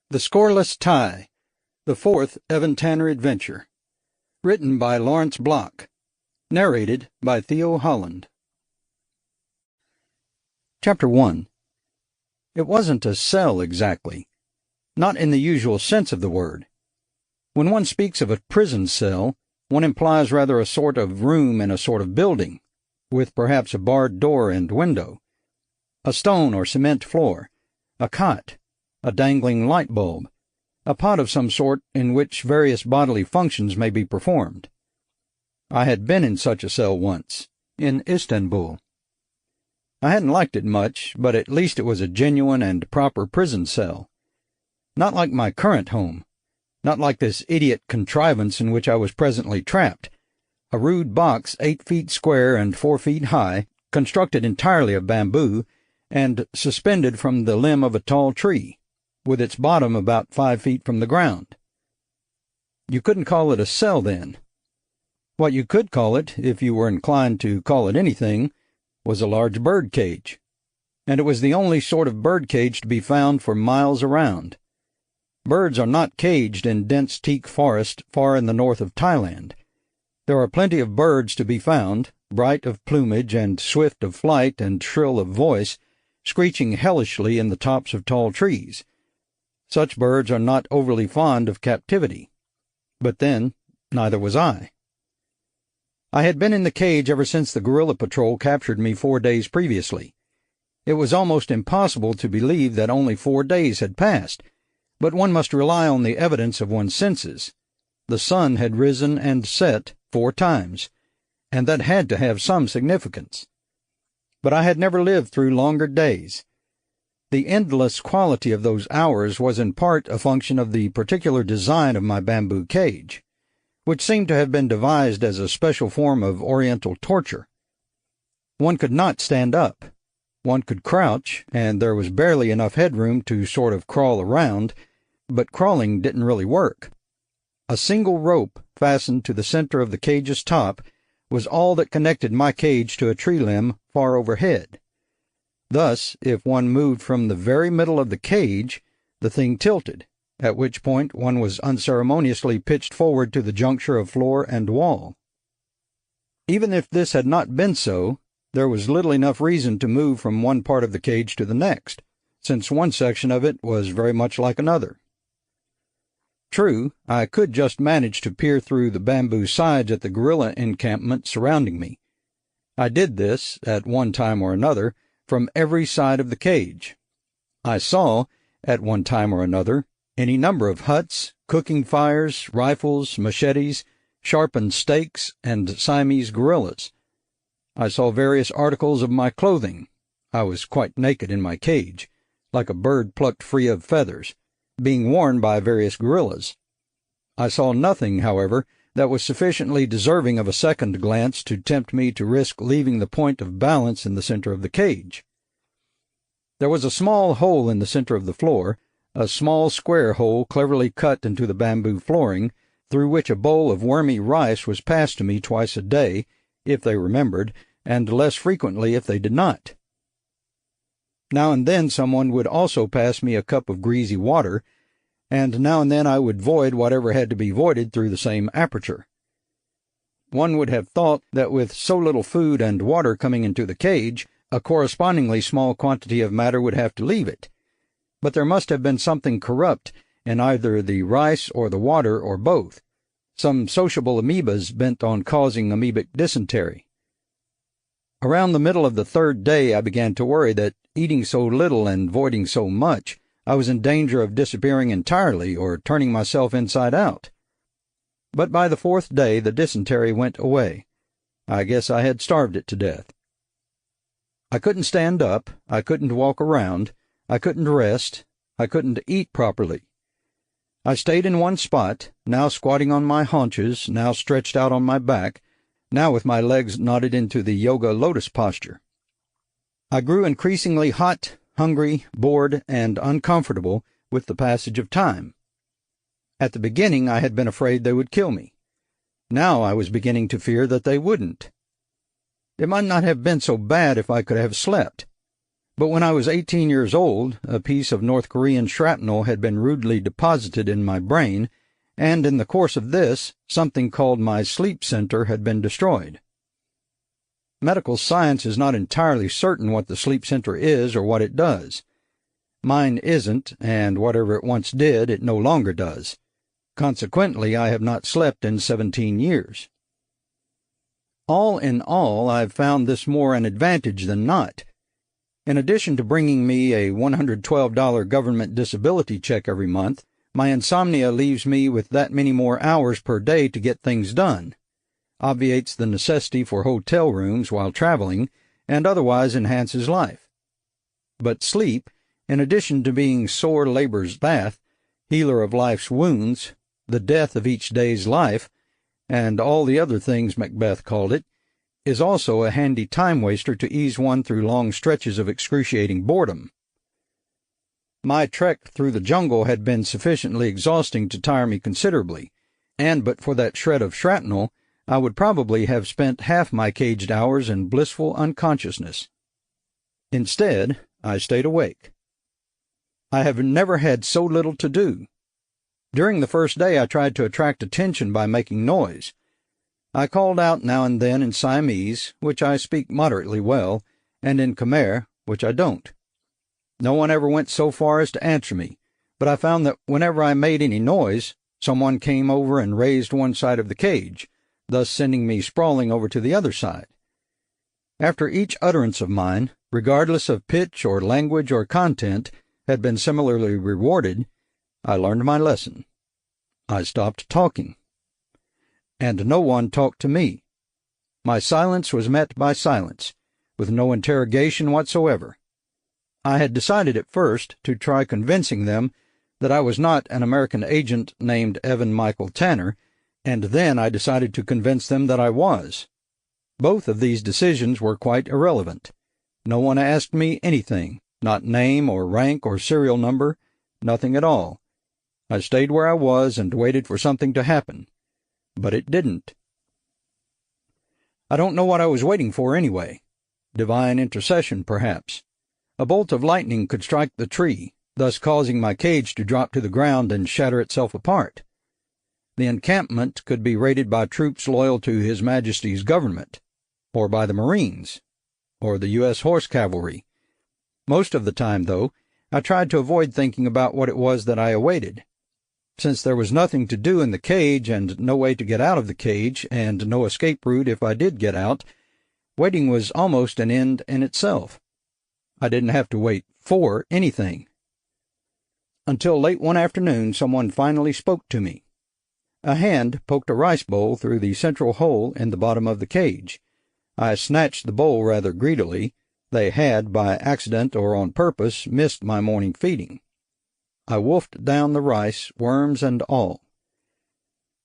The Scoreless Tie, the fourth Evan Tanner adventure. Written by Lawrence Block. Narrated by Theo Holland. Chapter 1. It wasn't a cell exactly. Not in the usual sense of the word. When one speaks of a prison cell, one implies rather a sort of room in a sort of building, with perhaps a barred door and window, a stone or cement floor, a cot, a dangling light bulb, a pot of some sort in which various bodily functions may be performed. I had been in such a cell once, in Istanbul. I hadn't liked it much, but at least it was a genuine and proper prison cell. Not like my current home, not like this idiot contrivance in which I was presently trapped, a rude box 8 feet square and 4 feet high, constructed entirely of bamboo, and suspended from the limb of a tall tree, with its bottom about 5 feet from the ground. You couldn't call it a cell, then. What you could call it, if you were inclined to call it anything, was a large bird cage, and it was the only sort of bird cage to be found for miles around. Birds are not caged in dense teak forest far in the north of Thailand. There are plenty of birds to be found, bright of plumage and swift of flight and shrill of voice, screeching hellishly in the tops of tall trees. Such birds are not overly fond of captivity. But then, neither was I. I had been in the cage ever since the guerrilla patrol captured me 4 days previously. It was almost impossible to believe that only 4 days had passed, but one must rely on the evidence of one's senses. The sun had risen and set 4 times, and that had to have some significance. But I had never lived through longer days. The endless quality of those hours was in part a function of the particular design of my bamboo cage, which seemed to have been devised as a special form of Oriental torture. One could not stand up. One could crouch, and there was barely enough headroom to sort of crawl around, but crawling didn't really work. A single rope fastened to the center of the cage's top was all that connected my cage to a tree limb far overhead. Thus, if one moved from the very middle of the cage, the thing tilted, at which point one was unceremoniously pitched forward to the juncture of floor and wall. Even if this had not been so, there was little enough reason to move from one part of the cage to the next, since one section of it was very much like another. True, I could just manage to peer through the bamboo sides at the guerrilla encampment surrounding me. I did this, at one time or another, from every side of the cage. I saw, at one time or another, any number of huts, cooking fires, rifles, machetes, sharpened stakes, and Siamese gorillas. I saw various articles of my clothing. I was quite naked in my cage, like a bird plucked free of feathers, being worn by various gorillas. I saw nothing, however, that was sufficiently deserving of a second glance to tempt me to risk leaving the point of balance in the center of the cage. There was a small hole in the center of the floor, a small square hole cleverly cut into the bamboo flooring, through which a bowl of wormy rice was passed to me twice a day, if they remembered, and less frequently if they did not. Now and then someone would also pass me a cup of greasy water, and now and then I would void whatever had to be voided through the same aperture. One would have thought that with so little food and water coming into the cage, a correspondingly small quantity of matter would have to leave it. But there must have been something corrupt in either the rice or the water or both, some sociable amoebas bent on causing amoebic dysentery. Around the middle of the 3rd day I began to worry that, eating so little and voiding so much, I was in danger of disappearing entirely or turning myself inside out. But by the 4th day the dysentery went away. I guess I had starved it to death. I couldn't stand up, I couldn't walk around, I couldn't rest, I couldn't eat properly. I stayed in one spot, now squatting on my haunches, now stretched out on my back, now with my legs knotted into the yoga lotus posture. I grew increasingly hot, hungry, bored, and uncomfortable with the passage of time. At the beginning I had been afraid they would kill me. Now I was beginning to fear that they wouldn't. It might not have been so bad if I could have slept. But when I was 18 years old, a piece of North Korean shrapnel had been rudely deposited in my brain, and in the course of this, something called my sleep center had been destroyed. Medical science is not entirely certain what the sleep center is or what it does. Mine isn't, and whatever it once did, it no longer does. Consequently, I have not slept in 17 years. All in all, I've found this more an advantage than not. In addition to bringing me a $112 government disability check every month, my insomnia leaves me with that many more hours per day to get things done, obviates the necessity for hotel rooms while traveling, and otherwise enhances life. But sleep, in addition to being sore labor's bath, healer of life's wounds, the death of each day's life, and all the other things Macbeth called it, is also a handy time waster to ease one through long stretches of excruciating boredom. My trek through the jungle had been sufficiently exhausting to tire me considerably, and but for that shred of shrapnel, I would probably have spent half my caged hours in blissful unconsciousness. Instead, I stayed awake. I have never had so little to do. During the first day I tried to attract attention by making noise. I called out now and then in Siamese, which I speak moderately well, and in Khmer, which I don't. No one ever went so far as to answer me, but I found that whenever I made any noise, someone came over and raised one side of the cage, thus sending me sprawling over to the other side. After each utterance of mine, regardless of pitch or language or content, had been similarly rewarded, I learned my lesson. I stopped talking. And no one talked to me. My silence was met by silence, with no interrogation whatsoever. I had decided at first to try convincing them that I was not an American agent named Evan Michael Tanner, and then I decided to convince them that I was. Both of these decisions were quite irrelevant. No one asked me anything, not name or rank or serial number, nothing at all. I stayed where I was and waited for something to happen. But it didn't. I don't know what I was waiting for anyway. Divine intercession, perhaps. A bolt of lightning could strike the tree, thus causing my cage to drop to the ground and shatter itself apart. The encampment could be raided by troops loyal to His Majesty's government, or by the Marines, or the U.S. Horse Cavalry. Most of the time, though, I tried to avoid thinking about what it was that I awaited. Since there was nothing to do in the cage and no way to get out of the cage and no escape route if I did get out, waiting was almost an end in itself. I didn't have to wait for anything. Until late one afternoon, someone finally spoke to me. A hand poked a rice bowl through the central hole in the bottom of the cage. I snatched the bowl rather greedily. They had, by accident or on purpose, missed my morning feeding. I wolfed down the rice, worms and all.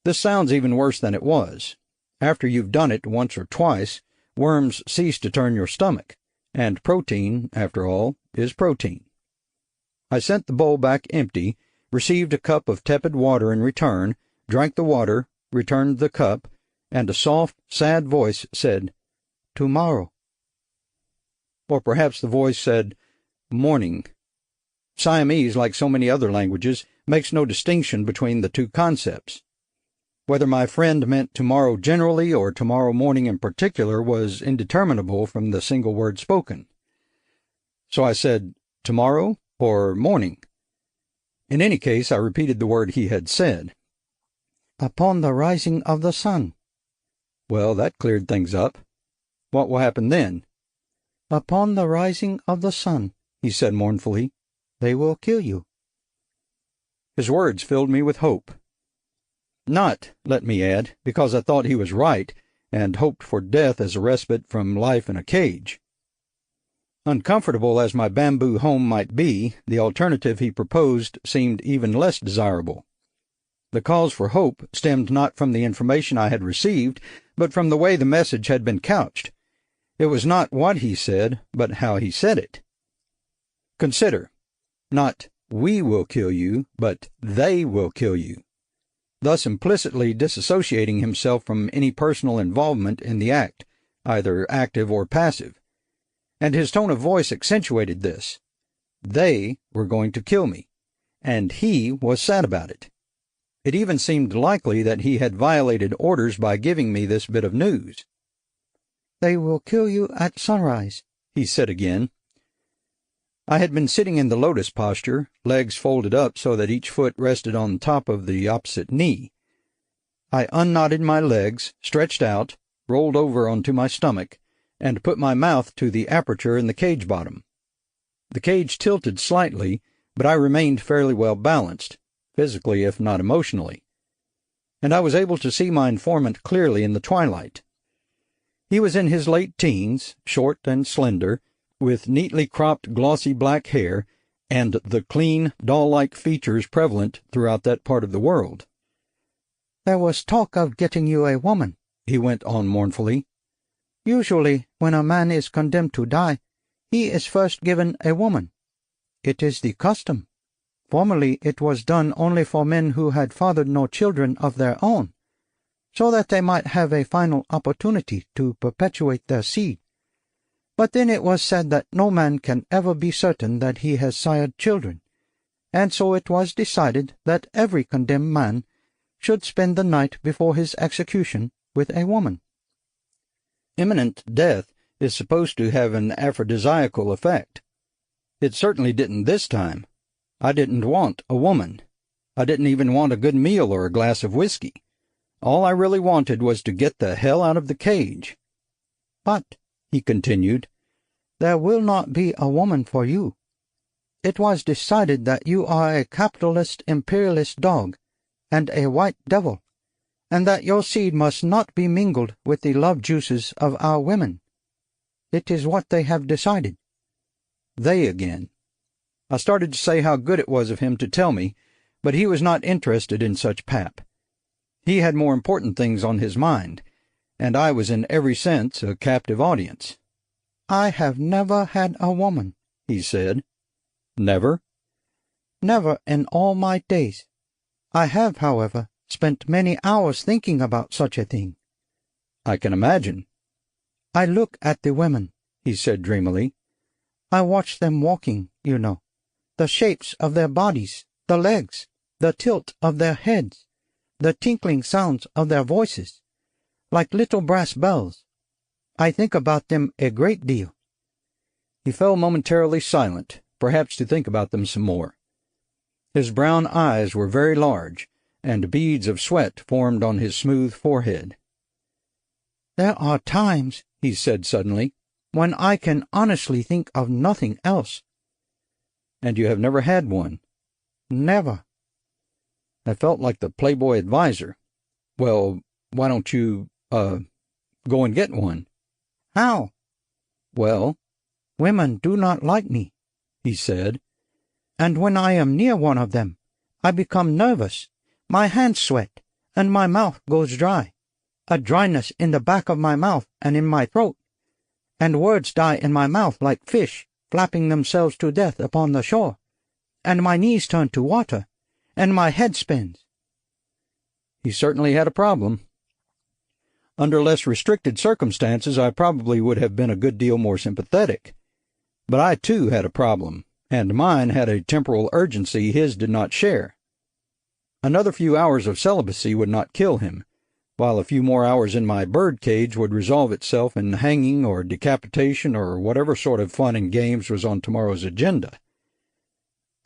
This sounds even worse than it was. After you've done it once or twice, worms cease to turn your stomach, and protein, after all, is protein. I sent the bowl back empty, received a cup of tepid water in return, drank the water, returned the cup, and a soft, sad voice said, "Tomorrow." Or perhaps the voice said, "Morning." Siamese, like so many other languages, makes no distinction between the two concepts. Whether my friend meant tomorrow generally or tomorrow morning in particular was indeterminable from the single word spoken. So I said, "Tomorrow or morning?" In any case, I repeated the word he had said. "Upon the rising of the sun." Well, that cleared things up. What will happen then? "Upon the rising of the sun," he said mournfully, "they will kill you." His words filled me with hope. Not, let me add, because I thought he was right, and hoped for death as a respite from life in a cage. Uncomfortable as my bamboo home might be, the alternative he proposed seemed even less desirable. The cause for hope stemmed not from the information I had received, but from the way the message had been couched. It was not what he said, but how he said it. Consider, not "we will kill you," but "they will kill you," thus implicitly disassociating himself from any personal involvement in the act, either active or passive. and his tone of voice accentuated this. They were going to kill me, and he was sad about it. It even seemed likely that he had violated orders by giving me this bit of news. "They will kill you at sunrise," he said again. I had been sitting in the lotus posture, legs folded up so that each foot rested on top of the opposite knee. I unknotted my legs, stretched out, rolled over onto my stomach, and put my mouth to the aperture in the cage bottom. The cage tilted slightly, but I remained fairly well balanced, physically if not emotionally, and I was able to see my informant clearly in the twilight. He was in his late teens, short and slender, with neatly cropped glossy black hair, and the clean, doll-like features prevalent throughout that part of the world. "There was talk of getting you a woman," he went on mournfully. "Usually, when a man is condemned to die, he is first given a woman. It is the custom. Formerly it was done only for men who had fathered no children of their own, so that they might have a final opportunity to perpetuate their seed. But then it was said that no man can ever be certain that he has sired children, and so it was decided that every condemned man should spend the night before his execution with a woman." Imminent death is supposed to have an aphrodisiacal effect. It certainly didn't this time. I didn't want a woman. I didn't even want a good meal or a glass of whiskey. All I really wanted was to get the hell out of the cage. "But," he continued, "there will not be a woman for you. It was decided that you are a capitalist imperialist dog and a white devil, and that your seed must not be mingled with the love juices of our women. It is what they have decided." They again. I started to say how good it was of him to tell me, but he was not interested in such pap. He had more important things on his mind, and I was in every sense a captive audience. "I have never had a woman," he said. "Never?" "Never in all my days. I have, however, spent many hours thinking about such a thing." "I can imagine." "I look at the women," he said dreamily. "I watch them walking, you know. The shapes of their bodies, the legs, the tilt of their heads, the tinkling sounds of their voices, like little brass bells. I think about them a great deal." He fell momentarily silent, perhaps to think about them some more. His brown eyes were very large, and beads of sweat formed on his smooth forehead. "There are times," he said suddenly, "when I can honestly think of nothing else." "And you have never had one?" "Never." I felt like the Playboy advisor. "Well, why don't you, go and get one?" "How?" "Well—" "Women do not like me," he said, "and when I am near one of them, I become nervous, my hands sweat, and my mouth goes dry, a dryness in the back of my mouth and in my throat, and words die in my mouth like fish flapping themselves to death upon the shore, and my knees turn to water, and my head spins." He certainly had a problem. Under less restricted circumstances, I probably would have been a good deal more sympathetic. But I, too, had a problem, and mine had a temporal urgency his did not share. Another few hours of celibacy would not kill him, while a few more hours in my bird cage would resolve itself in hanging or decapitation or whatever sort of fun and games was on tomorrow's agenda.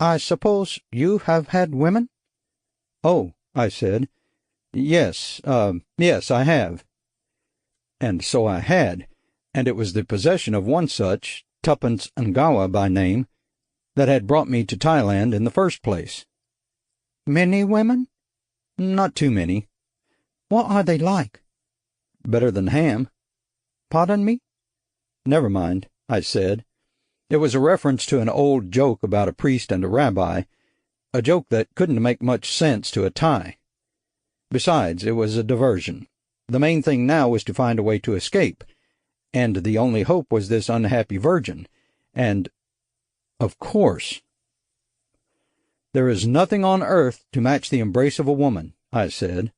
"I suppose you have had women?" "Oh," I said, yes, I have." And so I had, and it was the possession of one such, Tuppence Ngawa by name, that had brought me to Thailand in the first place. "Many women?" "Not too many." "What are they like?" "Better than ham." "Pardon me?" "Never mind," I said. It was a reference to an old joke about a priest and a rabbi, a joke that couldn't make much sense to a Thai. Besides, it was a diversion. The main thing now was to find a way to escape, and the only hope was this unhappy virgin, and, of course. "There is nothing on earth to match the embrace of a woman," I said.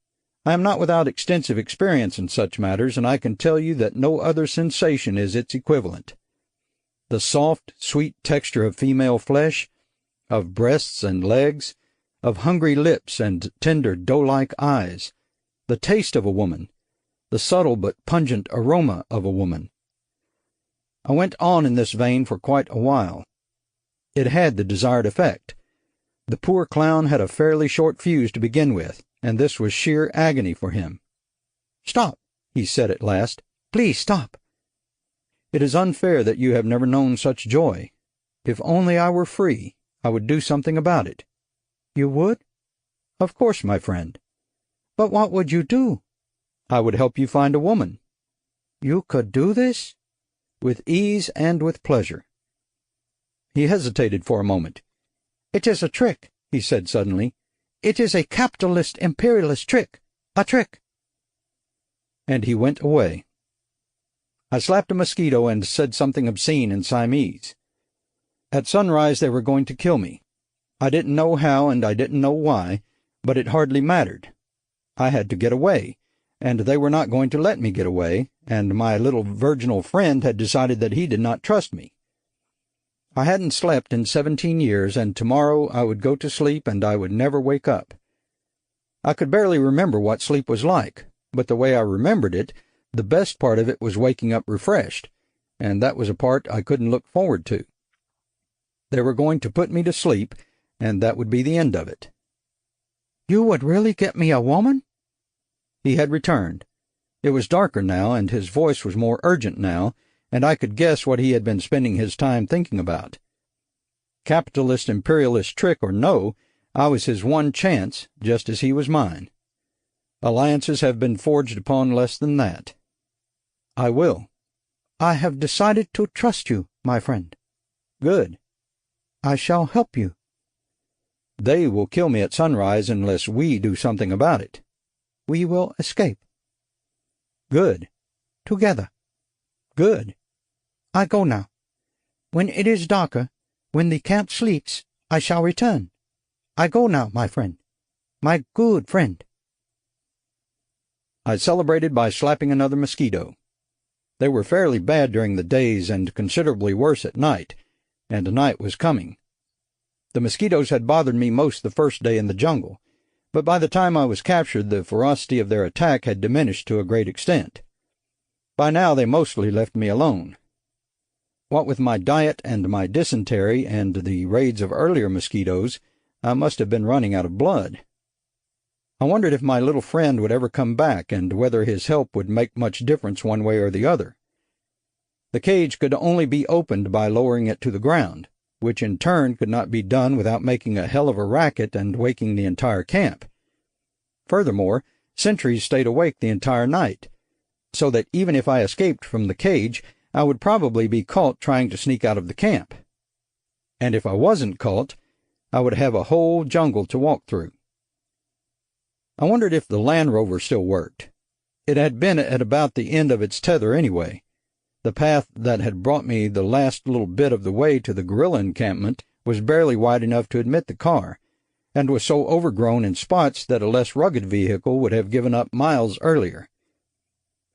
"I am not without extensive experience in such matters, and I can tell you that no other sensation is its equivalent." The soft, sweet texture of female flesh, of breasts and legs, of hungry lips and tender doe-like eyes, the taste of a woman, the subtle but pungent aroma of a woman. I went on in this vein for quite a while. It had the desired effect. The poor clown had a fairly short fuse to begin with, and this was sheer agony for him. "Stop," he said at last. "Please stop." "It is unfair that you have never known such joy. If only I were free, I would do something about it." "You would?" "Of course, my friend." "But what would you do?" "I would help you find a woman." "You could do this?" "With ease and with pleasure." He hesitated for a moment. "It is a trick," he said suddenly. "It is a capitalist imperialist trick. A trick." And he went away. I slapped a mosquito and said something obscene in Siamese. At sunrise they were going to kill me. I didn't know how and I didn't know why, but it hardly mattered. I had to get away, and they were not going to let me get away, and my little virginal friend had decided that he did not trust me. I hadn't slept in 17 years, and tomorrow I would go to sleep and I would never wake up. I could barely remember what sleep was like, but the way I remembered it, the best part of it was waking up refreshed, and that was a part I couldn't look forward to. They were going to put me to sleep, and that would be the end of it. "You would really get me a woman?" He had returned. It was darker now, and his voice was more urgent now, and I could guess what he had been spending his time thinking about. Capitalist imperialist trick or no, I was his one chance, just as he was mine. Alliances have been forged upon less than that. "I will." "I have decided to trust you, my friend." "Good." "I shall help you." "They will kill me at sunrise unless we do something about it." "We will escape." "Good." "Together." "Good." "I go now. When it is darker, when the camp sleeps, I shall return. I go now, my friend. My good friend." I celebrated by slapping another mosquito. They were fairly bad during the days and considerably worse at night, and night was coming. The mosquitoes had bothered me most the first day in the jungle, but by the time I was captured the ferocity of their attack had diminished to a great extent. By now they mostly left me alone. What with my diet and my dysentery and the raids of earlier mosquitoes, I must have been running out of blood. I wondered if my little friend would ever come back and whether his help would make much difference one way or the other. The cage could only be opened by lowering it to the ground, which in turn could not be done without making a hell of a racket and waking the entire camp. Furthermore, sentries stayed awake the entire night, so that even if I escaped from the cage, I would probably be caught trying to sneak out of the camp. And if I wasn't caught, I would have a whole jungle to walk through. I wondered if the Land Rover still worked. It had been at about the end of its tether anyway. The path that had brought me the last little bit of the way to the guerrilla encampment was barely wide enough to admit the car, and was so overgrown in spots that a less rugged vehicle would have given up miles earlier.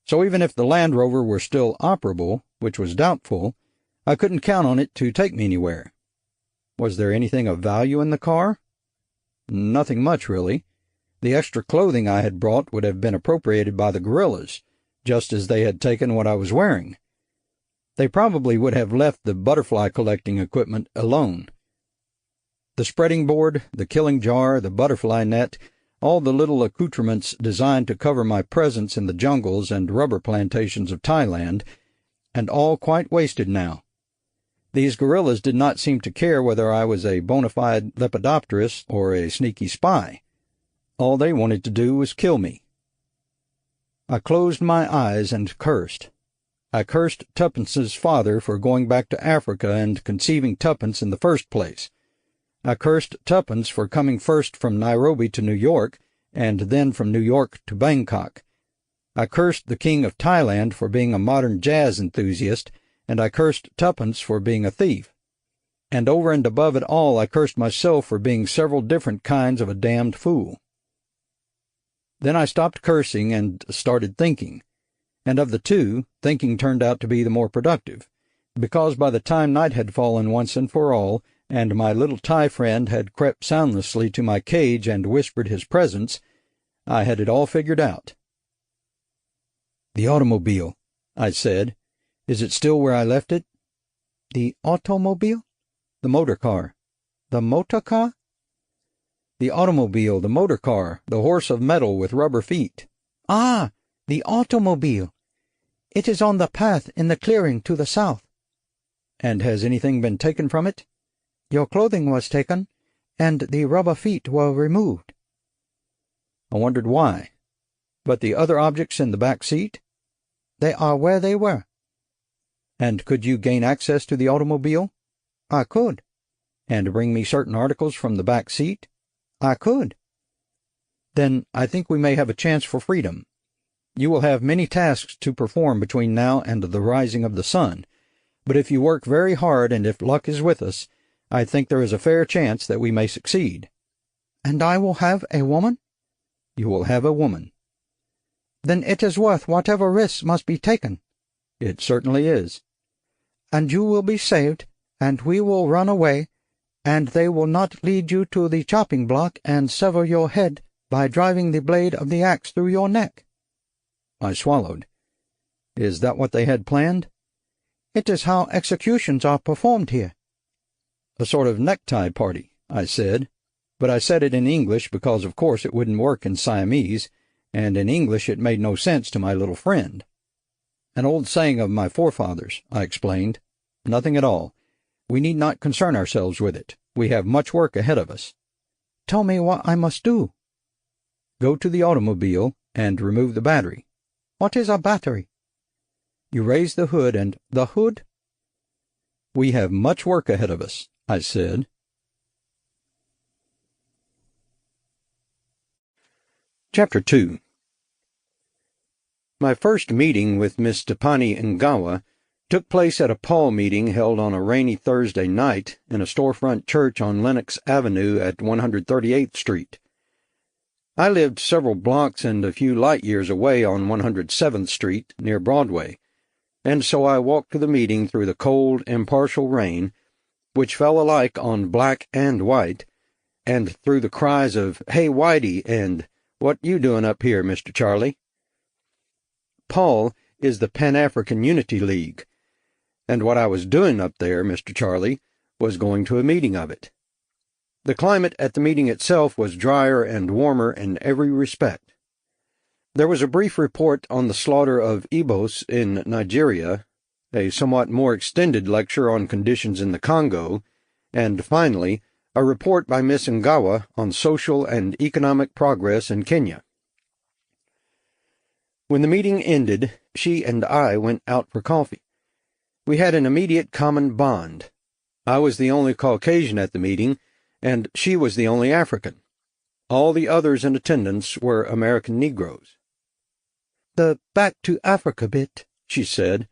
So even if the Land Rover were still operable, which was doubtful, I couldn't count on it to take me anywhere. Was there anything of value in the car? Nothing much, really. The extra clothing I had brought would have been appropriated by the guerrillas, just as they had taken what I was wearing. They probably would have left the butterfly collecting equipment alone. The spreading board, the killing jar, the butterfly net, all the little accoutrements designed to cover my presence in the jungles and rubber plantations of Thailand, and all quite wasted now. These guerrillas did not seem to care whether I was a bona fide lepidopterist or a sneaky spy. All they wanted to do was kill me. I closed my eyes and cursed. I cursed Tuppence's father for going back to Africa and conceiving Tuppence in the first place. I cursed Tuppence for coming first from Nairobi to New York, and then from New York to Bangkok. I cursed the King of Thailand for being a modern jazz enthusiast, and I cursed Tuppence for being a thief. And over and above it all, I cursed myself for being several different kinds of a damned fool. Then I stopped cursing and started thinking, and of the two, thinking turned out to be the more productive, because by the time night had fallen once and for all, and my little Thai friend had crept soundlessly to my cage and whispered his presence, I had it all figured out. "The automobile," I said. "Is it still where I left it?" "The automobile?" "The motor car." "The motor car?" "The automobile, the motor car, the horse of metal with rubber feet." "Ah, the automobile. It is on the path in the clearing to the south." "And has anything been taken from it?" "Your clothing was taken, and the rubber feet were removed." I wondered why. But the other objects in the back seat? "They are where they were." "And could you gain access to the automobile?" "I could." "And bring me certain articles from the back seat?" "I could." "Then I think we may have a chance for freedom. You will have many tasks to perform between now and the rising of the sun, but if you work very hard and if luck is with us, I think there is a fair chance that we may succeed." "And I will have a woman?" "You will have a woman." "Then it is worth whatever risks must be taken." "It certainly is." "And you will be saved, and we will run away, and they will not lead you to the chopping block and sever your head by driving the blade of the axe through your neck." I swallowed. "Is that what they had planned?" "It is how executions are performed here." "A sort of necktie party," I said, but I said it in English because of course it wouldn't work in Siamese, and in English it made no sense to my little friend. "An old saying of my forefathers," I explained. "Nothing at all. We need not concern ourselves with it. We have much work ahead of us." "Tell me what I must do." "Go to the automobile and remove the battery." "What is a battery?" "You raise the hood and—" "The hood?" "We have much work ahead of us," I said. Chapter 2. My first meeting with Miss Stepani Ngawa took place at a Paul meeting held on a rainy Thursday night in a storefront church on Lenox Avenue at 138th Street. I lived several blocks and a few light years away on 107th Street, near Broadway, and so I walked to the meeting through the cold, impartial rain, which fell alike on black and white, and through the cries of "Hey, Whitey," and "What you doing up here, Mr. Charlie?" Paul is the Pan-African Unity League, and what I was doing up there, Mr. Charlie, was going to a meeting of it. The climate at the meeting itself was drier and warmer in every respect. There was a brief report on the slaughter of Igbos in Nigeria, a somewhat more extended lecture on conditions in the Congo, and finally, a report by Miss Ngawa on social and economic progress in Kenya. When the meeting ended, she and I went out for coffee. We had an immediate common bond. I was the only Caucasian at the meeting, and she was the only African. All the others in attendance were American Negroes. "The back to Africa bit," she said.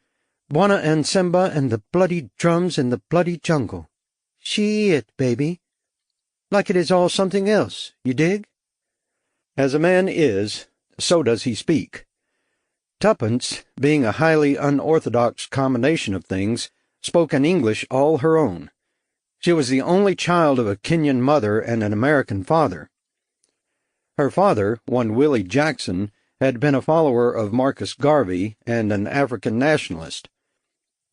"Bwana and Semba and the bloody drums in the bloody jungle. She it, baby. Like it is all something else, you dig?" As a man is, so does he speak. Tuppence, being a highly unorthodox combination of things, spoke an English all her own. She was the only child of a Kenyan mother and an American father. Her father, one Willie Jackson, had been a follower of Marcus Garvey and an African nationalist.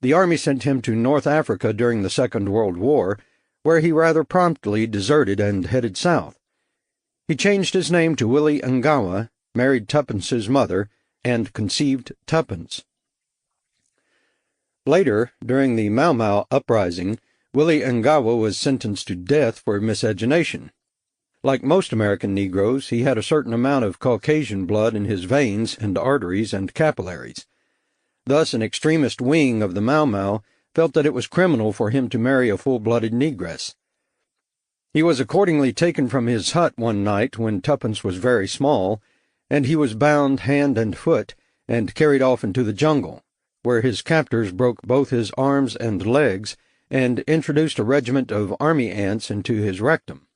The army sent him to North Africa during the Second World War, where he rather promptly deserted and headed south. He changed his name to Willie Ngawa, married Tuppence's mother, and conceived Tuppence. Later, during the Mau Mau uprising, Willie Ngawa was sentenced to death for miscegenation. Like most American Negroes, he had a certain amount of Caucasian blood in his veins and arteries and capillaries. Thus, an extremist wing of the Mau Mau felt that it was criminal for him to marry a full-blooded negress. He was accordingly taken from his hut one night when Tuppence was very small, and he was bound hand and foot and carried off into the jungle, where his captors broke both his arms and legs and introduced a regiment of army ants into his rectum.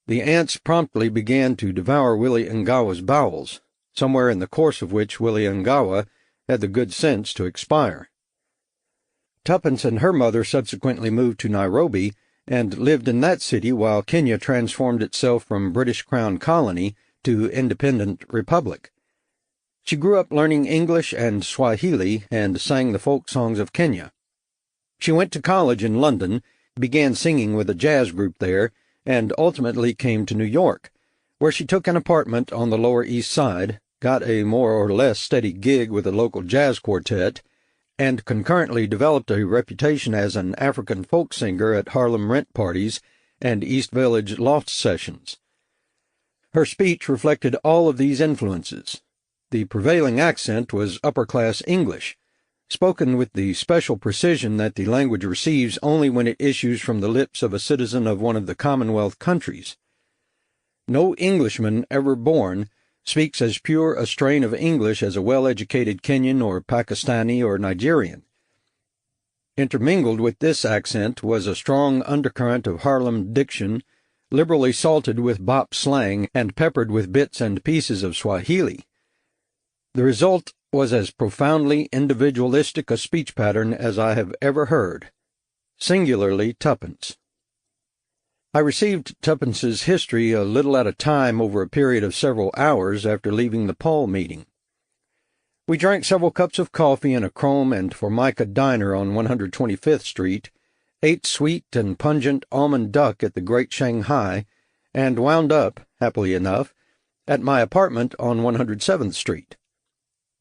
The ants promptly began to devour Willie Ngawa's bowels, somewhere in the course of which Willie Ngawa had the good sense to expire. Tuppence and her mother subsequently moved to Nairobi and lived in that city while Kenya transformed itself from British Crown colony to independent republic. She grew up learning English and Swahili and sang the folk songs of Kenya. She went to college in London, began singing with a jazz group there, and ultimately came to New York, where she took an apartment on the Lower East Side, got a more or less steady gig with a local jazz quartet, and concurrently developed a reputation as an African folk singer at Harlem rent parties and East Village loft sessions. Her speech reflected all of these influences. The prevailing accent was upper-class English, spoken with the special precision that the language receives only when it issues from the lips of a citizen of one of the Commonwealth countries. No Englishman ever born speaks as pure a strain of English as a well-educated Kenyan or Pakistani or Nigerian. Intermingled with this accent was a strong undercurrent of Harlem diction, liberally salted with bop slang and peppered with bits and pieces of Swahili. The result was as profoundly individualistic a speech pattern as I have ever heard, singularly Tuppence. I received Tuppence's history a little at a time over a period of several hours after leaving the Paul meeting. We drank several cups of coffee in a Chrome and Formica diner on 125th Street, ate sweet and pungent almond duck at the Great Shanghai, and wound up, happily enough, at my apartment on 107th Street.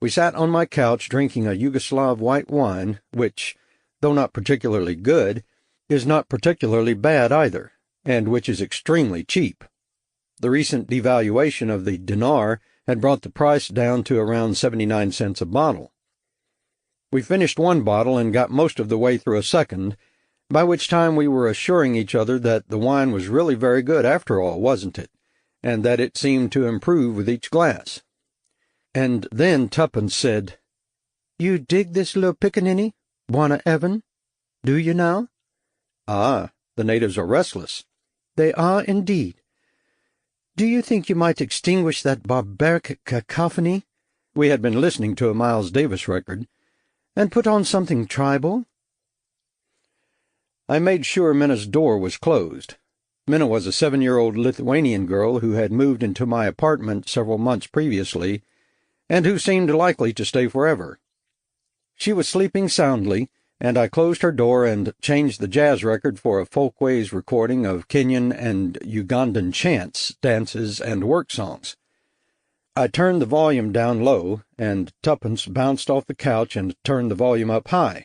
We sat on my couch drinking a Yugoslav white wine, which, though not particularly good, is not particularly bad either, and which is extremely cheap. The recent devaluation of the dinar had brought the price down to around 79 cents a bottle. We finished one bottle and got most of the way through a second, by which time we were assuring each other that the wine was really very good after all, wasn't it, and that it seemed to improve with each glass. And then Tuppence said, "You dig this little pickaninny, Bwana Evan? Do you now?" "Ah, the natives are restless." "They are indeed. Do you think you might extinguish that barbaric cacophony?" We had been listening to a Miles Davis record. "And put on something tribal?" I made sure Minna's door was closed. Minna was a 7-year-old Lithuanian girl who had moved into my apartment several months previously, and who seemed likely to stay forever. She was sleeping soundly, and I closed her door and changed the jazz record for a Folkways recording of Kenyan and Ugandan chants, dances, and work songs. I turned the volume down low, and Tuppence bounced off the couch and turned the volume up high,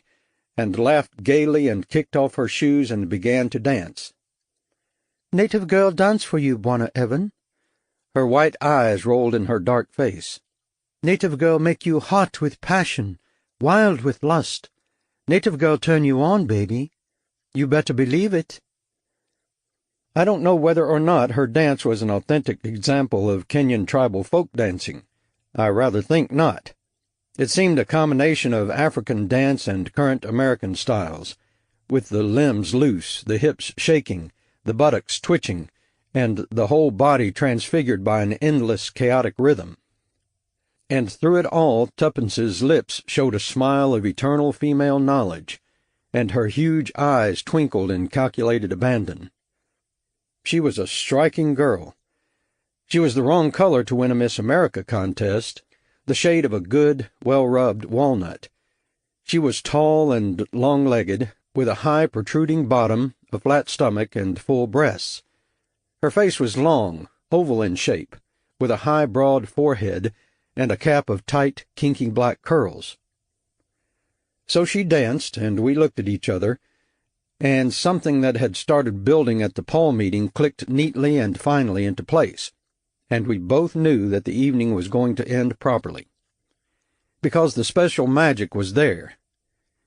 and laughed gaily and kicked off her shoes and began to dance. "Native girl dance for you, Bwana Evan." Her white eyes rolled in her dark face. "Native girl make you hot with passion, wild with lust. Native girl turn you on, baby. You better believe it." I don't know whether or not her dance was an authentic example of Kenyan tribal folk dancing. I rather think not. It seemed a combination of African dance and current American styles, with the limbs loose, the hips shaking, the buttocks twitching, and the whole body transfigured by an endless chaotic rhythm. And through it all Tuppence's lips showed a smile of eternal female knowledge, and her huge eyes twinkled in calculated abandon. She was a striking girl. She was the wrong color to win a Miss America contest, the shade of a good, well-rubbed walnut. She was tall and long-legged, with a high protruding bottom, a flat stomach, and full breasts. Her face was long, oval in shape, with a high, broad forehead, and a cap of tight, kinky black curls. So she danced, and we looked at each other, and something that had started building at the Paul meeting clicked neatly and finally into place, and we both knew that the evening was going to end properly. Because the special magic was there.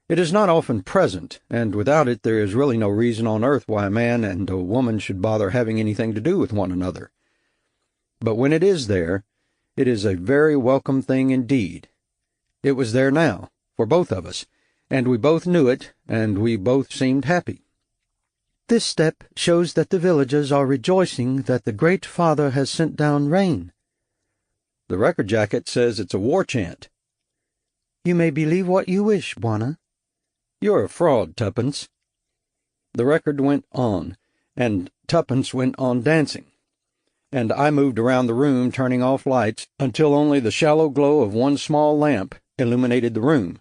It is not often present, and without it there is really no reason on earth why a man and a woman should bother having anything to do with one another. But when it is there, it is a very welcome thing indeed. It was there now, for both of us, and we both knew it, and we both seemed happy. "This step shows that the villagers are rejoicing that the Great Father has sent down rain." "The record jacket says it's a war chant." "You may believe what you wish, Bwana. "You're a fraud, Tuppence." The record went on, and Tuppence went on dancing, and I moved around the room turning off lights until only the shallow glow of one small lamp illuminated the room.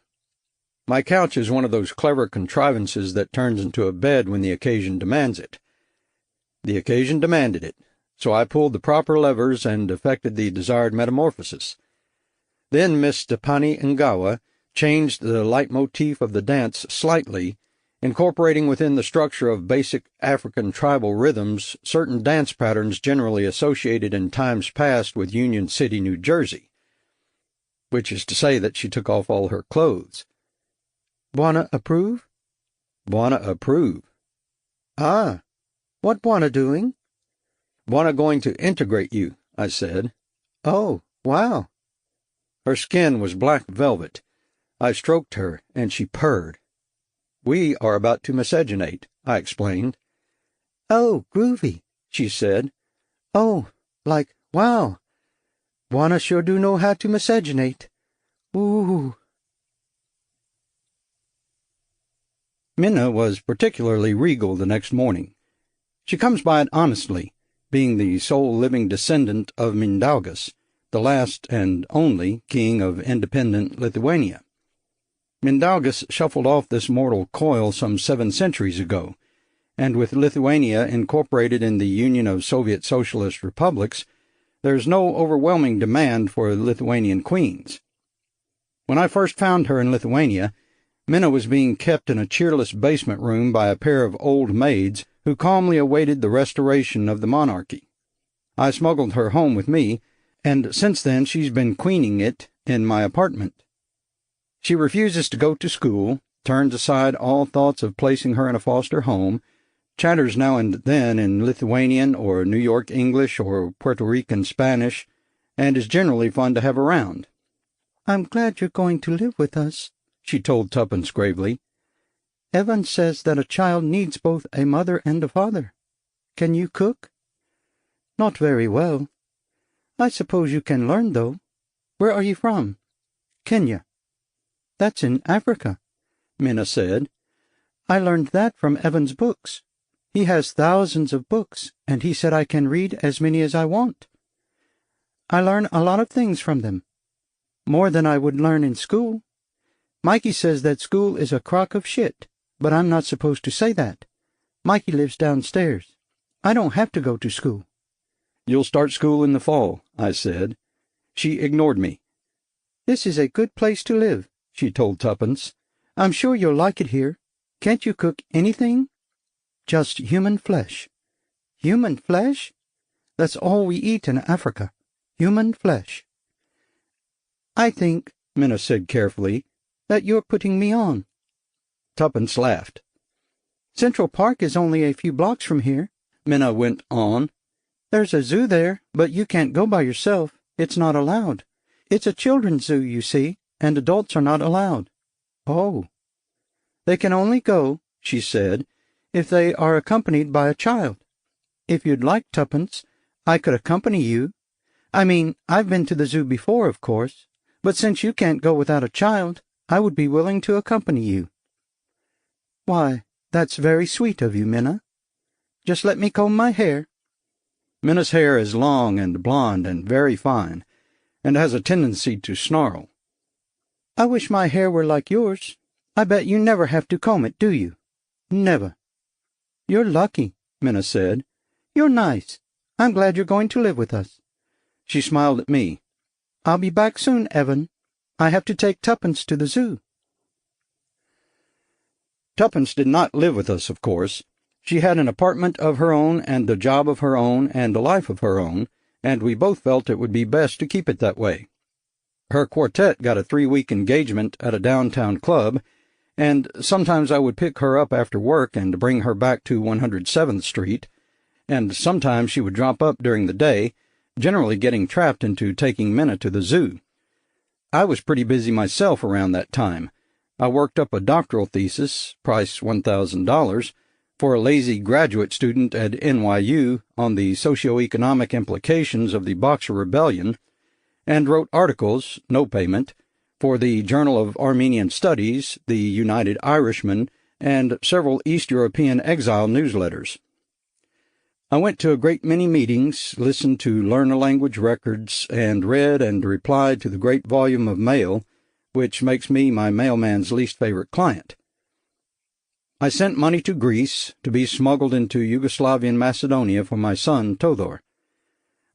My couch is one of those clever contrivances that turns into a bed when the occasion demands it. The occasion demanded it, so I pulled the proper levers and effected the desired metamorphosis. Then Miss Stepani Ngawa changed the leitmotif of the dance slightly, incorporating within the structure of basic African tribal rhythms certain dance patterns generally associated in times past with Union City, New Jersey, which is to say that she took off all her clothes. Bwana approve? Bwana approve. Ah, what Bwana doing? Bwana going to integrate you, I said. Oh, wow. Her skin was black velvet. I stroked her, and she purred. We are about to miscegenate, I explained. Oh, groovy, she said. Oh, like, wow. Bwana sure do know how to miscegenate. Ooh. Minna was particularly regal the next morning. She comes by it honestly, being the sole living descendant of Mindaugas, the last and only king of independent Lithuania. Mindaugas shuffled off this mortal coil some 7 centuries ago, and with Lithuania incorporated in the Union of Soviet Socialist Republics, there is no overwhelming demand for Lithuanian queens. When I first found her in Lithuania, Minna was being kept in a cheerless basement room by a pair of old maids who calmly awaited the restoration of the monarchy. I smuggled her home with me, and since then she's been queening it in my apartment. She refuses to go to school, turns aside all thoughts of placing her in a foster home, chatters now and then in Lithuanian or New York English or Puerto Rican Spanish, and is generally fun to have around. I'm glad you're going to live with us, she told Tuppence gravely. Evan says that a child needs both a mother and a father. Can you cook? Not very well. I suppose you can learn, though. Where are you from? Kenya. That's in Africa, Minna said. I learned that from Evan's books. He has thousands of books, and he said I can read as many as I want. I learn a lot of things from them, more than I would learn in school. Mikey says that school is a crock of shit, but I'm not supposed to say that. Mikey lives downstairs. I don't have to go to school. You'll start school in the fall, I said. She ignored me. This is a good place to live, she told Tuppence. I'm sure you'll like it here. Can't you cook anything? Just human flesh. Human flesh? That's all we eat in Africa. Human flesh. I think, Minna said carefully, that you're putting me on. Tuppence laughed. Central Park is only a few blocks from here, Minna went on. There's a zoo there, but you can't go by yourself. It's not allowed. It's a children's zoo, you see, and adults are not allowed. Oh. They can only go, she said, if they are accompanied by a child. If you'd like, Tuppence, I could accompany you. I mean, I've been to the zoo before, of course, but since you can't go without a child, I would be willing to accompany you. Why, that's very sweet of you, Minna. Just let me comb my hair. Minna's hair is long and blonde and very fine, and has a tendency to snarl. I wish my hair were like yours. I bet you never have to comb it, do you? Never. You're lucky, Minna said. You're nice. I'm glad you're going to live with us. She smiled at me. I'll be back soon, Evan. I have to take Tuppence to the zoo. Tuppence did not live with us, of course. She had an apartment of her own and a job of her own and a life of her own, and we both felt it would be best to keep it that way. Her quartet got a 3-week engagement at a downtown club, and sometimes I would pick her up after work and bring her back to 107th Street, and sometimes she would drop up during the day, generally getting trapped into taking Minna to the zoo. I was pretty busy myself around that time. I worked up a doctoral thesis, price $1,000, for a lazy graduate student at NYU on the socioeconomic implications of the Boxer Rebellion, and wrote articles, no payment, for the Journal of Armenian Studies, the United Irishman, and several East European exile newsletters. I went to a great many meetings, listened to learn-a-language records, and read and replied to the great volume of mail, which makes me my mailman's least favorite client. I sent money to Greece to be smuggled into Yugoslavian Macedonia for my son, Todor.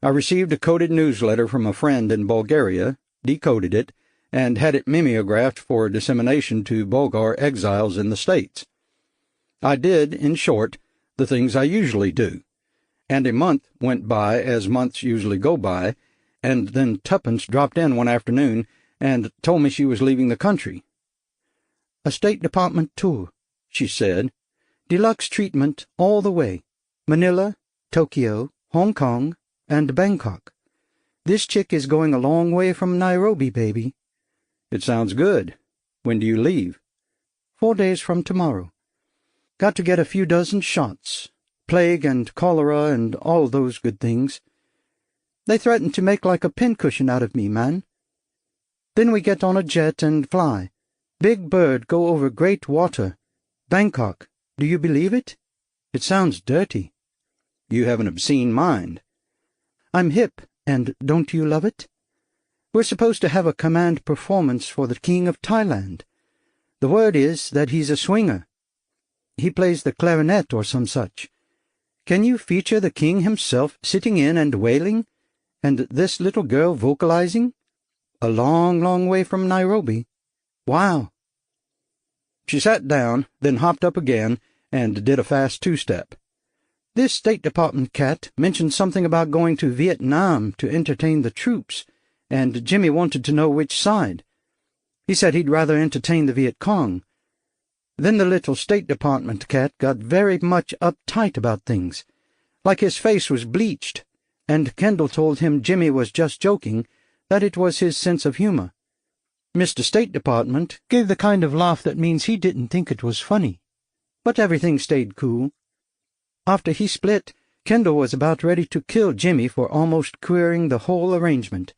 I received a coded newsletter from a friend in Bulgaria, decoded it, and had it mimeographed for dissemination to Bulgar exiles in the States. I did, in short, the things I usually do, and a month went by as months usually go by, and then Tuppence dropped in one afternoon and told me she was leaving the country. "A State Department tour," she said. "Deluxe treatment all the way. Manila, Tokyo, Hong Kong, and Bangkok. This chick is going a long way from Nairobi, baby." "It sounds good. When do you leave?" 4 days from tomorrow. Got to get a few dozen shots. Plague and cholera and all those good things. They threatened to make like a pincushion out of me, man. Then we get on a jet and fly. Big bird go over great water. Bangkok. Do you believe it? It sounds dirty." "You have an obscene mind." "I'm hip, and don't you love it? We're supposed to have a command performance for the King of Thailand. The word is that he's a swinger. He plays the clarinet or some such. Can you feature the king himself sitting in and wailing, and this little girl vocalizing? A long, long way from Nairobi. Wow." She sat down, then hopped up again, and did a fast two-step. "This State Department cat mentioned something about going to Vietnam to entertain the troops, and Jimmy wanted to know which side. He said he'd rather entertain the Viet Cong. Then the little State Department cat got very much uptight about things, like his face was bleached, and Kendall told him Jimmy was just joking, that it was his sense of humor. Mr. State Department gave the kind of laugh that means he didn't think it was funny. But everything stayed cool. After he split, Kendall was about ready to kill Jimmy for almost queering the whole arrangement.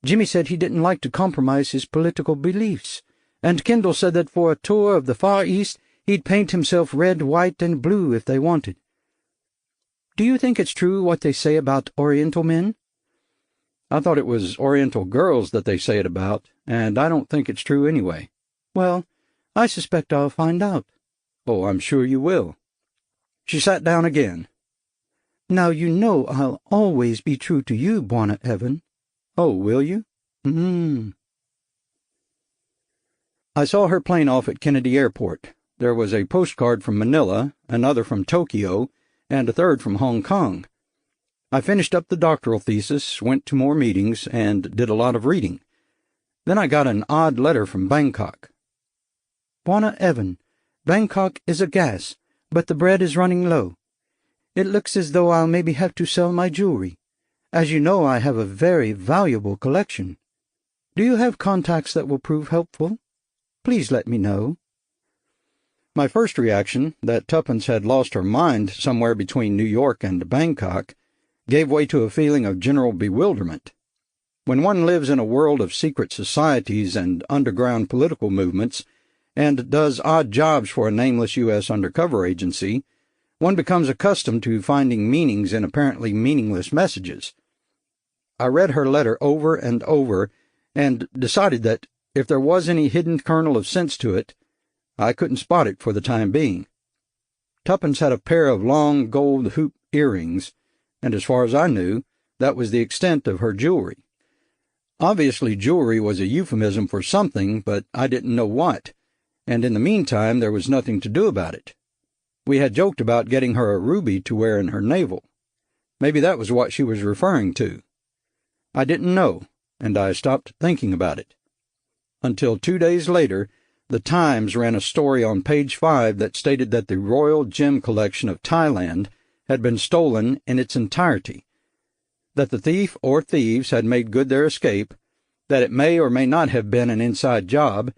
Jimmy said he didn't like to compromise his political beliefs, and Kendall said that for a tour of the Far East he'd paint himself red, white, and blue if they wanted. Do you think it's true what they say about Oriental men? I thought it was Oriental girls that they say it about, and I don't think it's true anyway. Well, I suspect I'll find out. Oh, I'm sure you will. She sat down again. Now you know I'll always be true to you, Bwana Evan. Oh, will you? I saw her plane off at Kennedy Airport. There was a postcard from Manila, another from Tokyo, and a third from Hong Kong. I finished up the doctoral thesis, went to more meetings, and did a lot of reading. Then I got an odd letter from Bangkok. "Bwana Evan, Bangkok is a gas, but the bread is running low. It looks as though I'll maybe have to sell my jewelry. As you know, I have a very valuable collection. Do you have contacts that will prove helpful? Please let me know." My first reaction, that Tuppence had lost her mind somewhere between New York and Bangkok, gave way to a feeling of general bewilderment. When one lives in a world of secret societies and underground political movements, and does odd jobs for a nameless U.S. undercover agency, one becomes accustomed to finding meanings in apparently meaningless messages. I read her letter over and over, and decided that, if there was any hidden kernel of sense to it, I couldn't spot it for the time being. Tuppence had a pair of long gold hoop earrings, and as far as I knew, that was the extent of her jewelry. Obviously jewelry was a euphemism for something, but I didn't know what, and in the meantime there was nothing to do about it. We had joked about getting her a ruby to wear in her navel. Maybe that was what she was referring to. I didn't know, and I stopped thinking about it. Until 2 days later, the Times ran a story on page 5 that stated that the Royal Gem Collection of Thailand had been stolen in its entirety, that the thief or thieves had made good their escape, that it may or may not have been an inside job,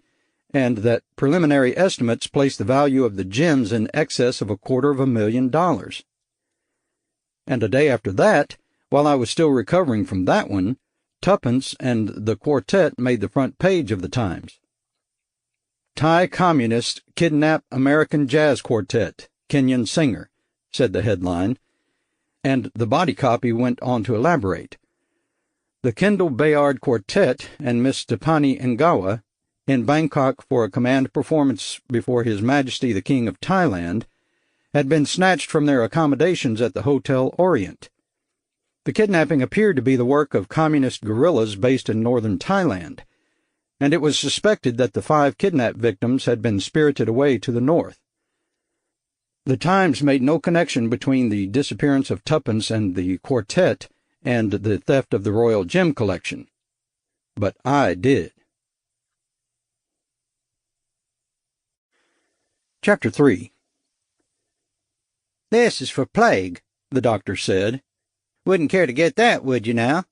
and that preliminary estimates placed the value of the gems in excess of $250,000. And a day after that, while I was still recovering from that one, Tuppence and the quartet made the front page of the Times. Thai Communists Kidnap American Jazz Quartet, Kenyan Singer, said the headline, and the body copy went on to elaborate. The Kendall Bayard Quartet and Miss Stepani Ngawa, in Bangkok for a command performance before His Majesty the King of Thailand, had been snatched from their accommodations at the Hotel Orient. The kidnapping appeared to be the work of communist guerrillas based in northern Thailand, and it was suspected that the 5 kidnapped victims had been spirited away to the north. The Times made no connection between the disappearance of Tuppence and the quartet and the theft of the Royal Gem collection. But I did. Chapter 3. "This is for plague," the doctor said. "Wouldn't care to get that, would you now?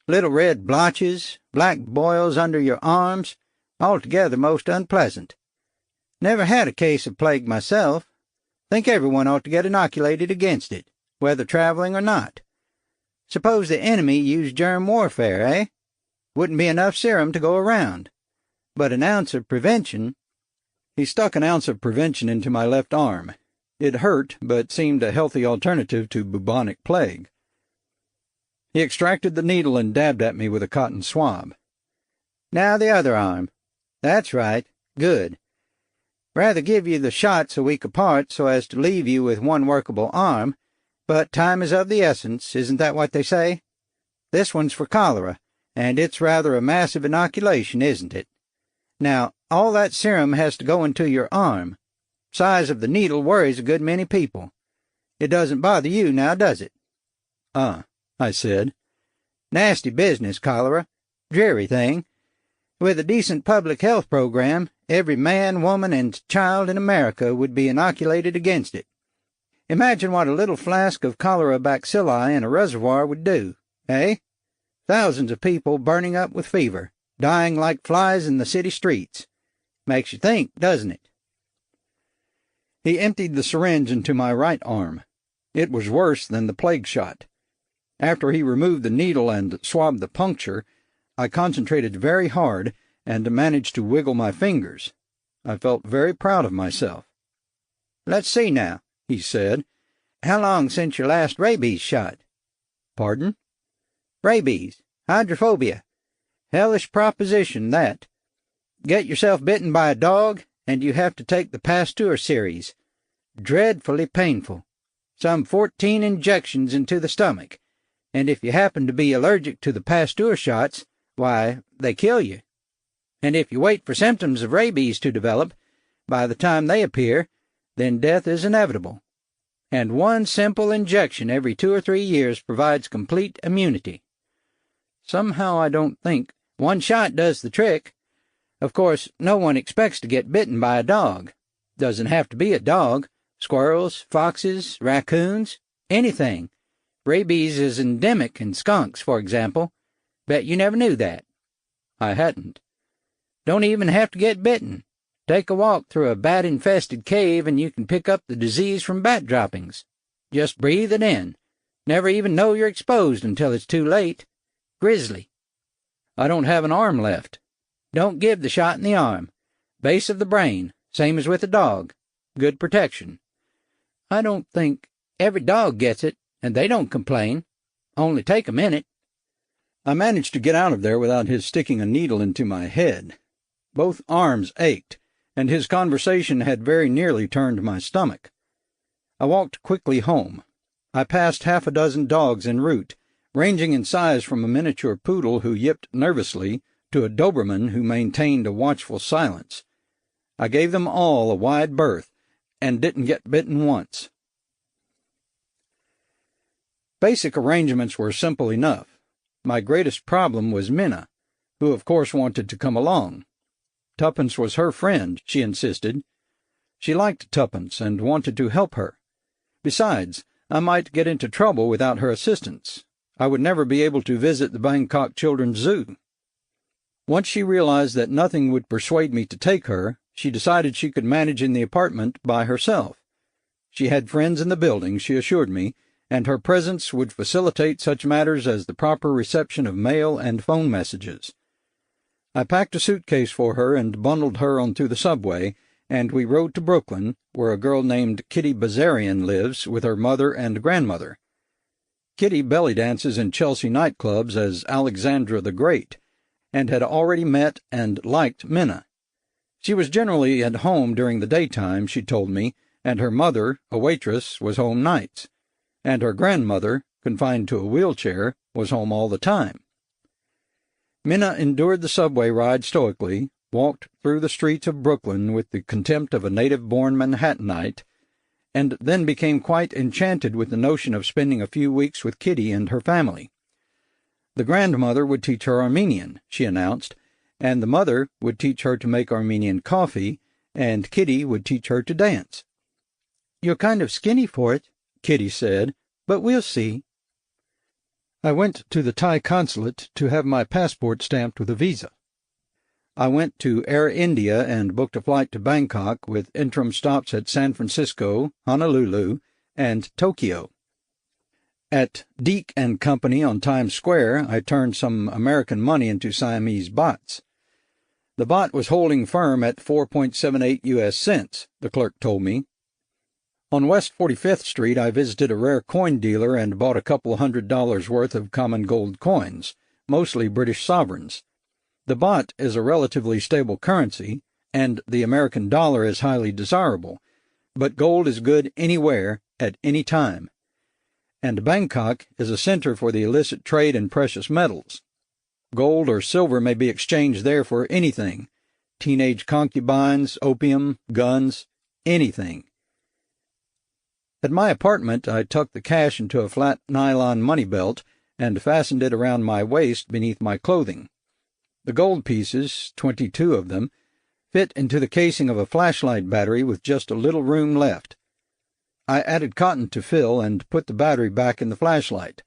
Little red blotches, black boils under your arms, altogether most unpleasant. Never had a case of plague myself. Think everyone ought to get inoculated against it, whether traveling or not. Suppose the enemy used germ warfare, eh? Wouldn't be enough serum to go around. But an ounce of prevention—" He stuck an ounce of prevention into my left arm. It hurt, but seemed a healthy alternative to bubonic plague. He extracted the needle and dabbed at me with a cotton swab. "Now the other arm. That's right. Good. Rather give you the shots a week apart so as to leave you with one workable arm, but time is of the essence, isn't that what they say? This one's for cholera, and it's rather a massive inoculation, isn't it? Now, all that serum has to go into your arm. Size of the needle worries a good many people. It doesn't bother you now, does it?" I said. "Nasty business, cholera. Dreary thing. With a decent public health program, every man, woman, and child in America would be inoculated against it. Imagine what a little flask of cholera bacilli in a reservoir would do, eh? Thousands of people burning up with fever, dying like flies in the city streets. Makes you think, doesn't it?" He emptied the syringe into my right arm. It was worse than the plague shot. After he removed the needle and swabbed the puncture, I concentrated very hard and managed to wiggle my fingers. I felt very proud of myself. "Let's see now," he said. "How long since your last rabies shot?" "Pardon?" "Rabies. Hydrophobia. Hellish proposition, that. Get yourself bitten by a dog, and you have to take the Pasteur series. Dreadfully painful. Some 14 injections into the stomach. And if you happen to be allergic to the Pasteur shots, why, they kill you. And if you wait for symptoms of rabies to develop, by the time they appear, then death is inevitable. And one simple injection every 2 or 3 years provides complete immunity. Somehow I don't think one shot does the trick. Of course, no one expects to get bitten by a dog. Doesn't have to be a dog. Squirrels, foxes, raccoons, anything. Rabies is endemic in skunks, for example. Bet you never knew that." I hadn't. "Don't even have to get bitten. Take a walk through a bat-infested cave and you can pick up the disease from bat droppings. Just breathe it in. Never even know you're exposed until it's too late. Grizzly." "I don't have an arm left." "Don't give the shot in the arm. Base of the brain, same as with a dog. Good protection. I don't think every dog gets it, and they don't complain. Only take a minute." I managed to get out of there without his sticking a needle into my head. Both arms ached, and his conversation had very nearly turned my stomach. I walked quickly home. I passed 6 dogs en route, ranging in size from a miniature poodle who yipped nervously to a Doberman who maintained a watchful silence. I gave them all a wide berth, and didn't get bitten once. Basic arrangements were simple enough. My greatest problem was Minna, who of course wanted to come along. Tuppence was her friend, she insisted. She liked Tuppence and wanted to help her. Besides, I might get into trouble without her assistance. I would never be able to visit the Bangkok Children's Zoo. Once she realized that nothing would persuade me to take her, she decided she could manage in the apartment by herself. She had friends in the building, she assured me, and her presence would facilitate such matters as the proper reception of mail and phone messages. I packed a suitcase for her and bundled her onto the subway, and we rode to Brooklyn, where a girl named Kitty Bazarian lives with her mother and grandmother. Kitty belly dances in Chelsea nightclubs as Alexandra the Great, and had already met and liked Minna. She was generally at home during the daytime, she told me, and her mother, a waitress, was home nights, and her grandmother, confined to a wheelchair, was home all the time. Minna endured the subway ride stoically, walked through the streets of Brooklyn with the contempt of a native-born Manhattanite, and then became quite enchanted with the notion of spending a few weeks with Kitty and her family. The grandmother would teach her Armenian, she announced, and the mother would teach her to make Armenian coffee, and Kitty would teach her to dance. "You're kind of skinny for it," Kitty said, "but we'll see." I went to the Thai consulate to have my passport stamped with a visa. I went to Air India and booked a flight to Bangkok with interim stops at San Francisco, Honolulu, and Tokyo. At Deek & Company on Times Square, I turned some American money into Siamese bahts. The baht was holding firm at 4.78 U.S. cents, the clerk told me. On West 45th Street, I visited a rare coin dealer and bought a couple $100 worth of common gold coins, mostly British sovereigns. The baht is a relatively stable currency, and the American dollar is highly desirable, but gold is good anywhere, at any time. And Bangkok is a center for the illicit trade in precious metals. Gold or silver may be exchanged there for anything: teenage concubines, opium, guns, anything. At my apartment, I tucked the cash into a flat nylon money belt and fastened it around my waist beneath my clothing. The gold pieces, 22 of them, fit into the casing of a flashlight battery with just a little room left. I added cotton to fill and put the battery back in the flashlight.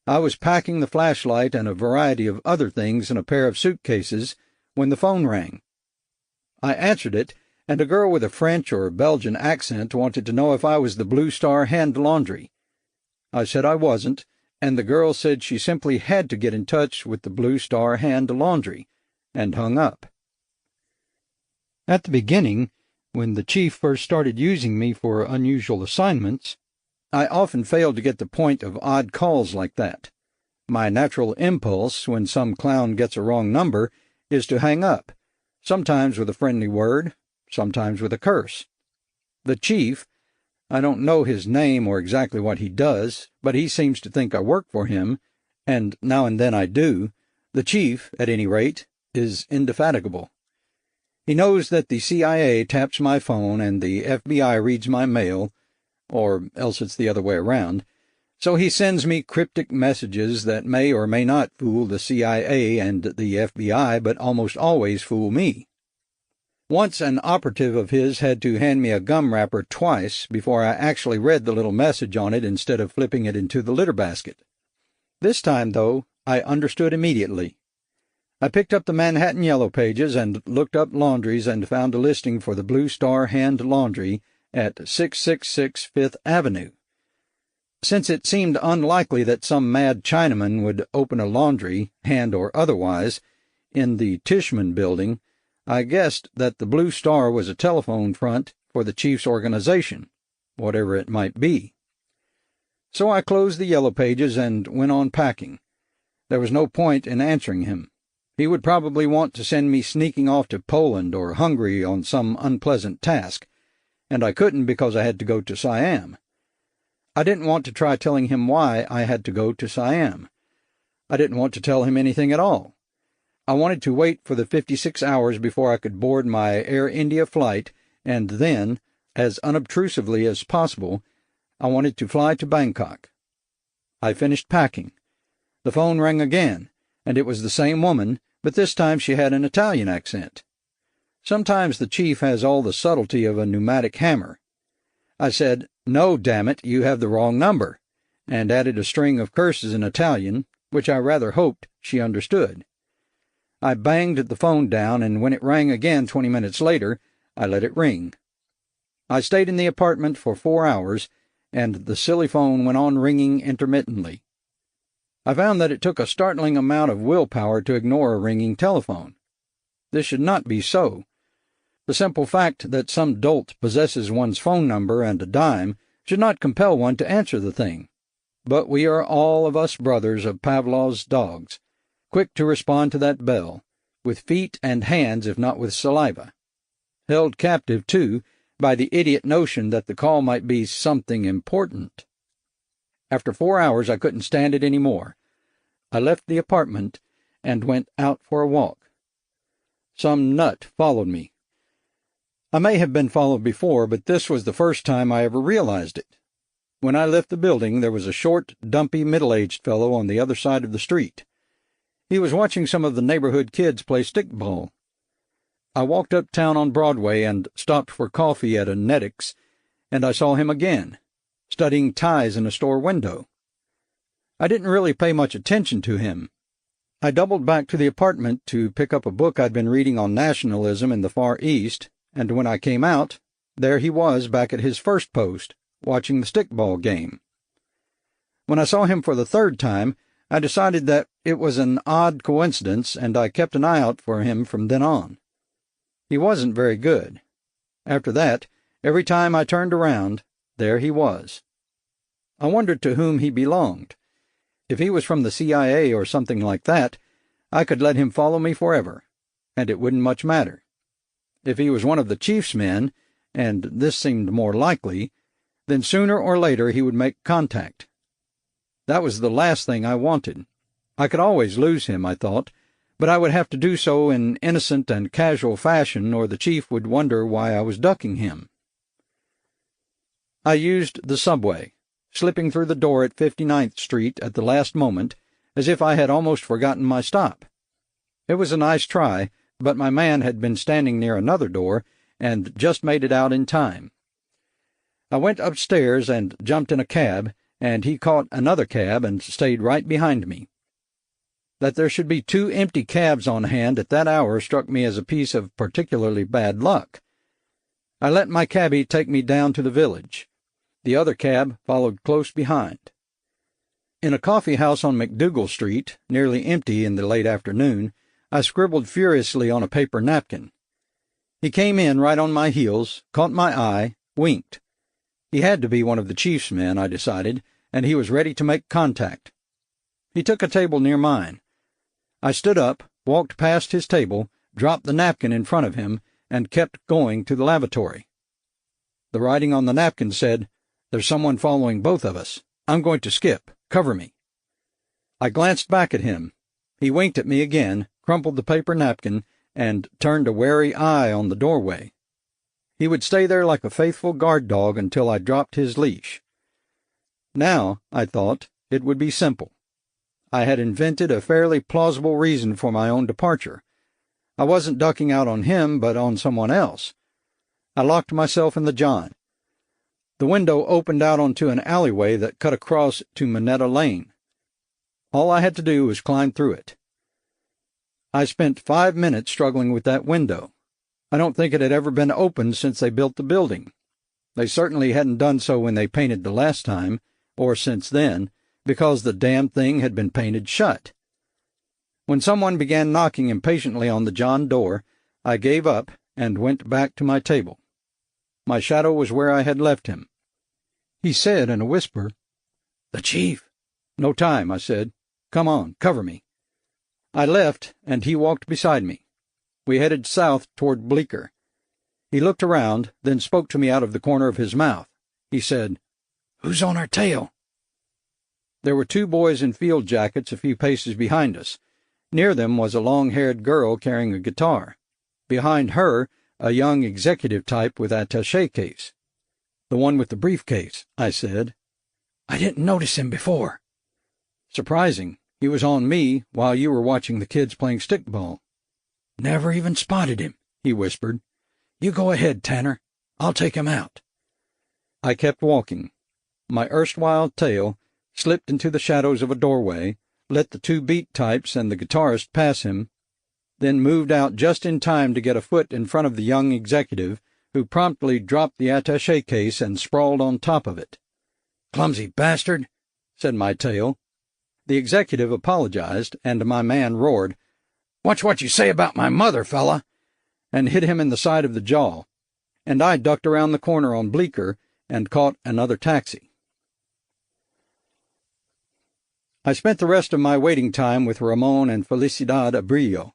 I was packing the flashlight and a variety of other things in a pair of suitcases when the phone rang. I answered it, and a girl with a French or Belgian accent wanted to know if I was the Blue Star Hand Laundry. I said I wasn't, and the girl said she simply had to get in touch with the Blue Star Hand Laundry, and hung up. At the beginning, when the chief first started using me for unusual assignments, I often failed to get the point of odd calls like that. My natural impulse, when some clown gets a wrong number, is to hang up, sometimes with a friendly word, sometimes with a curse. The chief, I don't know his name or exactly what he does, but he seems to think I work for him, and now and then I do. The chief, at any rate, is indefatigable. He knows that the CIA taps my phone and the FBI reads my mail, or else it's the other way around, so he sends me cryptic messages that may or may not fool the CIA and the FBI, but almost always fool me. Once an operative of his had to hand me a gum wrapper twice before I actually read the little message on it instead of flipping it into the litter basket. This time, though, I understood immediately. I picked up the Manhattan Yellow Pages and looked up laundries and found a listing for the Blue Star Hand Laundry at 666 Fifth Avenue. Since it seemed unlikely that some mad Chinaman would open a laundry, hand or otherwise, in the Tishman building, I guessed that the Blue Star was a telephone front for the chief's organization, whatever it might be. So I closed the Yellow Pages and went on packing. There was no point in answering him. He would probably want to send me sneaking off to Poland or Hungary on some unpleasant task, and I couldn't because I had to go to Siam. I didn't want to try telling him why I had to go to Siam. I didn't want to tell him anything at all. I wanted to wait for the 56 hours before I could board my Air India flight, and then, as unobtrusively as possible, I wanted to fly to Bangkok. I finished packing. The phone rang again, and it was the same woman, but this time she had an Italian accent. Sometimes the chief has all the subtlety of a pneumatic hammer. I said, "No, damn it, you have the wrong number," and added a string of curses in Italian, which I rather hoped she understood. I banged the phone down, and when it rang again 20 minutes later, I let it ring. I stayed in the apartment for 4 hours, and the silly phone went on ringing intermittently. I found that it took a startling amount of willpower to ignore a ringing telephone. This should not be so. The simple fact that some dolt possesses one's phone number and a dime should not compel one to answer the thing. But we are all of us brothers of Pavlov's dogs, quick to respond to that bell, with feet and hands if not with saliva. Held captive, too, by the idiot notion that the call might be something important. After 4 hours I couldn't stand it any more. I left the apartment and went out for a walk. Some nut followed me. I may have been followed before, but this was the first time I ever realized it. When I left the building, there was a short, dumpy, middle-aged fellow on the other side of the street. He was watching some of the neighborhood kids play stickball. I walked uptown on Broadway and stopped for coffee at a Nedick's, and I saw him again, studying ties in a store window. I didn't really pay much attention to him. I doubled back to the apartment to pick up a book I'd been reading on nationalism in the Far East, and when I came out, there he was back at his first post, watching the stickball game. When I saw him for the third time, I decided that it was an odd coincidence, and I kept an eye out for him from then on. He wasn't very good. After that, every time I turned around, there he was. I wondered to whom he belonged. If he was from the CIA or something like that, I could let him follow me forever, and it wouldn't much matter. If he was one of the chief's men, and this seemed more likely, then sooner or later he would make contact. That was the last thing I wanted. I could always lose him, I thought, but I would have to do so in innocent and casual fashion, or the chief would wonder why I was ducking him. I used the subway, slipping through the door at 59th Street at the last moment, as if I had almost forgotten my stop. It was a nice try, but my man had been standing near another door and just made it out in time. I went upstairs and jumped in a cab, and he caught another cab and stayed right behind me. That there should be 2 empty cabs on hand at that hour struck me as a piece of particularly bad luck. I let my cabbie take me down to the village. The other cab followed close behind. In a coffee house on McDougal Street, nearly empty in the late afternoon, I scribbled furiously on a paper napkin. He came in right on my heels, caught my eye, winked. He had to be one of the chief's men, I decided, and he was ready to make contact. He took a table near mine. I stood up, walked past his table, dropped the napkin in front of him, and kept going to the lavatory. The writing on the napkin said, "There's someone following both of us. I'm going to skip. Cover me." I glanced back at him. He winked at me again, crumpled the paper napkin, and turned a wary eye on the doorway. He would stay there like a faithful guard dog until I dropped his leash. Now, I thought, it would be simple. I had invented a fairly plausible reason for my own departure. I wasn't ducking out on him, but on someone else. I locked myself in the John. The window opened out onto an alleyway that cut across to Minetta Lane. All I had to do was climb through it. I spent 5 minutes struggling with that window. I don't think it had ever been opened since they built the building. They certainly hadn't done so when they painted the last time, or since then, because the damned thing had been painted shut. When someone began knocking impatiently on the John door, I gave up and went back to my table. My shadow was where I had left him. He said in a whisper, "The chief." "No time," I said. "Come on, cover me." I left, and he walked beside me. We headed south toward Bleecker. He looked around, then spoke to me out of the corner of his mouth. He said, "Who's on our tail?" There were 2 boys in field jackets a few paces behind us. Near them was a long-haired girl carrying a guitar. Behind her, a young executive type with attaché case. "The one with the briefcase," I said. "I didn't notice him before." "Surprising. He was on me while you were watching the kids playing stickball." "Never even spotted him," he whispered. "You go ahead, Tanner. I'll take him out." I kept walking. My erstwhile tail slipped into the shadows of a doorway, let the 2 beat types and the guitarist pass him, then moved out just in time to get a foot in front of the young executive, who promptly dropped the attaché case and sprawled on top of it. "Clumsy bastard," said my tail. The executive apologized, and my man roared, "Watch what you say about my mother, fella," and hit him in the side of the jaw, and I ducked around the corner on Bleecker and caught another taxi. I spent the rest of my waiting time with Ramon and Felicidad Abrillo.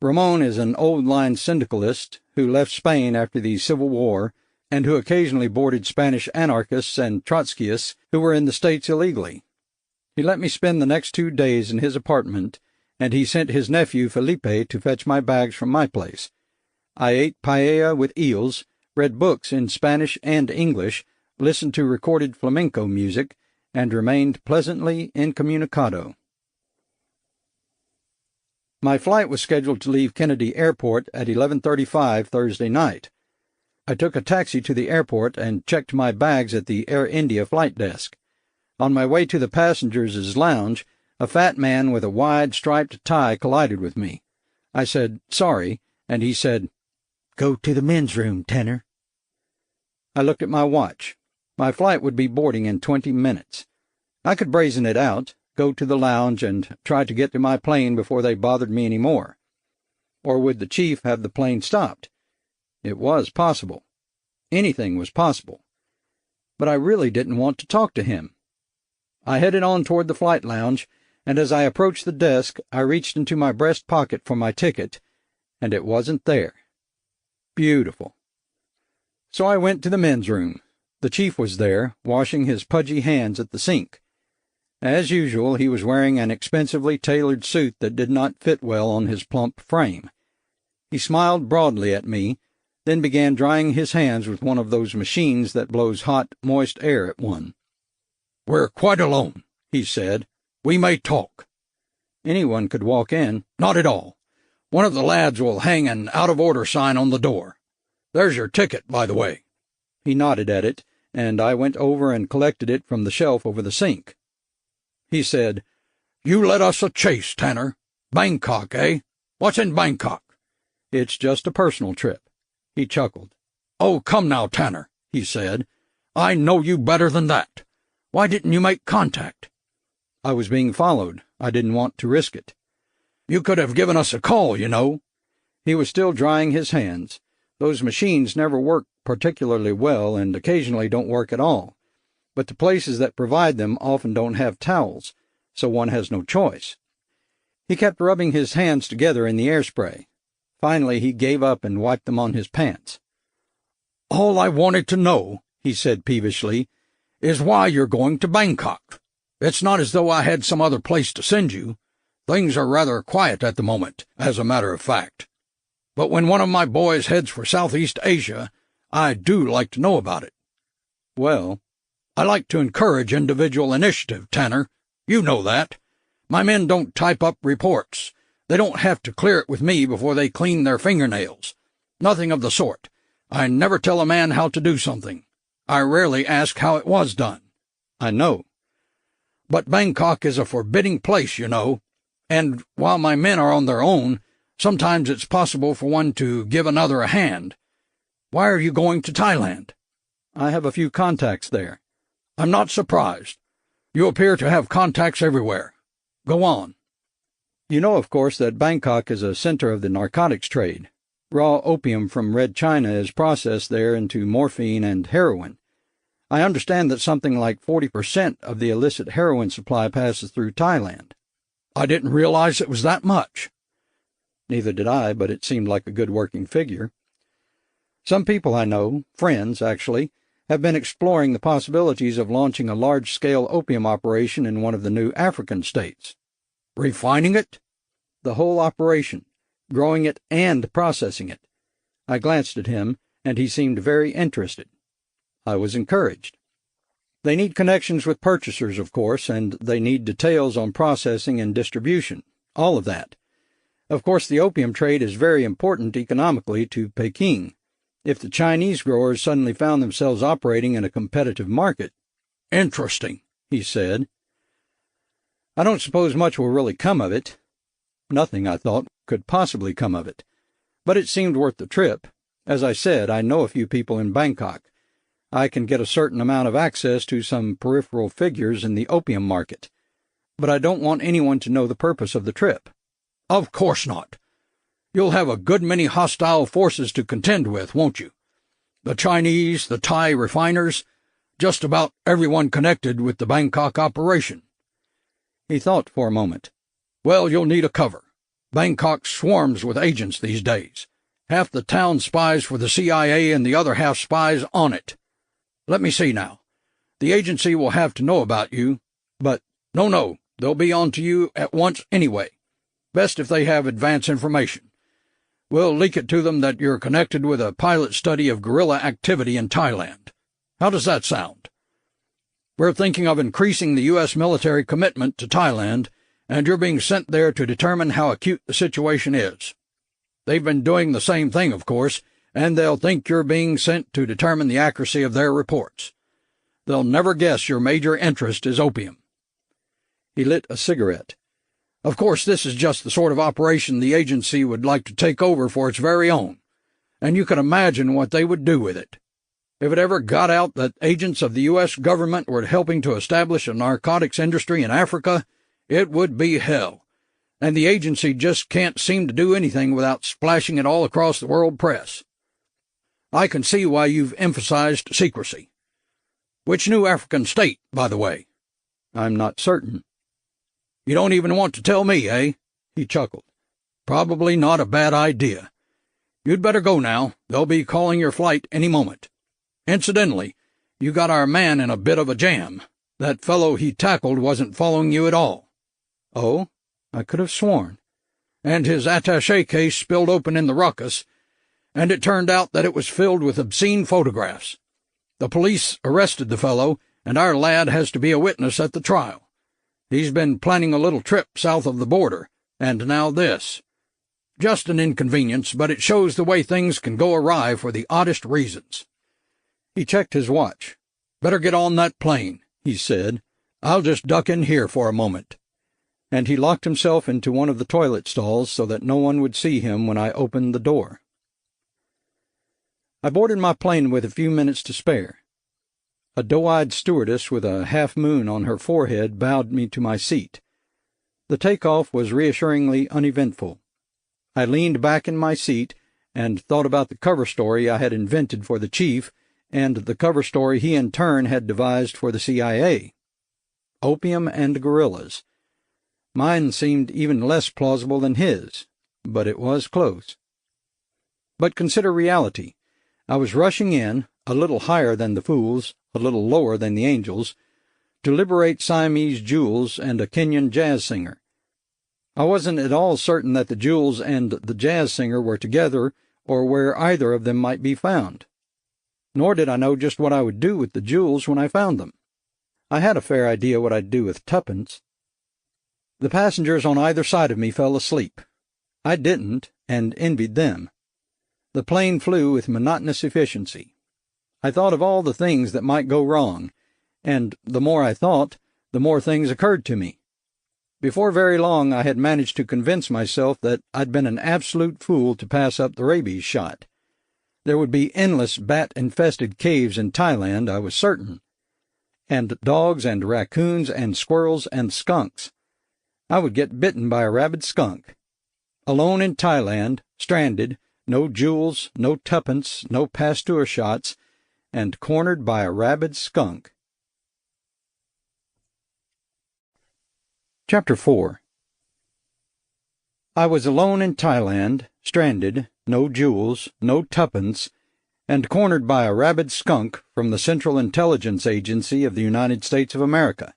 Ramon is an old-line syndicalist who left Spain after the Civil War and who occasionally boarded Spanish anarchists and Trotskyists who were in the States illegally. He let me spend the next 2 days in his apartment, and he sent his nephew Felipe to fetch my bags from my place. I ate paella with eels, read books in Spanish and English, listened to recorded flamenco music, and remained pleasantly incommunicado. My flight was scheduled to leave Kennedy Airport at 11:35 Thursday night. I took a taxi to the airport and checked my bags at the Air India flight desk. On my way to the passengers' lounge, a fat man with a wide striped tie collided with me. I said, "Sorry," and he said, "Go to the men's room, Tanner." I looked at my watch. My flight would be boarding in 20 minutes. I could brazen it out, go to the lounge, and try to get to my plane before they bothered me any more. Or would the chief have the plane stopped? It was possible. Anything was possible. But I really didn't want to talk to him. I headed on toward the flight lounge, and as I approached the desk, I reached into my breast pocket for my ticket, and it wasn't there. Beautiful. So I went to the men's room. The chief was there, washing his pudgy hands at the sink. As usual, he was wearing an expensively tailored suit that did not fit well on his plump frame. He smiled broadly at me, then began drying his hands with one of those machines that blows hot, moist air at one. "We're quite alone," he said. "We may talk." Anyone could walk in. "Not at all. One of the lads will hang an out-of-order sign on the door. There's your ticket, by the way." He nodded at it, and I went over and collected it from the shelf over the sink. He said, "You led us a chase, Tanner. Bangkok, eh? What's in Bangkok?" "It's just a personal trip." He chuckled. "Oh, come now, Tanner," he said. "I know you better than that. Why didn't you make contact?" "I was being followed. I didn't want to risk it." "You could have given us a call, you know." He was still drying his hands. Those machines never work particularly well and occasionally don't work at all. But the places that provide them often don't have towels, so one has no choice. He kept rubbing his hands together in the air spray. Finally, he gave up and wiped them on his pants. "All I wanted to know," he said peevishly, "is why you're going to Bangkok. It's not as though I had some other place to send you. Things are rather quiet at the moment, as a matter of fact. But when one of my boys heads for Southeast Asia, I do like to know about it." "Well, I like to encourage individual initiative, Tanner. You know that. My men don't type up reports. They don't have to clear it with me before they clean their fingernails. Nothing of the sort. I never tell a man how to do something. I rarely ask how it was done." "I know." "But Bangkok is a forbidding place, you know, and while my men are on their own, sometimes it's possible for one to give another a hand. Why are you going to Thailand?" "I have a few contacts there." "I'm not surprised. You appear to have contacts everywhere. Go on." "You know, of course, that Bangkok is a center of the narcotics trade. Raw opium from Red China is processed there into morphine and heroin. I understand that something like 40% of the illicit heroin supply passes through Thailand." "I didn't realize it was that much." "Neither did I, but it seemed like a good working figure. Some people I know, friends actually, have been exploring the possibilities of launching a large-scale opium operation in one of the new African states." "Refining it?" "The whole operation, growing it and processing it." I glanced at him, and he seemed very interested. I was encouraged. "They need connections with purchasers, of course, and they need details on processing and distribution, all of that. Of course, the opium trade is very important economically to Peking. If the Chinese growers suddenly found themselves operating in a competitive market—" "Interesting," he said. "I don't suppose much will really come of it. Nothing, I thought, could possibly come of it. But it seemed worth the trip. As I said, I know a few people in Bangkok. I can get a certain amount of access to some peripheral figures in the opium market. But I don't want anyone to know the purpose of the trip." "Of course not. You'll have a good many hostile forces to contend with, won't you? The Chinese, the Thai refiners, just about everyone connected with the Bangkok operation." He thought for a moment. "Well, you'll need a cover. Bangkok swarms with agents these days. Half the town spies for the CIA and the other half spies on it. Let me see now. The agency will have to know about you, but no, they'll be on to you at once anyway. Best if they have advance information. We'll leak it to them that you're connected with a pilot study of guerrilla activity in Thailand. How does that sound? We're thinking of increasing the U.S. military commitment to Thailand, and you're being sent there to determine how acute the situation is. They've been doing the same thing, of course, and they'll think you're being sent to determine the accuracy of their reports. They'll never guess your major interest is opium." He lit a cigarette. "Of course, this is just the sort of operation the agency would like to take over for its very own, and you can imagine what they would do with it. If it ever got out that agents of the U.S. government were helping to establish a narcotics industry in Africa, it would be hell, and the agency just can't seem to do anything without splashing it all across the world press. I can see why you've emphasized secrecy. Which new African state, by the way?" "I'm not certain." "You don't even want to tell me, eh?" He chuckled. "Probably not a bad idea. You'd better go now. They'll be calling your flight any moment. Incidentally, you got our man in a bit of a jam. That fellow he tackled wasn't following you at all." "Oh? I could have sworn." "And his attaché case spilled open in the ruckus, and it turned out that it was filled with obscene photographs. The police arrested the fellow, and our lad has to be a witness at the trial. He's been planning a little trip south of the border, and now this. Just an inconvenience, but it shows the way things can go awry for the oddest reasons." He checked his watch. "Better get on that plane," he said. "I'll just duck in here for a moment." And he locked himself into one of the toilet stalls so that no one would see him when I opened the door. I boarded my plane with a few minutes to spare. A doe-eyed stewardess with a half-moon on her forehead bowed me to my seat. The takeoff was reassuringly uneventful. I leaned back in my seat and thought about the cover story I had invented for the chief and the cover story he in turn had devised for the CIA. Opium and guerrillas. Mine seemed even less plausible than his, but it was close. But consider reality. I was rushing in, a little higher than the fools, a little lower than the angels, to liberate Siamese jewels and a Kenyan jazz singer. I wasn't at all certain that the jewels and the jazz singer were together or where either of them might be found. Nor did I know just what I would do with the jewels when I found them. I had a fair idea what I'd do with tuppence. The passengers on either side of me fell asleep. I didn't, and envied them. The plane flew with monotonous efficiency. I thought of all the things that might go wrong, and the more I thought, the more things occurred to me. Before very long I had managed to convince myself that I'd been an absolute fool to pass up the rabies shot. There would be endless bat-infested caves in Thailand, I was certain, and dogs and raccoons and squirrels and skunks. I would get bitten by a rabid skunk. Alone in Thailand, stranded, no jewels, no tuppence, no Pasteur shots, and cornered by a rabid skunk. Chapter 4. I was alone in Thailand, stranded, no jewels, no tuppence, and cornered by a rabid skunk from the Central Intelligence Agency of the United States of America.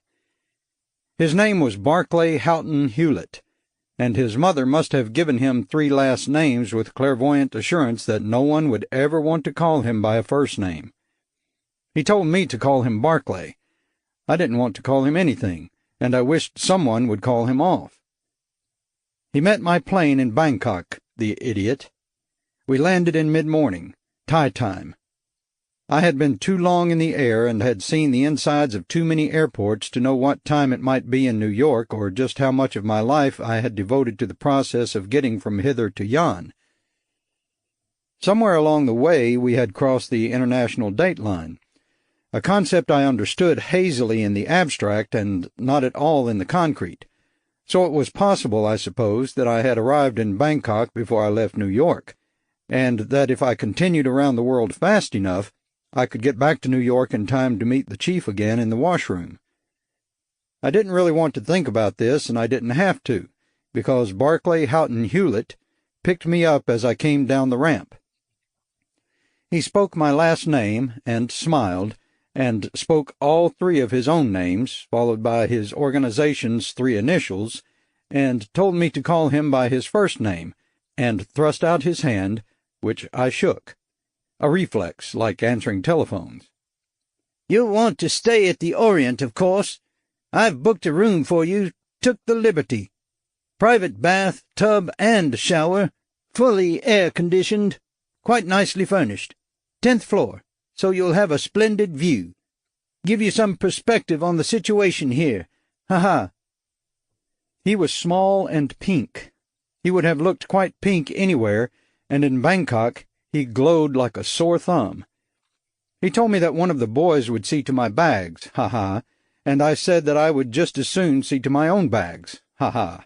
His name was Barclay Houghton Hewlett, and his mother must have given him 3 last names with clairvoyant assurance that no one would ever want to call him by a first name. He told me to call him Barclay. I didn't want to call him anything, and I wished someone would call him off. He met my plane in Bangkok, the idiot. We landed in mid-morning, Thai time. I had been too long in the air and had seen the insides of too many airports to know what time it might be in New York or just how much of my life I had devoted to the process of getting from hither to yon. Somewhere along the way we had crossed the international date line, a concept I understood hazily in the abstract and not at all in the concrete. So it was possible, I suppose, that I had arrived in Bangkok before I left New York, and that if I continued around the world fast enough, I could get back to New York in time to meet the chief again in the washroom. I didn't really want to think about this, and I didn't have to, because Barclay Houghton Hewlett picked me up as I came down the ramp. He spoke my last name and smiled, and spoke all three of his own names, followed by his organization's three initials, and told me to call him by his first name, and thrust out his hand, which I shook. A reflex, like answering telephones. "You'll want to stay at the Orient, of course. I've booked a room for you, took the liberty. Private bath, tub, and shower, fully air-conditioned, quite nicely furnished. 10th floor, so you'll have a splendid view. Give you some perspective on the situation here. Ha-ha." He was small and pink. He would have looked quite pink anywhere, and in Bangkok he glowed like a sore thumb. He told me that one of the boys would see to my bags, ha-ha, and I said that I would just as soon see to my own bags, ha-ha.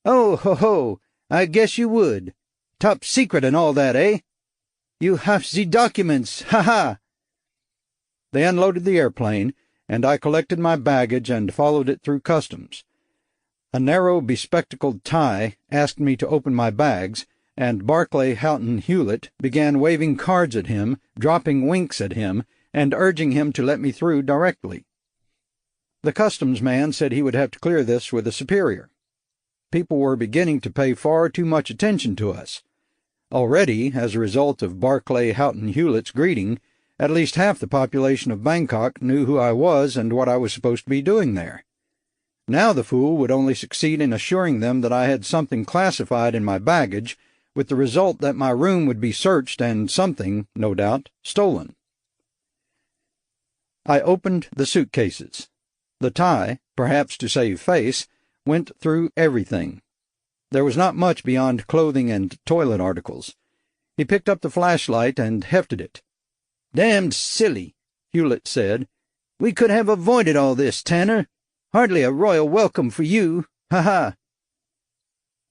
"Oh, ho-ho, I guess you would. Top secret and all that, eh? You have the documents, ha-ha." They unloaded the airplane, and I collected my baggage and followed it through customs. A narrow, bespectacled Thai asked me to open my bags, and Barclay Houghton Hewlett began waving cards at him, dropping winks at him, and urging him to let me through directly. The customs man said he would have to clear this with a superior. People were beginning to pay far too much attention to us. Already, as a result of Barclay Houghton Hewlett's greeting, at least half the population of Bangkok knew who I was and what I was supposed to be doing there. Now the fool would only succeed in assuring them that I had something classified in my baggage, with the result that my room would be searched and something, no doubt, stolen. I opened the suitcases. The Thai, perhaps to save face, went through everything. There was not much beyond clothing and toilet articles. He picked up the flashlight and hefted it. "Damned silly," Hewlett said. "We could have avoided all this, Tanner. Hardly a royal welcome for you, ha-ha."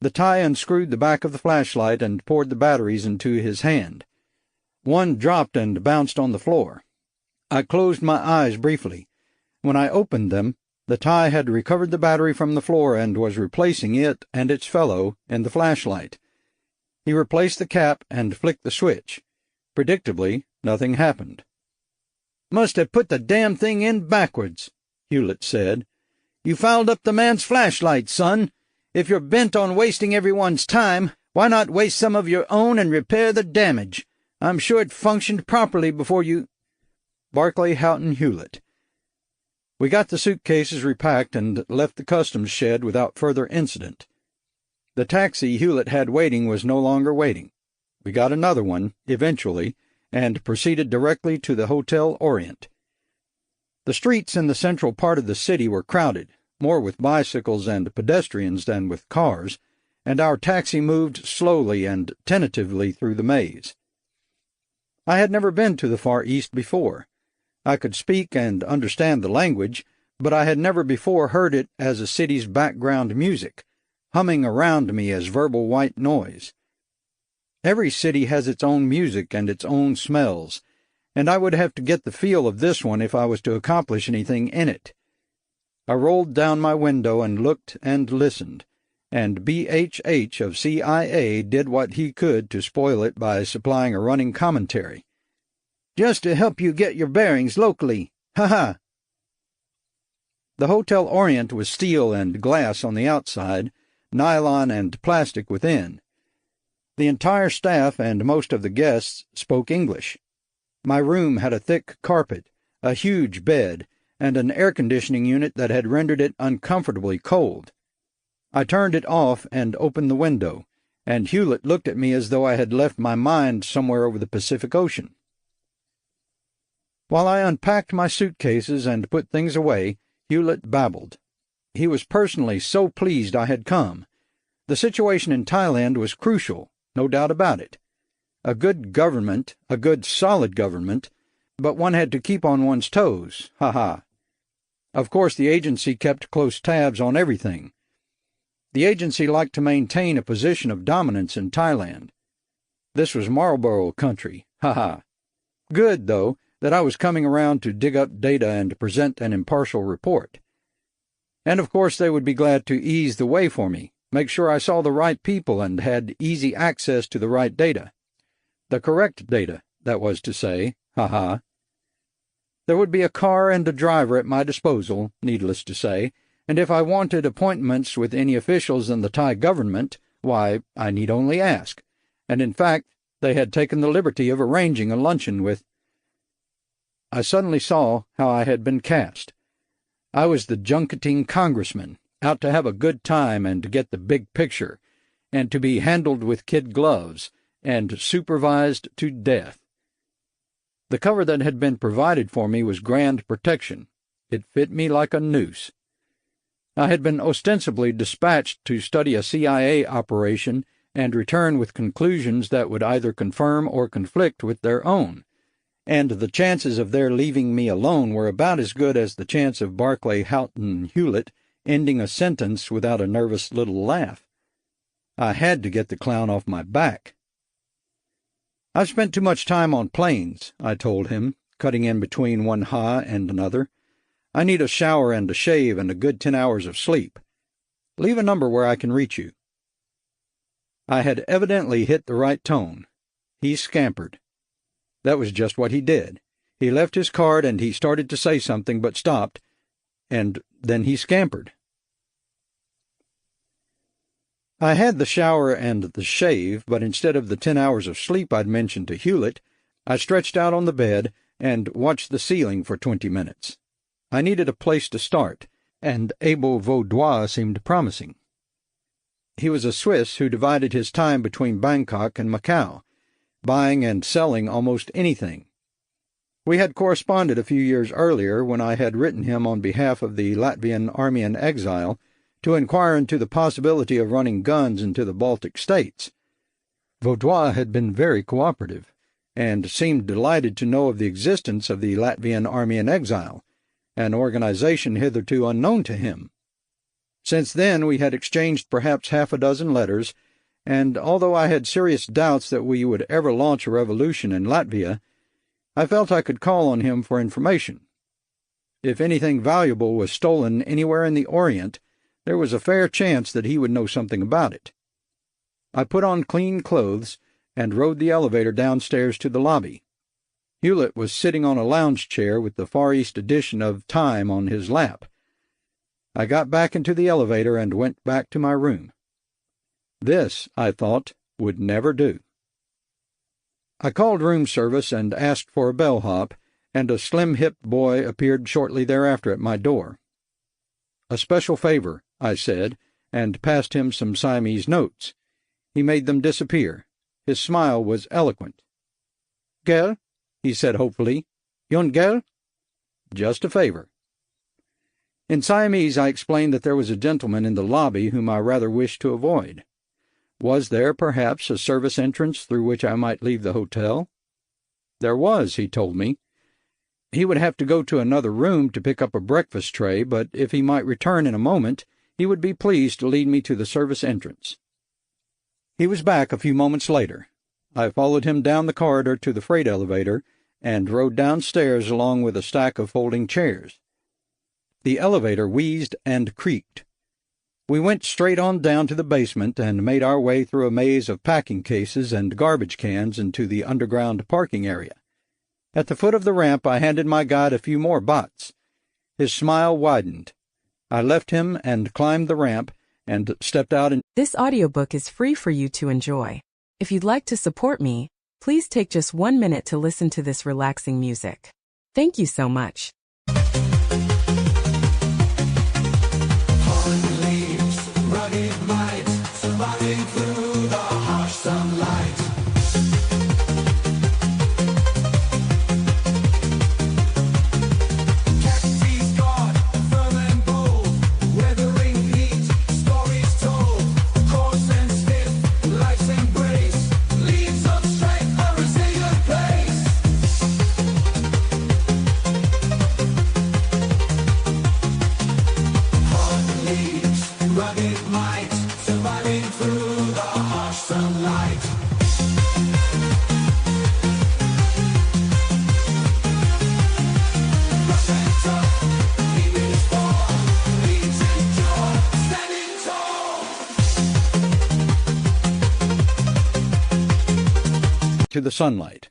The Thai unscrewed the back of the flashlight and poured the batteries into his hand. One dropped and bounced on the floor. I closed my eyes briefly. When I opened them, the Thai had recovered the battery from the floor and was replacing it and its fellow in the flashlight. He replaced the cap and flicked the switch. Predictably, nothing happened. "Must have put the damn thing in backwards," Hewlett said. "You fouled up the man's flashlight, son. If you're bent on wasting everyone's time, why not waste some of your own and repair the damage? I'm sure it functioned properly before you—" Barclay Houghton Hewlett. We got the suitcases repacked and left the customs shed without further incident. The taxi Hewlett had waiting was no longer waiting. We got another one, eventually, and proceeded directly to the Hotel Orient. The streets in the central part of the city were crowded, more with bicycles and pedestrians than with cars, and our taxi moved slowly and tentatively through the maze. I had never been to the Far East before. I could speak and understand the language, but I had never before heard it as a city's background music, humming around me as verbal white noise. Every city has its own music and its own smells, and I would have to get the feel of this one if I was to accomplish anything in it. I rolled down my window and looked and listened, and BHH of CIA did what he could to spoil it by supplying a running commentary. "Just to help you get your bearings locally, ha-ha." The Hotel Orient was steel and glass on the outside, nylon and plastic within. The entire staff and most of the guests spoke English. My room had a thick carpet, a huge bed, and an air-conditioning unit that had rendered it uncomfortably cold. I turned it off and opened the window, and Hewlett looked at me as though I had left my mind somewhere over the Pacific Ocean. While I unpacked my suitcases and put things away, Hewlett babbled. He was personally so pleased I had come. The situation in Thailand was crucial, no doubt about it. A good government, a good solid government, but one had to keep on one's toes, ha. Of course, the agency kept close tabs on everything. The agency liked to maintain a position of dominance in Thailand. This was Marlborough country, ha. Good, though, that I was coming around to dig up data and present an impartial report. And of course they would be glad to ease the way for me, make sure I saw the right people and had easy access to the right data. The correct data, that was to say, ha. There would be a car and a driver at my disposal, needless to say, and if I wanted appointments with any officials in the Thai government, why, I need only ask. And in fact, they had taken the liberty of arranging a luncheon with. I suddenly saw how I had been cast. I was the junketing congressman, out to have a good time and to get the big picture, and to be handled with kid gloves, and supervised to death. The cover that had been provided for me was grand protection. It fit me like a noose. I had been ostensibly dispatched to study a CIA operation and return with conclusions that would either confirm or conflict with their own, and the chances of their leaving me alone were about as good as the chance of Barclay Houghton Hewlett ending a sentence without a nervous little laugh. I had to get the clown off my back. "I've spent too much time on planes," I told him, cutting in between one ha and another. "I need a shower and a shave and a good 10 hours of sleep. Leave a number where I can reach you." I had evidently hit the right tone. He scampered. That was just what he did. He left his card and he started to say something but stopped, and then he scampered. I had the shower and the shave, but instead of the 10 hours of sleep I'd mentioned to Hewlett, I stretched out on the bed and watched the ceiling for 20 minutes. I needed a place to start, and Abel Vaudois seemed promising. He was a Swiss who divided his time between Bangkok and Macau, buying and selling almost anything. We had corresponded a few years earlier when I had written him on behalf of the Latvian army in exile to inquire into the possibility of running guns into the Baltic states. Vaudois had been very cooperative, and seemed delighted to know of the existence of the Latvian army in exile, an organization hitherto unknown to him. Since then we had exchanged perhaps half a dozen letters, and although I had serious doubts that we would ever launch a revolution in Latvia, I felt I could call on him for information. If anything valuable was stolen anywhere in the Orient, there was a fair chance that he would know something about it. I put on clean clothes and rode the elevator downstairs to the lobby. Hewlett was sitting on a lounge chair with the Far East edition of Time on his lap. I got back into the elevator and went back to my room. This, I thought, would never do. I called room service and asked for a bellhop, and a slim-hipped boy appeared shortly thereafter at my door. "A special favor," I said, and passed him some Siamese notes. He made them disappear. His smile was eloquent. "Gel?" he said hopefully. "Yon gel?" "Just a favor." In Siamese I explained that there was a gentleman in the lobby whom I rather wished to avoid. Was there, perhaps, a service entrance through which I might leave the hotel? There was, he told me. He would have to go to another room to pick up a breakfast tray, but if he might return in a moment, he would be pleased to lead me to the service entrance. He was back a few moments later. I followed him down the corridor to the freight elevator and rode downstairs along with a stack of folding chairs. The elevator wheezed and creaked. We went straight on down to the basement and made our way through a maze of packing cases and garbage cans into the underground parking area. At the foot of the ramp I handed my guide a few more bahts. His smile widened. I left him and climbed the ramp and stepped out in— This audiobook is free for you to enjoy. If you'd like to support me, please take just 1 minute to listen to this relaxing music. Thank you so much. Rugged might, surviving through the harsh sunlight. Cacti's God, firm and bold, weathering heat, stories told, coarse and stiff, life's embrace, leaves of strength, a resilient place. shining through the harsh sunlight. Rough and tough, he is born, leads endure, standing tall. To the sunlight.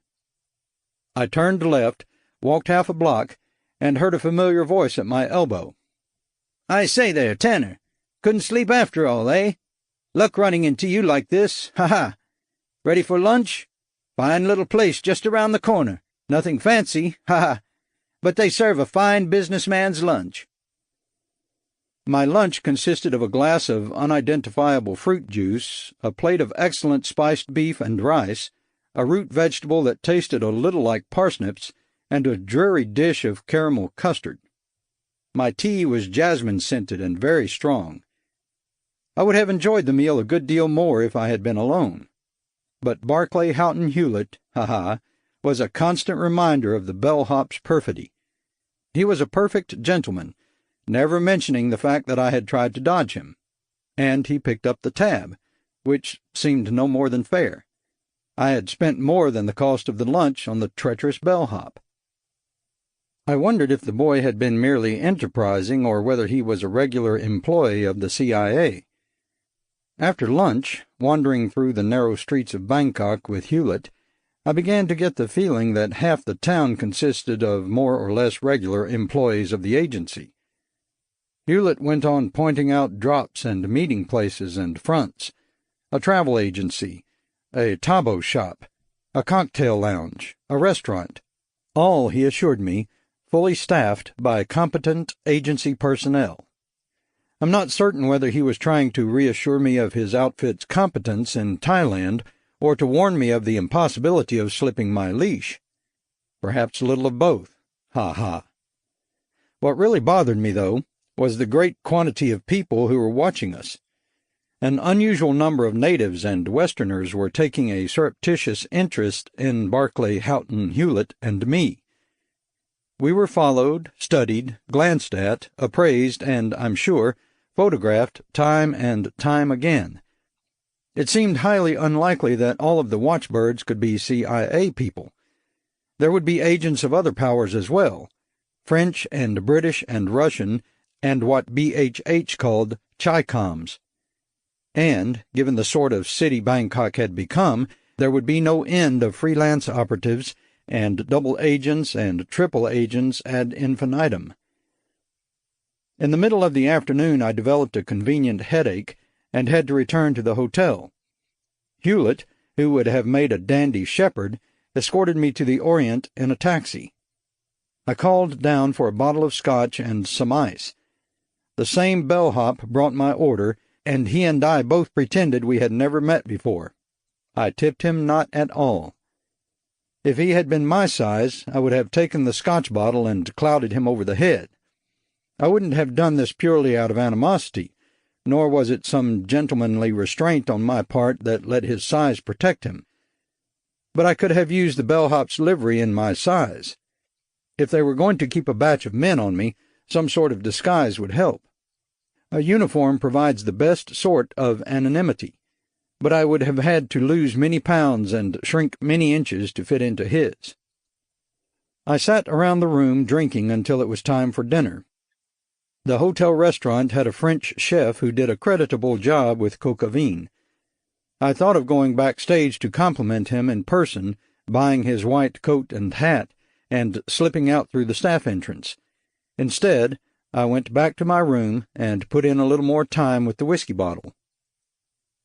I turned left, walked half a block, and heard a familiar voice at my elbow. "I say there, Tanner. Couldn't sleep after all, eh? Luck running into you like this, ha-ha. Ready for lunch? Fine little place just around the corner. Nothing fancy, ha-ha. But they serve a fine businessman's lunch." My lunch consisted of a glass of unidentifiable fruit juice, a plate of excellent spiced beef and rice, a root vegetable that tasted a little like parsnips, and a dreary dish of caramel custard. My tea was jasmine-scented and very strong. I would have enjoyed the meal a good deal more if I had been alone. But Barclay Houghton Hewlett, ha-ha, was a constant reminder of the bellhop's perfidy. He was a perfect gentleman, never mentioning the fact that I had tried to dodge him. And he picked up the tab, which seemed no more than fair. I had spent more than the cost of the lunch on the treacherous bellhop. I wondered if the boy had been merely enterprising or whether he was a regular employee of the CIA. After lunch, wandering through the narrow streets of Bangkok with Hewlett, I began to get the feeling that half the town consisted of more or less regular employees of the agency. Hewlett went on pointing out drops and meeting places and fronts, a travel agency, a tabo shop, a cocktail lounge, a restaurant, all, he assured me, fully staffed by competent agency personnel. I'm not certain whether he was trying to reassure me of his outfit's competence in Thailand or to warn me of the impossibility of slipping my leash. Perhaps a little of both. Ha-ha. What really bothered me, though, was the great quantity of people who were watching us. An unusual number of natives and Westerners were taking a surreptitious interest in Barclay Houghton Hewlett and me. We were followed, studied, glanced at, appraised, and, I'm sure, photographed time and time again. It seemed highly unlikely that all of the watchbirds could be CIA people. There would be agents of other powers as well, French and British and Russian, and what BHH called Chi-Coms. And, given the sort of city Bangkok had become, there would be no end of freelance operatives and double agents and triple agents ad infinitum. In the middle of the afternoon I developed a convenient headache and had to return to the hotel. Hewlett, who would have made a dandy shepherd, escorted me to the Orient in a taxi. I called down for a bottle of scotch and some ice. The same bellhop brought my order, and he and I both pretended we had never met before. I tipped him not at all. If he had been my size, I would have taken the scotch bottle and clouted him over the head. I wouldn't have done this purely out of animosity, nor was it some gentlemanly restraint on my part that let his size protect him. But I could have used the bellhop's livery in my size. If they were going to keep a batch of men on me, some sort of disguise would help. A uniform provides the best sort of anonymity, but I would have had to lose many pounds and shrink many inches to fit into his. I sat around the room drinking until it was time for dinner. The hotel restaurant had a French chef who did a creditable job with coq au vin. I thought of going backstage to compliment him in person, buying his white coat and hat, and slipping out through the staff entrance. Instead, I went back to my room and put in a little more time with the whiskey bottle.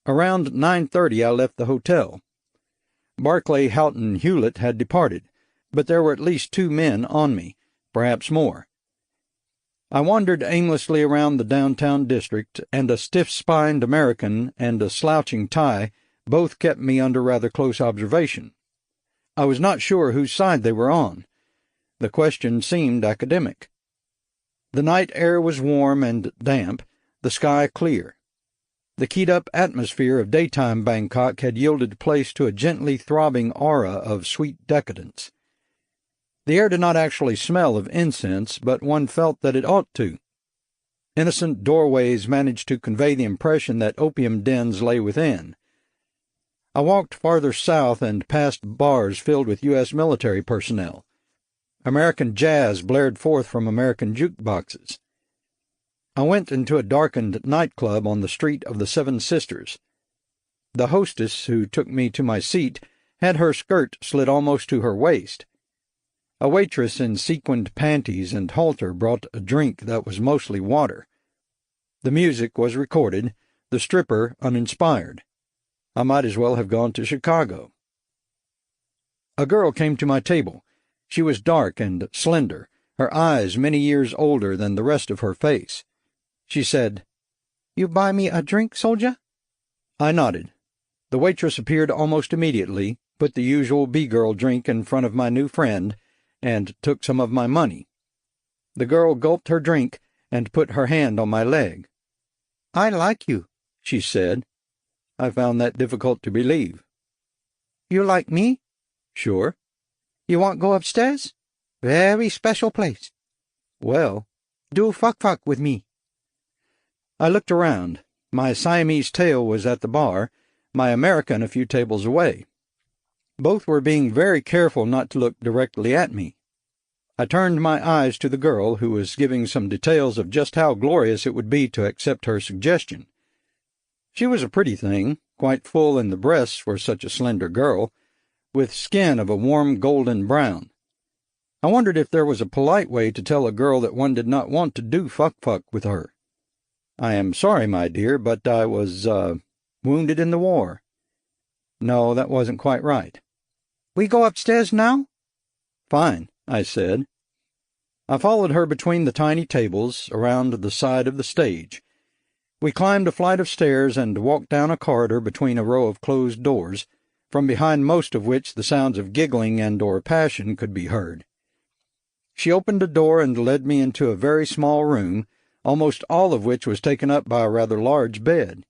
Around 9:30 I left the hotel. Barclay Houghton Hewlett had departed, but there were at least 2 men on me, perhaps more. I wandered aimlessly around the downtown district, and a stiff-spined American and a slouching Thai both kept me under rather close observation. I was not sure whose side they were on. The question seemed academic. The night air was warm and damp, the sky clear. The keyed-up atmosphere of daytime Bangkok had yielded place to a gently throbbing aura of sweet decadence. The air did not actually smell of incense, but one felt that it ought to. Innocent doorways managed to convey the impression that opium dens lay within. I walked farther south and past bars filled with U.S. military personnel. American jazz blared forth from American jukeboxes. I went into a darkened nightclub on the Street of the Seven Sisters. The hostess who took me to my seat had her skirt slit almost to her waist. A waitress in sequined panties and halter brought a drink that was mostly water. The music was recorded, the stripper uninspired. I might as well have gone to Chicago. A girl came to my table. She was dark and slender, her eyes many years older than the rest of her face. She said, "You buy me a drink, soldier?" I nodded. The waitress appeared almost immediately, put the usual B-girl drink in front of my new friend, and took some of my money. The girl gulped her drink and put her hand on my leg. "I like you," she said. I found that difficult to believe. "You like me?" "Sure." "You want go upstairs? Very special place." "Well, do fuck with me." I looked around. My Siamese tail was at the bar, my American a few tables away. Both were being very careful not to look directly at me. I turned my eyes to the girl, who was giving some details of just how glorious it would be to accept her suggestion. She was a pretty thing, quite full in the breasts for such a slender girl, with skin of a warm golden brown. I wondered if there was a polite way to tell a girl that one did not want to do fuck with her. "I am sorry, my dear, but I was, wounded in the war." No, that wasn't quite right. "We go upstairs now?" "Fine," I said. I followed her between the tiny tables, around the side of the stage. We climbed a flight of stairs and walked down a corridor between a row of closed doors, from behind most of which the sounds of giggling and/or passion could be heard. She opened a door and led me into a very small room, almost all of which was taken up by a rather large bed.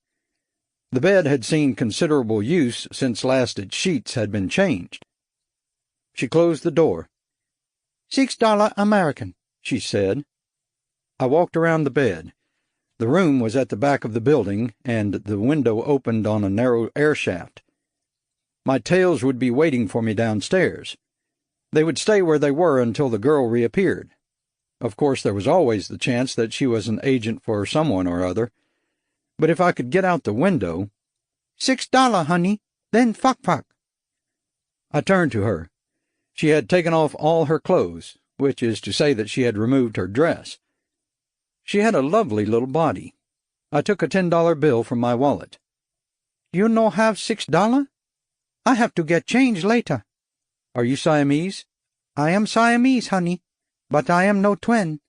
The bed had seen considerable use since last its sheets had been changed. She closed the door. $6 American, she said. I walked around the bed. The room was at the back of the building, and the window opened on a narrow air shaft. My tails would be waiting for me downstairs. They would stay where they were until the girl reappeared. Of course, there was always the chance that she was an agent for someone or other. But if I could get out the window— $6, honey, then fuck. I turned to her. She had taken off all her clothes, which is to say that she had removed her dress. She had a lovely little body. I took a $10 bill from my wallet. "You no have $6? I have to get change later." "Are you Siamese?" "I am Siamese, honey, but I am no twin."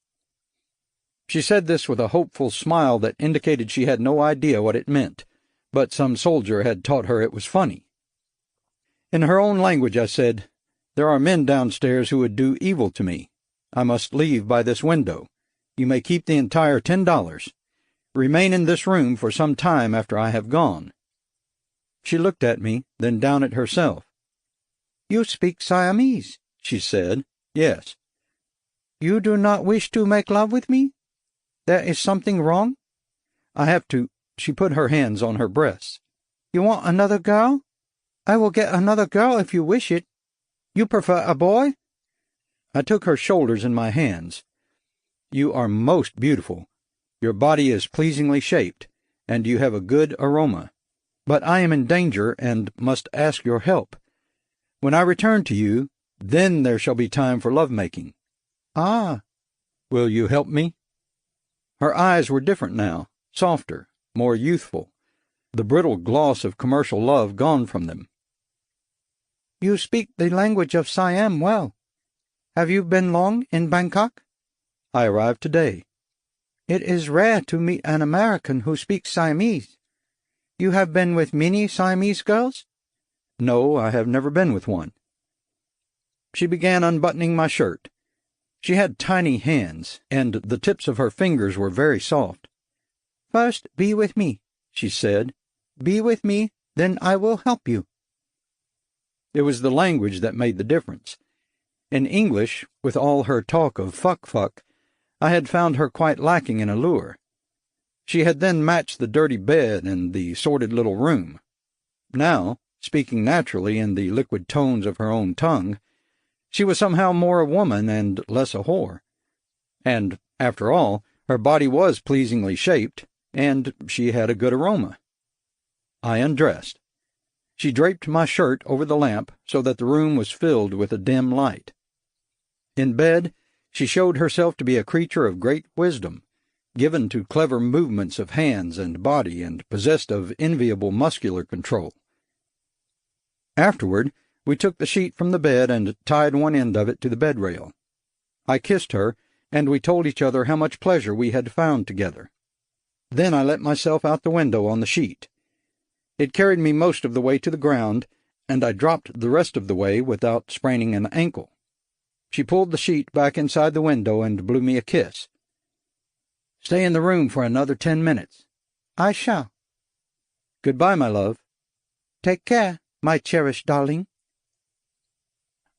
She said this with a hopeful smile that indicated she had no idea what it meant, but some soldier had taught her it was funny. In her own language I said, "There are men downstairs who would do evil to me. I must leave by this window. You may keep the entire $10. Remain in this room for some time after I have gone." She looked at me, then down at herself. "You speak Siamese," she said. "Yes." "You do not wish to make love with me? There is something wrong?" "I have to—" She put her hands on her breasts. "You want another girl? I will get another girl if you wish it. You prefer a boy?" I took her shoulders in my hands. "You are most beautiful. Your body is pleasingly shaped, and you have a good aroma. But I am in danger and must ask your help. When I return to you, then there shall be time for love-making." "Ah." "Will you help me?" Her eyes were different now, softer, more youthful, the brittle gloss of commercial love gone from them. "You speak the language of Siam well. Have you been long in Bangkok?" "I arrived today." "It is rare to meet an American who speaks Siamese. You have been with many Siamese girls?" "No, I have never been with one." She began unbuttoning my shirt. She had tiny hands, and the tips of her fingers were very soft. "First be with me," she said. "Be with me, then I will help you." It was the language that made the difference. In English, with all her talk of fuck, I had found her quite lacking in allure. She had then matched the dirty bed and the sordid little room. Now, speaking naturally in the liquid tones of her own tongue, she was somehow more a woman and less a whore. And, after all, her body was pleasingly shaped, and she had a good aroma. I undressed. She draped my shirt over the lamp so that the room was filled with a dim light. In bed, she showed herself to be a creature of great wisdom, given to clever movements of hands and body and possessed of enviable muscular control. Afterward, we took the sheet from the bed and tied one end of it to the bed rail. I kissed her, and we told each other how much pleasure we had found together. Then I let myself out the window on the sheet. It carried me most of the way to the ground, and I dropped the rest of the way without spraining an ankle. She pulled the sheet back inside the window and blew me a kiss. "Stay in the room for another 10 minutes." "I shall." "Goodbye, my love." "Take care, my cherished darling."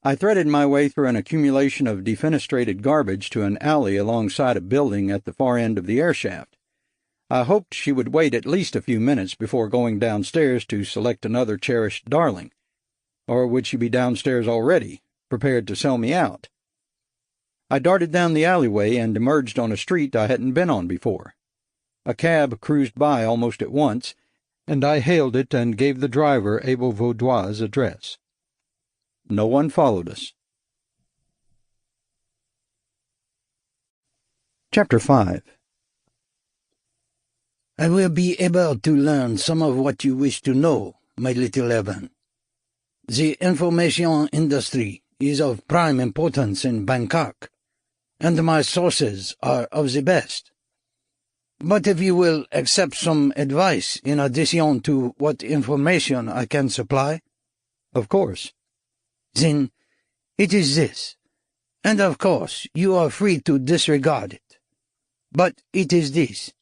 I threaded my way through an accumulation of defenestrated garbage to an alley alongside a building at the far end of the air shaft. I hoped she would wait at least a few minutes before going downstairs to select another cherished darling. Or would she be downstairs already, prepared to sell me out? I darted down the alleyway and emerged on a street I hadn't been on before. A cab cruised by almost at once, and I hailed it and gave the driver Abel Vaudois' address. No one followed us. Chapter 5. "I will be able to learn some of what you wish to know, my little Evan. The information industry is of prime importance in Bangkok, and my sources are of the best. But if you will accept some advice in addition to what information I can supply—" "Of course." "Then it is this, and of course you are free to disregard it. But it is this.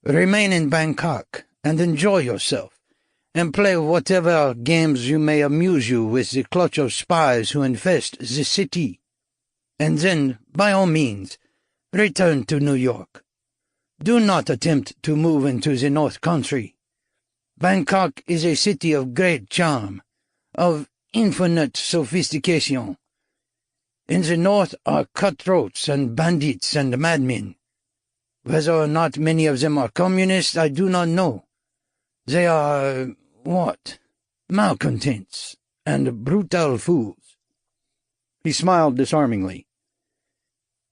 Remain in Bangkok and enjoy yourself, and play whatever games you may amuse you with the clutch of spies who infest the city. And then, by all means, return to New York. Do not attempt to move into the North Country. Bangkok is a city of great charm, of infinite sophistication. In the North are cutthroats and bandits and madmen. Whether or not many of them are communists, I do not know. They are, malcontents and brutal fools." He smiled disarmingly.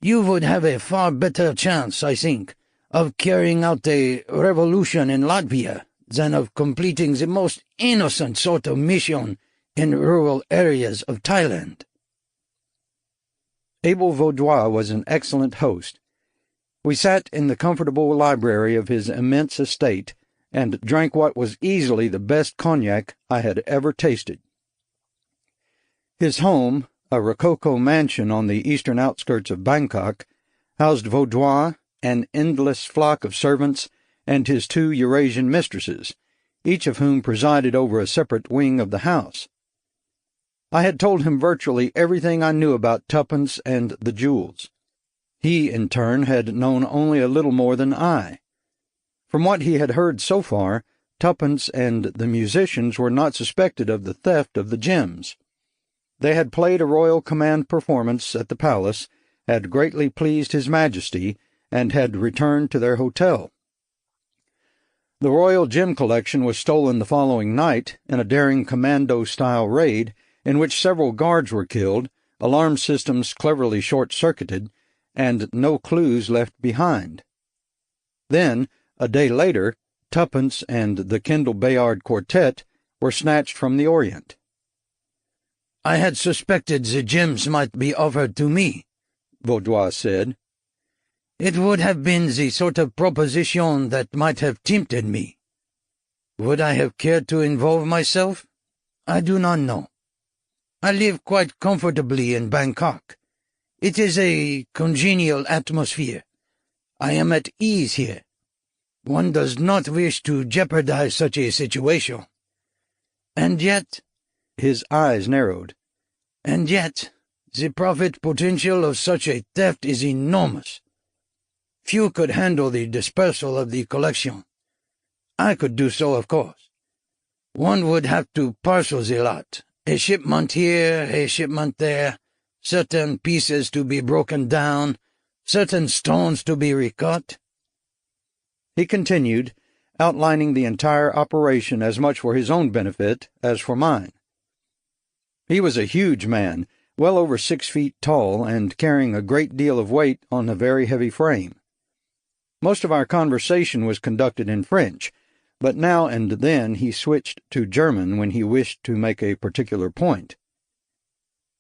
"You would have a far better chance, I think, of carrying out a revolution in Latvia than of completing the most innocent sort of mission in rural areas of Thailand." Abel Vaudois was an excellent host. We sat in the comfortable library of his immense estate and drank what was easily the best cognac I had ever tasted. His home, a rococo mansion on the eastern outskirts of Bangkok, housed Vaudois, an endless flock of servants, and his 2 Eurasian mistresses, each of whom presided over a separate wing of the house. I had told him virtually everything I knew about Tuppence and the jewels. He, in turn, had known only a little more than I. From what he had heard so far, Tuppence and the musicians were not suspected of the theft of the gems. They had played a Royal Command performance at the palace, had greatly pleased His Majesty, and had returned to their hotel. The royal gem collection was stolen the following night in a daring commando-style raid in which several guards were killed, alarm systems cleverly short-circuited, and no clues left behind. Then, a day later, Tuppence and the Kendall Bayard Quartet were snatched from the Orient. "I had suspected the gems might be offered to me," Vaudois said. "It would have been the sort of proposition that might have tempted me. Would I have cared to involve myself? I do not know. I live quite comfortably in Bangkok. It is a congenial atmosphere. I am at ease here. One does not wish to jeopardize such a situation. And yet—" His eyes narrowed. "And yet, the profit potential of such a theft is enormous. Few could handle the dispersal of the collection. I could do so, of course. One would have to parcel the lot. A shipment here, a shipment there, certain pieces to be broken down, certain stones to be recut. He continued, outlining the entire operation as much for his own benefit as for mine. He was a huge man, well over 6 feet tall, and carrying a great deal of weight on a very heavy frame. Most of our conversation was conducted in French, but now and then he switched to German when he wished to make a particular point.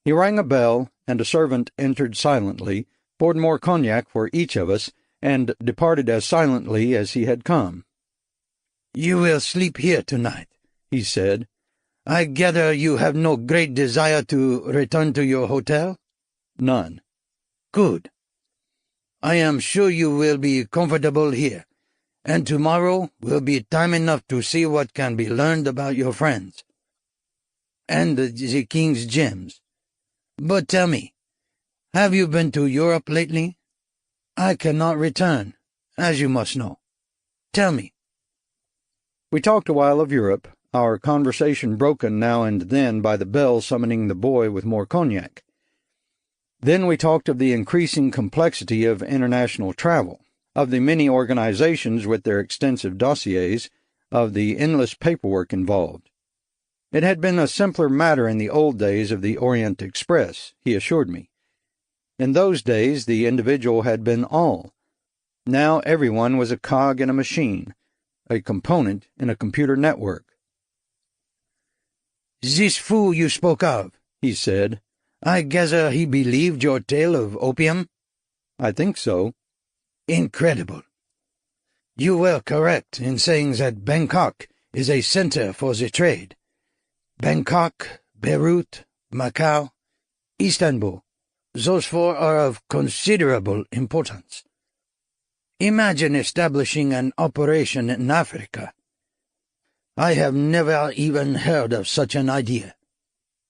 He rang a bell, and a servant entered silently, poured more cognac for each of us, and departed as silently as he had come. "You will sleep here tonight," he said. "I gather you have no great desire to return to your hotel?" "None." "Good. I am sure you will be comfortable here, and tomorrow will be time enough to see what can be learned about your friends and the king's gems. But tell me, have you been to Europe lately? I cannot return, as you must know. Tell me." We talked a while of Europe, our conversation broken now and then by the bell summoning the boy with more cognac. Then we talked of the increasing complexity of international travel, of the many organizations with their extensive dossiers, of the endless paperwork involved. It had been a simpler matter in the old days of the Orient Express, he assured me. In those days the individual had been all. Now everyone was a cog in a machine, a component in a computer network. "This fool you spoke of," he said, "I gather he believed your tale of opium?" "I think so." "Incredible. You were correct in saying that Bangkok is a center for the trade. Bangkok, Beirut, Macau, Istanbul, those 4 are of considerable importance. Imagine establishing an operation in Africa. I have never even heard of such an idea.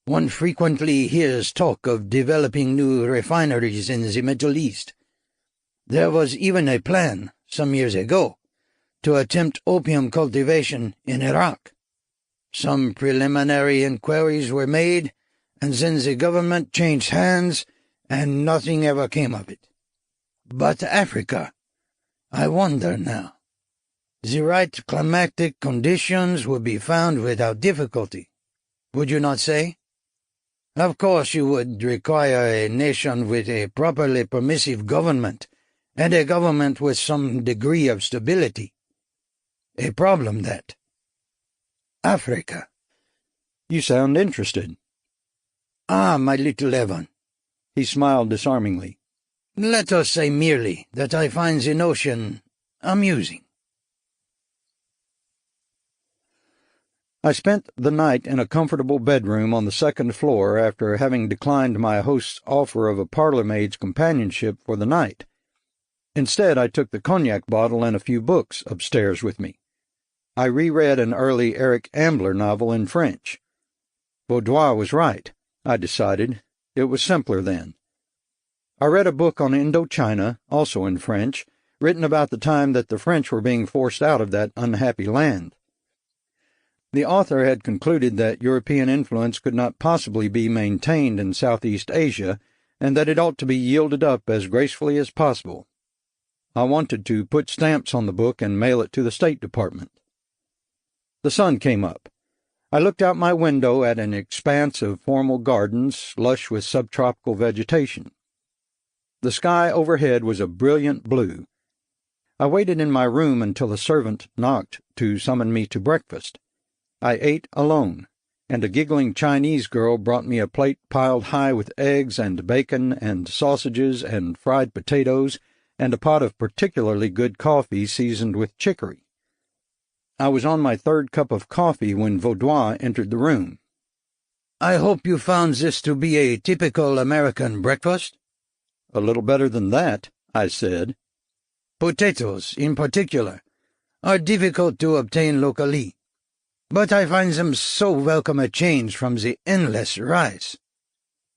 One frequently hears talk of developing new refineries in the Middle East. There was even a plan, some years ago, to attempt opium cultivation in Iraq. Some preliminary inquiries were made, and then the government changed hands, and nothing ever came of it. But Africa, I wonder now. The right climatic conditions would be found without difficulty, would you not say? Of course you would require a nation with a properly permissive government, and a government with some degree of stability. A problem, that. Africa. "You sound interested." "Ah, my little Evan." He smiled disarmingly. "Let us say merely that I find the notion amusing." I spent the night in a comfortable bedroom on the 2nd floor after having declined my host's offer of a parlour-maid's companionship for the night. Instead, I took the cognac bottle and a few books upstairs with me. I reread an early Eric Ambler novel in French. Vaudois was right, I decided. It was simpler then. I read a book on Indochina, also in French, written about the time that the French were being forced out of that unhappy land. The author had concluded that European influence could not possibly be maintained in Southeast Asia, and that it ought to be yielded up as gracefully as possible. I wanted to put stamps on the book and mail it to the State Department. The sun came up. I looked out my window at an expanse of formal gardens, lush with subtropical vegetation. The sky overhead was a brilliant blue. I waited in my room until a servant knocked to summon me to breakfast. I ate alone, and a giggling Chinese girl brought me a plate piled high with eggs and bacon and sausages and fried potatoes and a pot of particularly good coffee seasoned with chicory. I was on my 3rd cup of coffee when Vaudois entered the room. "I hope you found this to be a typical American breakfast?" "A little better than that," I said. "Potatoes, in particular, are difficult to obtain locally, but I find them so welcome a change from the endless rice.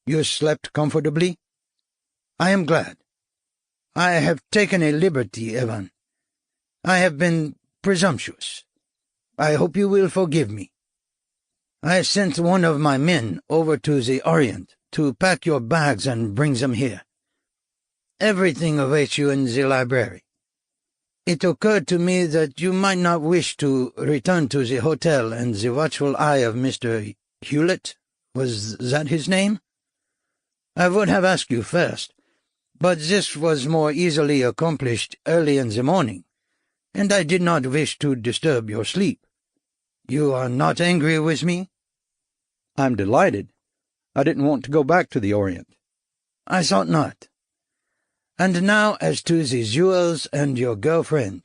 You slept comfortably? I am glad. I have taken a liberty, Evan. I have been presumptuous. I hope you will forgive me. I sent one of my men over to the Orient to pack your bags and bring them here. Everything awaits you in the library. It occurred to me that you might not wish to return to the hotel and the watchful eye of Mr. Hewlett. Was that his name? I would have asked you first, but this was more easily accomplished early in the morning, and I did not wish to disturb your sleep. You are not angry with me? I'm delighted. I didn't want to go back to the Orient. I thought not. And now as to the jewels and your girlfriend.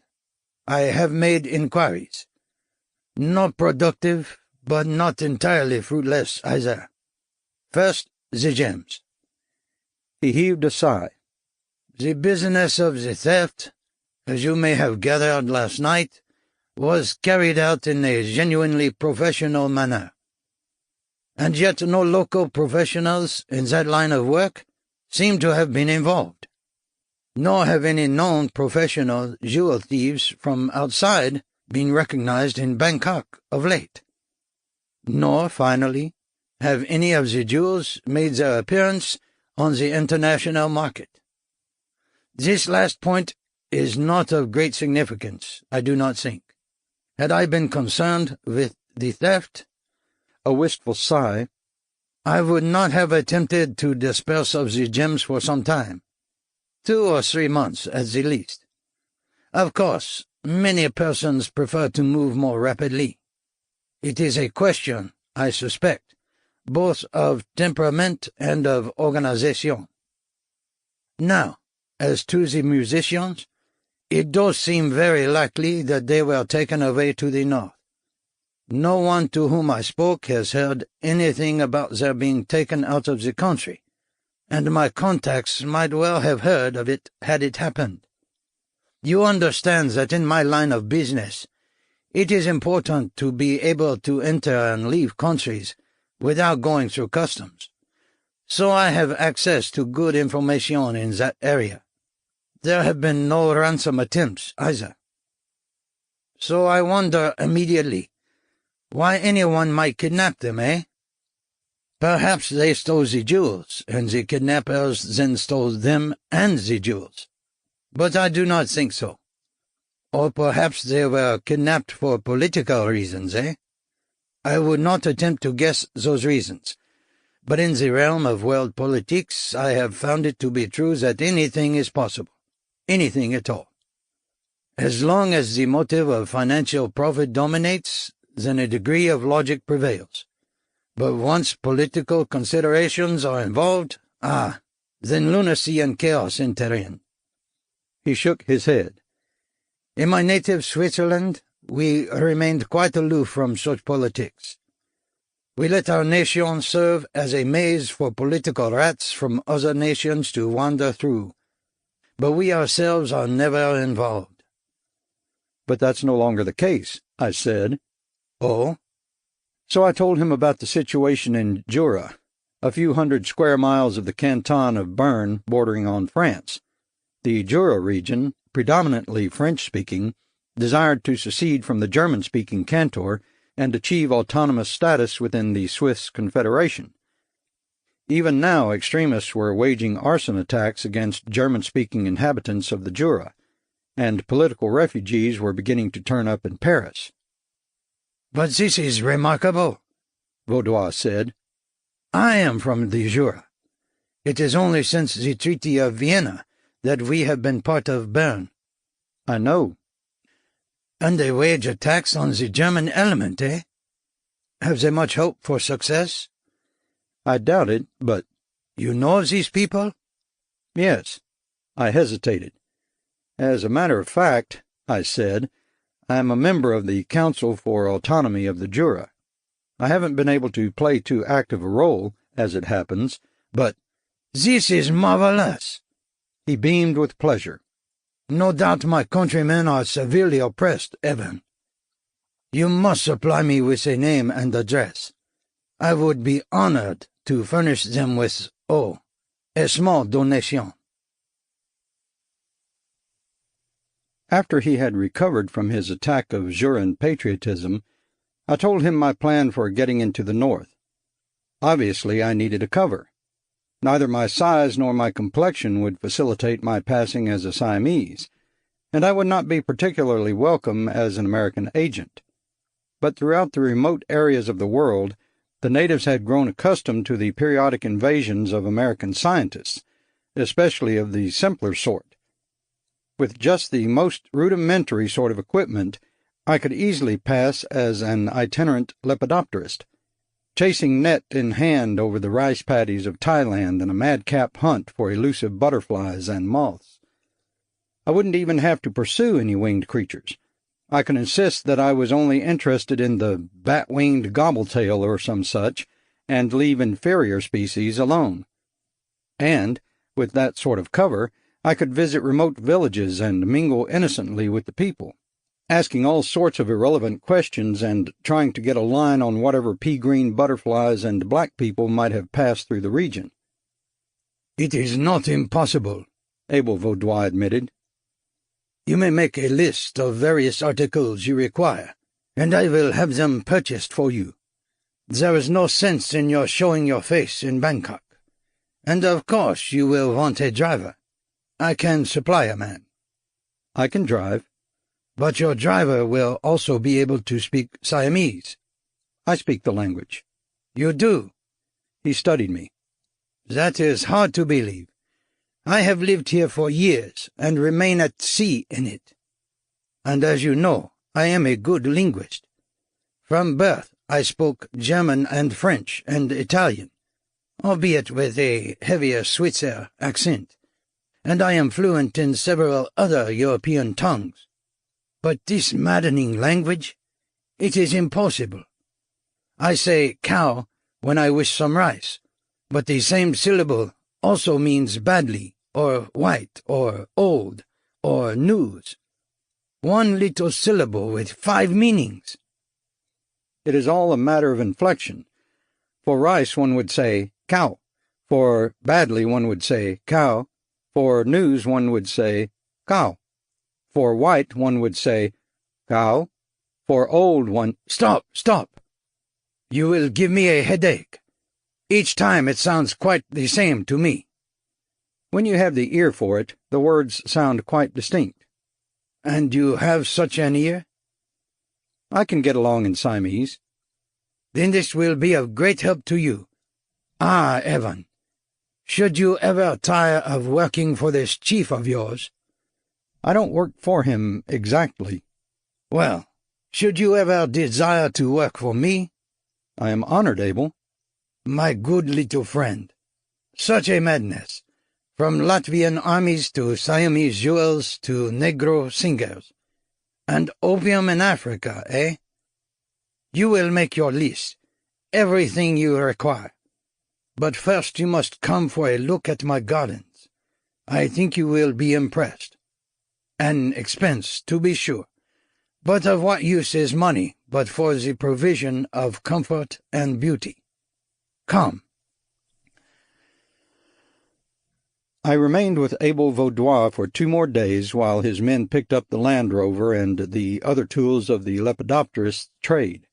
I have made inquiries. Not productive, but not entirely fruitless either. First, the gems. He heaved a sigh. The business of the theft, as you may have gathered last night, was carried out in a genuinely professional manner. And yet no local professionals in that line of work seem to have been involved. Nor have any known professional jewel thieves from outside been recognized in Bangkok of late. Nor, finally, have any of the jewels made their appearance on the international market. This last point is not of great significance, I do not think. Had I been concerned with the theft, a wistful sigh, I would not have attempted to dispose of the gems for some time. 2 or 3 months at the least. Of course, many persons prefer to move more rapidly. It is a question, I suspect, both of temperament and of organization. Now, as to the musicians, it does seem very likely that they were taken away to the north. No one to whom I spoke has heard anything about their being taken out of the country, and my contacts might well have heard of it had it happened. You understand that in my line of business, it is important to be able to enter and leave countries without going through customs. So I have access to good information in that area. There have been no ransom attempts, either. So I wonder immediately why anyone might kidnap them, eh? Perhaps they stole the jewels, and the kidnappers then stole them and the jewels. But I do not think so. Or perhaps they were kidnapped for political reasons, eh? I would not attempt to guess those reasons. But in the realm of world politics, I have found it to be true that anything is possible. Anything at all. As long as the motive of financial profit dominates, then a degree of logic prevails. But once political considerations are involved, then lunacy and chaos enter in. He shook his head. In my native Switzerland, we remained quite aloof from such politics. We let our nation serve as a maze for political rats from other nations to wander through, but we ourselves are never involved. But that's no longer the case, I said. Oh? So I told him about the situation in Jura, a few hundred square miles of the canton of Bern bordering on France. The Jura region, predominantly French-speaking, desired to secede from the German-speaking canton and achieve autonomous status within the Swiss Confederation. Even now, extremists were waging arson attacks against German-speaking inhabitants of the Jura, and political refugees were beginning to turn up in Paris. But this is remarkable, Vaudois said. I am from the Jura. It is only since the Treaty of Vienna that we have been part of Bern. I know. And they wage attacks on the German element, eh? Have they much hope for success? I doubt it, but— You know of these people? Yes. I hesitated. As a matter of fact, I said, I am a member of the Council for Autonomy of the Jura. I haven't been able to play too active a role, as it happens, but— This is marvelous! He beamed with pleasure. No doubt my countrymen are severely oppressed, Evan. You must supply me with a name and address. I would be honored to furnish them with, a small donation. After he had recovered from his attack of Juran patriotism, I told him my plan for getting into the north. Obviously, I needed a cover. Neither my size nor my complexion would facilitate my passing as a Siamese, and I would not be particularly welcome as an American agent. But throughout the remote areas of the world, the natives had grown accustomed to the periodic invasions of American scientists, especially of the simpler sort. With just the most rudimentary sort of equipment, I could easily pass as an itinerant lepidopterist, chasing net in hand over the rice paddies of Thailand in a madcap hunt for elusive butterflies and moths. I wouldn't even have to pursue any winged creatures. I could insist that I was only interested in the bat-winged gobbletail or some such, and leave inferior species alone. And, with that sort of cover, I could visit remote villages and mingle innocently with the people, asking all sorts of irrelevant questions and trying to get a line on whatever pea-green butterflies and black people might have passed through the region. "It is not impossible," Abel Vaudois admitted. "You may make a list of various articles you require, and I will have them purchased for you. There is no sense in your showing your face in Bangkok. And of course you will want a driver. I can supply a man." "I can drive." "But your driver will also be able to speak Siamese." "I speak the language." "You do?" He studied me. "That is hard to believe. I have lived here for years and remain at sea in it. And as you know, I am a good linguist. From birth I spoke German and French and Italian, albeit with a heavier Switzer accent, and I am fluent in several other European tongues. But this maddening language, it is impossible. I say cow when I wish some rice, but the same syllable also means badly, or white, or old, or news. One little syllable with 5 meanings." "It is all a matter of inflection. For rice one would say cow. For badly one would say cow. For news one would say cow. For white one would say cow. For old one—" "Stop, stop! You will give me a headache. Each time it sounds quite the same to me." "When you have the ear for it, the words sound quite distinct." "And you have such an ear?" "I can get along in Siamese." "Then this will be of great help to you. Ah, Evan, should you ever tire of working for this chief of yours—" "I don't work for him exactly." "Well, should you ever desire to work for me—" "I am honored, Abel." "My good little friend, such a madness, from Latvian armies to Siamese jewels to Negro singers. And opium in Africa, eh? You will make your list, everything you require. But first you must come for a look at my gardens. I think you will be impressed. An expense, to be sure, but of what use is money but for the provision of comfort and beauty? Come." I remained with Abel Vaudois for 2 more days while his men picked up the Land Rover and the other tools of the lepidopterist's trade.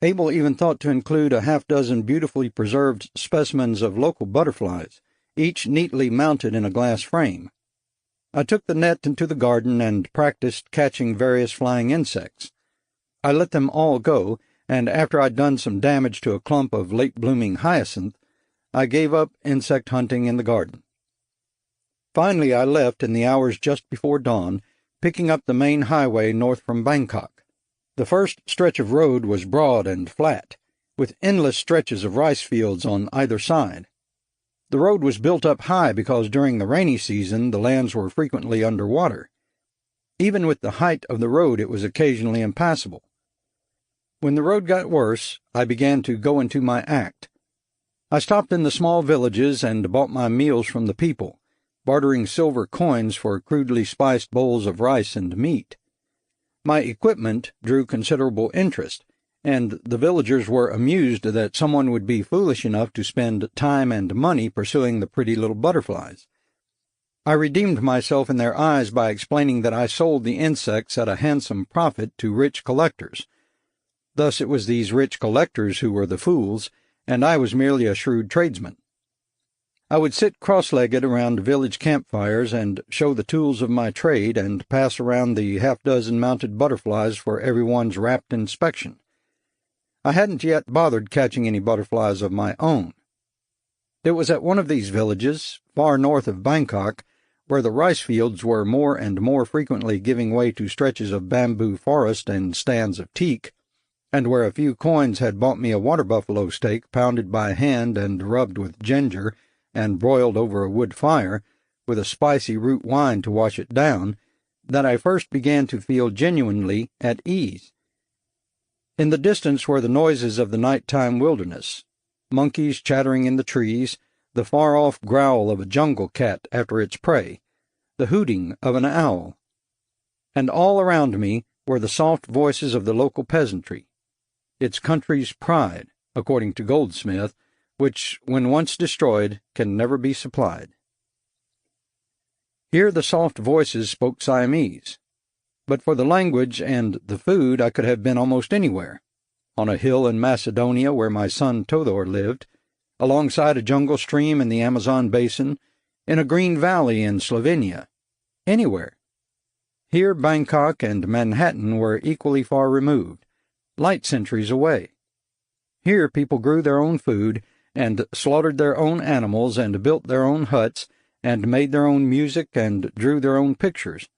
Abel even thought to include a half-dozen beautifully preserved specimens of local butterflies, each neatly mounted in a glass frame. I took the net into the garden and practiced catching various flying insects. I let them all go, and after I'd done some damage to a clump of late-blooming hyacinth, I gave up insect hunting in the garden. Finally, I left in the hours just before dawn, picking up the main highway north from Bangkok. The first stretch of road was broad and flat, with endless stretches of rice fields on either side. The road was built up high because during the rainy season the lands were frequently under water. Even with the height of the road it was occasionally impassable. When the road got worse, I began to go into my act. I stopped in the small villages and bought my meals from the people, bartering silver coins for crudely spiced bowls of rice and meat. My equipment drew considerable interest, and the villagers were amused that someone would be foolish enough to spend time and money pursuing the pretty little butterflies. I redeemed myself in their eyes by explaining that I sold the insects at a handsome profit to rich collectors. Thus it was these rich collectors who were the fools, and I was merely a shrewd tradesman. I would sit cross-legged around village campfires and show the tools of my trade and pass around the half-dozen mounted butterflies for everyone's rapt inspection. I hadn't yet bothered catching any butterflies of my own. It was at one of these villages, far north of Bangkok, where the rice fields were more and more frequently giving way to stretches of bamboo forest and stands of teak, and where a few coins had bought me a water buffalo steak pounded by hand and rubbed with ginger and broiled over a wood fire, with a spicy root wine to wash it down, that I first began to feel genuinely at ease. In the distance were the noises of the night-time wilderness, monkeys chattering in the trees, the far-off growl of a jungle cat after its prey, the hooting of an owl. And all around me were the soft voices of the local peasantry, its country's pride, according to Goldsmith, which, when once destroyed, can never be supplied. Here the soft voices spoke Siamese. But for the language and the food I could have been almost anywhere. On a hill in Macedonia where my son Todor lived, alongside a jungle stream in the Amazon basin, in a green valley in Slovenia. Anywhere. Here Bangkok and Manhattan were equally far removed, light centuries away. Here people grew their own food, and slaughtered their own animals, and built their own huts, and made their own music, and drew their own pictures.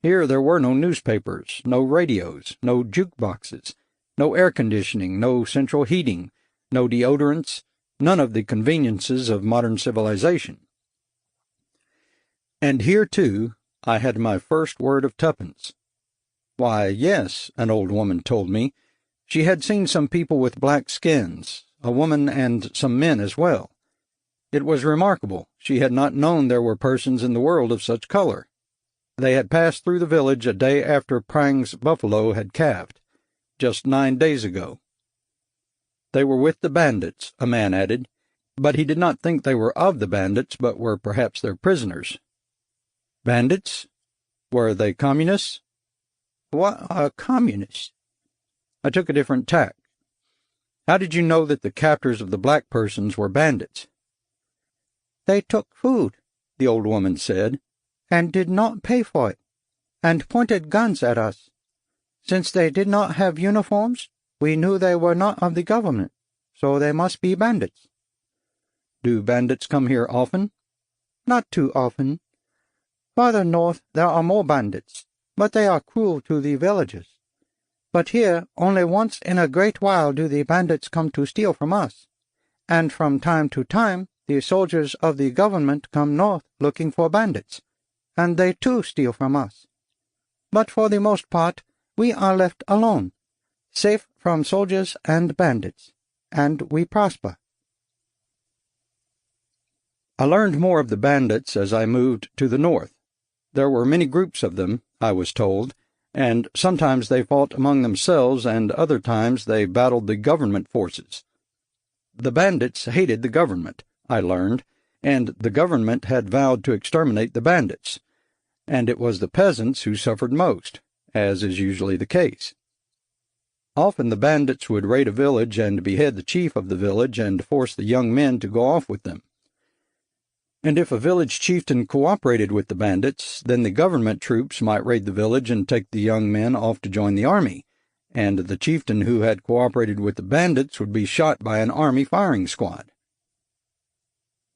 Here there were no newspapers, no radios, no jukeboxes, no air conditioning, no central heating, no deodorants, none of the conveniences of modern civilization. And here, too, I had my first word of tuppence. Why, yes, an old woman told me, she had seen some people with black skins, a woman and some men as well. It was remarkable. She had not known there were persons in the world of such color. They had passed through the village a day after Prang's buffalo had calved, just 9 days ago. They were with the bandits, a man added, but he did not think they were of the bandits, but were perhaps their prisoners. Bandits? Were they communists? What are communists? I took a different tack. How did you know that the captors of the black persons were bandits? They took food, the old woman said, and did not pay for it, and pointed guns at us. Since they did not have uniforms, we knew they were not of the government, so they must be bandits. Do bandits come here often? Not too often. Farther north there are more bandits, but they are cruel to the villagers. But here only once in a great while do the bandits come to steal from us, and from time to time the soldiers of the government come north looking for bandits, and they too steal from us. But for the most part we are left alone, safe from soldiers and bandits, and we prosper. I learned more of the bandits as I moved to the north. There were many groups of them, I was told, and sometimes they fought among themselves, and other times they battled the government forces. The bandits hated the government, I learned, and the government had vowed to exterminate the bandits, and it was the peasants who suffered most, as is usually the case. Often the bandits would raid a village and behead the chief of the village and force the young men to go off with them. And if a village chieftain cooperated with the bandits, then the government troops might raid the village and take the young men off to join the army, and the chieftain who had cooperated with the bandits would be shot by an army firing squad.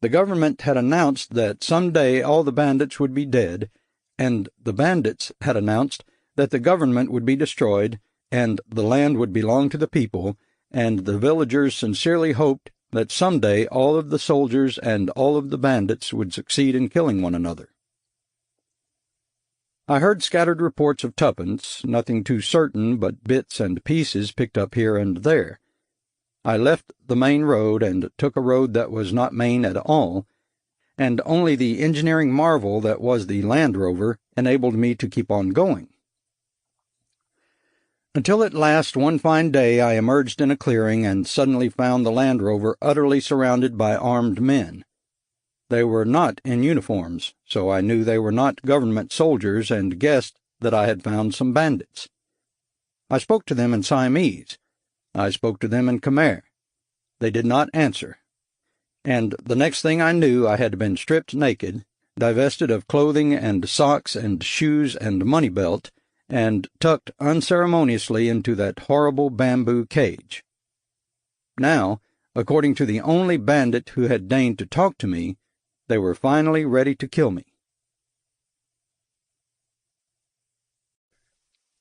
The government had announced that some day all the bandits would be dead, and the bandits had announced that the government would be destroyed, and the land would belong to the people, and the villagers sincerely hoped that some day all of the soldiers and all of the bandits would succeed in killing one another. I heard scattered reports of tuppence, nothing too certain but bits and pieces picked up here and there. I left the main road and took a road that was not main at all, and only the engineering marvel that was the Land Rover enabled me to keep on going. Until at last one fine day I emerged in a clearing and suddenly found the Land Rover utterly surrounded by armed men. They were not in uniforms, so I knew they were not government soldiers and guessed that I had found some bandits. I spoke to them in Siamese. I spoke to them in Khmer. They did not answer. And the next thing I knew, I had been stripped naked, divested of clothing and socks and shoes and money belt, and tucked unceremoniously into that horrible bamboo cage. Now, according to the only bandit who had deigned to talk to me, they were finally ready to kill me.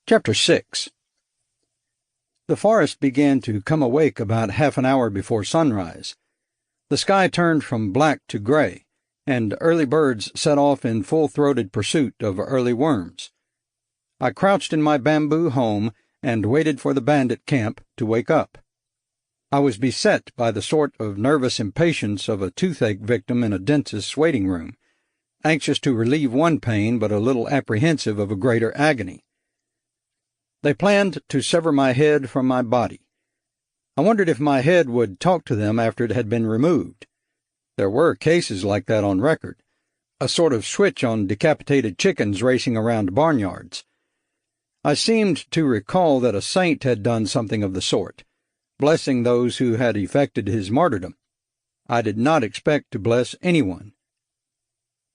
Chapter 6. The forest began to come awake about half an hour before sunrise. The sky turned from black to gray, and early birds set off in full-throated pursuit of early worms. I crouched in my bamboo home and waited for the bandit camp to wake up. I was beset by the sort of nervous impatience of a toothache victim in a dentist's waiting room, anxious to relieve one pain but a little apprehensive of a greater agony. They planned to sever my head from my body. I wondered if my head would talk to them after it had been removed. There were cases like that on record, a sort of switch on decapitated chickens racing around barnyards. I seemed to recall that a saint had done something of the sort, blessing those who had effected his martyrdom. I did not expect to bless anyone.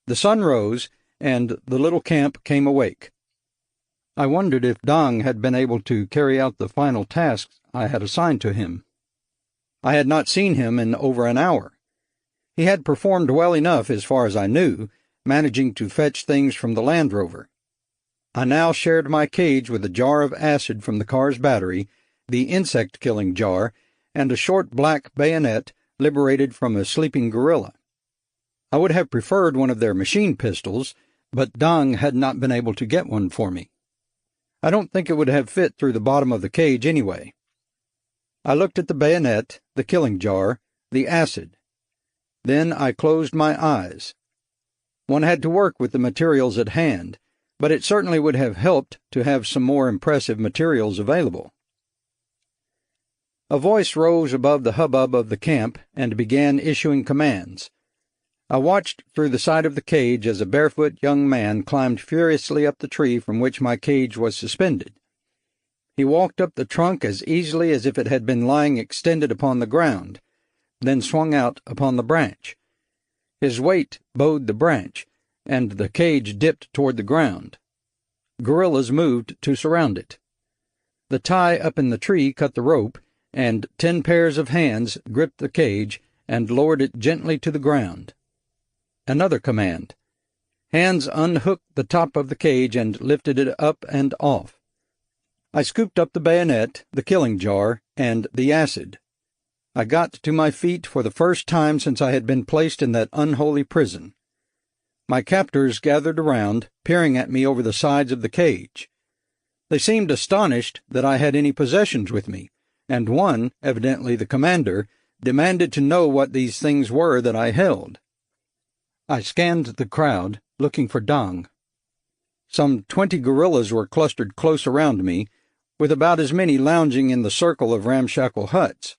The sun rose, and the little camp came awake. I wondered if Dang had been able to carry out the final tasks I had assigned to him. I had not seen him in over an hour. He had performed well enough as far as I knew, managing to fetch things from the Land Rover. I now shared my cage with a jar of acid from the car's battery, the insect-killing jar, and a short black bayonet liberated from a sleeping gorilla. I would have preferred one of their machine pistols, but Dang had not been able to get one for me. I don't think it would have fit through the bottom of the cage anyway. I looked at the bayonet, the killing jar, the acid. Then I closed my eyes. One had to work with the materials at hand, but it certainly would have helped to have some more impressive materials available. A voice rose above the hubbub of the camp and began issuing commands. I watched through the side of the cage as a barefoot young man climbed furiously up the tree from which my cage was suspended. He walked up the trunk as easily as if it had been lying extended upon the ground, then swung out upon the branch. His weight bowed the branch, and the cage dipped toward the ground. Guerrillas moved to surround it. The tie up in the tree cut the rope, and 10 pairs of hands gripped the cage and lowered it gently to the ground. Another command. Hands unhooked the top of the cage and lifted it up and off. I scooped up the bayonet, the killing jar, and the acid. I got to my feet for the first time since I had been placed in that unholy prison. My captors gathered around, peering at me over the sides of the cage. They seemed astonished that I had any possessions with me, and one, evidently the commander, demanded to know what these things were that I held. I scanned the crowd, looking for Dang. Some 20 guerrillas were clustered close around me, with about as many lounging in the circle of ramshackle huts.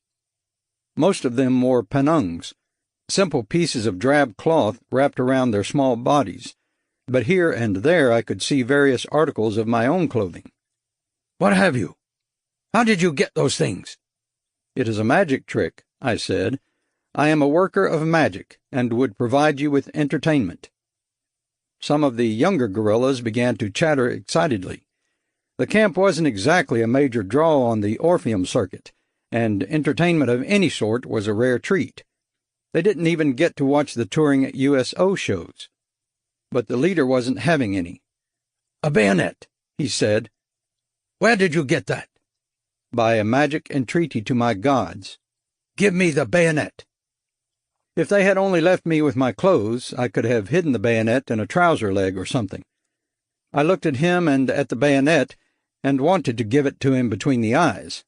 Most of them wore panungs, simple pieces of drab cloth wrapped around their small bodies, but here and there I could see various articles of my own clothing. "What have you? How did you get those things?" "It is a magic trick," I said. "I am a worker of magic, and would provide you with entertainment." Some of the younger guerrillas began to chatter excitedly. The camp wasn't exactly a major draw on the Orpheum circuit, and entertainment of any sort was a rare treat. They didn't even get to watch the touring USO shows. But the leader wasn't having any. "A bayonet," he said. "Where did you get that?" "By a magic entreaty to my gods." "Give me the bayonet." If they had only left me with my clothes, I could have hidden the bayonet in a trouser leg or something. I looked at him and at the bayonet, and wanted to give it to him between the eyes.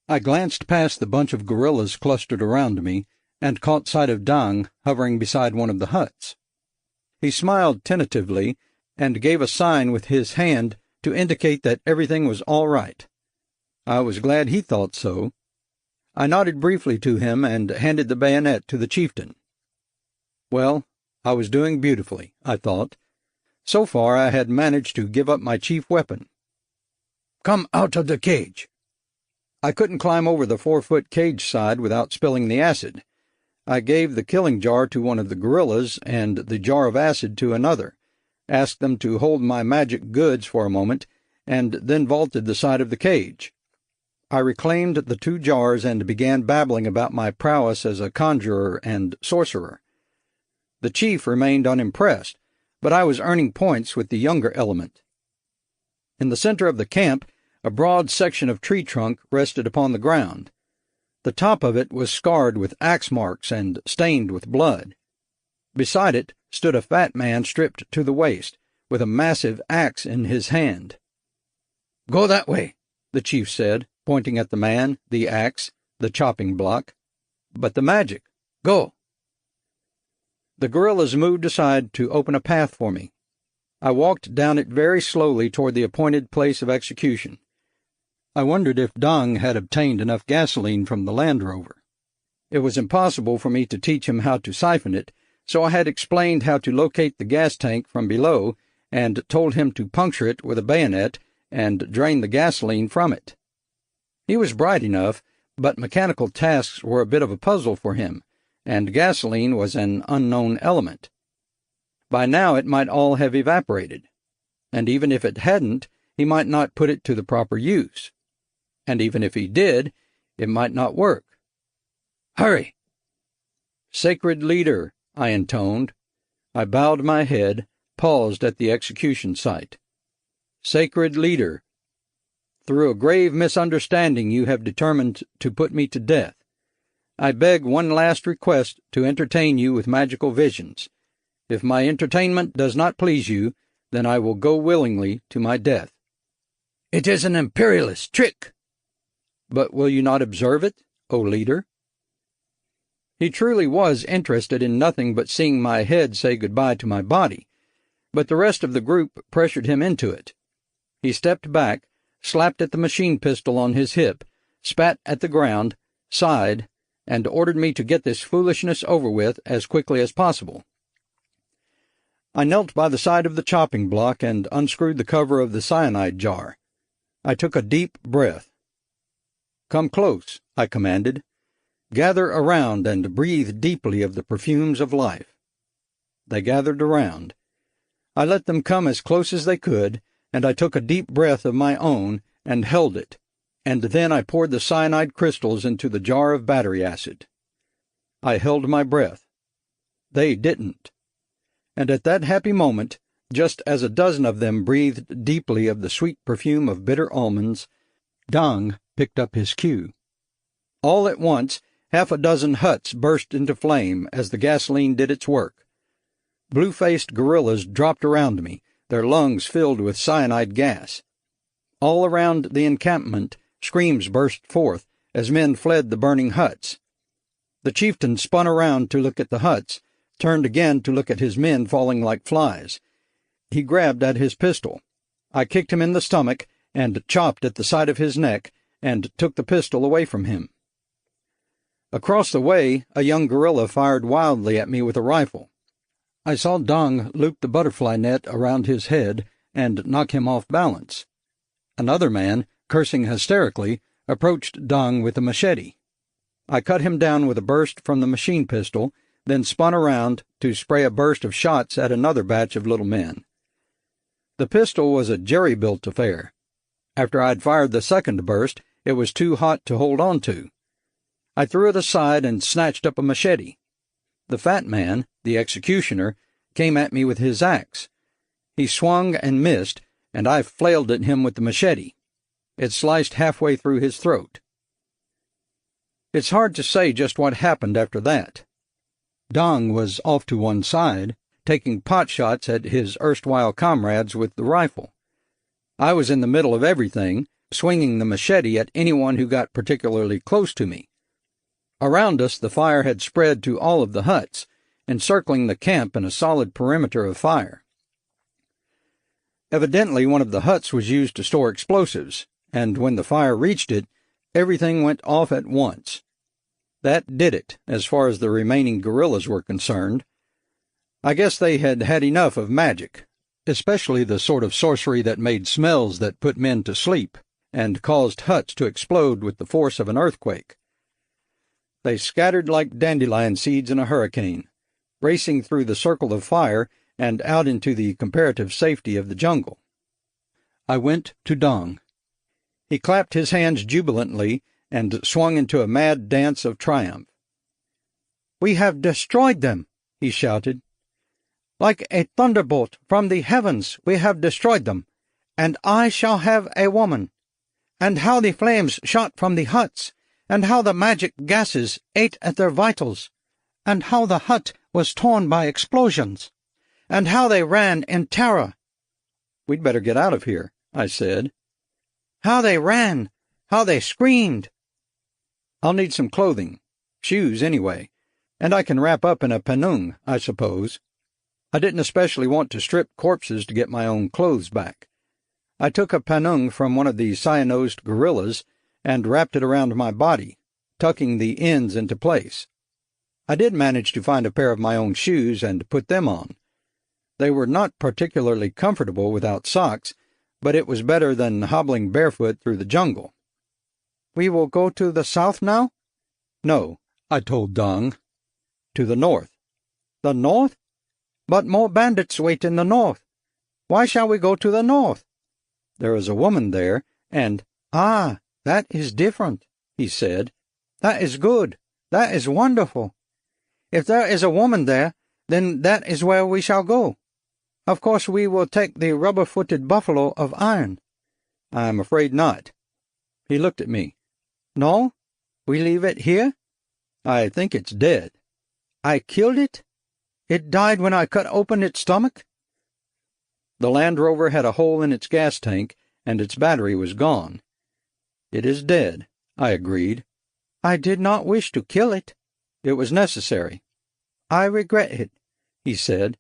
I glanced past the bunch of guerrillas clustered around me, and caught sight of Dang hovering beside one of the huts. He smiled tentatively, and gave a sign with his hand to indicate that everything was all right. I was glad he thought so. I nodded briefly to him and handed the bayonet to the chieftain. "Well, I was doing beautifully, I thought. So far I had managed to give up my chief weapon. "Come out of the cage." I couldn't climb over the 4-foot cage side without spilling the acid. I gave the killing jar to one of the guerrillas and the jar of acid to another, asked them to hold my magic goods for a moment, and then vaulted the side of the cage. I reclaimed the 2 jars and began babbling about my prowess as a conjurer and sorcerer. The chief remained unimpressed, but I was earning points with the younger element. In the center of the camp, a broad section of tree trunk rested upon the ground. The top of it was scarred with axe marks and stained with blood. Beside it stood a fat man stripped to the waist, with a massive axe in his hand. "Go that way," the chief said, pointing at the man, the axe, the chopping block. "But the magic. Go." The guerrillas moved aside to open a path for me. I walked down it very slowly toward the appointed place of execution. I wondered if Dang had obtained enough gasoline from the Land Rover. It was impossible for me to teach him how to siphon it, so I had explained how to locate the gas tank from below and told him to puncture it with a bayonet and drain the gasoline from it. He was bright enough, but mechanical tasks were a bit of a puzzle for him, and gasoline was an unknown element. By now it might all have evaporated, and even if it hadn't, he might not put it to the proper use. And even if he did, it might not work. "Hurry!" "Sacred leader," I intoned. I bowed my head, paused at the execution site. "Sacred leader, through a grave misunderstanding you have determined to put me to death. I beg one last request to entertain you with magical visions. If my entertainment does not please you, then I will go willingly to my death." "It is an imperialist trick." "But will you not observe it, O leader?" He truly was interested in nothing but seeing my head say goodbye to my body, but the rest of the group pressured him into it. He stepped back, slapped at the machine pistol on his hip, spat at the ground, sighed, and ordered me to get this foolishness over with as quickly as possible. I knelt by the side of the chopping block and unscrewed the cover of the cyanide jar. I took a deep breath. "Come close," I commanded. "Gather around and breathe deeply of the perfumes of life." They gathered around. I let them come as close as they could, and I took a deep breath of my own and held it, and then I poured the cyanide crystals into the jar of battery acid. I held my breath. They didn't. And at that happy moment, just as a dozen of them breathed deeply of the sweet perfume of bitter almonds, Dang picked up his cue. All at once, half a dozen huts burst into flame as the gasoline did its work. Blue-faced guerrillas dropped around me, their lungs filled with cyanide gas. All around the encampment, screams burst forth as men fled the burning huts. The chieftain spun around to look at the huts, turned again to look at his men falling like flies. He grabbed at his pistol. I kicked him in the stomach and chopped at the side of his neck and took the pistol away from him. Across the way, a young guerrilla fired wildly at me with a rifle. I saw Dang loop the butterfly net around his head and knock him off balance. Another man, cursing hysterically, approached Dang with a machete. I cut him down with a burst from the machine pistol, then spun around to spray a burst of shots at another batch of little men. The pistol was a jerry-built affair. After I had fired the second burst, it was too hot to hold on to. I threw it aside and snatched up a machete. The fat man, the executioner, came at me with his axe. He swung and missed, and I flailed at him with the machete. It sliced halfway through his throat. It's hard to say just what happened after that. Dang was off to one side, taking pot shots at his erstwhile comrades with the rifle. I was in the middle of everything, swinging the machete at anyone who got particularly close to me. Around us the fire had spread to all of the huts, encircling the camp in a solid perimeter of fire. Evidently one of the huts was used to store explosives, and when the fire reached it, everything went off at once. That did it, as far as the remaining guerrillas were concerned. I guess they had had enough of magic, especially the sort of sorcery that made smells that put men to sleep and caused huts to explode with the force of an earthquake. They scattered like dandelion seeds in a hurricane, racing through the circle of fire and out into the comparative safety of the jungle. I went to Dong. He clapped his hands jubilantly and swung into a mad dance of triumph. "We have destroyed them," he shouted. "Like a thunderbolt from the heavens we have destroyed them, and I shall have a woman. And how the flames shot from the huts, and how the magic gases ate at their vitals, and how the hut was torn by explosions, and how they ran in terror." "We'd better get out of here," I said. "How they ran! How they screamed!" "I'll need some clothing, shoes anyway, and I can wrap up in a panung, I suppose." I didn't especially want to strip corpses to get my own clothes back. I took a panung from one of the cyanosed gorillas and wrapped it around my body, tucking the ends into place. I did manage to find a pair of my own shoes and put them on. They were not particularly comfortable without socks, but it was better than hobbling barefoot through the jungle. "We will go to the south now?" "No," I told Dong. "To the north." "The north? But more bandits wait in the north. Why shall we go to the north?" "There is a woman there, and—" "Ah, that is different," he said. "That is good. That is wonderful. If there is a woman there, then that is where we shall go. Of course we will take the rubber-footed buffalo of iron." "I'm afraid not." He looked at me. "No? We leave it here?" "I think it's dead." "I killed it? It died when I cut open its stomach?" The Land Rover had a hole in its gas tank, and its battery was gone. "It is dead," I agreed. "I did not wish to kill it." "It was necessary." "I regret it," he said.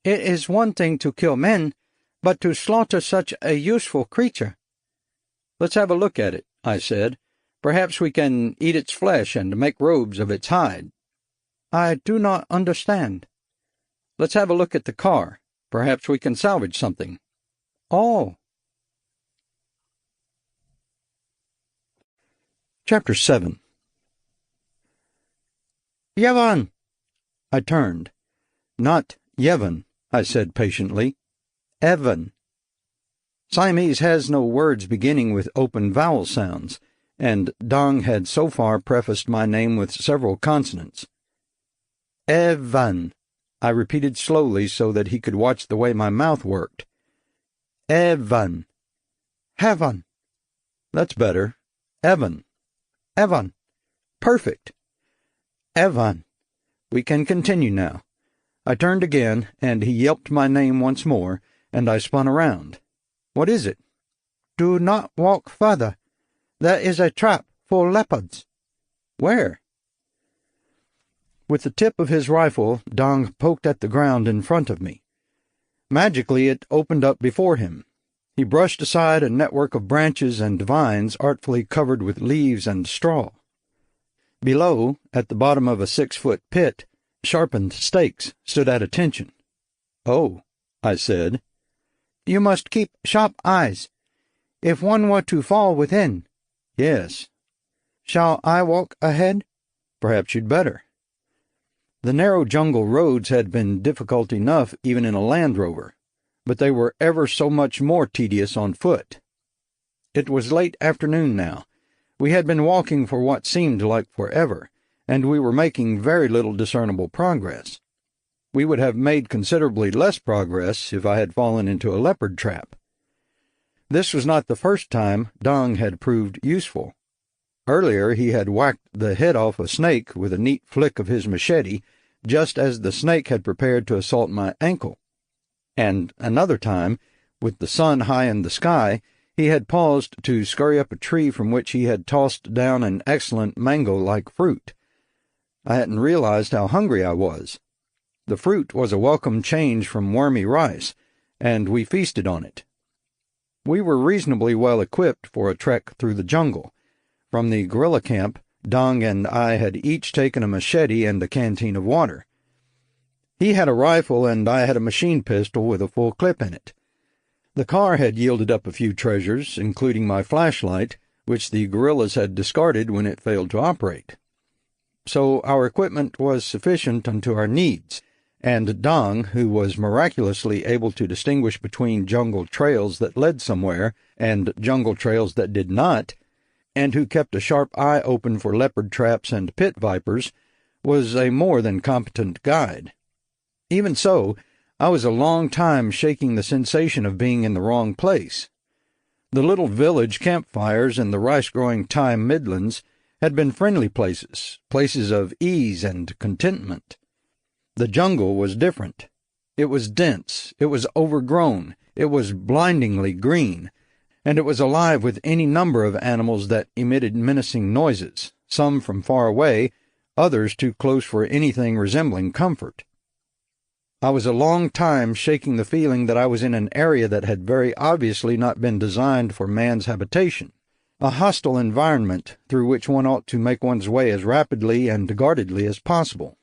"It is one thing to kill men, but to slaughter such a useful creature." "Let's have a look at it," I said. "Perhaps we can eat its flesh and make robes of its hide." "I do not understand." "Let's have a look at the car. Perhaps we can salvage something." "Oh." Chapter 7. "Yevon!" I turned. "Not Yevon," I said patiently. "Evan." Siamese has no words beginning with open vowel sounds, and Dong had so far prefaced my name with several consonants. "Evan," I repeated slowly so that he could watch the way my mouth worked. "Evan." "Heaven." "That's better. Evan." "Evan." "Perfect." "Evan." "We can continue now." I turned again, and he yelped my name once more, and I spun around. "What is it?" "Do not walk further. There is a trap for leopards." "Where?" With the tip of his rifle, Dong poked at the ground in front of me. Magically it opened up before him. He brushed aside a network of branches and vines artfully covered with leaves and straw. Below, at the bottom of a 6-foot pit, sharpened stakes stood at attention. "Oh," I said. "You must keep sharp eyes. If one were to fall within—" "Yes." "Shall I walk ahead?" "Perhaps you'd better." The narrow jungle roads had been difficult enough even in a Land Rover, but they were ever so much more tedious on foot. It was late afternoon now. We had been walking for what seemed like forever, and we were making very little discernible progress. We would have made considerably less progress if I had fallen into a leopard trap. This was not the first time Dong had proved useful. Earlier he had whacked the head off a snake with a neat flick of his machete, just as the snake had prepared to assault my ankle. And another time, with the sun high in the sky, he had paused to scurry up a tree from which he had tossed down an excellent mango-like fruit. I hadn't realized how hungry I was. The fruit was a welcome change from wormy rice, and we feasted on it. We were reasonably well equipped for a trek through the jungle. From the guerrilla camp, Dong and I had each taken a machete and a canteen of water. He had a rifle and I had a machine pistol with a full clip in it. The car had yielded up a few treasures, including my flashlight, which the guerrillas had discarded when it failed to operate. So our equipment was sufficient unto our needs, and Dong, who was miraculously able to distinguish between jungle trails that led somewhere and jungle trails that did not, and who kept a sharp eye open for leopard traps and pit vipers, was a more than competent guide. Even so, I was a long time shaking the sensation of being in the wrong place. The little village campfires in the rice-growing Thai Midlands had been friendly places, places of ease and contentment. The jungle was different. It was dense, it was overgrown, it was blindingly green, and it was alive with any number of animals that emitted menacing noises, some from far away, others too close for anything resembling comfort. I was a long time shaking the feeling that I was in an area that had very obviously not been designed for man's habitation, a hostile environment through which one ought to make one's way as rapidly and guardedly as possible.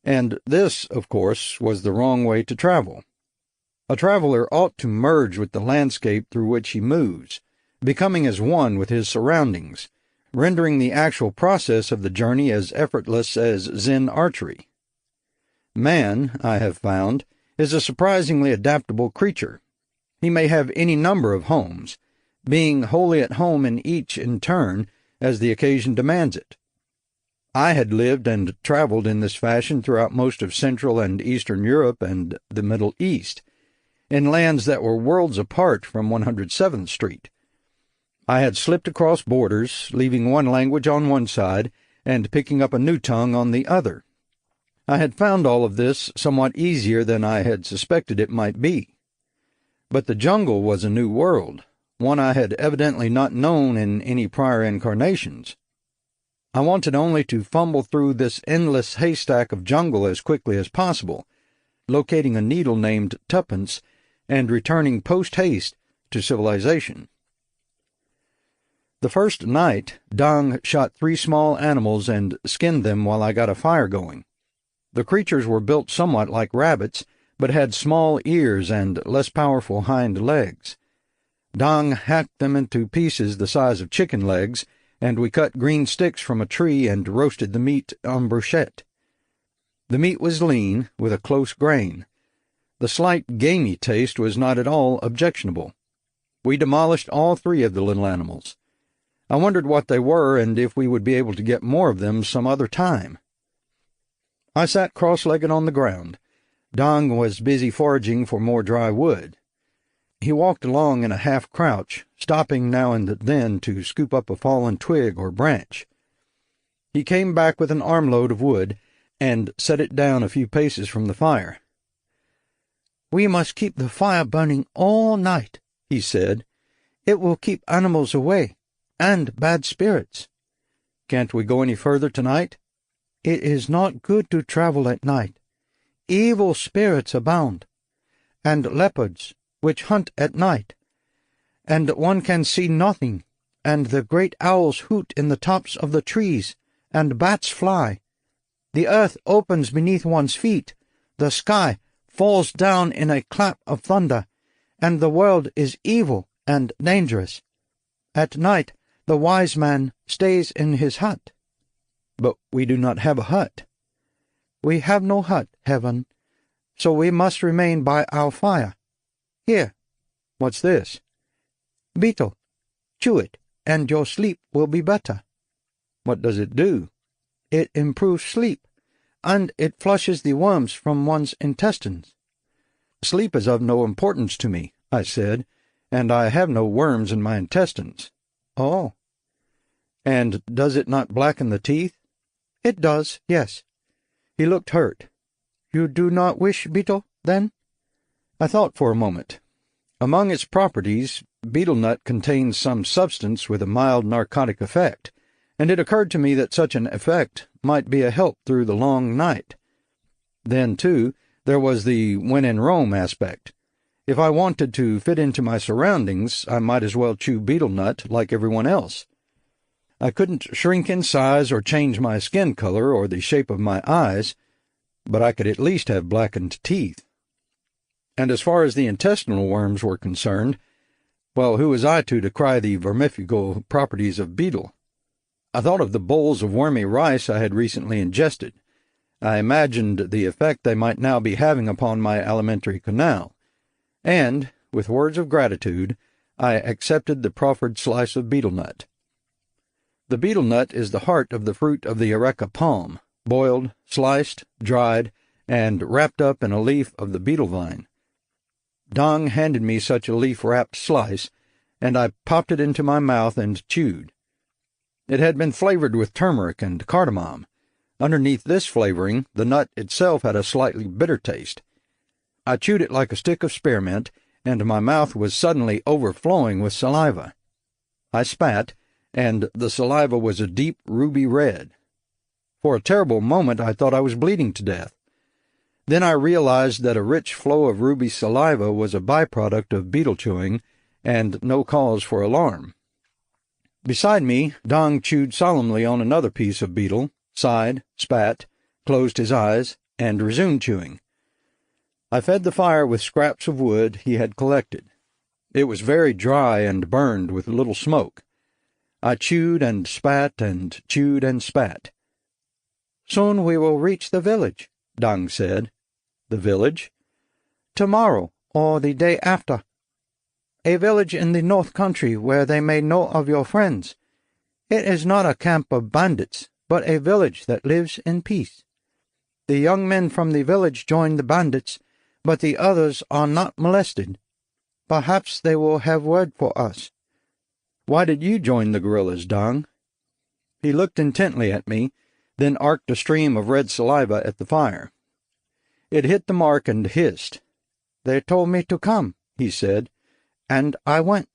And this, of course, was the wrong way to travel. A traveler ought to merge with the landscape through which he moves, becoming as one with his surroundings, rendering the actual process of the journey as effortless as Zen archery. Man, I have found, is a surprisingly adaptable creature. He may have any number of homes, being wholly at home in each in turn as the occasion demands it. I had lived and traveled in this fashion throughout most of Central and Eastern Europe and the Middle East, in lands that were worlds apart from 107th Street. I had slipped across borders, leaving one language on one side and picking up a new tongue on the other. I had found all of this somewhat easier than I had suspected it might be. But the jungle was a new world, one I had evidently not known in any prior incarnations. I wanted only to fumble through this endless haystack of jungle as quickly as possible, locating a needle named Tuppence and returning post-haste to civilization. The first night, Dong shot 3 small animals and skinned them while I got a fire going. The creatures were built somewhat like rabbits, but had small ears and less powerful hind legs. Dong hacked them into pieces the size of chicken legs, and we cut green sticks from a tree and roasted the meat en brochette. The meat was lean, with a close grain. The slight gamey taste was not at all objectionable. We demolished all 3 of the little animals. I wondered what they were and if we would be able to get more of them some other time. I sat cross-legged on the ground. Dong was busy foraging for more dry wood. He walked along in a half-crouch, stopping now and then to scoop up a fallen twig or branch. He came back with an armload of wood and set it down a few paces from the fire. "We must keep the fire burning all night," he said. "It will keep animals away, and bad spirits." "Can't we go any further tonight?" "It is not good to travel at night. Evil spirits abound, and leopards, which hunt at night, and one can see nothing, and the great owls hoot in the tops of the trees, and bats fly. The earth opens beneath one's feet, the sky falls down in a clap of thunder, and the world is evil and dangerous. At night the wise man stays in his hut." "But we do not have a hut." "We have no hut, Heaven, so we must remain by our fire. Here." "What's this?" "Beetle. Chew it, and your sleep will be better." "What does it do?" "It improves sleep, and it flushes the worms from one's intestines." "Sleep is of no importance to me," I said, "and I have no worms in my intestines." "Oh." "And does it not blacken the teeth?" "It does, yes." He looked hurt. "You do not wish beetle, then?" I thought for a moment. Among its properties, betel nut contains some substance with a mild narcotic effect, and it occurred to me that such an effect might be a help through the long night. Then, too, there was the when in Rome aspect. If I wanted to fit into my surroundings, I might as well chew betel nut like everyone else. I couldn't shrink in size or change my skin color or the shape of my eyes. but I could at least have blackened teeth. And as far as the intestinal worms were concerned, well, who was I to decry the vermifugal properties of beetle? I thought of the bowls of wormy rice I had recently ingested. I imagined the effect they might now be having upon my alimentary canal, and, with words of gratitude, I accepted the proffered slice of betel nut. The betel nut is the heart of the fruit of the areca palm, boiled, sliced, dried, and wrapped up in a leaf of the betel vine. Dong handed me such a leaf-wrapped slice, and I popped it into my mouth and chewed. It had been flavored with turmeric and cardamom. Underneath this flavoring, the nut itself had a slightly bitter taste. I chewed it like a stick of spearmint, and my mouth was suddenly overflowing with saliva. I spat, and the saliva was a deep ruby red. For a terrible moment I thought I was bleeding to death. Then I realized that a rich flow of ruby saliva was a byproduct of betel chewing, and no cause for alarm. Beside me, Dong chewed solemnly on another piece of betel, sighed, spat, closed his eyes, and resumed chewing. I fed the fire with scraps of wood he had collected. It was very dry and burned with little smoke. I chewed and spat and chewed and spat. "Soon we will reach the village," Dong said. "The village?" "Tomorrow, or the day after. A village in the north country where they may know of your friends. It is not a camp of bandits, but a village that lives in peace. The young men from the village join the bandits, but the others are not molested. Perhaps they will have word for us." "Why did you join the guerrillas, Dong?" He looked intently at me, then arced a stream of red saliva at the fire. It hit the mark and hissed. "They told me to come," he said, "and I went."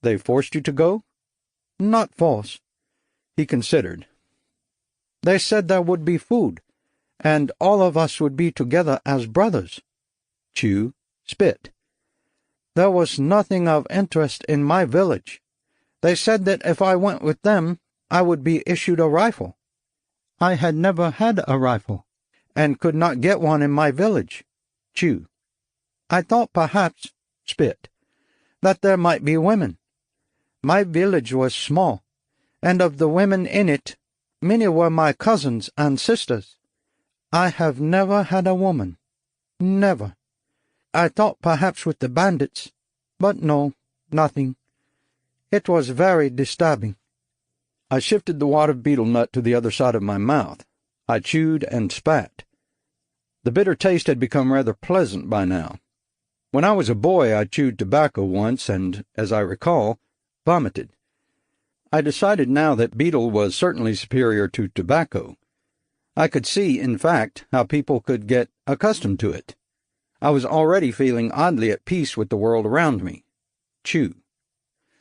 "They forced you to go?" "Not force." He considered. "They said there would be food, and all of us would be together as brothers." Chew, spit. "There was nothing of interest in my village. They said that if I went with them, I would be issued a rifle. I had never had a rifle, and could not get one in my village." Chew. "I thought perhaps," spit, "that there might be women. My village was small, and of the women in it, many were my cousins and sisters. I have never had a woman. Never. I thought perhaps with the bandits, but no, nothing. It was very disturbing." I shifted the wad of betel nut to the other side of my mouth. I chewed and spat. The bitter taste had become rather pleasant by now. When I was a boy, I chewed tobacco once and, as I recall, vomited. I decided now that betel was certainly superior to tobacco. I could see, in fact, how people could get accustomed to it. I was already feeling oddly at peace with the world around me. Chew.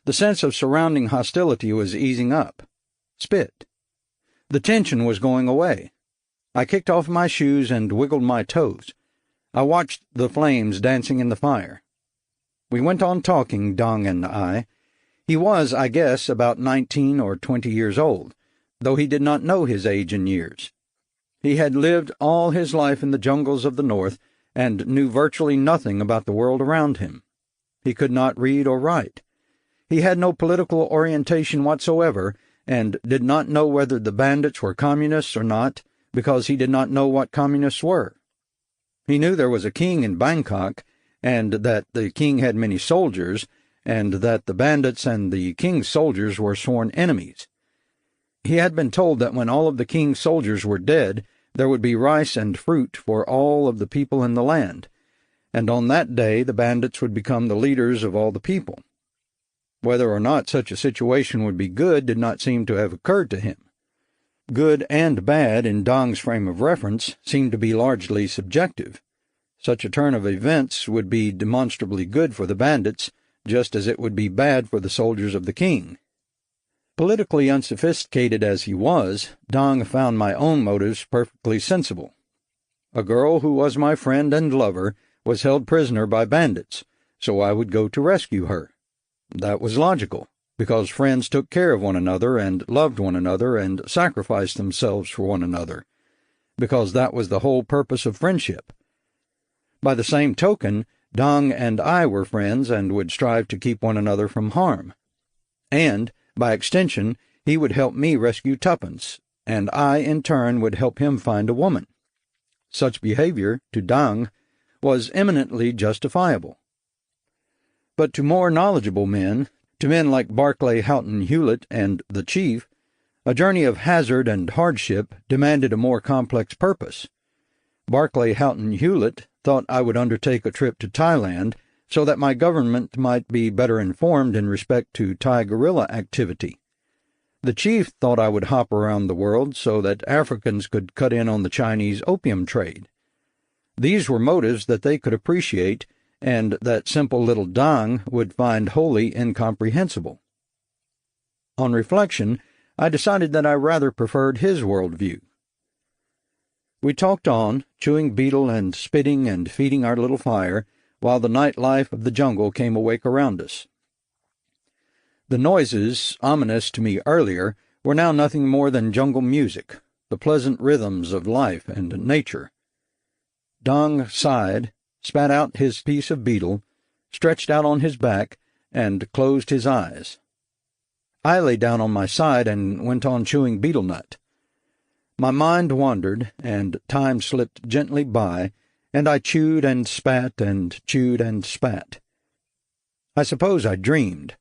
The sense of surrounding hostility was easing up. Spit. The tension was going away. I kicked off my shoes and wiggled my toes. I watched the flames dancing in the fire. We went on talking, Dong and I. He was, I guess, about 19 or 20 years old, though he did not know his age in years. He had lived all his life in the jungles of the north and knew virtually nothing about the world around him. He could not read or write. He had no political orientation whatsoever, and did not know whether the bandits were communists or not, because he did not know what communists were. He knew there was a king in Bangkok, and that the king had many soldiers, and that the bandits and the king's soldiers were sworn enemies. He had been told that when all of the king's soldiers were dead, there would be rice and fruit for all of the people in the land, and on that day the bandits would become the leaders of all the people. Whether or not such a situation would be good did not seem to have occurred to him. Good and bad, in Dong's frame of reference, seemed to be largely subjective. Such a turn of events would be demonstrably good for the bandits, just as it would be bad for the soldiers of the king. Politically unsophisticated as he was, Dong found my own motives perfectly sensible. A girl who was my friend and lover was held prisoner by bandits, so I would go to rescue her. That was logical, because friends took care of one another and loved one another and sacrificed themselves for one another. because that was the whole purpose of friendship. By the same token, Dong and I were friends and would strive to keep one another from harm. And, by extension, he would help me rescue Tuppence, and I, in turn, would help him find a woman. Such behavior, to Dong, was eminently justifiable. But to more knowledgeable men, to men like Barclay Houghton Hewlett and the Chief, a journey of hazard and hardship demanded a more complex purpose. Barclay Houghton Hewlett thought I would undertake a trip to Thailand so that my government might be better informed in respect to Thai guerrilla activity. The Chief thought I would hop around the world so that Africans could cut in on the Chinese opium trade. These were motives that they could appreciate and that simple little Dong would find wholly incomprehensible. On reflection, I decided that I rather preferred his worldview. We talked on, chewing betel and spitting and feeding our little fire, while the night life of the jungle came awake around us. The noises, ominous to me earlier, were now nothing more than jungle music, the pleasant rhythms of life and nature. Dong sighed, spat out his piece of betel, stretched out on his back, and closed his eyes. I lay down on my side and went on chewing betel nut. My mind wandered, and time slipped gently by, and I chewed and spat and chewed and spat. I suppose I dreamed.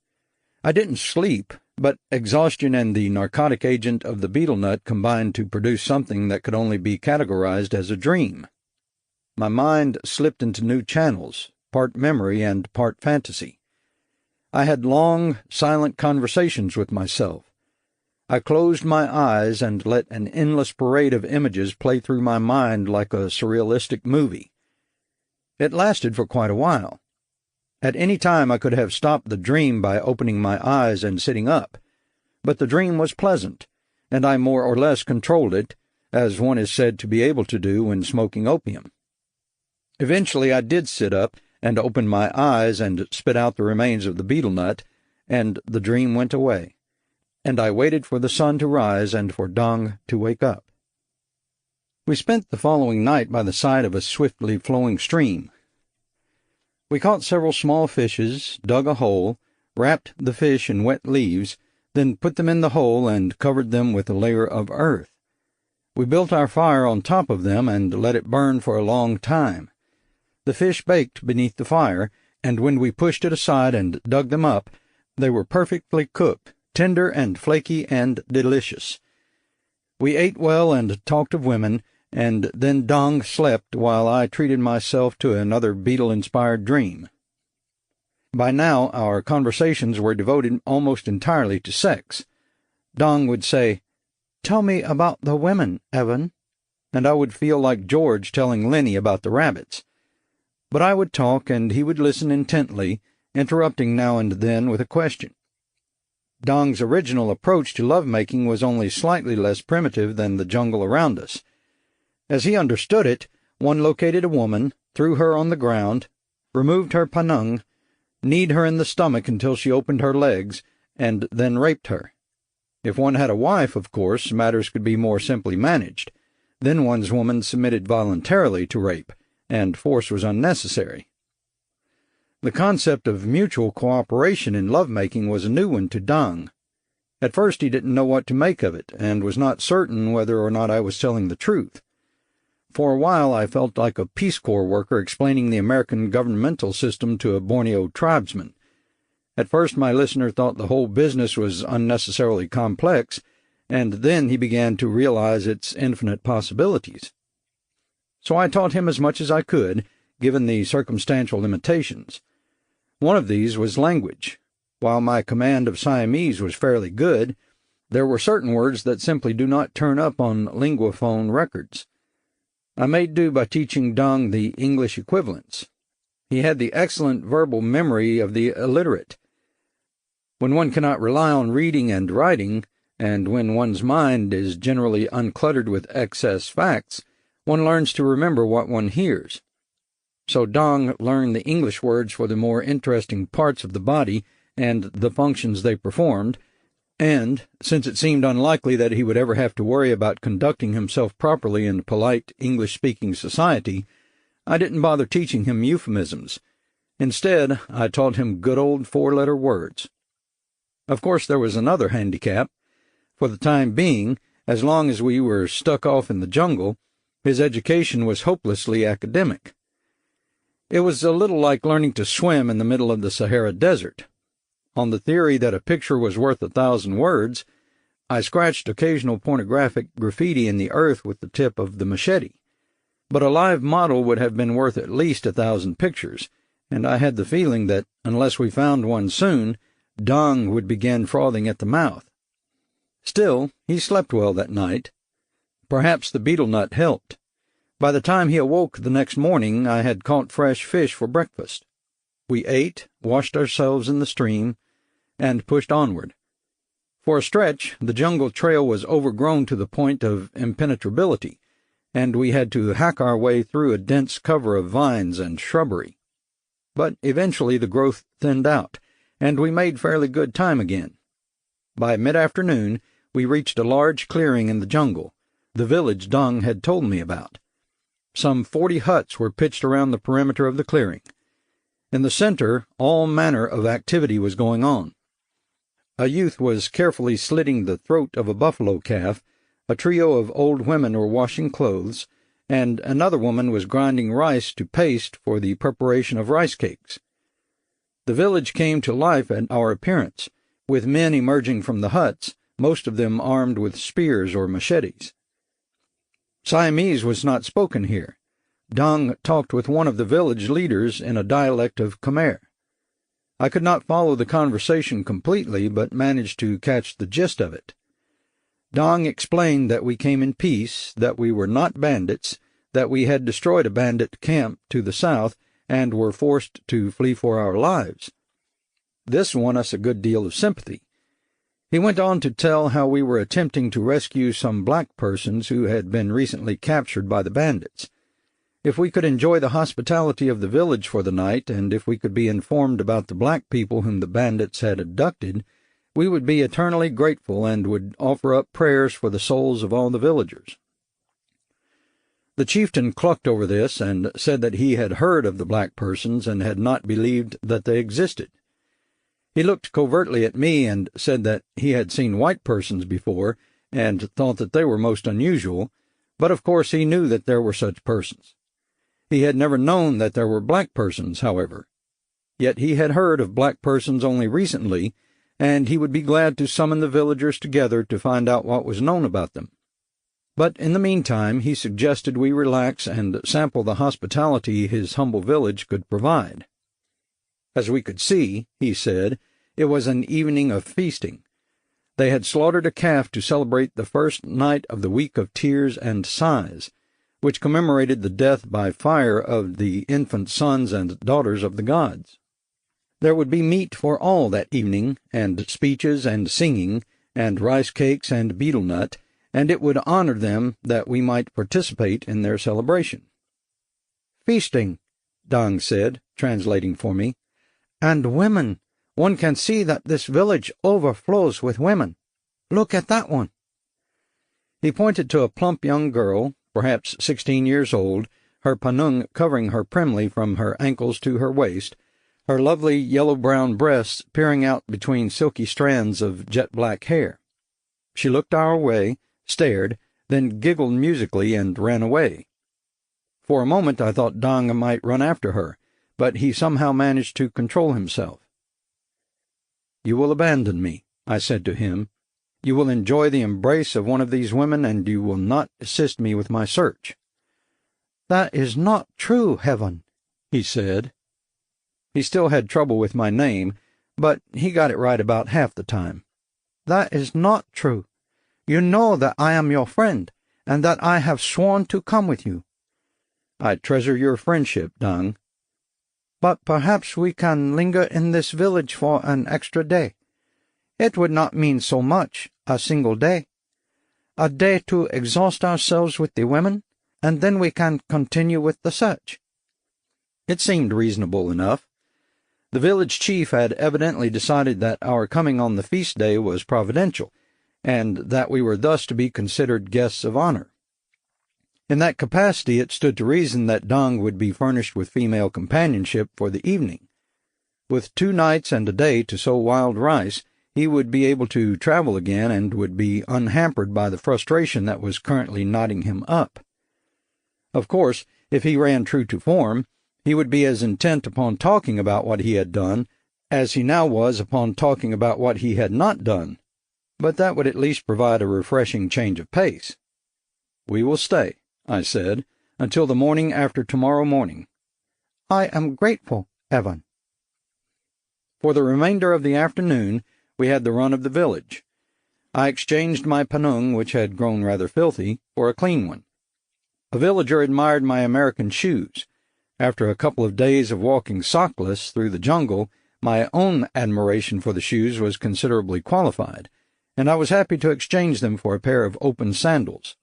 I didn't sleep, but exhaustion and the narcotic agent of the betel nut combined to produce something that could only be categorized as a dream. My mind slipped into new channels, part memory and part fantasy. I had long, silent conversations with myself. I closed my eyes and let an endless parade of images play through my mind like a surrealistic movie. It lasted for quite a while. At any time I could have stopped the dream by opening my eyes and sitting up, but the dream was pleasant, and I more or less controlled it, as one is said to be able to do when smoking opium. Eventually I did sit up and open my eyes and spit out the remains of the betel nut, and the dream went away, and I waited for the sun to rise and for Dong to wake up. We spent the following night by the side of a swiftly flowing stream. We caught several small fishes, dug a hole, wrapped the fish in wet leaves, then put them in the hole and covered them with a layer of earth. We built our fire on top of them and let it burn for a long time. The fish baked beneath the fire, and when we pushed it aside and dug them up, they were perfectly cooked, tender and flaky and delicious. We ate well and talked of women, and then Dong slept while I treated myself to another betel-inspired dream. By now our conversations were devoted almost entirely to sex. Dong would say, "Tell me about the women, Evan," and I would feel like George telling Lenny about the rabbits. But I would talk, and he would listen intently, interrupting now and then with a question. Dong's original approach to love-making was only slightly less primitive than the jungle around us. As he understood it, one located a woman, threw her on the ground, removed her panung, kneed her in the stomach until she opened her legs, and then raped her. If one had a wife, of course, matters could be more simply managed. Then one's woman submitted voluntarily to rape, and force was unnecessary. The concept of mutual cooperation in love-making was a new one to Dong. At first he didn't know what to make of it, and was not certain whether or not I was telling the truth. For a while I felt like a Peace Corps worker explaining the American governmental system to a Borneo tribesman. At first my listener thought the whole business was unnecessarily complex, and then he began to realize its infinite possibilities. So I taught him as much as I could, given the circumstantial limitations. One of these was language. While my command of Siamese was fairly good, there were certain words that simply do not turn up on linguaphone records. I made do by teaching Dong the English equivalents. He had the excellent verbal memory of the illiterate. When one cannot rely on reading and writing, and when one's mind is generally uncluttered with excess facts, one learns to remember what one hears. So Dong learned the English words for the more interesting parts of the body and the functions they performed, And, since it seemed unlikely that he would ever have to worry about conducting himself properly in polite English-speaking society, I didn't bother teaching him euphemisms. Instead, I taught him good old four-letter words. Of course, there was another handicap. For the time being, as long as we were stuck off in the jungle, his education was hopelessly academic. It was a little like learning to swim in the middle of the Sahara Desert. On the theory that a picture was worth 1,000 words, I scratched occasional pornographic graffiti in the earth with the tip of the machete. But a live model would have been worth at least 1,000 pictures, and I had the feeling that, unless we found one soon, Dong would begin frothing at the mouth. Still, he slept well that night. Perhaps the betel nut helped. By the time he awoke the next morning, I had caught fresh fish for breakfast. We ate, washed ourselves in the stream, and pushed onward. For a stretch, the jungle trail was overgrown to the point of impenetrability, and we had to hack our way through a dense cover of vines and shrubbery. But eventually the growth thinned out, and we made fairly good time again. By mid-afternoon, we reached a large clearing in the jungle, the village Dong had told me about. Some 40 huts were pitched around the perimeter of the clearing. In the center, all manner of activity was going on. A youth was carefully slitting the throat of a buffalo calf, a trio of old women were washing clothes, and another woman was grinding rice to paste for the preparation of rice cakes. The village came to life at our appearance, with men emerging from the huts, most of them armed with spears or machetes. Siamese was not spoken here. Dong talked with one of the village leaders in a dialect of Khmer. I could not follow the conversation completely, but managed to catch the gist of it. Dong explained that we came in peace, that we were not bandits, that we had destroyed a bandit camp to the south, and were forced to flee for our lives. This won us a good deal of sympathy. He went on to tell how we were attempting to rescue some black persons who had been recently captured by the bandits. If we could enjoy the hospitality of the village for the night, and if we could be informed about the black people whom the bandits had abducted, we would be eternally grateful and would offer up prayers for the souls of all the villagers. The chieftain clucked over this and said that he had heard of the black persons and had not believed that they existed. He looked covertly at me and said that he had seen white persons before and thought that they were most unusual, but of course he knew that there were such persons. He had never known that there were black persons, however. Yet he had heard of black persons only recently, and he would be glad to summon the villagers together to find out what was known about them. But in the meantime he suggested we relax and sample the hospitality his humble village could provide. As we could see, he said, it was an evening of feasting. They had slaughtered a calf to celebrate the first night of the week of tears and sighs, which commemorated the death by fire of the infant sons and daughters of the gods. There would be meat for all that evening, and speeches and singing, and rice cakes and betel nut, and it would honor them that we might participate in their celebration. Feasting, Dong said, translating for me. And women. One can see that this village overflows with women. Look at that one. He pointed to a plump young girl, perhaps 16 years old, her panung covering her primly from her ankles to her waist, her lovely yellow-brown breasts peering out between silky strands of jet-black hair. She looked our way, stared, then giggled musically and ran away. For a moment I thought Dong might run after her, but he somehow managed to control himself. "You will abandon me," I said to him. "You will enjoy the embrace of one of these women, and you will not assist me with my search." "That is not true, Heaven," he said. He still had trouble with my name, but he got it right about half the time. "That is not true. You know that I am your friend, and that I have sworn to come with you." "I treasure your friendship, Dong." "But perhaps we can linger in this village for an extra day. It would not mean so much, a single day. A day to exhaust ourselves with the women, and then we can continue with the search." It seemed reasonable enough. The village chief had evidently decided that our coming on the feast day was providential, and that we were thus to be considered guests of honor. In that capacity it stood to reason that Dang would be furnished with female companionship for the evening. With 2 nights and a day to sow wild rice, he would be able to travel again and would be unhampered by the frustration that was currently knotting him up. Of course, if he ran true to form, he would be as intent upon talking about what he had done as he now was upon talking about what he had not done, but that would at least provide a refreshing change of pace. "We will stay," I said, "until the morning after tomorrow morning." "I am grateful, Evan." For the remainder of the afternoon, we had the run of the village. I exchanged my panung, which had grown rather filthy, for a clean one. A villager admired my American shoes. After a couple of days of walking sockless through the jungle, my own admiration for the shoes was considerably qualified, and I was happy to exchange them for a pair of open sandals.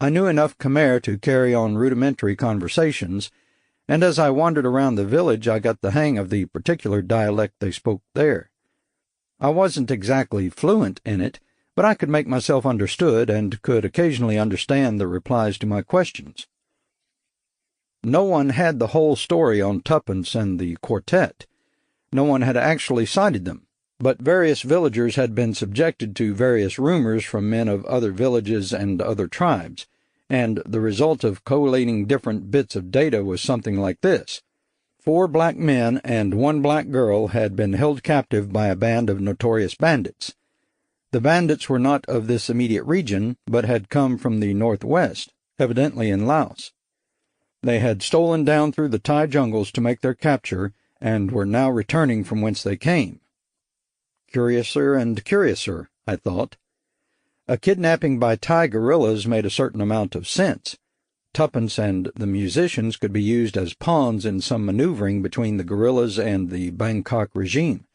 I knew enough Khmer to carry on rudimentary conversations, and as I wandered around the village I got the hang of the particular dialect they spoke there. I wasn't exactly fluent in it, but I could make myself understood and could occasionally understand the replies to my questions. No one had the whole story on Tuppence and the quartet. No one had actually sighted them, but various villagers had been subjected to various rumors from men of other villages and other tribes, and the result of collating different bits of data was something like this. 4 black men and 1 black girl had been held captive by a band of notorious bandits. The bandits were not of this immediate region, but had come from the northwest, evidently in Laos. They had stolen down through the Thai jungles to make their capture, and were now returning from whence they came. Curiouser and curiouser, I thought. A kidnapping by Thai guerrillas made a certain amount of sense. Tuppence and the musicians could be used as pawns in some maneuvering between the guerrillas and the Bangkok regime.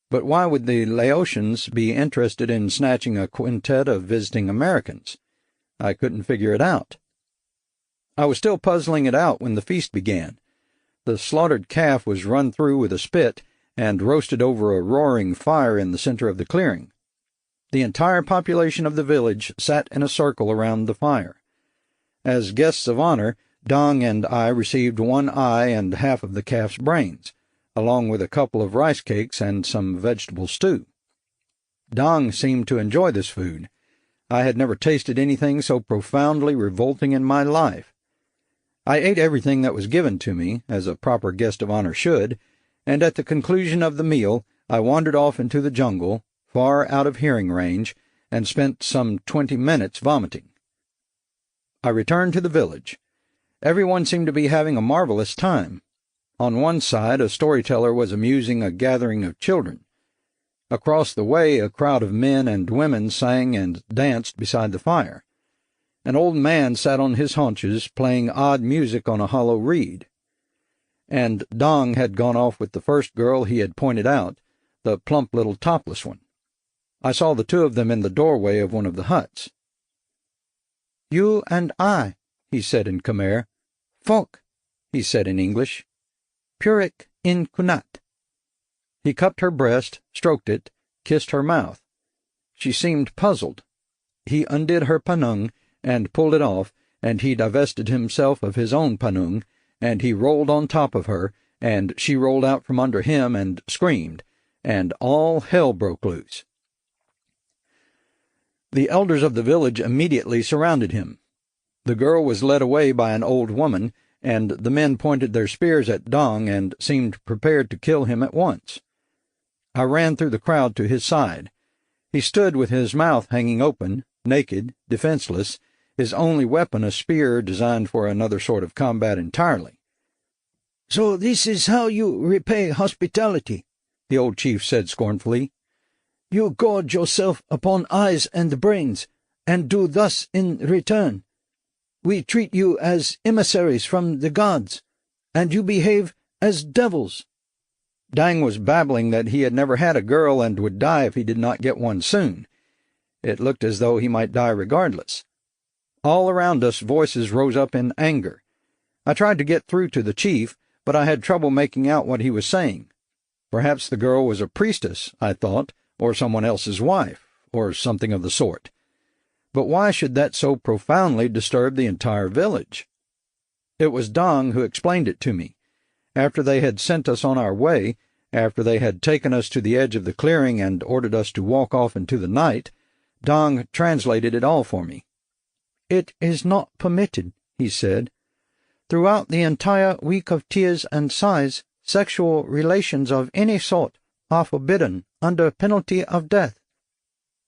But why would the Laotians be interested in snatching a quintet of visiting Americans? I couldn't figure it out. I was still puzzling it out when the feast began. The slaughtered calf was run through with a spit and roasted over a roaring fire in the center of the clearing. The entire population of the village sat in a circle around the fire. As guests of honor, Dang and I received 1 eye and half of the calf's brains, along with a couple of rice cakes and some vegetable stew. Dang seemed to enjoy this food. I had never tasted anything so profoundly revolting in my life. I ate everything that was given to me, as a proper guest of honor should, and at the conclusion of the meal I wandered off into the jungle, far out of hearing range, and spent some 20 minutes vomiting. I returned to the village. Everyone seemed to be having a marvelous time. On one side a storyteller was amusing a gathering of children. Across the way a crowd of men and women sang and danced beside the fire. An old man sat on his haunches playing odd music on a hollow reed. And Dang had gone off with the first girl he had pointed out, the plump little topless one. I saw the 2 of them in the doorway of one of the huts. "You and I," he said in Khmer. "Folk," he said in English. "Purik in Kunat." He cupped her breast, stroked it, kissed her mouth. She seemed puzzled. He undid her panung and pulled it off, and he divested himself of his own panung, and he rolled on top of her, and she rolled out from under him and screamed, and all hell broke loose. The elders of the village immediately surrounded him. The girl was led away by an old woman, and the men pointed their spears at Dang and seemed prepared to kill him at once. I ran through the crowd to his side. He stood with his mouth hanging open, naked, defenseless, his only weapon a spear designed for another sort of combat entirely. "So this is how you repay hospitality," the old chief said scornfully. "You gorge yourself upon eyes and brains, and do thus in return. We treat you as emissaries from the gods, and you behave as devils." Dang was babbling that he had never had a girl and would die if he did not get one soon. It looked as though he might die regardless. All around us voices rose up in anger. I tried to get through to the chief, but I had trouble making out what he was saying. Perhaps the girl was a priestess, I thought, or someone else's wife, or something of the sort. But why should that so profoundly disturb the entire village? It was Dong who explained it to me. After they had sent us on our way, after they had taken us to the edge of the clearing and ordered us to walk off into the night, Dong translated it all for me. "It is not permitted," he said. "Throughout the entire week of tears and sighs, sexual relations of any sort are forbidden under penalty of death.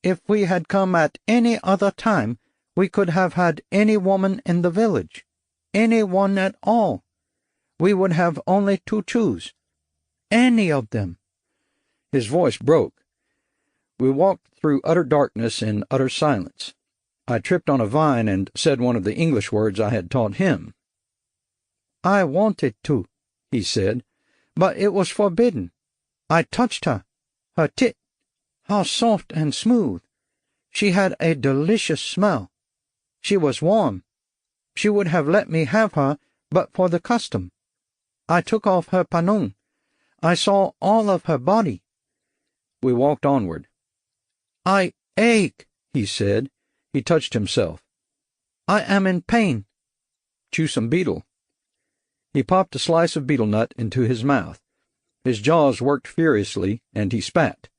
If we had come at any other time, we could have had any woman in the village, any one at all. We would have only to choose. Any of them." His voice broke. We walked through utter darkness in utter silence. I tripped on a vine and said one of the English words I had taught him. "I wanted to," he said, "but it was forbidden. I touched her tit. How soft and smooth. She had a delicious smell. She was warm. She would have let me have her but for the custom. I took off her panung. I saw all of her body." We walked onward. "I ache," he said. He touched himself. "I am in pain." "Chew some betel." He popped a slice of betel nut into his mouth. His jaws worked furiously, and he spat.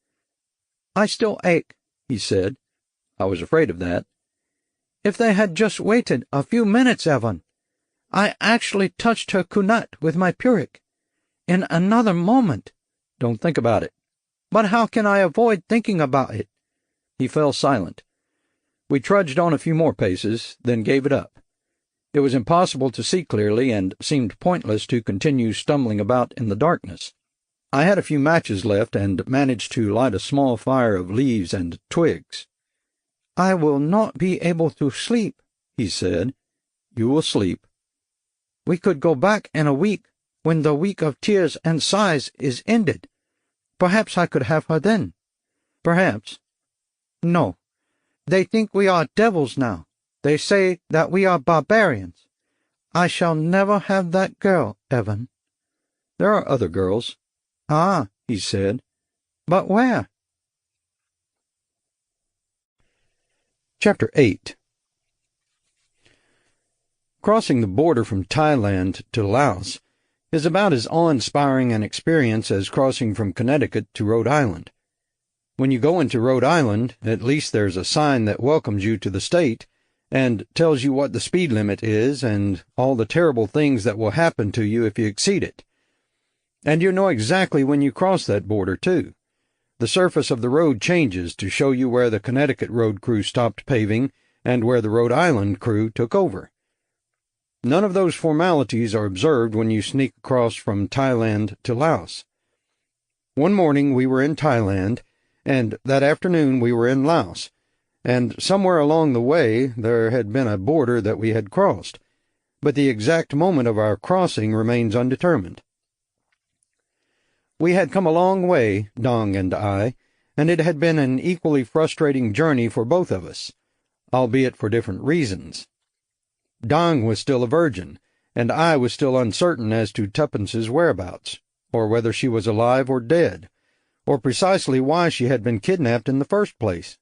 "I still ache," he said. I was afraid of that. "If they had just waited a few minutes, Evan. I actually touched her kunat with my Pyrrhic. In another moment—" "Don't think about it." "But how can I avoid thinking about it?" He fell silent. We trudged on a few more paces, then gave it up. It was impossible to see clearly, and seemed pointless to continue stumbling about in the darkness. I had a few matches left, and managed to light a small fire of leaves and twigs. "I will not be able to sleep," he said. "You will sleep." "We could go back in a week, when the week of tears and sighs is ended. Perhaps I could have her then." "Perhaps." "No. They think we are devils now. They say that we are barbarians. I shall never have that girl, Evan." "There are other girls." "Ah," he said. "But where?" Chapter 8. Crossing the border from Thailand to Laos is about as awe-inspiring an experience as crossing from Connecticut to Rhode Island. When you go into Rhode Island, at least there's a sign that welcomes you to the state and tells you what the speed limit is and all the terrible things that will happen to you if you exceed it. And you know exactly when you cross that border, too. The surface of the road changes to show you where the Connecticut road crew stopped paving and where the Rhode Island crew took over. None of those formalities are observed when you sneak across from Thailand to Laos. One morning we were in Thailand, and that afternoon we were in Laos, and somewhere along the way there had been a border that we had crossed, but the exact moment of our crossing remains undetermined. We had come a long way, Dong and I, and it had been an equally frustrating journey for both of us, albeit for different reasons. Dong was still a virgin, and I was still uncertain as to Tuppence's whereabouts, or whether she was alive or dead, or precisely why she had been kidnapped in the first place.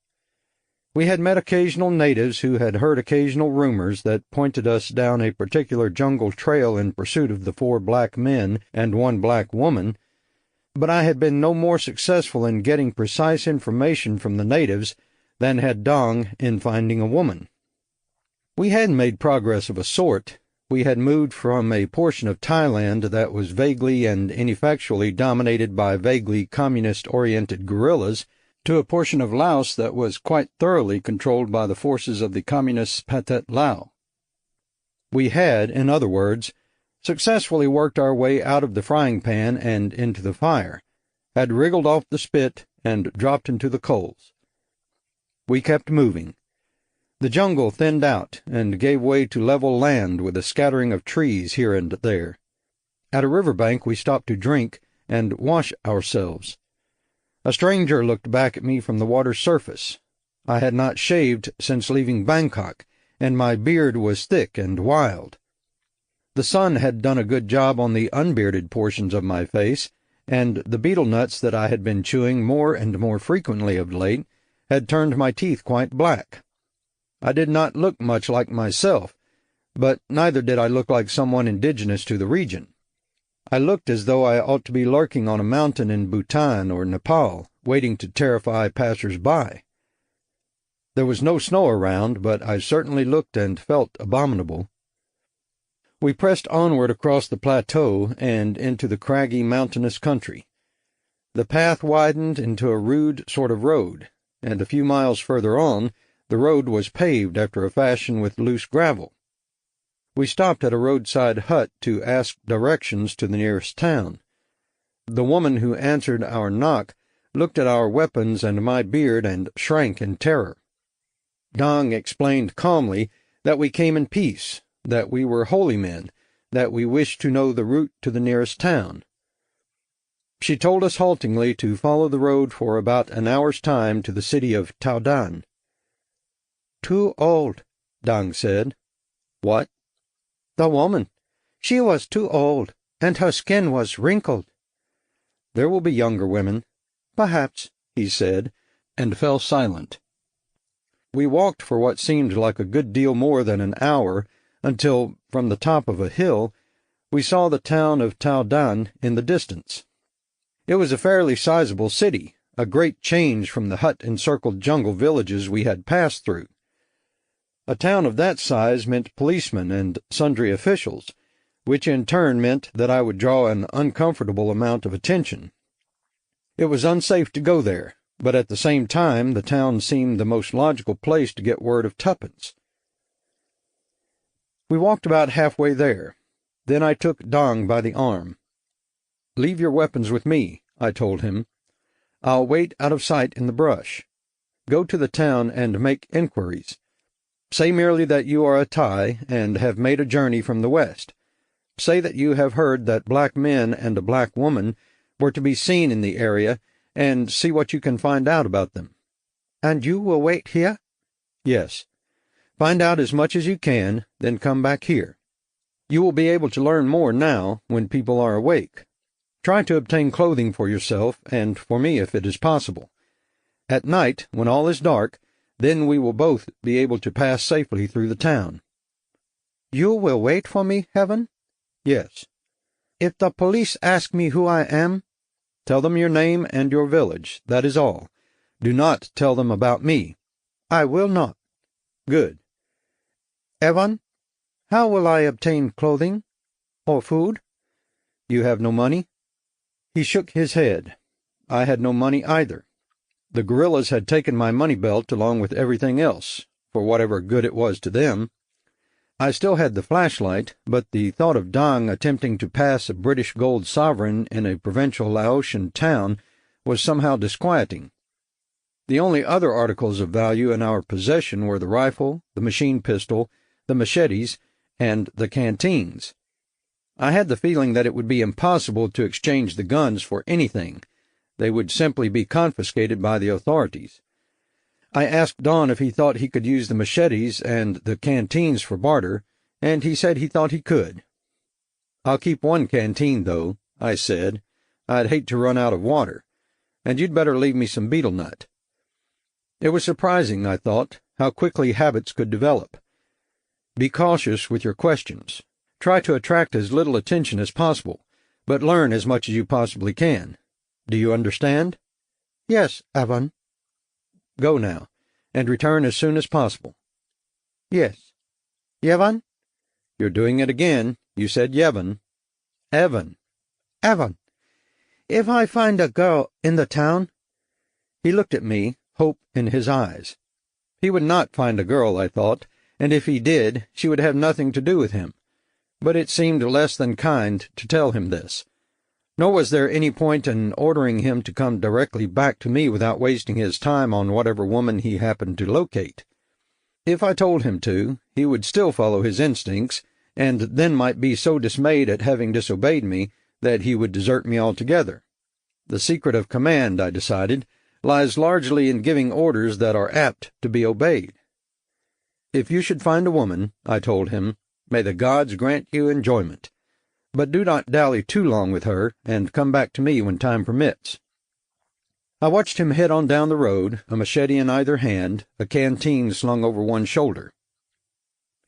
We had met occasional natives who had heard occasional rumors that pointed us down a particular jungle trail in pursuit of the 4 black men and 1 black woman, but I had been no more successful in getting precise information from the natives than had Dong in finding a woman. We had made progress of a sort. We had moved from a portion of Thailand that was vaguely and ineffectually dominated by vaguely communist-oriented guerrillas to a portion of Laos that was quite thoroughly controlled by the forces of the communist Pathet Lao. We had, in other words, successfully worked our way out of the frying pan and into the fire, had wriggled off the spit and dropped into the coals. We kept moving. The jungle thinned out and gave way to level land with a scattering of trees here and there. At a river bank we stopped to drink and wash ourselves. A stranger looked back at me from the water's surface. I had not shaved since leaving Bangkok, and my beard was thick and wild. The sun had done a good job on the unbearded portions of my face, and the betel nuts that I had been chewing more and more frequently of late had turned my teeth quite black. I did not look much like myself, but neither did I look like someone indigenous to the region. I looked as though I ought to be lurking on a mountain in Bhutan or Nepal, waiting to terrify passers-by. There was no snow around, but I certainly looked and felt abominable. We pressed onward across the plateau and into the craggy mountainous country. The path widened into a rude sort of road, and a few miles further on, the road was paved after a fashion with loose gravel. We stopped at a roadside hut to ask directions to the nearest town. The woman who answered our knock looked at our weapons and my beard and shrank in terror. Dong explained calmly that we came in peace, that we were holy men, that we wished to know the route to the nearest town. She told us haltingly to follow the road for about an hour's time to the city of Taodan. "Too old," Dong said. "What?" "The woman. She was too old, and her skin was wrinkled." "There will be younger women." "Perhaps," he said, and fell silent. We walked for what seemed like a good deal more than an hour, until, from the top of a hill, we saw the town of Taodan in the distance. It was a fairly sizable city, a great change from the hut-encircled jungle villages we had passed through. A town of that size meant policemen and sundry officials, which in turn meant that I would draw an uncomfortable amount of attention. It was unsafe to go there, but at the same time the town seemed the most logical place to get word of tuppence. We walked about halfway there. Then I took Dong by the arm. "Leave your weapons with me," I told him. "I'll wait out of sight in the brush. Go to the town and make inquiries. Say merely that you are a Thai and have made a journey from the west. Say that you have heard that black men and a black woman were to be seen in the area, and see what you can find out about them." "And you will wait here?" "Yes. Find out as much as you can, then come back here. You will be able to learn more now, when people are awake. Try to obtain clothing for yourself, and for me if it is possible. At night, when all is dark, then we will both be able to pass safely through the town." "You will wait for me, Heaven?" "Yes." "If the police ask me who I am?" "Tell them your name and your village, that is all. Do not tell them about me." "I will not." "Good." "Evan, how will I obtain clothing? Or food?" "You have no money?" He shook his head. I had no money either. The guerrillas had taken my money belt along with everything else, for whatever good it was to them. I still had the flashlight, but the thought of Dong attempting to pass a British gold sovereign in a provincial Laotian town was somehow disquieting. The only other articles of value in our possession were the rifle, the machine pistol, the machetes, and the canteens. I had the feeling that it would be impossible to exchange the guns for anything. They would simply be confiscated by the authorities. I asked Don if he thought he could use the machetes and the canteens for barter, and he said he thought he could. "I'll keep one canteen, though," I said. "I'd hate to run out of water. And you'd better leave me some betel nut." It was surprising, I thought, how quickly habits could develop. Be cautious with your questions. Try to attract as little attention as possible, but learn as much as you possibly can. Do you understand? "Yes, Evan." Go now, and return as soon as possible. "Yes." "Yevan?" You're doing it again. You said Yevon. Evan. "Evan, if I find a girl in the town—" He looked at me, hope in his eyes. He would not find a girl, I thought, and if he did, she would have nothing to do with him. But it seemed less than kind to tell him this. Nor was there any point in ordering him to come directly back to me without wasting his time on whatever woman he happened to locate. If I told him to, he would still follow his instincts, and then might be so dismayed at having disobeyed me that he would desert me altogether. The secret of command, I decided, lies largely in giving orders that are apt to be obeyed. "If you should find a woman," I told him, May the gods grant you enjoyment. But do not dally too long with her, and come back to me when time permits." I watched him head on down the road, a machete in either hand, a canteen slung over one shoulder.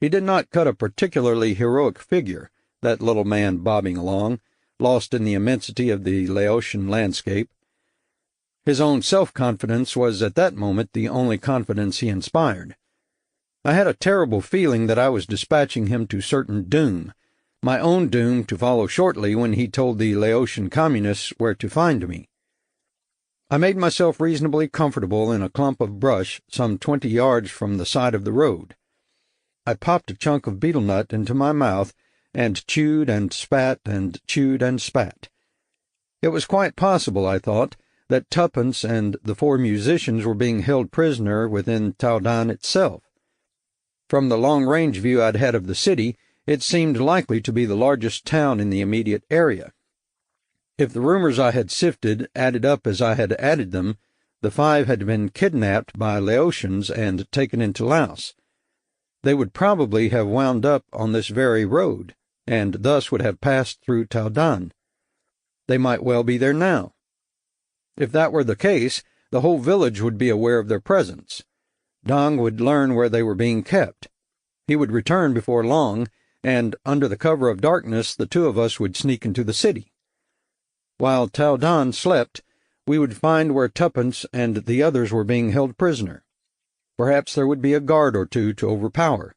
He did not cut a particularly heroic figure, that little man bobbing along, lost in the immensity of the Laotian landscape. His own self-confidence was at that moment the only confidence he inspired. I had a terrible feeling that I was dispatching him to certain doom, my own doom to follow shortly when he told the Laotian communists where to find me. I made myself reasonably comfortable in a clump of brush some 20 yards from the side of the road. I popped a chunk of betel nut into my mouth and chewed and spat and chewed and spat. It was quite possible, I thought, that Tuppence and the 4 musicians were being held prisoner within Towdan itself. From the long-range view I'd had of the city, it seemed likely to be the largest town in the immediate area. If the rumors I had sifted added up as I had added them, the 5 had been kidnapped by Laotians and taken into Laos. They would probably have wound up on this very road, and thus would have passed through Towdan. They might well be there now. If that were the case, the whole village would be aware of their presence. Dang would learn where they were being kept. He would return before long, and under the cover of darkness the 2 of us would sneak into the city. While Towdan slept, we would find where Tuppence and the others were being held prisoner. Perhaps there would be a guard or 2 to overpower.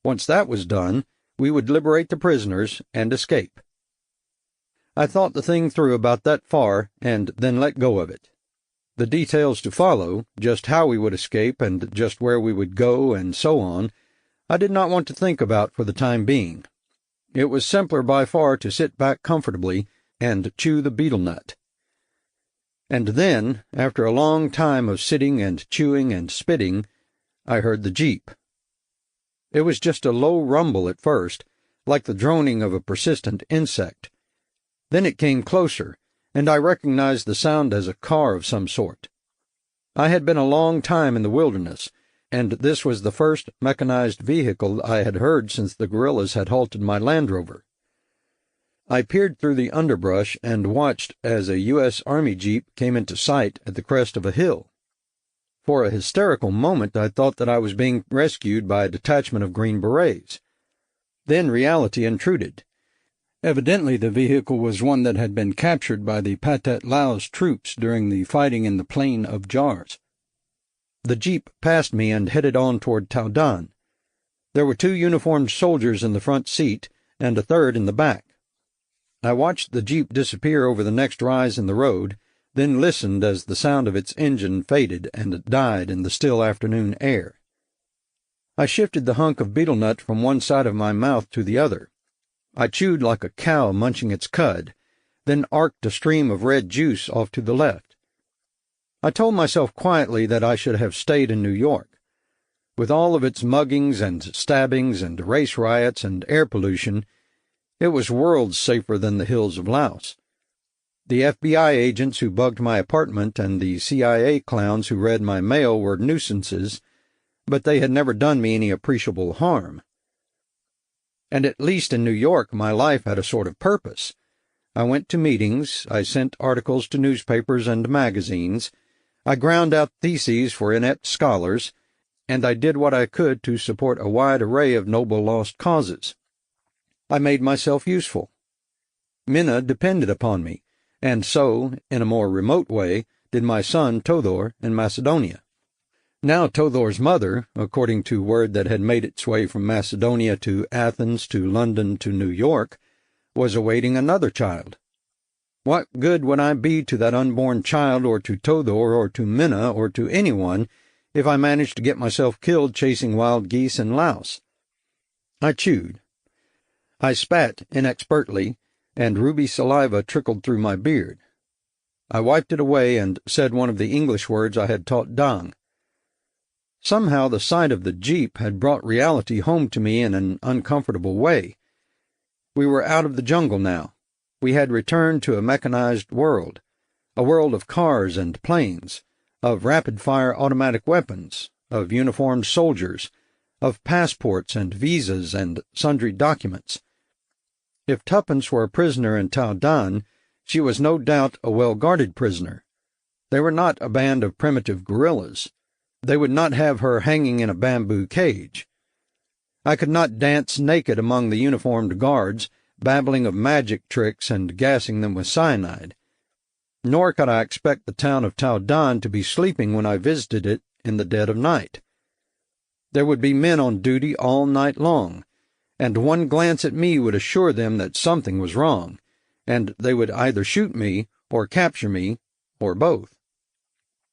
Once that was done, we would liberate the prisoners and escape. I thought the thing through about that far, and then let go of it. The details to follow, just how we would escape and just where we would go and so on, I did not want to think about for the time being. It was simpler by far to sit back comfortably and chew the betel nut. And then, after a long time of sitting and chewing and spitting, I heard the jeep. It was just a low rumble at first, like the droning of a persistent insect. Then it came closer, and I recognized the sound as a car of some sort. I had been a long time in the wilderness, and this was the first mechanized vehicle I had heard since the guerrillas had halted my Land Rover. I peered through the underbrush and watched as a U.S. Army jeep came into sight at the crest of a hill. For a hysterical moment I thought that I was being rescued by a detachment of Green Berets. Then reality intruded. Evidently the vehicle was one that had been captured by the Pathet Lao's troops during the fighting in the Plain of Jars. The jeep passed me and headed on toward Towdan. There were 2 uniformed soldiers in the front seat and a 3rd in the back. I watched the jeep disappear over the next rise in the road, then listened as the sound of its engine faded and died in the still afternoon air. I shifted the hunk of betel nut from one side of my mouth to the other. I chewed like a cow munching its cud, then arced a stream of red juice off to the left. I told myself quietly that I should have stayed in New York. With all of its muggings and stabbings and race riots and air pollution, it was worlds safer than the hills of Laos. The FBI agents who bugged my apartment and the CIA clowns who read my mail were nuisances, but they had never done me any appreciable harm. And at least in New York my life had a sort of purpose. I went to meetings, I sent articles to newspapers and magazines, I ground out theses for inept scholars, and I did what I could to support a wide array of noble lost causes. I made myself useful. Minna depended upon me, and so, in a more remote way, did my son Tothor in Macedonia. Now Tothor's mother, according to word that had made its way from Macedonia to Athens to London to New York, was awaiting another child. What good would I be to that unborn child or to Tothor or to Minna or to anyone if I managed to get myself killed chasing wild geese in Laos? I chewed. I spat inexpertly, and ruby saliva trickled through my beard. I wiped it away and said one of the English words I had taught Dang. Somehow the sight of the jeep had brought reality home to me in an uncomfortable way. We were out of the jungle now. We had returned to a mechanized world, a world of cars and planes, of rapid-fire automatic weapons, of uniformed soldiers, of passports and visas and sundry documents. If Tuppence were a prisoner in Tao Dan, she was no doubt a well-guarded prisoner. They were not a band of primitive guerrillas. They would not have her hanging in a bamboo cage. I could not dance naked among the uniformed guards, babbling of magic tricks and gassing them with cyanide. Nor could I expect the town of Tao Dan to be sleeping when I visited it in the dead of night. There would be men on duty all night long, and one glance at me would assure them that something was wrong, and they would either shoot me or capture me, or both.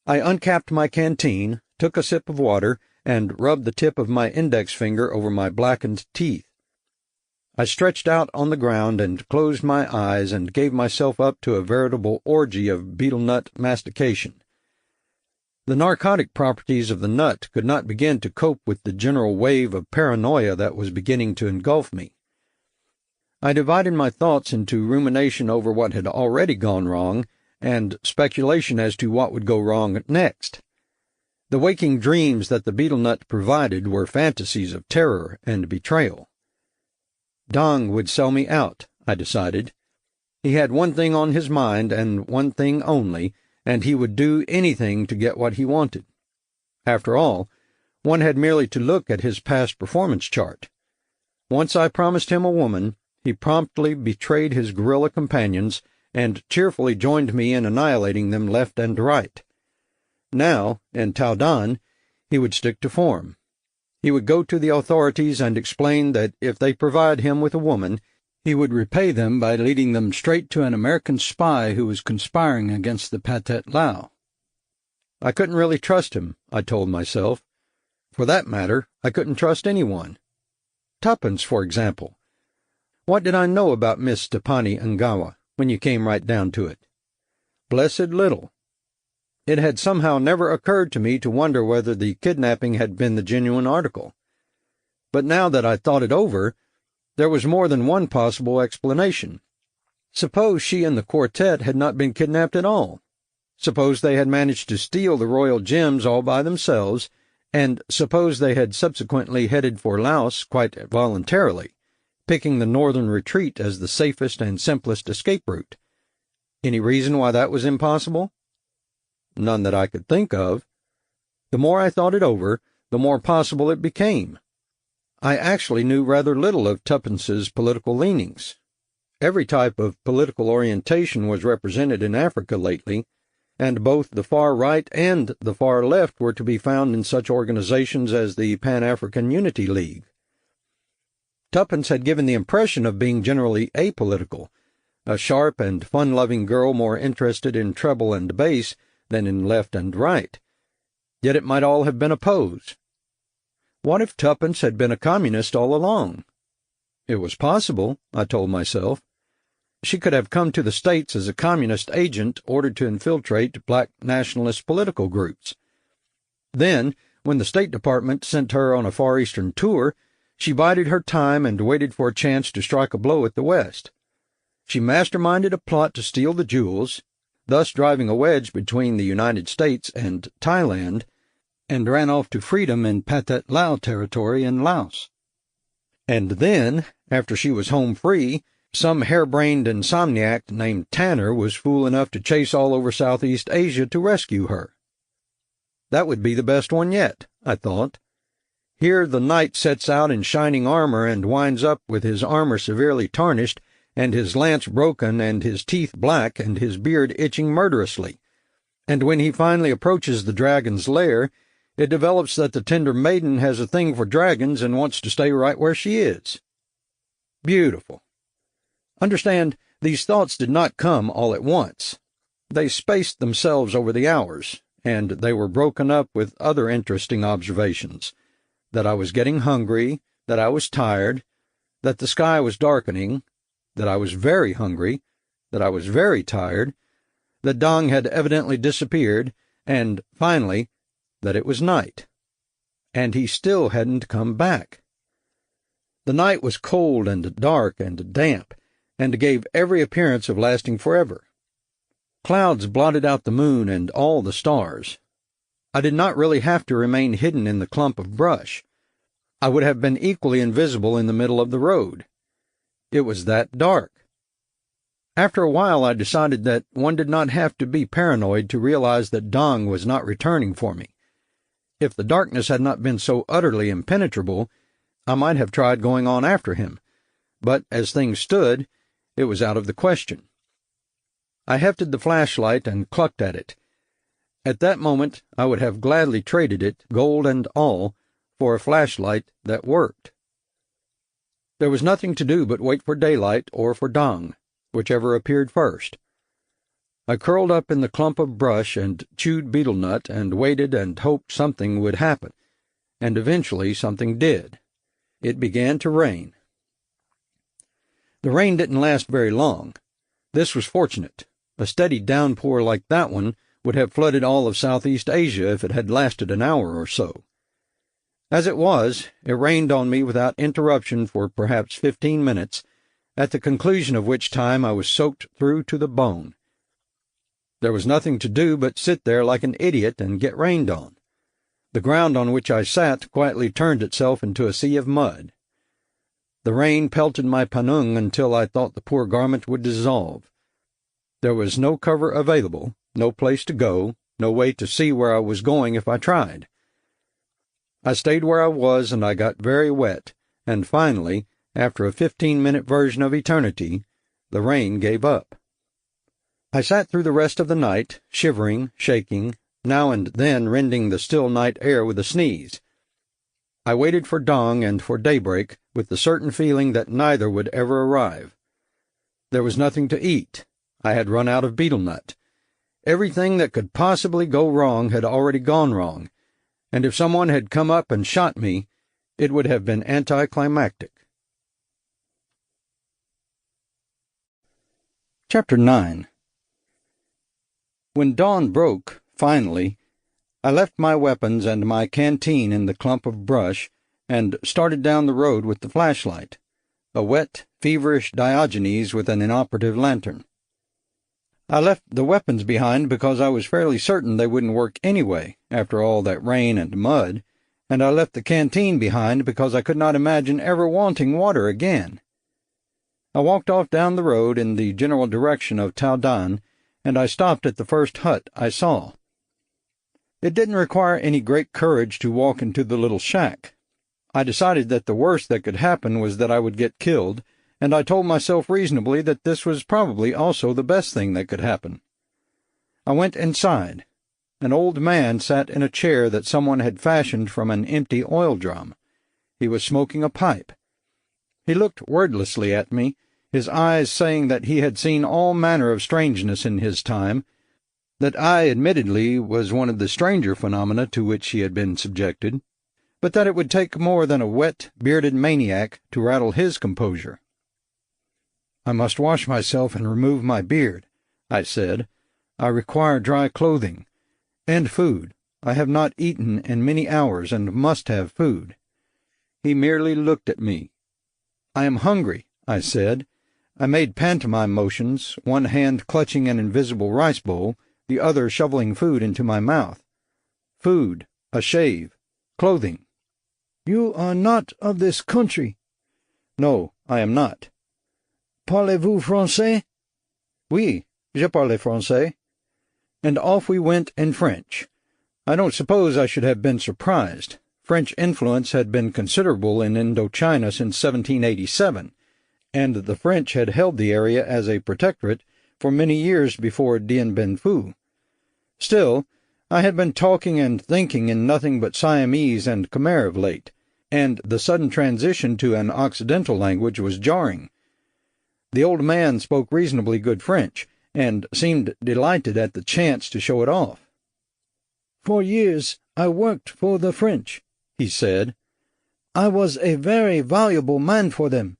I uncapped my canteen, took a sip of water, and rubbed the tip of my index finger over my blackened teeth. I stretched out on the ground and closed my eyes and gave myself up to a veritable orgy of betel nut mastication. The narcotic properties of the nut could not begin to cope with the general wave of paranoia that was beginning to engulf me. I divided my thoughts into rumination over what had already gone wrong and speculation as to what would go wrong next. The waking dreams that the betel nut provided were fantasies of terror and betrayal. Dong would sell me out, I decided. He had one thing on his mind, and one thing only, and he would do anything to get what he wanted. After all, one had merely to look at his past performance chart. Once I promised him a woman, he promptly betrayed his guerrilla companions and cheerfully joined me in annihilating them left and right. Now, in Tao Dan, he would stick to form. He would go to the authorities and explain that if they provide him with a woman, he would repay them by leading them straight to an American spy who was conspiring against the Pathet Lao. I couldn't really trust him, I told myself. For that matter, I couldn't trust anyone. Tuppence, for example. What did I know about Miss Stepani Ngawa, when you came right down to it? Blessed little. It had somehow never occurred to me to wonder whether the kidnapping had been the genuine article. But now that I thought it over, there was more than one possible explanation. Suppose she and the quartet had not been kidnapped at all. Suppose they had managed to steal the royal gems all by themselves, and suppose they had subsequently headed for Laos quite voluntarily, picking the northern retreat as the safest and simplest escape route. Any reason why that was impossible? None that I could think of. The more I thought it over, the more possible it became. I actually knew rather little of Tuppence's political leanings. Every type of political orientation was represented in Africa lately, and both the far right and the far left were to be found in such organizations as the Pan-African Unity League. Tuppence had given the impression of being generally apolitical, a sharp and fun-loving girl more interested in treble and bass than in left and right. Yet it might all have been a pose. What if Tuppence had been a communist all along? It was possible, I told myself. She could have come to the States as a communist agent ordered to infiltrate black nationalist political groups. Then, when the State Department sent her on a Far Eastern tour, she bided her time and waited for a chance to strike a blow at the West. She masterminded a plot to steal the jewels, thus driving a wedge between the United States and Thailand, and ran off to freedom in Pathet Lao territory in Laos. And then, after she was home free, some harebrained insomniac named Tanner was fool enough to chase all over Southeast Asia to rescue her. That would be the best one yet, I thought. Here the knight sets out in shining armor and winds up with his armor severely tarnished, and his lance broken, and his teeth black, and his beard itching murderously. And when he finally approaches the dragon's lair, it develops that the tender maiden has a thing for dragons and wants to stay right where she is. Beautiful. Understand, these thoughts did not come all at once. They spaced themselves over the hours, and they were broken up with other interesting observations. That I was getting hungry, that I was tired, that the sky was darkening, that I was very hungry, that I was very tired, that Dong had evidently disappeared, and, finally, that it was night. And he still hadn't come back. The night was cold and dark and damp, and gave every appearance of lasting forever. Clouds blotted out the moon and all the stars. I did not really have to remain hidden in the clump of brush. I would have been equally invisible in the middle of the road. It was that dark. After a while, I decided that one did not have to be paranoid to realize that Dong was not returning for me. If the darkness had not been so utterly impenetrable, I might have tried going on after him, but as things stood, it was out of the question. I hefted the flashlight and clucked at it. At that moment, I would have gladly traded it, gold and all, for a flashlight that worked. There was nothing to do but wait for daylight or for Dong, whichever appeared first. I curled up in the clump of brush and chewed betel nut and waited and hoped something would happen, and eventually something did. It began to rain. The rain didn't last very long. This was fortunate. A steady downpour like that one would have flooded all of Southeast Asia if it had lasted an hour or so. As it was, it rained on me without interruption for perhaps 15 minutes, at the conclusion of which time I was soaked through to the bone. There was nothing to do but sit there like an idiot and get rained on. The ground on which I sat quietly turned itself into a sea of mud. The rain pelted my panung until I thought the poor garment would dissolve. There was no cover available, no place to go, no way to see where I was going if I tried. I stayed where I was, and I got very wet, and finally, after a 15-minute version of eternity, the rain gave up. I sat through the rest of the night, shivering, shaking, now and then rending the still night air with a sneeze. I waited for Dong and for daybreak, with the certain feeling that neither would ever arrive. There was nothing to eat. I had run out of betel nut. Everything that could possibly go wrong had already gone wrong, and if someone had come up and shot me, it would have been anticlimactic. Chapter 9. When dawn broke, finally, I left my weapons and my canteen in the clump of brush and started down the road with the flashlight, a wet, feverish Diogenes with an inoperative lantern. I left the weapons behind because I was fairly certain they wouldn't work anyway, after all that rain and mud, and I left the canteen behind because I could not imagine ever wanting water again. I walked off down the road in the general direction of Taodan, and I stopped at the first hut I saw. It didn't require any great courage to walk into the little shack. I decided that the worst that could happen was that I would get killed, and I told myself reasonably that this was probably also the best thing that could happen. I went inside. An old man sat in a chair that someone had fashioned from an empty oil drum. He was smoking a pipe. He looked wordlessly at me, his eyes saying that he had seen all manner of strangeness in his time, that I admittedly was one of the stranger phenomena to which he had been subjected, but that it would take more than a wet, bearded maniac to rattle his composure. "I must wash myself and remove my beard," I said. "I require dry clothing. And food. I have not eaten in many hours and must have food." He merely looked at me. "I am hungry," I said. I made pantomime motions, one hand clutching an invisible rice bowl, the other shoveling food into my mouth. "Food, a shave, clothing." "You are not of this country." "No, I am not." "Parlez-vous français?" "Oui, je parle français." And off we went in French. I don't suppose I should have been surprised. French influence had been considerable in Indochina since 1787, and the French had held the area as a protectorate for many years before Dien Bien Phu. Still, I had been talking and thinking in nothing but Siamese and Khmer of late, and the sudden transition to an Occidental language was jarring. The old man spoke reasonably good French, and seemed delighted at the chance to show it off. "For years I worked for the French," he said. "I was a very valuable man for them.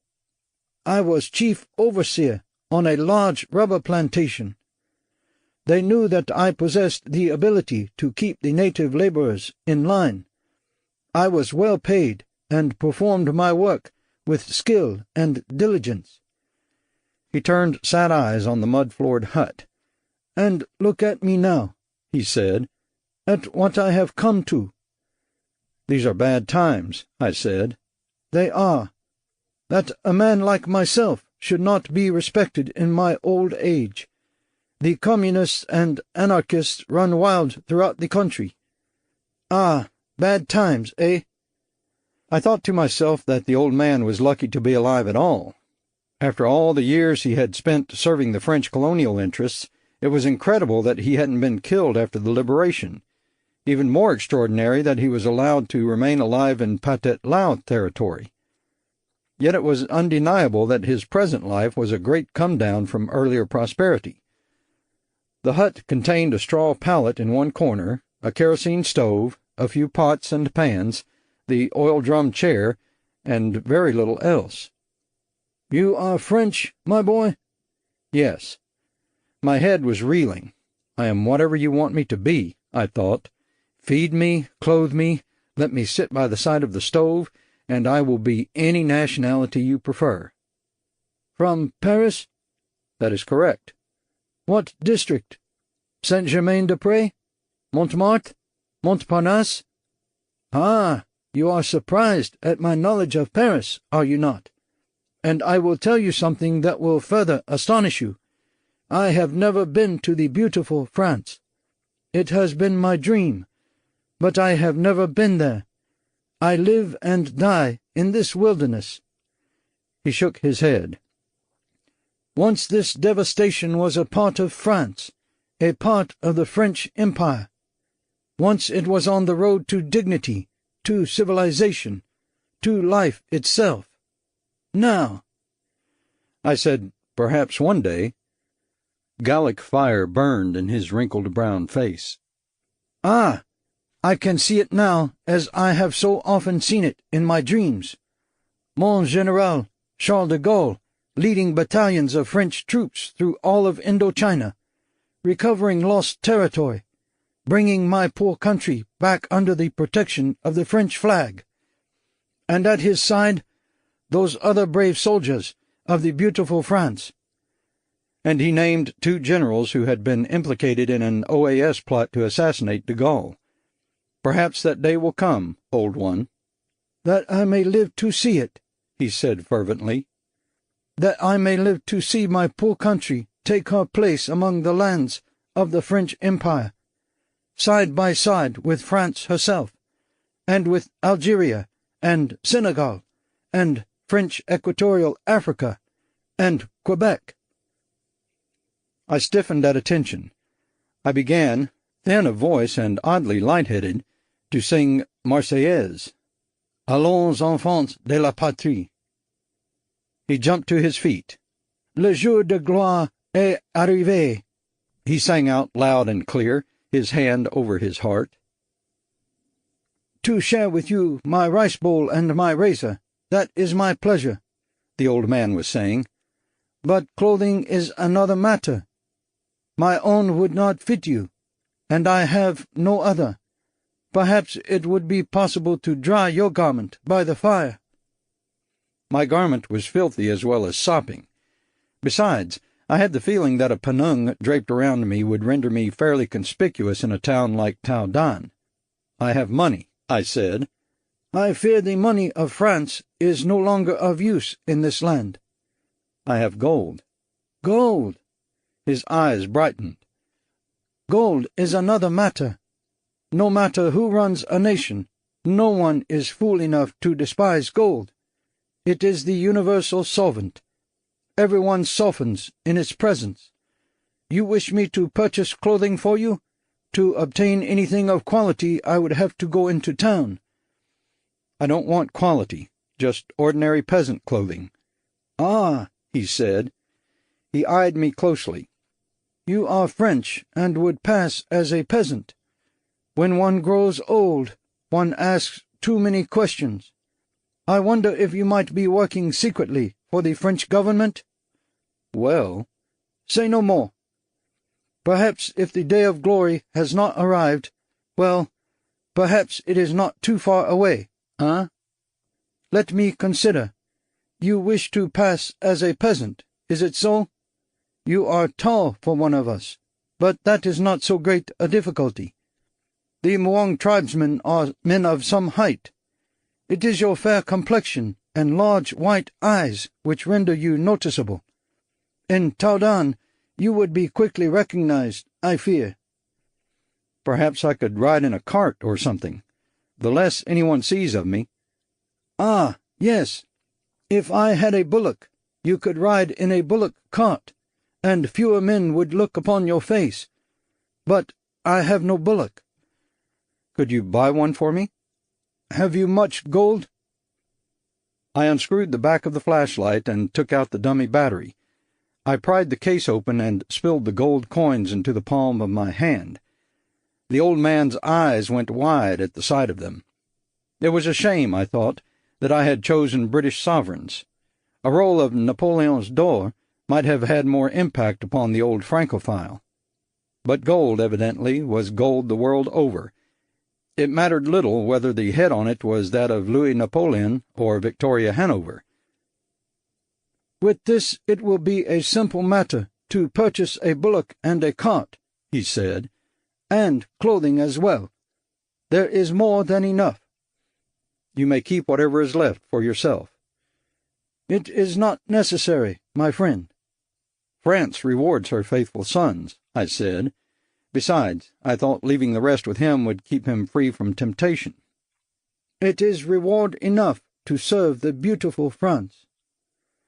I was chief overseer on a large rubber plantation. They knew that I possessed the ability to keep the native laborers in line. I was well paid and performed my work with skill and diligence." He turned sad eyes on the mud-floored hut. "And look at me now," he said, "at what I have come to." "These are bad times," I said. "They are. That a man like myself should not be respected in my old age. The communists and anarchists run wild throughout the country. Ah, bad times, eh?" I thought to myself that the old man was lucky to be alive at all. After all the years he had spent serving the French colonial interests, it was incredible that he hadn't been killed after the liberation. Even more extraordinary that he was allowed to remain alive in Pathet Lao territory. Yet it was undeniable that his present life was a great come-down from earlier prosperity. The hut contained a straw pallet in one corner, a kerosene stove, a few pots and pans, the oil-drum chair, and very little else. "You are French, my boy?" Yes. My head was reeling. I am whatever you want me to be, I thought. Feed me, clothe me, let me sit by the side of the stove, and I will be any nationality you prefer. "From Paris?" That is correct. "What district? Saint-Germain-des-Prés? Montmartre? Montparnasse? Ah, you are surprised at my knowledge of Paris, are you not? And I will tell you something that will further astonish you. I have never been to the beautiful France. It has been my dream, but I have never been there. I live and die in this wilderness." He shook his head. "Once this devastation was a part of France, a part of the French Empire. Once it was on the road to dignity, to civilization, to life itself. Now—" I said, "Perhaps one day." Gallic fire burned in his wrinkled brown face. "Ah, I can see it now as I have so often seen it in my dreams. Mon General, Charles de Gaulle, leading battalions of French troops through all of Indochina, recovering lost territory, bringing my poor country back under the protection of the French flag. And at his side, those other brave soldiers of the beautiful France." And he named 2 generals who had been implicated in an OAS plot to assassinate de Gaulle. "Perhaps that day will come, old one." "That I may live to see it," he said fervently. "That I may live to see my poor country take her place among the lands of the French Empire, side by side with France herself, and with Algeria, and Senegal, and French Equatorial Africa, and Quebec." I stiffened at attention. I began, thin of voice and oddly light-headed, to sing Marseillaise. "Allons, enfants de la patrie." He jumped to his feet. "Le jour de gloire est arrivé," he sang out loud and clear, his hand over his heart. "To share with you my rice bowl and my razor, that is my pleasure," the old man was saying. "But clothing is another matter. My own would not fit you, and I have no other. Perhaps it would be possible to dry your garment by the fire." My garment was filthy as well as sopping. Besides, I had the feeling that a penung draped around me would render me fairly conspicuous in a town like Taodan. "I have money," I said. "I fear the money of France is no longer of use in this land." "I have gold." "Gold!" His eyes brightened. "Gold is another matter. No matter who runs a nation, no one is fool enough to despise gold. It is the universal solvent. Everyone softens in its presence. You wish me to purchase clothing for you? To obtain anything of quality, I would have to go into town." "I don't want quality, just ordinary peasant clothing." "Ah," he said. He eyed me closely. "You are French, and would pass as a peasant. When one grows old, one asks too many questions. I wonder if you might be working secretly for the French government?" "Well—" "Say no more. Perhaps if the day of glory has not arrived, well, perhaps it is not too far away, huh? Let me consider. You wish to pass as a peasant, is it so? You are tall for one of us, but that is not so great a difficulty. The Muong tribesmen are men of some height. It is your fair complexion and large white eyes which render you noticeable. In Taodan you would be quickly recognized, I fear." "Perhaps I could ride in a cart or something. The less anyone sees of me—" "Ah, yes. If I had a bullock, you could ride in a bullock cart, and fewer men would look upon your face. But I have no bullock." "Could you buy one for me?" "Have you much gold?" I unscrewed the back of the flashlight and took out the dummy battery. I pried the case open and spilled the gold coins into the palm of my hand. The old man's eyes went wide at the sight of them. It was a shame, I thought, that I had chosen British sovereigns. A roll of Napoleon's d'Or might have had more impact upon the old Francophile. But gold, evidently, was gold the world over. It mattered little whether the head on it was that of Louis Napoleon or Victoria Hanover. "With this it will be a simple matter to purchase a bullock and a cart," he said, "and clothing as well. There is more than enough." "You may keep whatever is left for yourself." "It is not necessary, my friend." "France rewards her faithful sons," I said. Besides, I thought leaving the rest with him would keep him free from temptation. "It is reward enough to serve the beautiful France."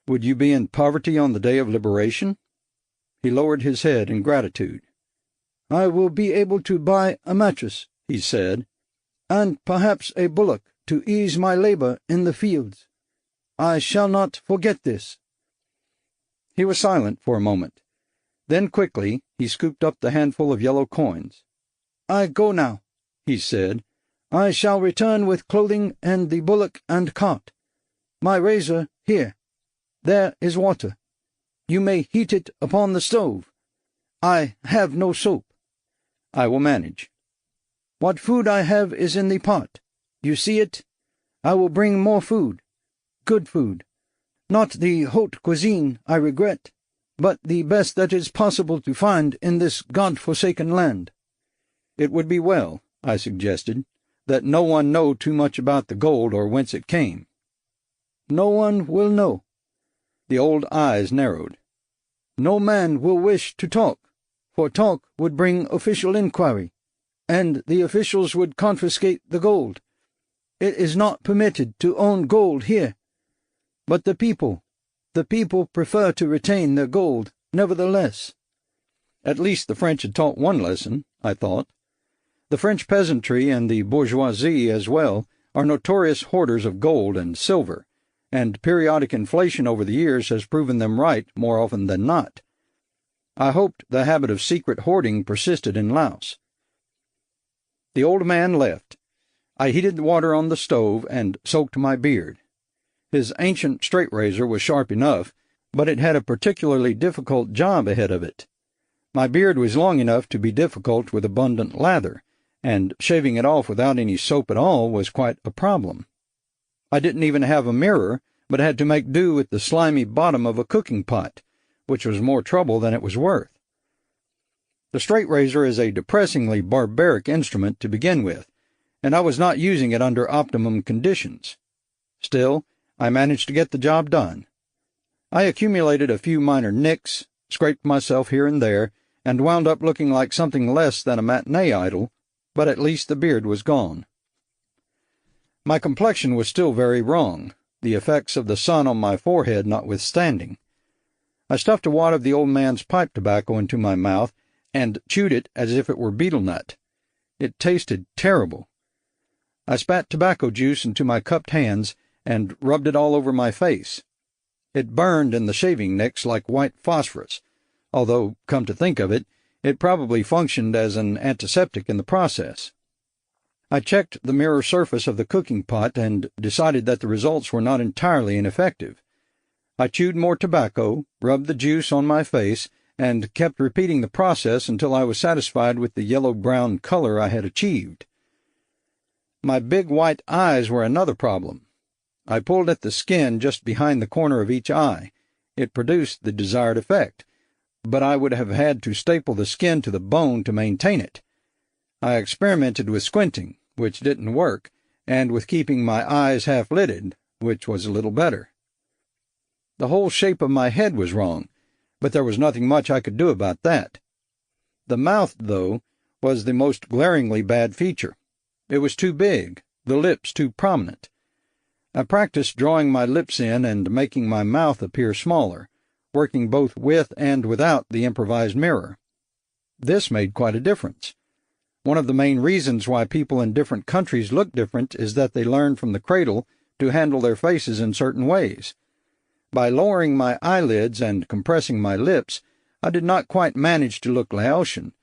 "Would you be in poverty on the day of liberation?" He lowered his head in gratitude. "I will be able to buy a mattress," he said, "and perhaps a bullock to ease my labor in the fields. I shall not forget this." He was silent for a moment. Then quickly he scooped up the handful of yellow coins. "I go now," he said. "I shall return with clothing and the bullock and cart. My razor here. There is water. You may heat it upon the stove. I have no soap." "I will manage." "What food I have is in the pot. You see it? I will bring more food. Good food. Not the haute cuisine, I regret, but the best that is possible to find in this God-forsaken land." "It would be well," I suggested, "that no one know too much about the gold or whence it came." "No one will know." The old eyes narrowed. "No man will wish to talk, for talk would bring official inquiry, and the officials would confiscate the gold. It is not permitted to own gold here. But the people prefer to retain their gold, nevertheless." At least the French had taught one lesson, I thought. The French peasantry and the bourgeoisie as well are notorious hoarders of gold and silver, and periodic inflation over the years has proven them right more often than not. I hoped the habit of secret hoarding persisted in Laos. The old man left. I heated the water on the stove and soaked my beard. His ancient straight-razor was sharp enough, but it had a particularly difficult job ahead of it. My beard was long enough to be difficult with abundant lather, and shaving it off without any soap at all was quite a problem. I didn't even have a mirror, but had to make do with the slimy bottom of a cooking pot, which was more trouble than it was worth. The straight-razor is a depressingly barbaric instrument to begin with, and I was not using it under optimum conditions. Still, I managed to get the job done. I accumulated a few minor nicks, scraped myself here and there, and wound up looking like something less than a matinee idol, but at least the beard was gone. My complexion was still very wrong, the effects of the sun on my forehead notwithstanding. I stuffed a wad of the old man's pipe tobacco into my mouth and chewed it as if it were betel nut. It tasted terrible. I spat tobacco juice into my cupped hands and rubbed it all over my face. It burned in the shaving nicks like white phosphorus, although, come to think of it, it probably functioned as an antiseptic in the process. I checked the mirror surface of the cooking pot and decided that the results were not entirely ineffective. I chewed more tobacco, rubbed the juice on my face, and kept repeating the process until I was satisfied with the yellow-brown color I had achieved. My big white eyes were another problem. I pulled at the skin just behind the corner of each eye. It produced the desired effect, but I would have had to staple the skin to the bone to maintain it. I experimented with squinting, which didn't work, and with keeping my eyes half-lidded, which was a little better. The whole shape of my head was wrong, but there was nothing much I could do about that. The mouth, though, was the most glaringly bad feature. It was too big, the lips too prominent. I practiced drawing my lips in and making my mouth appear smaller, working both with and without the improvised mirror. This made quite a difference. One of the main reasons why people in different countries look different is that they learn from the cradle to handle their faces in certain ways. By lowering my eyelids and compressing my lips, I did not quite manage to look Laotian,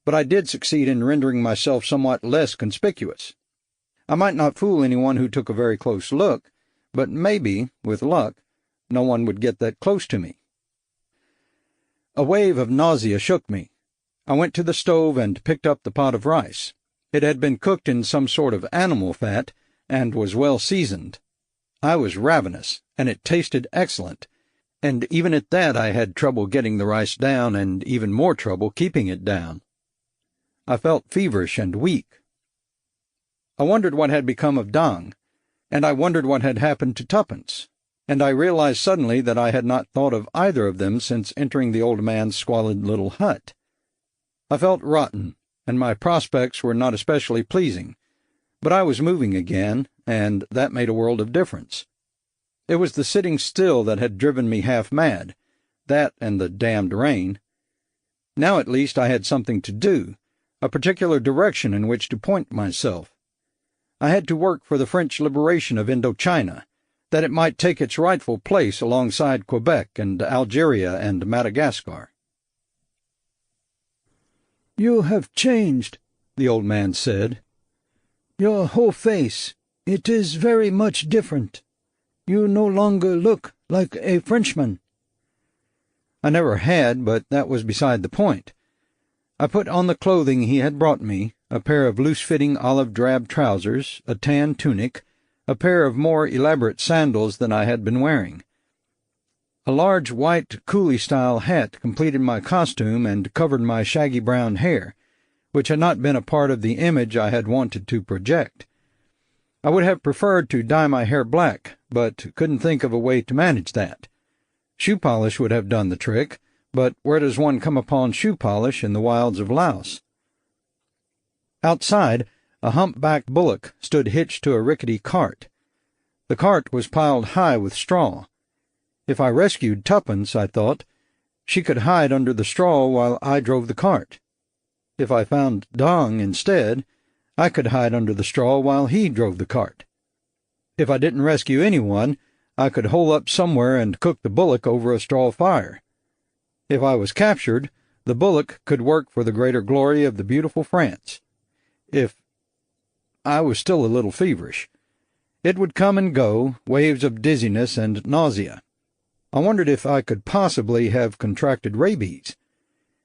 but I did succeed in rendering myself somewhat less conspicuous. I might not fool anyone who took a very close look, but maybe, with luck, no one would get that close to me. A wave of nausea shook me. I went to the stove and picked up the pot of rice. It had been cooked in some sort of animal fat and was well seasoned. I was ravenous, and it tasted excellent, and even at that I had trouble getting the rice down and even more trouble keeping it down. I felt feverish and weak. I wondered what had become of Dang, and I wondered what had happened to Tuppence, and I realized suddenly that I had not thought of either of them since entering the old man's squalid little hut. I felt rotten, and my prospects were not especially pleasing, but I was moving again, and that made a world of difference. It was the sitting still that had driven me half mad, that and the damned rain. Now at least I had something to do, a particular direction in which to point myself. I had to work for the French liberation of Indochina, that it might take its rightful place alongside Quebec and Algeria and Madagascar. "You have changed," the old man said. "Your whole face, it is very much different. You no longer look like a Frenchman." I never had, but that was beside the point. I put on the clothing he had brought me, a pair of loose-fitting olive-drab trousers, a tan tunic, a pair of more elaborate sandals than I had been wearing. A large white coolie-style hat completed my costume and covered my shaggy brown hair, which had not been a part of the image I had wanted to project. I would have preferred to dye my hair black, but couldn't think of a way to manage that. Shoe polish would have done the trick, but where does one come upon shoe polish in the wilds of Laos? Outside, a humpbacked bullock stood hitched to a rickety cart. The cart was piled high with straw. If I rescued Tuppence, I thought, she could hide under the straw while I drove the cart. If I found Dang instead, I could hide under the straw while he drove the cart. If I didn't rescue anyone, I could hole up somewhere and cook the bullock over a straw fire. If I was captured, the bullock could work for the greater glory of the beautiful France. I was still a little feverish. It would come and go, waves of dizziness and nausea. I wondered if I could possibly have contracted rabies.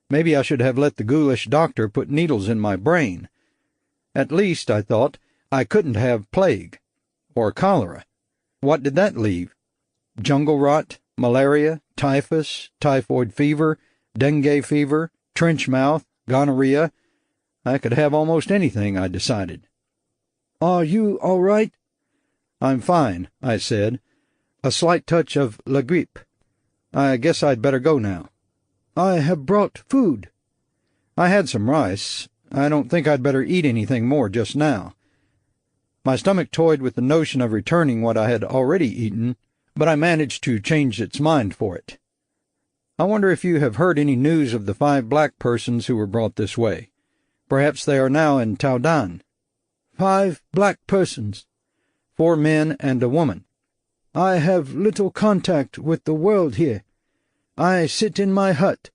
Maybe I should have let the ghoulish doctor put needles in my brain. At least, I thought, I couldn't have plague. Or cholera. What did that leave? Jungle rot, malaria, typhus, typhoid fever, dengue fever, trench mouth, gonorrhea. I could have almost anything, I decided. "Are you all right?" "I'm fine," I said. "A slight touch of la grippe. I guess I'd better go now." "I have brought food." "I had some rice. I don't think I'd better eat anything more just now." My stomach toyed with the notion of returning what I had already eaten, but I managed to change its mind for it. "I wonder if you have heard any news of the 5 black persons who were brought this way. Perhaps they are now in Taodan." 5 black persons. 4 men and a woman. I have little contact with the world here. I sit in my hut.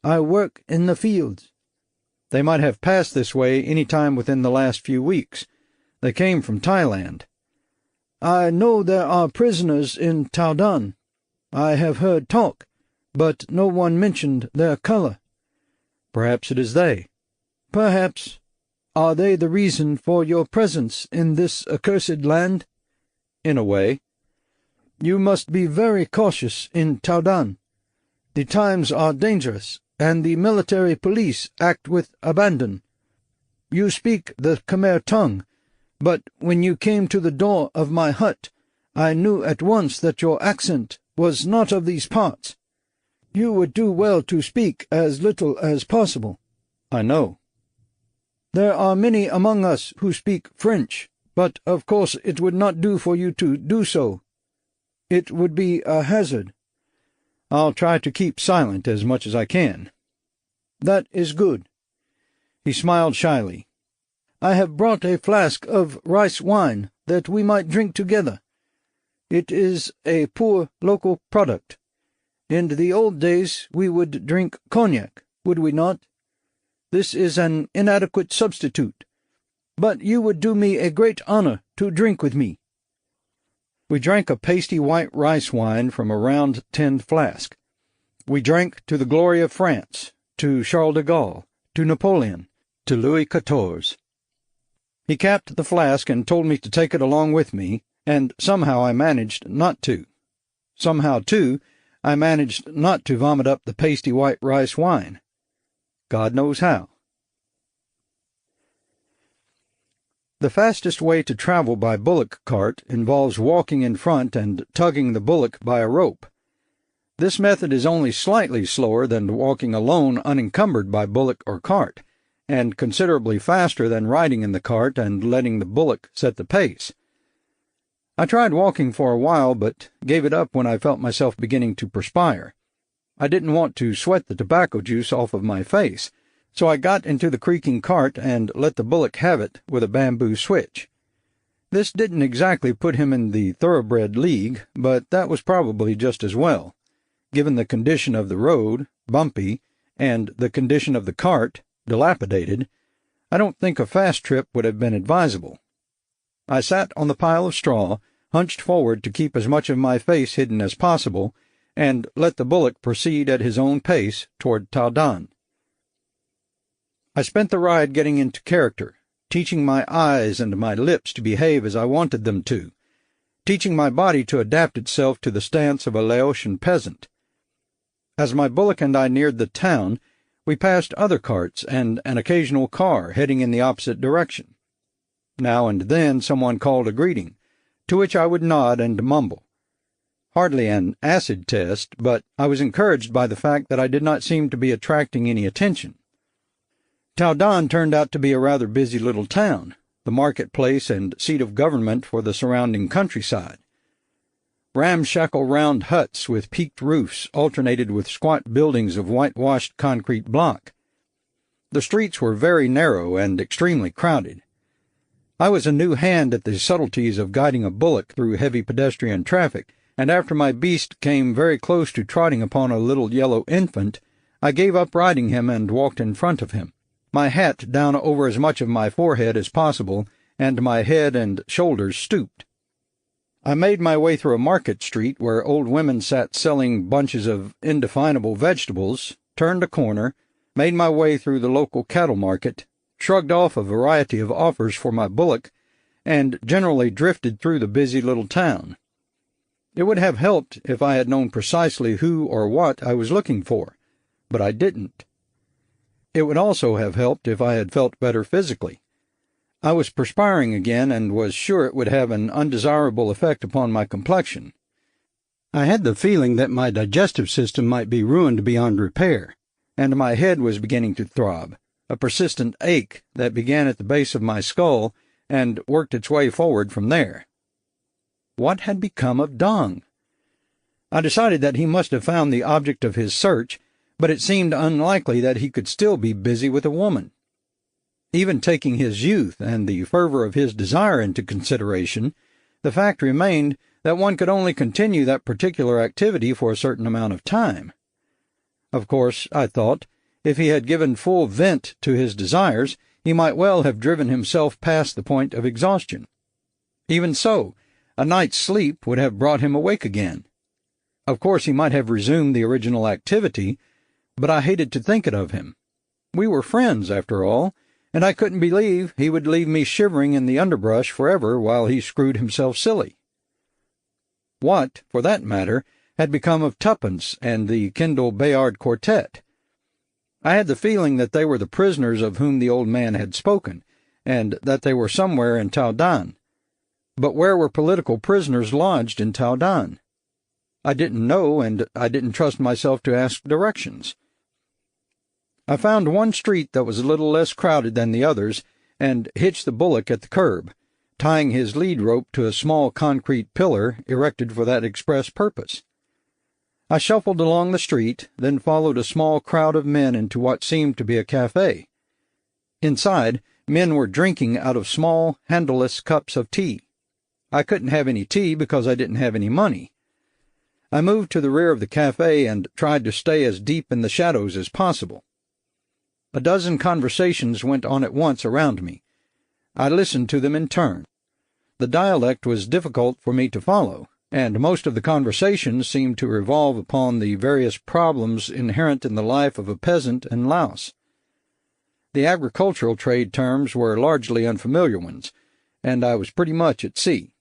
I work in the fields. They might have passed this way any time within the last few weeks. They came from Thailand. I know there are prisoners in Taodan. I have heard talk, but no one mentioned their color. Perhaps it is they. Perhaps. Are they the reason for your presence in this accursed land? In a way. You must be very cautious in Taodan. The times are dangerous, and the military police act with abandon. You speak the Khmer tongue, but when you came to the door of my hut, I knew at once that your accent was not of these parts. You would do well to speak as little as possible." "I know." "There are many among us who speak French, but of course it would not do for you to do so. It would be a hazard." "I'll try to keep silent as much as I can." "That is good." He smiled shyly. "I have brought a flask of rice wine that we might drink together. It is a poor local product. In the old days we would drink cognac, would we not? This is an inadequate substitute, but you would do me a great honor to drink with me." We drank a pasty white rice wine from a round tinned flask. We drank to the glory of France, to Charles de Gaulle, to Napoleon, to Louis XIV. He capped the flask and told me to take it along with me, and somehow I managed not to. Somehow, too, I managed not to vomit up the pasty white rice wine. God knows how. The fastest way to travel by bullock cart involves walking in front and tugging the bullock by a rope. This method is only slightly slower than walking alone unencumbered by bullock or cart, and considerably faster than riding in the cart and letting the bullock set the pace. I tried walking for a while, but gave it up when I felt myself beginning to perspire. I didn't want to sweat the tobacco juice off of my face, so I got into the creaking cart and let the bullock have it with a bamboo switch. This didn't exactly put him in the thoroughbred league, but that was probably just as well. Given the condition of the road, bumpy, and the condition of the cart, dilapidated, I don't think a fast trip would have been advisable. I sat on the pile of straw, hunched forward to keep as much of my face hidden as possible, and let the bullock proceed at his own pace toward Taodan. I spent the ride getting into character, teaching my eyes and my lips to behave as I wanted them to, teaching my body to adapt itself to the stance of a Laotian peasant. As my bullock and I neared the town, we passed other carts and an occasional car heading in the opposite direction. Now and then someone called a greeting, to which I would nod and mumble. Hardly an acid test, but I was encouraged by the fact that I did not seem to be attracting any attention. Taodan turned out to be a rather busy little town, the marketplace and seat of government for the surrounding countryside. Ramshackle round huts with peaked roofs alternated with squat buildings of whitewashed concrete block. The streets were very narrow and extremely crowded. I was a new hand at the subtleties of guiding a bullock through heavy pedestrian traffic, and after my beast came very close to trotting upon a little yellow infant, I gave up riding him and walked in front of him, my hat down over as much of my forehead as possible, and my head and shoulders stooped. I made my way through a market street where old women sat selling bunches of indefinable vegetables, turned a corner, made my way through the local cattle market, shrugged off a variety of offers for my bullock, and generally drifted through the busy little town. It would have helped if I had known precisely who or what I was looking for, but I didn't. It would also have helped if I had felt better physically. I was perspiring again and was sure it would have an undesirable effect upon my complexion. I had the feeling that my digestive system might be ruined beyond repair, and my head was beginning to throb, a persistent ache that began at the base of my skull and worked its way forward from there. What had become of Dong? I decided that he must have found the object of his search, but it seemed unlikely that he could still be busy with a woman. Even taking his youth and the fervor of his desire into consideration, the fact remained that one could only continue that particular activity for a certain amount of time. Of course, I thought, if he had given full vent to his desires, he might well have driven himself past the point of exhaustion. Even so, a night's sleep would have brought him awake again. Of course, he might have resumed the original activity, but I hated to think it of him. We were friends, after all, and I couldn't believe he would leave me shivering in the underbrush forever while he screwed himself silly. What, for that matter, had become of Tuppence and the Kendall Bayard Quartet? I had the feeling that they were the prisoners of whom the old man had spoken, and that they were somewhere in Taudan. But where were political prisoners lodged in Taudan? I didn't know, and I didn't trust myself to ask directions. I found one street that was a little less crowded than the others, and hitched the bullock at the curb, tying his lead rope to a small concrete pillar erected for that express purpose. I shuffled along the street, then followed a small crowd of men into what seemed to be a cafe. Inside, men were drinking out of small, handleless cups of tea. I couldn't have any tea because I didn't have any money. I moved to the rear of the cafe and tried to stay as deep in the shadows as possible. A dozen conversations went on at once around me. I listened to them in turn. The dialect was difficult for me to follow, and most of the conversations seemed to revolve upon the various problems inherent in the life of a peasant in Laos. The agricultural trade terms were largely unfamiliar ones, and I was pretty much at sea.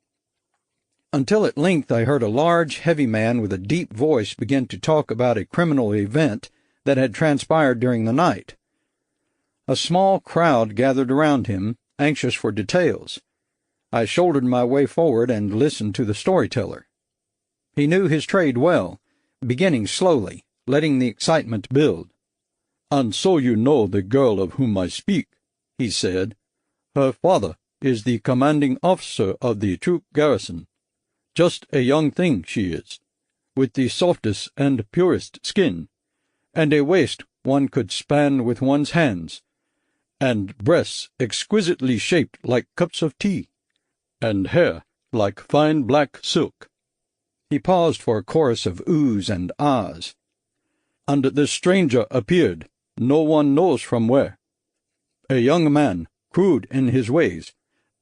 Until at length I heard a large, heavy man with a deep voice begin to talk about a criminal event that had transpired during the night. A small crowd gathered around him, anxious for details. I shouldered my way forward and listened to the storyteller. He knew his trade well, beginning slowly, letting the excitement build. "And so you know the girl of whom I speak," he said. "Her father is the commanding officer of the troop garrison. Just a young thing she is, with the softest and purest skin, and a waist one could span with one's hands, and breasts exquisitely shaped like cups of tea, and hair like fine black silk." He paused for a chorus of oohs and ahs. "And this stranger appeared, no one knows from where. A young man, crude in his ways,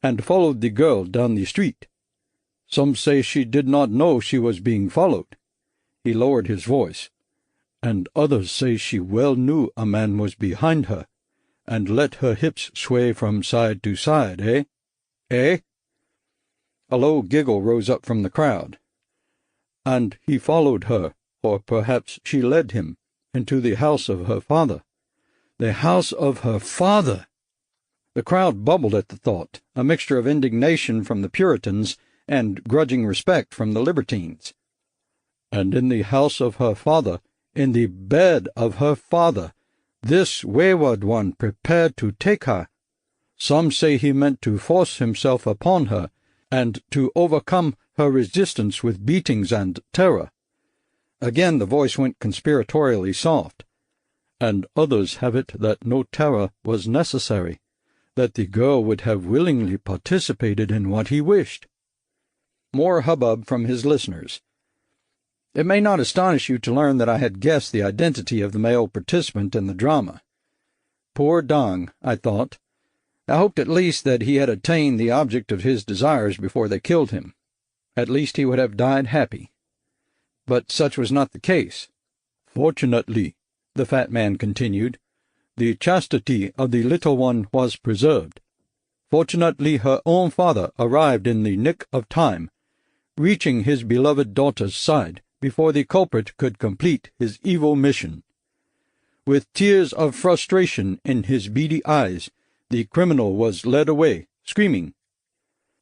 and followed the girl down the street. Some say she did not know she was being followed." He lowered his voice. "And others say she well knew a man was behind her, and let her hips sway from side to side, eh? Eh?" A low giggle rose up from the crowd. "And he followed her, or perhaps she led him, into the house of her father." The house of her father! The crowd bubbled at the thought, a mixture of indignation from the Puritans and grudging respect from the libertines. "And in the house of her father, in the bed of her father, this wayward one prepared to take her. Some say he meant to force himself upon her, and to overcome her resistance with beatings and terror." Again the voice went conspiratorially soft. "And others have it that no terror was necessary, that the girl would have willingly participated in what he wished." More hubbub from his listeners. It may not astonish you to learn that I had guessed the identity of the male participant in the drama. Poor Dong, I thought. I hoped at least that he had attained the object of his desires before they killed him. At least he would have died happy. But such was not the case. "Fortunately," the fat man continued, "the chastity of the little one was preserved. Fortunately, her own father arrived in the nick of time, reaching his beloved daughter's side before the culprit could complete his evil mission. With tears of frustration in his beady eyes, the criminal was led away, screaming."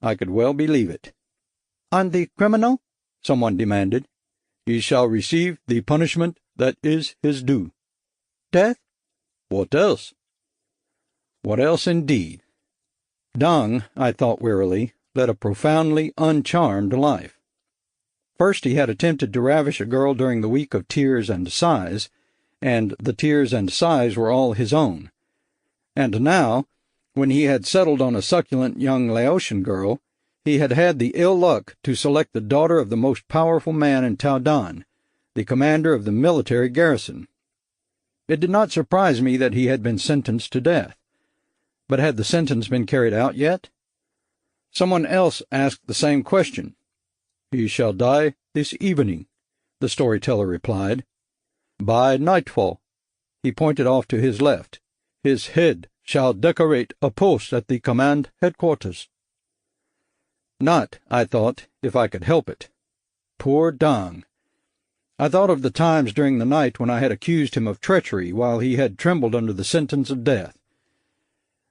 I could well believe it. "And the criminal?" someone demanded. "He shall receive the punishment that is his due." "Death?" "What else?" What else, indeed? Dong, I thought wearily, led a profoundly uncharmed life. First he had attempted to ravish a girl during the week of tears and sighs, and the tears and sighs were all his own. And now, when he had settled on a succulent young Laotian girl, he had had the ill luck to select the daughter of the most powerful man in Taudan, the commander of the military garrison. It did not surprise me that he had been sentenced to death. But had the sentence been carried out yet? Someone else asked the same question. "He shall die this evening," the storyteller replied. "By nightfall," he pointed off to his left, "his head shall decorate a post at the command headquarters." Not, I thought, if I could help it. Poor Dong! I thought of the times during the night when I had accused him of treachery while he had trembled under the sentence of death.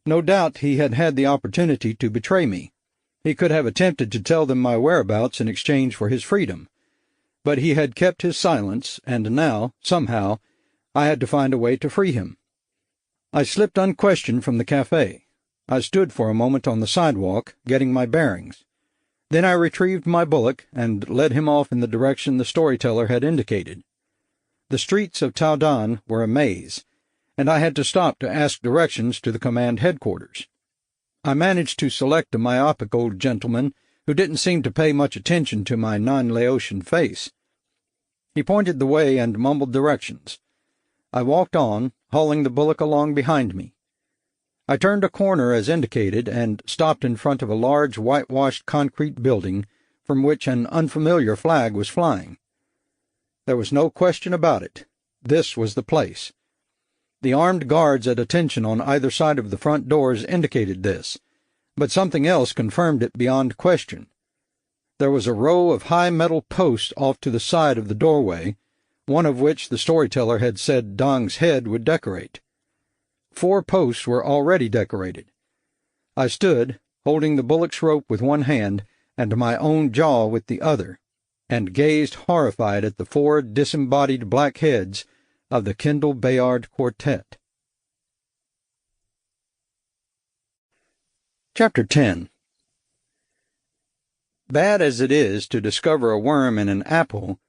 No doubt he had had the opportunity to betray me. He could have attempted to tell them my whereabouts in exchange for his freedom. But he had kept his silence, and now, somehow, I had to find a way to free him. I slipped unquestioned from the cafe. I stood for a moment on the sidewalk, getting my bearings. Then I retrieved my bullock and led him off in the direction the storyteller had indicated. The streets of Towdan were a maze, and I had to stop to ask directions to the command headquarters. I managed to select a myopic old gentleman who didn't seem to pay much attention to my non-Laotian face. He pointed the way and mumbled directions. I walked on, hauling the bullock along behind me. I turned a corner as indicated and stopped in front of a large whitewashed concrete building from which an unfamiliar flag was flying. There was no question about it. This was the place. The armed guards at attention on either side of the front doors indicated this, but something else confirmed it beyond question. There was a row of high metal posts off to the side of the doorway, one of which the storyteller had said Dong's head would decorate. 4 posts were already decorated. I stood, holding the bullock's rope with one hand and my own jaw with the other, and gazed horrified at the 4 disembodied black heads of the Kendall Bayard Quartet. Chapter 10. Bad as it is to discover a worm in an apple,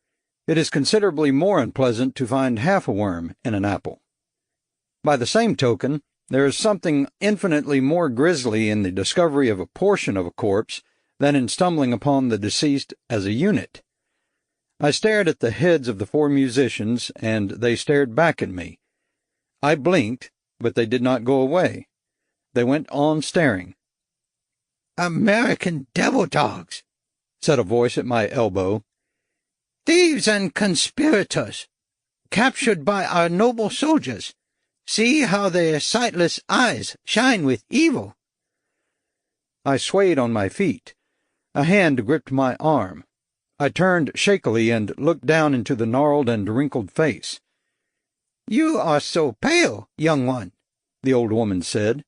it is considerably more unpleasant to find half a worm in an apple. By the same token, there is something infinitely more grisly in the discovery of a portion of a corpse than in stumbling upon the deceased as a unit. I stared at the heads of the 4 musicians, and they stared back at me. I blinked, but they did not go away. They went on staring. "American devil dogs," said a voice at my elbow. "Thieves and conspirators, captured by our noble soldiers. See how their sightless eyes shine with evil." I swayed on my feet. A hand gripped my arm. I turned shakily and looked down into the gnarled and wrinkled face. "You are so pale, young one," the old woman said.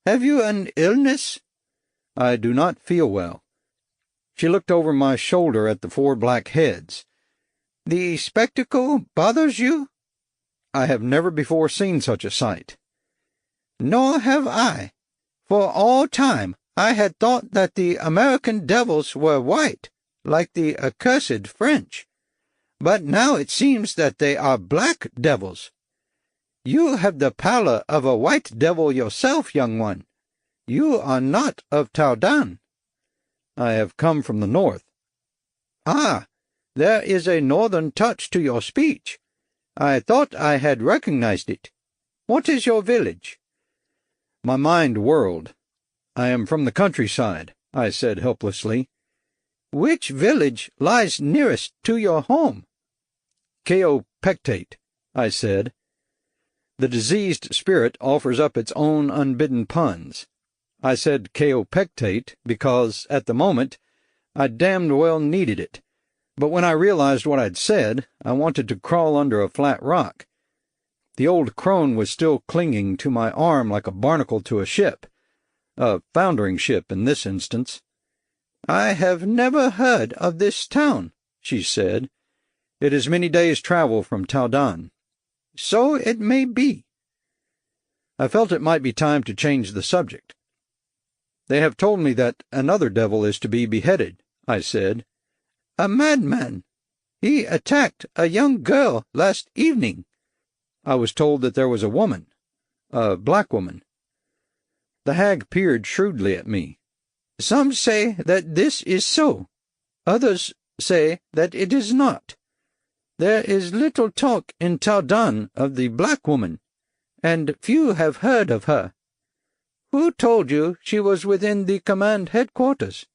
"Have you an illness?" "I do not feel well." She looked over my shoulder at the 4 black heads. "The spectacle bothers you?" "I have never before seen such a sight." "Nor have I. For all time I had thought that the American devils were white, like the accursed French. But now it seems that they are black devils. You have the pallor of a white devil yourself, young one. You are not of Towdan." "I have come from the north." "Ah, there is a northern touch to your speech. I thought I had recognized it. What is your village?" My mind whirled. "I am from the countryside," I said helplessly. "Which village lies nearest to your home?" Kaopectate, I said. The diseased spirit offers up its own unbidden puns. I said Kaopectate because, at the moment, I damned well needed it. But when I realized what I'd said, I wanted to crawl under a flat rock. The old crone was still clinging to my arm like a barnacle to a ship. A foundering ship in this instance. "I have never heard of this town," she said. "It is many days' travel from Towdan." "So it may be." I felt it might be time to change the subject. "They have told me that another devil is to be beheaded," I said. "A madman. He attacked a young girl last evening." "I was told that there was a woman, a black woman." The hag peered shrewdly at me. "Some say that this is so. Others say that it is not. There is little talk in Towdan of the black woman, and few have heard of her. Who told you she was within the command headquarters?"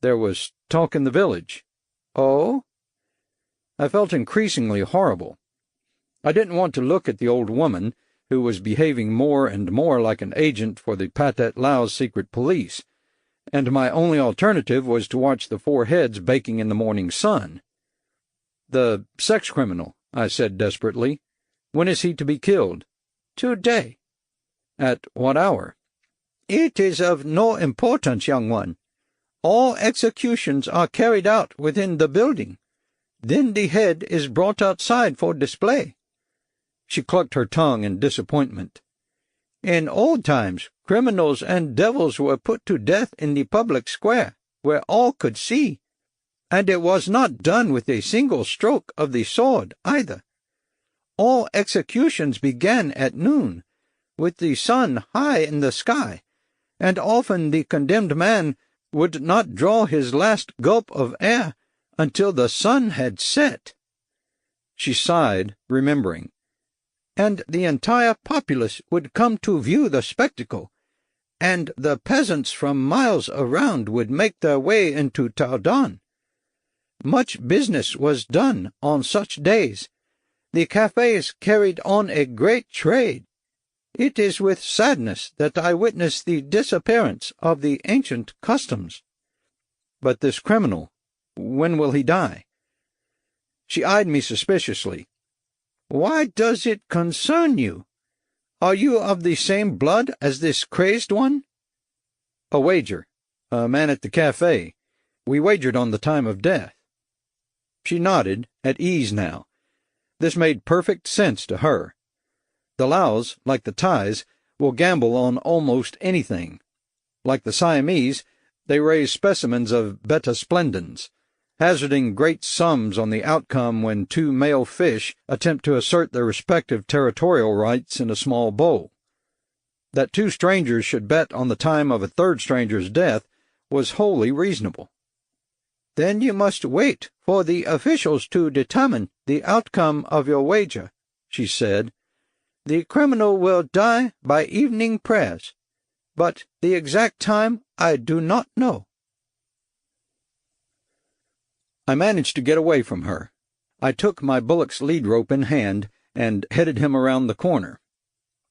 "There was talk in the village." "Oh?" I felt increasingly horrible. I didn't want to look at the old woman, who was behaving more and more like an agent for the Pathet Lao's secret police, and my only alternative was to watch the 4 heads baking in the morning sun. "The sex criminal," I said desperately. "When is he to be killed?" "Today." "At what hour?" "It is of no importance, young one. All executions are carried out within the building. Then the head is brought outside for display." She clucked her tongue in disappointment. "In old times, criminals and devils were put to death in the public square, where all could see. And it was not done with a single stroke of the sword, either. All executions began at noon, with the sun high in the sky, and often the condemned man would not draw his last gulp of air until the sun had set." She sighed, remembering. "And the entire populace would come to view the spectacle, and the peasants from miles around would make their way into Tardon. Much business was done on such days. The cafes carried on a great trade. It is with sadness that I witness the disappearance of the ancient customs." "But this criminal, when will he die?" She eyed me suspiciously. "Why does it concern you? Are you of the same blood as this crazed one?" "A wager. A man at the cafe. We wagered on the time of death." She nodded, at ease now. This made perfect sense to her. The Laos, like the Thais, will gamble on almost anything. Like the Siamese, they raise specimens of beta splendens, hazarding great sums on the outcome when two male fish attempt to assert their respective territorial rights in a small bowl. That two strangers should bet on the time of a third stranger's death was wholly reasonable. "Then you must wait for the officials to determine the outcome of your wager," she said. "The criminal will die by evening prayers, but the exact time I do not know." I managed to get away from her. I took my bullock's lead rope in hand and headed him around the corner.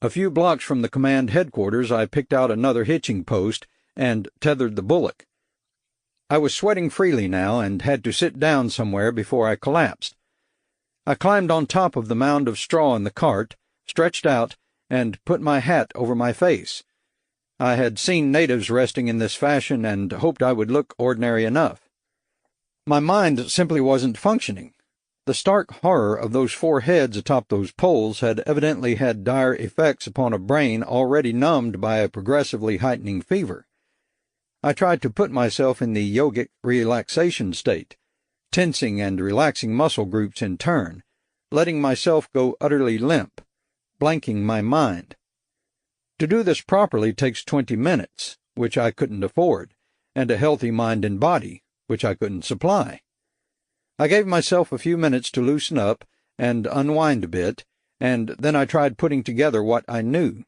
A few blocks from the command headquarters, I picked out another hitching post and tethered the bullock. I was sweating freely now and had to sit down somewhere before I collapsed. I climbed on top of the mound of straw in the cart, stretched out, and put my hat over my face. I had seen natives resting in this fashion and hoped I would look ordinary enough. My mind simply wasn't functioning. The stark horror of those four heads atop those poles had evidently had dire effects upon a brain already numbed by a progressively heightening fever. I tried to put myself in the yogic relaxation state, tensing and relaxing muscle groups in turn, letting myself go utterly limp, blanking my mind. To do this properly takes 20 minutes, which I couldn't afford, and a healthy mind and body, which I couldn't supply. I gave myself a few minutes to loosen up and unwind a bit, and then I tried putting together what I knew.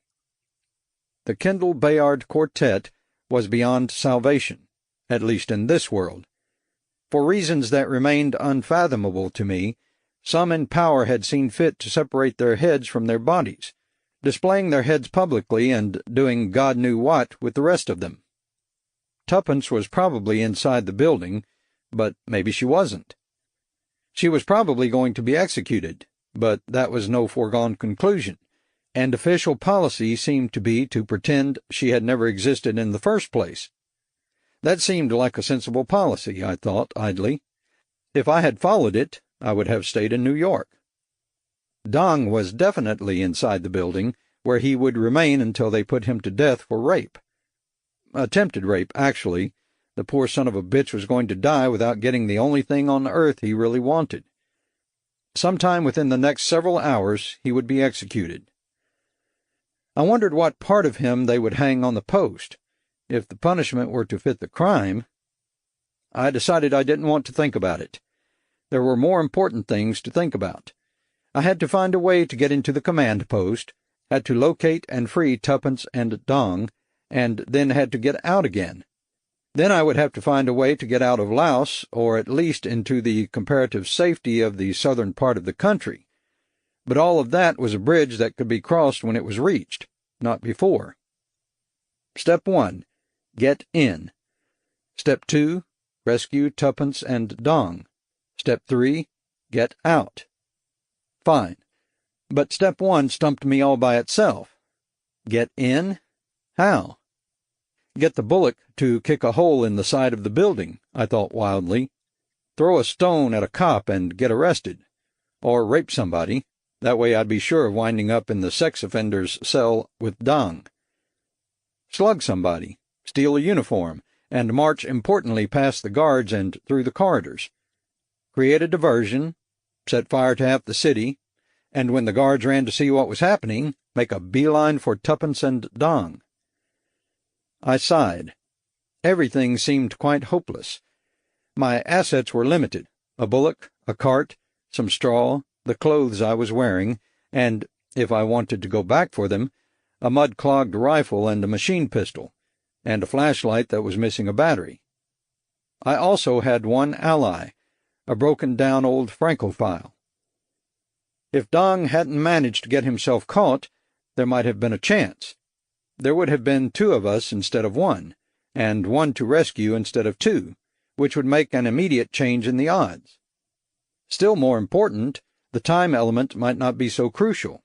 The Kendall Bayard Quartet was beyond salvation, at least in this world. For reasons that remained unfathomable to me, some in power had seen fit to separate their heads from their bodies, displaying their heads publicly and doing God knew what with the rest of them. Tuppence was probably inside the building, but maybe she wasn't. She was probably going to be executed, but that was no foregone conclusion, and official policy seemed to be to pretend she had never existed in the first place. That seemed like a sensible policy, I thought idly. If I had followed it, I would have stayed in New York. Dong was definitely inside the building, where he would remain until they put him to death for rape. Attempted rape, actually. The poor son of a bitch was going to die without getting the only thing on earth he really wanted. Sometime within the next several hours he would be executed. I wondered what part of him they would hang on the post. If the punishment were to fit the crime, I decided I didn't want to think about it. There were more important things to think about. I had to find a way to get into the command post, had to locate and free Tuppence and Dong, and then had to get out again. Then I would have to find a way to get out of Laos, or at least into the comparative safety of the southern part of the country. But all of that was a bridge that could be crossed when it was reached, not before. Step 1. Get in. Step 2. Rescue Tuppence and Dong. Step 3. Get out. Fine. But step one stumped me all by itself. Get in? How? Get the bullock to kick a hole in the side of the building, I thought wildly. Throw a stone at a cop and get arrested. Or rape somebody. That way I'd be sure of winding up in the sex offender's cell with Dong. Slug somebody, steal a uniform, and march importantly past the guards and through the corridors. Create a diversion, set fire to half the city, and when the guards ran to see what was happening, make a beeline for Tuppence and Dong. I sighed. Everything seemed quite hopeless. My assets were limited: a bullock, a cart, some straw, the clothes I was wearing, and, if I wanted to go back for them, a mud-clogged rifle and a machine pistol, and a flashlight that was missing a battery. I also had one ally, a broken-down old Francophile. If Dong hadn't managed to get himself caught, there might have been a chance. There would have been 2 of us instead of 1, and 1 to rescue instead of 2, which would make an immediate change in the odds. Still more important, the time element might not be so crucial.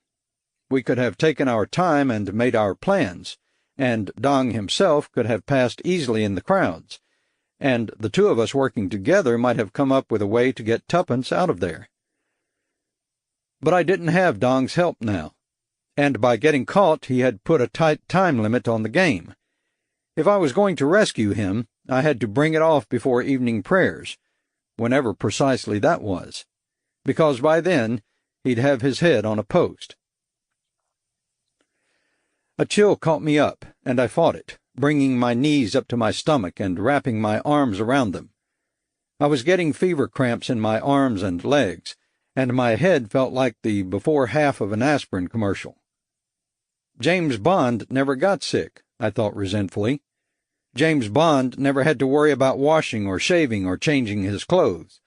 We could have taken our time and made our plans, and Dong himself could have passed easily in the crowds, and the 2 of us working together might have come up with a way to get Tuppence out of there. But I didn't have Dong's help now, and by getting caught he had put a tight time limit on the game. If I was going to rescue him, I had to bring it off before evening prayers, whenever precisely that was, because by then he'd have his head on a post. A chill caught me up, and I fought it, bringing my knees up to my stomach and wrapping my arms around them. I was getting fever cramps in my arms and legs, and my head felt like the before half of an aspirin commercial. James Bond never got sick, I thought resentfully. James Bond never had to worry about washing or shaving or changing his clothes,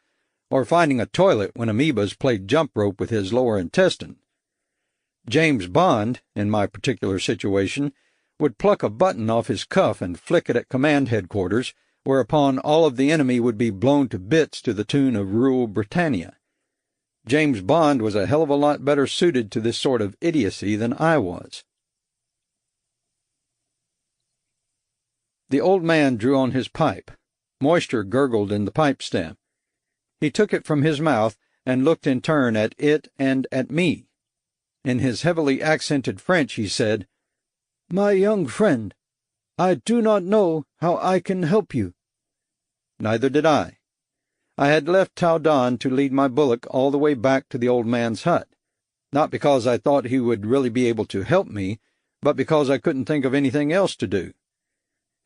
or finding a toilet when amoebas played jump rope with his lower intestine. James Bond, in my particular situation, would pluck a button off his cuff and flick it at command headquarters, whereupon all of the enemy would be blown to bits to the tune of Rule Britannia. James Bond was a hell of a lot better suited to this sort of idiocy than I was. The old man drew on his pipe. Moisture gurgled in the pipe stem. He took it from his mouth and looked in turn at it and at me. In his heavily accented French he said, "My young friend, I do not know how I can help you." Neither did I. I had left Tao Dan to lead my bullock all the way back to the old man's hut, not because I thought he would really be able to help me, but because I couldn't think of anything else to do.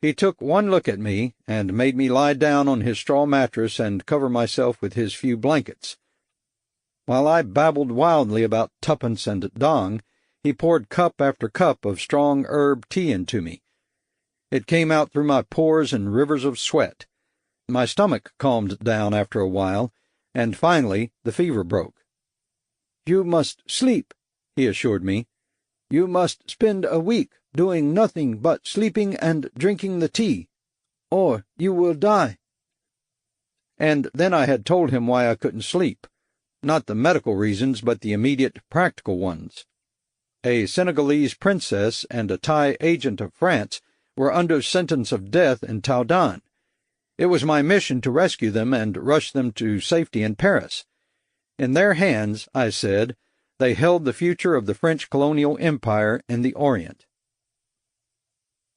He took one look at me and made me lie down on his straw mattress and cover myself with his few blankets. While I babbled wildly about Tuppence and Dong, he poured cup after cup of strong herb tea into me. It came out through my pores in rivers of sweat. My stomach calmed down after a while, and finally the fever broke. "You must sleep," he assured me. "You must spend a week doing nothing but sleeping and drinking the tea, or you will die." And then I had told him why I couldn't sleep. Not the medical reasons, but the immediate practical ones. A Senegalese princess and a Thai agent of France were under sentence of death in Tao Dan. It was my mission to rescue them and rush them to safety in Paris. In their hands, I said, they held the future of the French colonial empire in the Orient.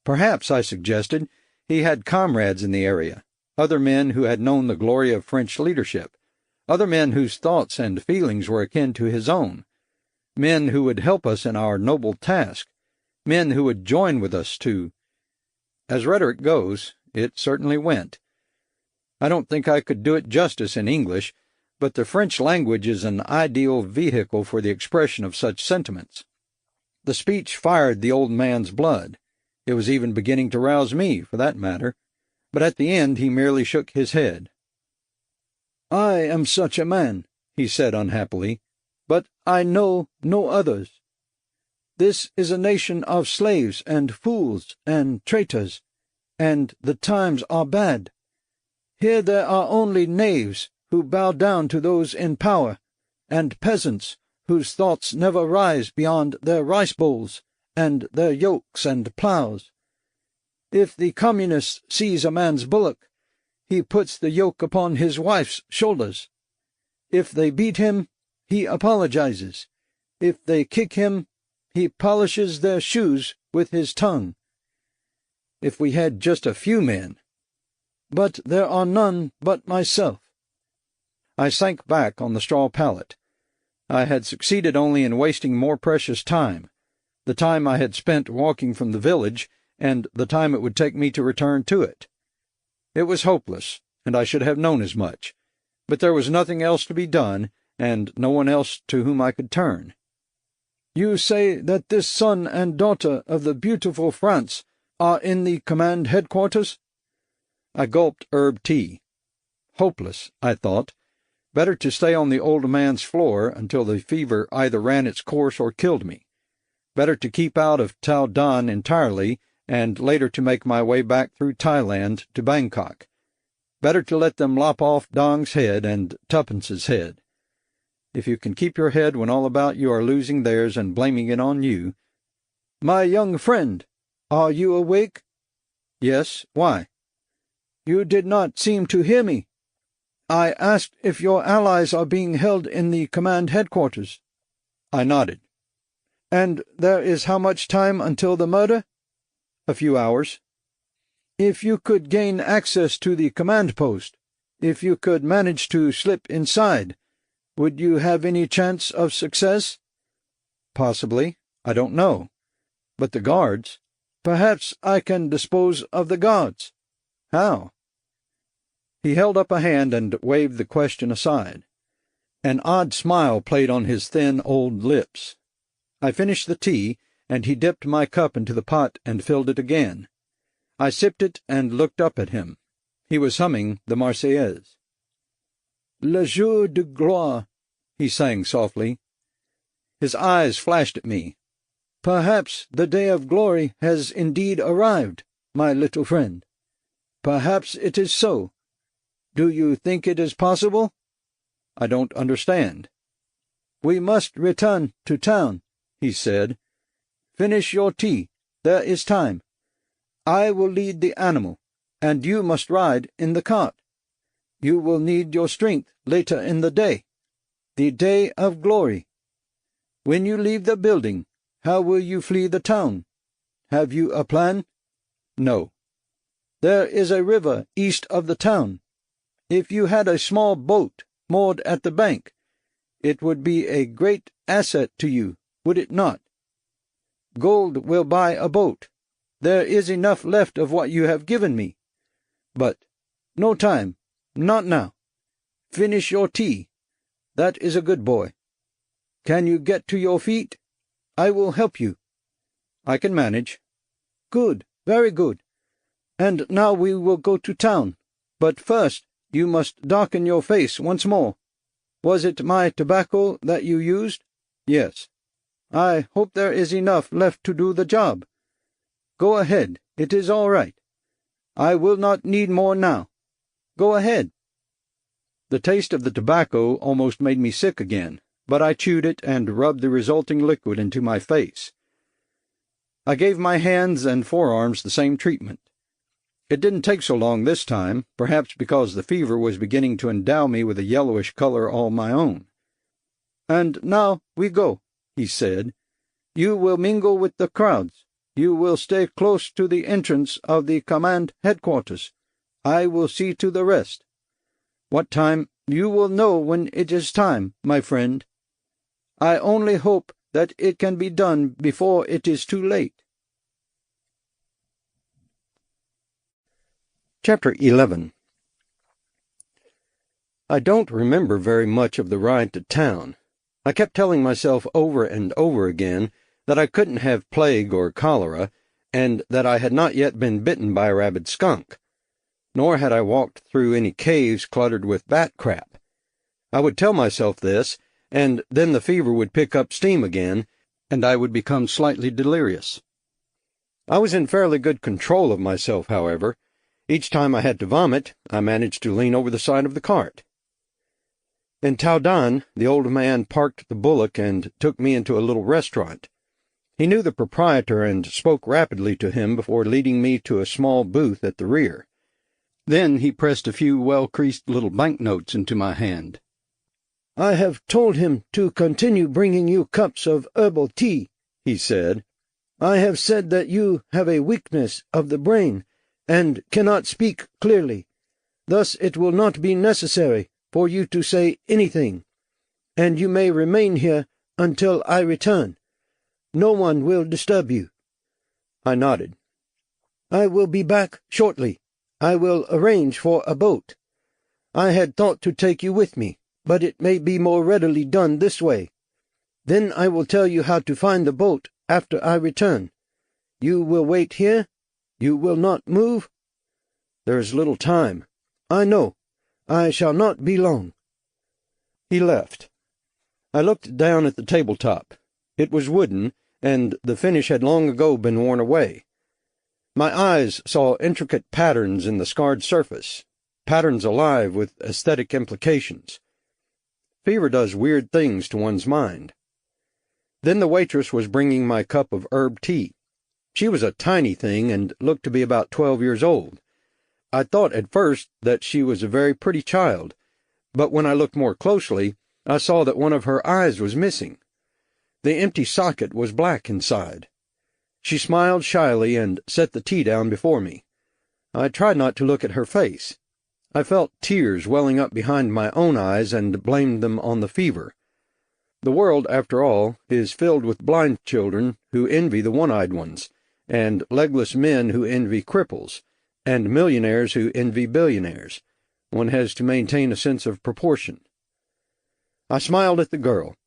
Perhaps, I suggested, he had comrades in the area, other men who had known the glory of French leadership, other men whose thoughts and feelings were akin to his own, men who would help us in our noble task, men who would join with us to— As rhetoric goes, it certainly went. I don't think I could do it justice in English, but the French language is an ideal vehicle for the expression of such sentiments. The speech fired the old man's blood. It was even beginning to rouse me, for that matter, but at the end he merely shook his head. "I am such a man," he said unhappily, "but I know no others. This is a nation of slaves and fools and traitors, and the times are bad. Here there are only knaves who bow down to those in power, and peasants whose thoughts never rise beyond their rice bowls and their yokes and ploughs. If the communist sees a man's bullock, he puts the yoke upon his wife's shoulders. If they beat him, he apologizes. If they kick him, he polishes their shoes with his tongue. If we had just a few men. But there are none but myself. I sank back on the straw pallet. I had succeeded only in wasting more precious time, the time I had spent walking from the village, and the time it would take me to return to it. It was hopeless, and I should have known as much, but there was nothing else to be done, and no one else to whom I could turn. You say that this son and daughter of the beautiful France are in the command headquarters? I gulped herb tea. Hopeless, I thought. Better to stay on the old man's floor until the fever either ran its course or killed me. Better to keep out of Tao Dan entirely, and later to make my way back through Thailand to Bangkok. Better to let them lop off Dong's head and Tuppence's head. If you can keep your head when all about you are losing theirs and blaming it on you. My young friend, are you awake? Yes, why? You did not seem to hear me. I asked if your allies are being held in the command headquarters. I nodded. And there is how much time until the murder? A few hours. If you could gain access to the command post, if you could manage to slip inside, would you have any chance of success? Possibly. I don't know. But the guards— Perhaps I can dispose of the guards. How? He held up a hand and waved the question aside. An odd smile played on his thin old lips. I finished the tea, and he dipped my cup into the pot and filled it again. I sipped it and looked up at him. He was humming the Marseillaise. Le jour de gloire, he sang softly. His eyes flashed at me. Perhaps the day of glory has indeed arrived, my little friend. Perhaps it is so. Do you think it is possible? I don't understand. We must return to town, he said. Finish your tea. There is time. I will lead the animal, and you must ride in the cart. You will need your strength later in the day of glory. When you leave the building, how will you flee the town? Have you a plan? No. There is a river east of the town. If you had a small boat moored at the bank, it would be a great asset to you, would it not? Gold will buy a boat. There is enough left of what you have given me. But no time, not now. Finish your tea. That is a good boy. Can you get to your feet? I will help you. I can manage. Good, very good. And now we will go to town. But first you must darken your face once more. Was it my tobacco that you used? Yes. I hope there is enough left to do the job. Go ahead, it is all right. I will not need more now. Go ahead. The taste of the tobacco almost made me sick again, but I chewed it and rubbed the resulting liquid into my face. I gave my hands and forearms the same treatment. It didn't take so long this time, perhaps because the fever was beginning to endow me with a yellowish color all my own. And now we go, he said. You will mingle with the crowds. You will stay close to the entrance of the command headquarters. I will see to the rest. What time? You will know when it is time, my friend. I only hope that it can be done before it is too late. Chapter 11. I don't remember very much of the ride to town. I kept telling myself over and over again that I couldn't have plague or cholera, and that I had not yet been bitten by a rabid skunk. Nor had I walked through any caves cluttered with bat crap. I would tell myself this, and then the fever would pick up steam again, and I would become slightly delirious. I was in fairly good control of myself, however. Each time I had to vomit, I managed to lean over the side of the cart. In Taodan, the old man parked the bullock and took me into a little restaurant. He knew the proprietor and spoke rapidly to him before leading me to a small booth at the rear. Then he pressed a few well-creased little banknotes into my hand. "I have told him to continue bringing you cups of herbal tea," he said. "I have said that you have a weakness of the brain and cannot speak clearly. Thus it will not be necessary for you to say anything, and you may remain here until I return. No one will disturb you." I nodded. "I will be back shortly. I will arrange for a boat. I had thought to take you with me, but it may be more readily done this way. Then I will tell you how to find the boat after I return. You will wait here? You will not move?" "There is little time." "I know. I shall not be long." He left. I looked down at the tabletop. It was wooden, and the finish had long ago been worn away. My eyes saw intricate patterns in the scarred surface, patterns alive with aesthetic implications. Fever does weird things to one's mind. Then the waitress was bringing my cup of herb tea. She was a tiny thing and looked to be about 12 years old. I thought at first that she was a very pretty child, but when I looked more closely, I saw that one of her eyes was missing. The empty socket was black inside. She smiled shyly and set the tea down before me. I tried not to look at her face. I felt tears welling up behind my own eyes and blamed them on the fever. The world, after all, is filled with blind children who envy the one-eyed ones, and legless men who envy cripples, and millionaires who envy billionaires. One has to maintain a sense of proportion. I smiled at the girl.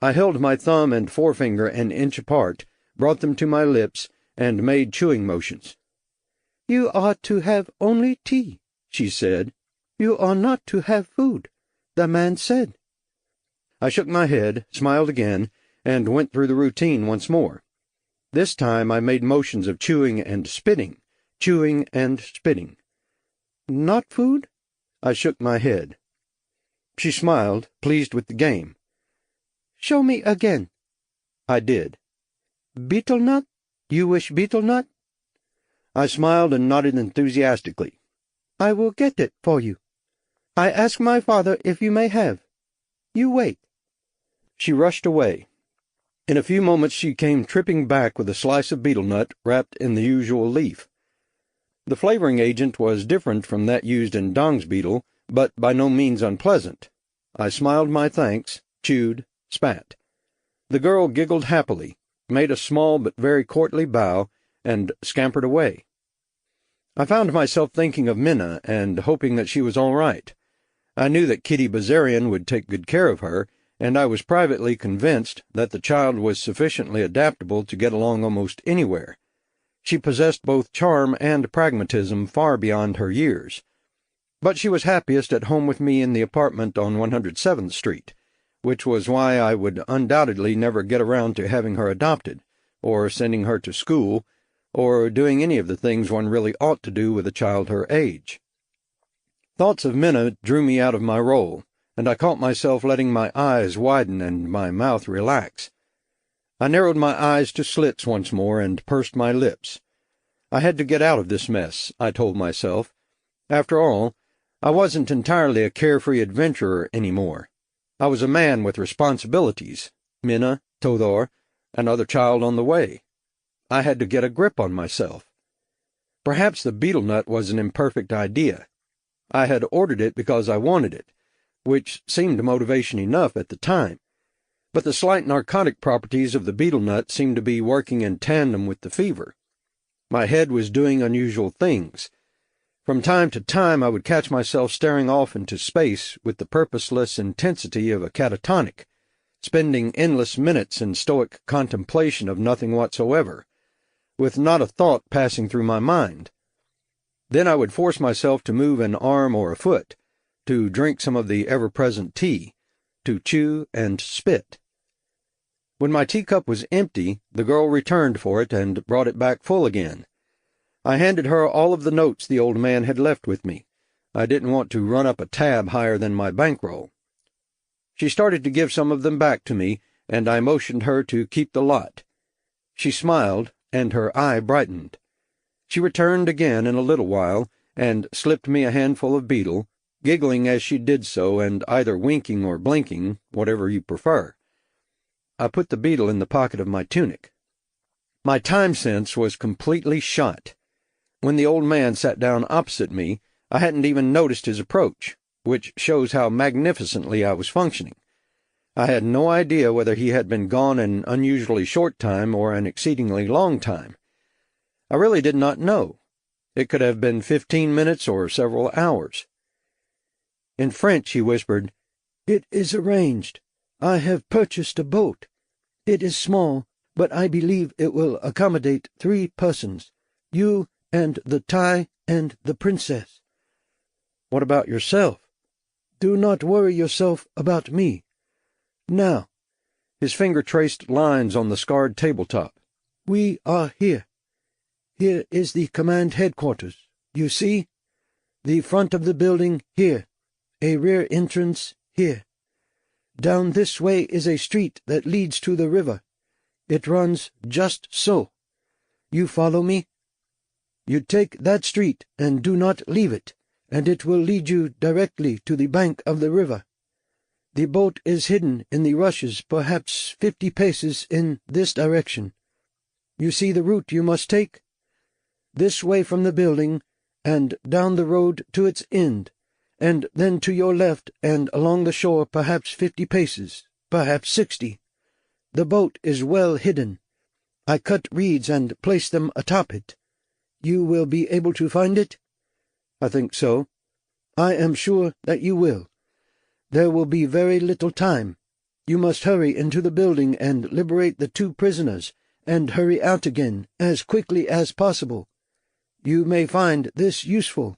I held my thumb and forefinger an inch apart, brought them to my lips, and made chewing motions. "You are to have only tea," she said. "You are not to have food, the man said." I shook my head, smiled again, and went through the routine once more. This time I made motions of chewing and spitting, chewing and spitting. "Not food?" I shook my head. She smiled, pleased with the game. "Show me again." I did. "Betel nut? You wish betel nut?" I smiled and nodded enthusiastically. "I will get it for you. I ask my father if you may have. You wait." She rushed away. In a few moments she came tripping back with a slice of betel nut wrapped in the usual leaf. The flavoring agent was different from that used in Dong's betel, but by no means unpleasant. I smiled my thanks, chewed, spat. The girl giggled happily, made a small but very courtly bow, and scampered away. I found myself thinking of Minna and hoping that she was all right. I knew that Kitty Bazarian would take good care of her, and I was privately convinced that the child was sufficiently adaptable to get along almost anywhere. She possessed both charm and pragmatism far beyond her years. But she was happiest at home with me in the apartment on 107th Street, which was why I would undoubtedly never get around to having her adopted, or sending her to school, or doing any of the things one really ought to do with a child her age. Thoughts of Minna drew me out of my role, and I caught myself letting my eyes widen and my mouth relax. I narrowed my eyes to slits once more and pursed my lips. I had to get out of this mess, I told myself. After all, I wasn't entirely a carefree adventurer any more. I was a man with responsibilities, Minna, Todor, another child on the way. I had to get a grip on myself. Perhaps the betel nut was an imperfect idea. I had ordered it because I wanted it, which seemed motivation enough at the time. But the slight narcotic properties of the betel nut seemed to be working in tandem with the fever. My head was doing unusual things. From time to time I would catch myself staring off into space with the purposeless intensity of a catatonic, spending endless minutes in stoic contemplation of nothing whatsoever, with not a thought passing through my mind. Then I would force myself to move an arm or a foot, to drink some of the ever-present tea, to chew and spit. When my teacup was empty, the girl returned for it and brought it back full again. I handed her all of the notes the old man had left with me. I didn't want to run up a tab higher than my bankroll. She started to give some of them back to me, and I motioned her to keep the lot. She smiled, and her eye brightened. She returned again in a little while, and slipped me a handful of betel, giggling as she did so, and either winking or blinking, whatever you prefer. I put the betel in the pocket of my tunic. My time sense was completely shot. When the old man sat down opposite me, I hadn't even noticed his approach, which shows how magnificently I was functioning. I had no idea whether he had been gone an unusually short time or an exceedingly long time. I really did not know. It could have been 15 minutes or several hours. In French he whispered, "It is arranged. I have purchased a boat. It is small, but I believe it will accommodate 3 persons, you and the Thai and the princess." "What about yourself?" "Do not worry yourself about me. Now," his finger traced lines on the scarred tabletop, "we are here. Here is the command headquarters. You see? The front of the building here. A rear entrance here. Down this way is a street that leads to the river. It runs just so. You follow me? You take that street and do not leave it, and it will lead you directly to the bank of the river. The boat is hidden in the rushes, perhaps 50 paces in this direction. You see the route you must take? This way from the building, and down the road to its end, and then to your left and along the shore perhaps 50 paces, perhaps 60. The boat is well hidden. I cut reeds and place them atop it. You will be able to find it?" "I think so." "I am sure that you will. There will be very little time. You must hurry into the building and liberate the 2 prisoners, and hurry out again as quickly as possible. You may find this useful."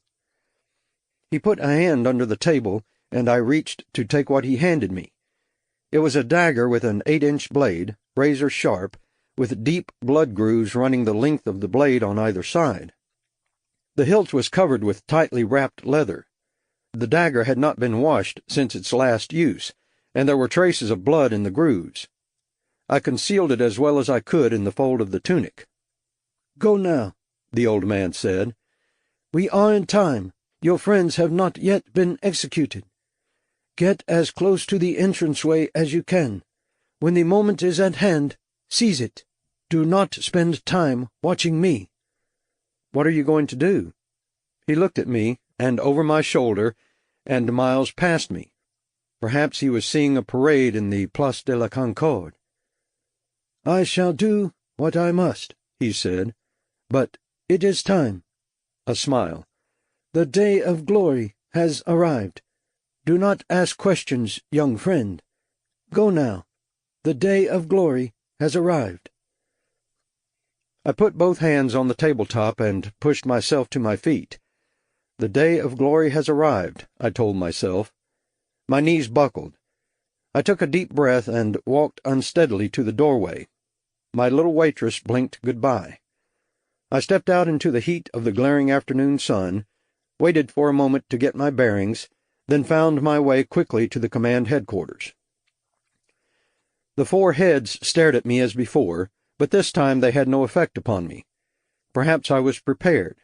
He put a hand under the table, and I reached to take what he handed me. It was a dagger with an 8-inch blade, razor sharp, with deep blood grooves running the length of the blade on either side. The hilt was covered with tightly wrapped leather. The dagger had not been washed since its last use, and there were traces of blood in the grooves. I concealed it as well as I could in the fold of the tunic. "Go now," the old man said. "We are in time. Your friends have not yet been executed. Get as close to the entranceway as you can. When the moment is at hand, seize it. Do not spend time watching me." "What are you going to do?" He looked at me, and over my shoulder, and miles past me. Perhaps he was seeing a parade in the Place de la Concorde. "I shall do what I must," he said. "But it is time." A smile. "The day of glory has arrived. Do not ask questions, young friend. Go now. The day of glory has arrived." I put both hands on the tabletop and pushed myself to my feet. The day of glory has arrived, I told myself. My knees buckled. I took a deep breath and walked unsteadily to the doorway. My little waitress blinked goodbye. I stepped out into the heat of the glaring afternoon sun, waited for a moment to get my bearings, then found my way quickly to the command headquarters. The 4 heads stared at me as before, but this time they had no effect upon me. Perhaps I was prepared.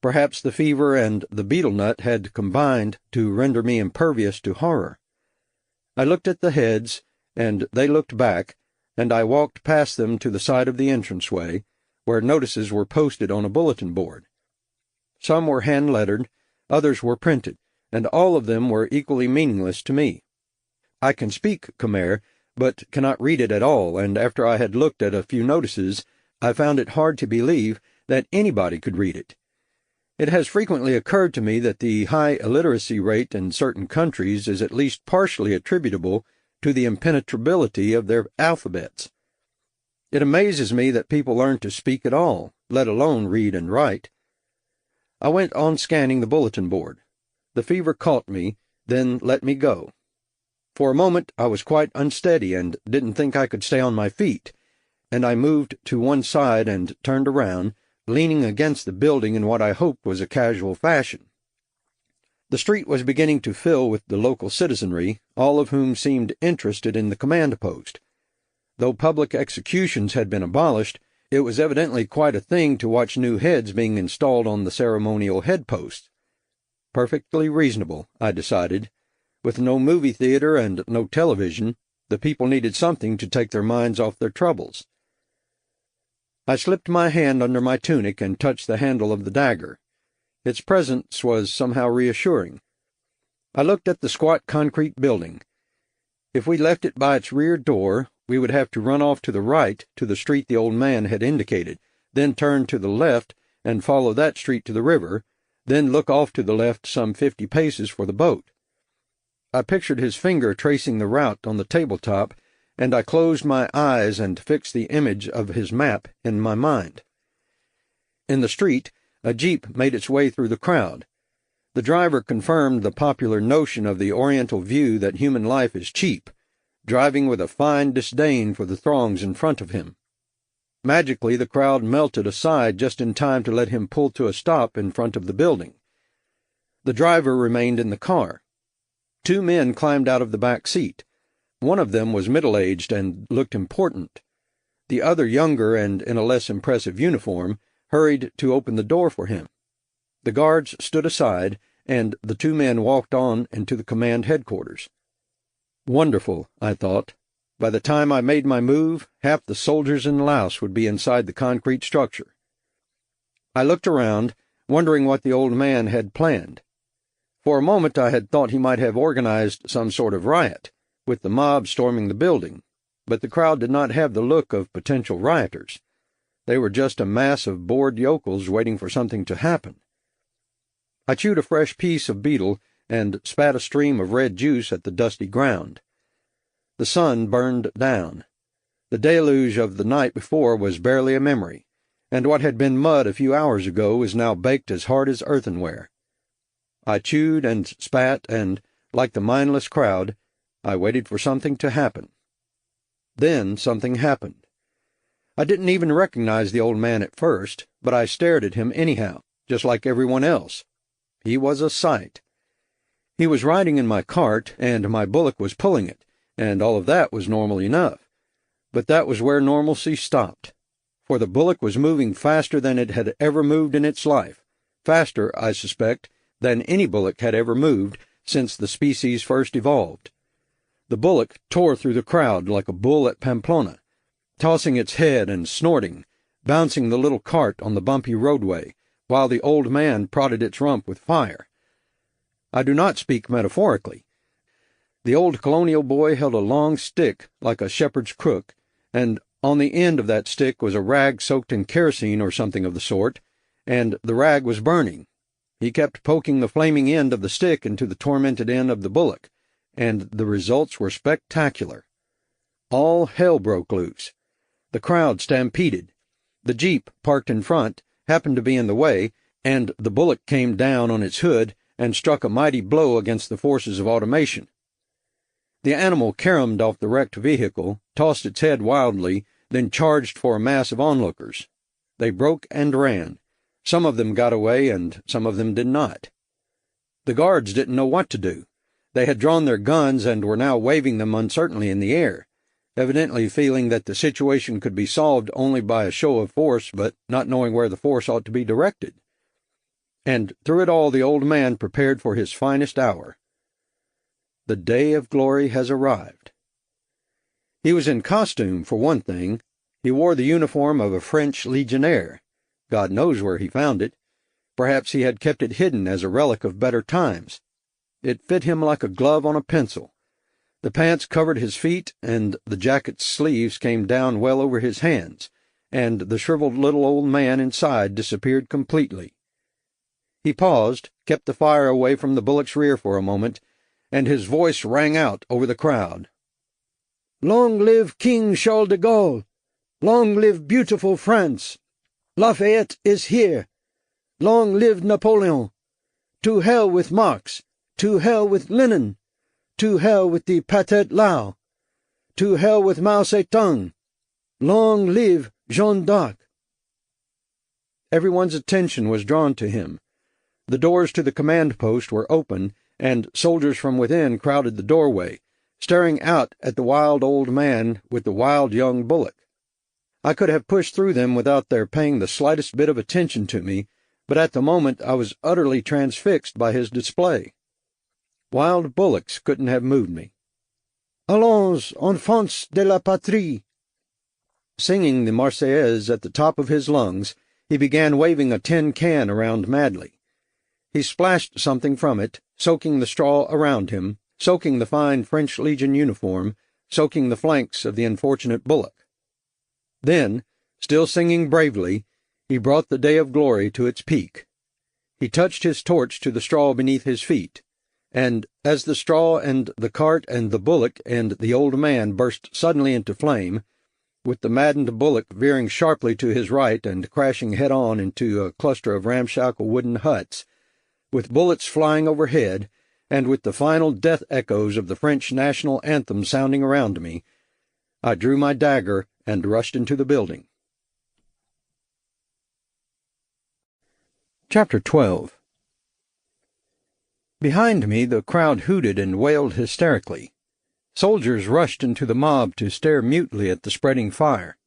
Perhaps the fever and the betel nut had combined to render me impervious to horror. I looked at the heads, and they looked back, and I walked past them to the side of the entranceway, where notices were posted on a bulletin board. Some were hand-lettered, others were printed, and all of them were equally meaningless to me. I can speak Khmer, but cannot read it at all, and after I had looked at a few notices, I found it hard to believe that anybody could read it. It has frequently occurred to me that the high illiteracy rate in certain countries is at least partially attributable to the impenetrability of their alphabets. It amazes me that people learn to speak at all, let alone read and write. I went on scanning the bulletin board. The fever caught me, then let me go. For a moment I was quite unsteady and didn't think I could stay on my feet, and I moved to one side and turned around, leaning against the building in what I hoped was a casual fashion. The street was beginning to fill with the local citizenry, all of whom seemed interested in the command post. Though public executions had been abolished, it was evidently quite a thing to watch new heads being installed on the ceremonial head posts. Perfectly reasonable, I decided. With no movie theater and no television, the people needed something to take their minds off their troubles. I slipped my hand under my tunic and touched the handle of the dagger. Its presence was somehow reassuring. I looked at the squat concrete building. If we left it by its rear door, we would have to run off to the right to the street the old man had indicated, then turn to the left and follow that street to the river, then look off to the left some 50 paces for the boat. I pictured his finger tracing the route on the tabletop, and I closed my eyes and fixed the image of his map in my mind. In the street, a jeep made its way through the crowd. The driver confirmed the popular notion of the Oriental view that human life is cheap, driving with a fine disdain for the throngs in front of him. Magically, the crowd melted aside just in time to let him pull to a stop in front of the building. The driver remained in the car. 2 men climbed out of the back seat. One of them was middle-aged and looked important. The other, younger and in a less impressive uniform, hurried to open the door for him. The guards stood aside, and the 2 men walked on into the command headquarters. Wonderful, I thought. By the time I made my move, half the soldiers in Laos would be inside the concrete structure. I looked around, wondering what the old man had planned. For a moment I had thought he might have organized some sort of riot, with the mob storming the building, but the crowd did not have the look of potential rioters. They were just a mass of bored yokels waiting for something to happen. I chewed a fresh piece of betel and spat a stream of red juice at the dusty ground. The sun burned down. The deluge of the night before was barely a memory, and what had been mud a few hours ago was now baked as hard as earthenware. I chewed and spat, and, like the mindless crowd, I waited for something to happen. Then something happened. I didn't even recognize the old man at first, but I stared at him anyhow, just like everyone else. He was a sight. He was riding in my cart, and my bullock was pulling it, and all of that was normal enough. But that was where normalcy stopped, for the bullock was moving faster than it had ever moved in its life, faster, I suspect, than any bullock had ever moved since the species first evolved. The bullock tore through the crowd like a bull at Pamplona, tossing its head and snorting, bouncing the little cart on the bumpy roadway, while the old man prodded its rump with fire. I do not speak metaphorically. The old colonial boy held a long stick like a shepherd's crook, and on the end of that stick was a rag soaked in kerosene or something of the sort, and the rag was burning. He kept poking the flaming end of the stick into the tormented end of the bullock, and the results were spectacular. All hell broke loose. The crowd stampeded. The jeep, parked in front, happened to be in the way, and the bullock came down on its hood and struck a mighty blow against the forces of automation. The animal caromed off the wrecked vehicle, tossed its head wildly, then charged for a mass of onlookers. They broke and ran. Some of them got away, and some of them did not. The guards didn't know what to do. They had drawn their guns and were now waving them uncertainly in the air, evidently feeling that the situation could be solved only by a show of force, but not knowing where the force ought to be directed. And through it all the old man prepared for his finest hour. The day of glory has arrived. He was in costume, for one thing. He wore the uniform of a French legionnaire. God knows where he found it. Perhaps he had kept it hidden as a relic of better times. It fit him like a glove on a pencil. The pants covered his feet, and the jacket's sleeves came down well over his hands, and the shriveled little old man inside disappeared completely. He paused, kept the fire away from the bullock's rear for a moment, and his voice rang out over the crowd. "Long live King Charles de Gaulle! Long live beautiful France! Lafayette is here! Long live Napoleon! To hell with Marx! To hell with Lenin! To hell with the Pathet Lao! To hell with Mao Zedong! Long live Jeanne d'Arc!" Everyone's attention was drawn to him. The doors to the command post were open, and soldiers from within crowded the doorway, staring out at the wild old man with the wild young bullock. I could have pushed through them without their paying the slightest bit of attention to me, but at the moment I was utterly transfixed by his display. Wild bullocks couldn't have moved me. Allons, enfants de la patrie! Singing the Marseillaise at the top of his lungs, he began waving a tin can around madly. He splashed something from it, soaking the straw around him, soaking the fine French Legion uniform, soaking the flanks of the unfortunate bullock. Then, still singing bravely, he brought the day of glory to its peak. He touched his torch to the straw beneath his feet, and as the straw and the cart and the bullock and the old man burst suddenly into flame, with the maddened bullock veering sharply to his right and crashing head-on into a cluster of ramshackle wooden huts, with bullets flying overhead, and with the final death echoes of the French national anthem sounding around me, I drew my dagger and rushed into the building. Chapter 12. Behind me the crowd hooted and wailed hysterically. Soldiers rushed into the mob to stare mutely at the spreading fire.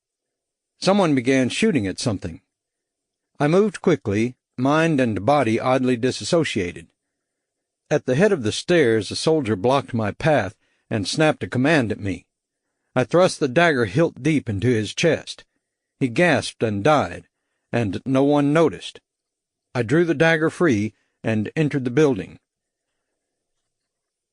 Someone began shooting at something. I moved quickly, mind and body oddly disassociated. At the head of the stairs a soldier blocked my path and snapped a command at me. I thrust the dagger hilt deep into his chest. He gasped and died, and no one noticed. I drew the dagger free and entered the building.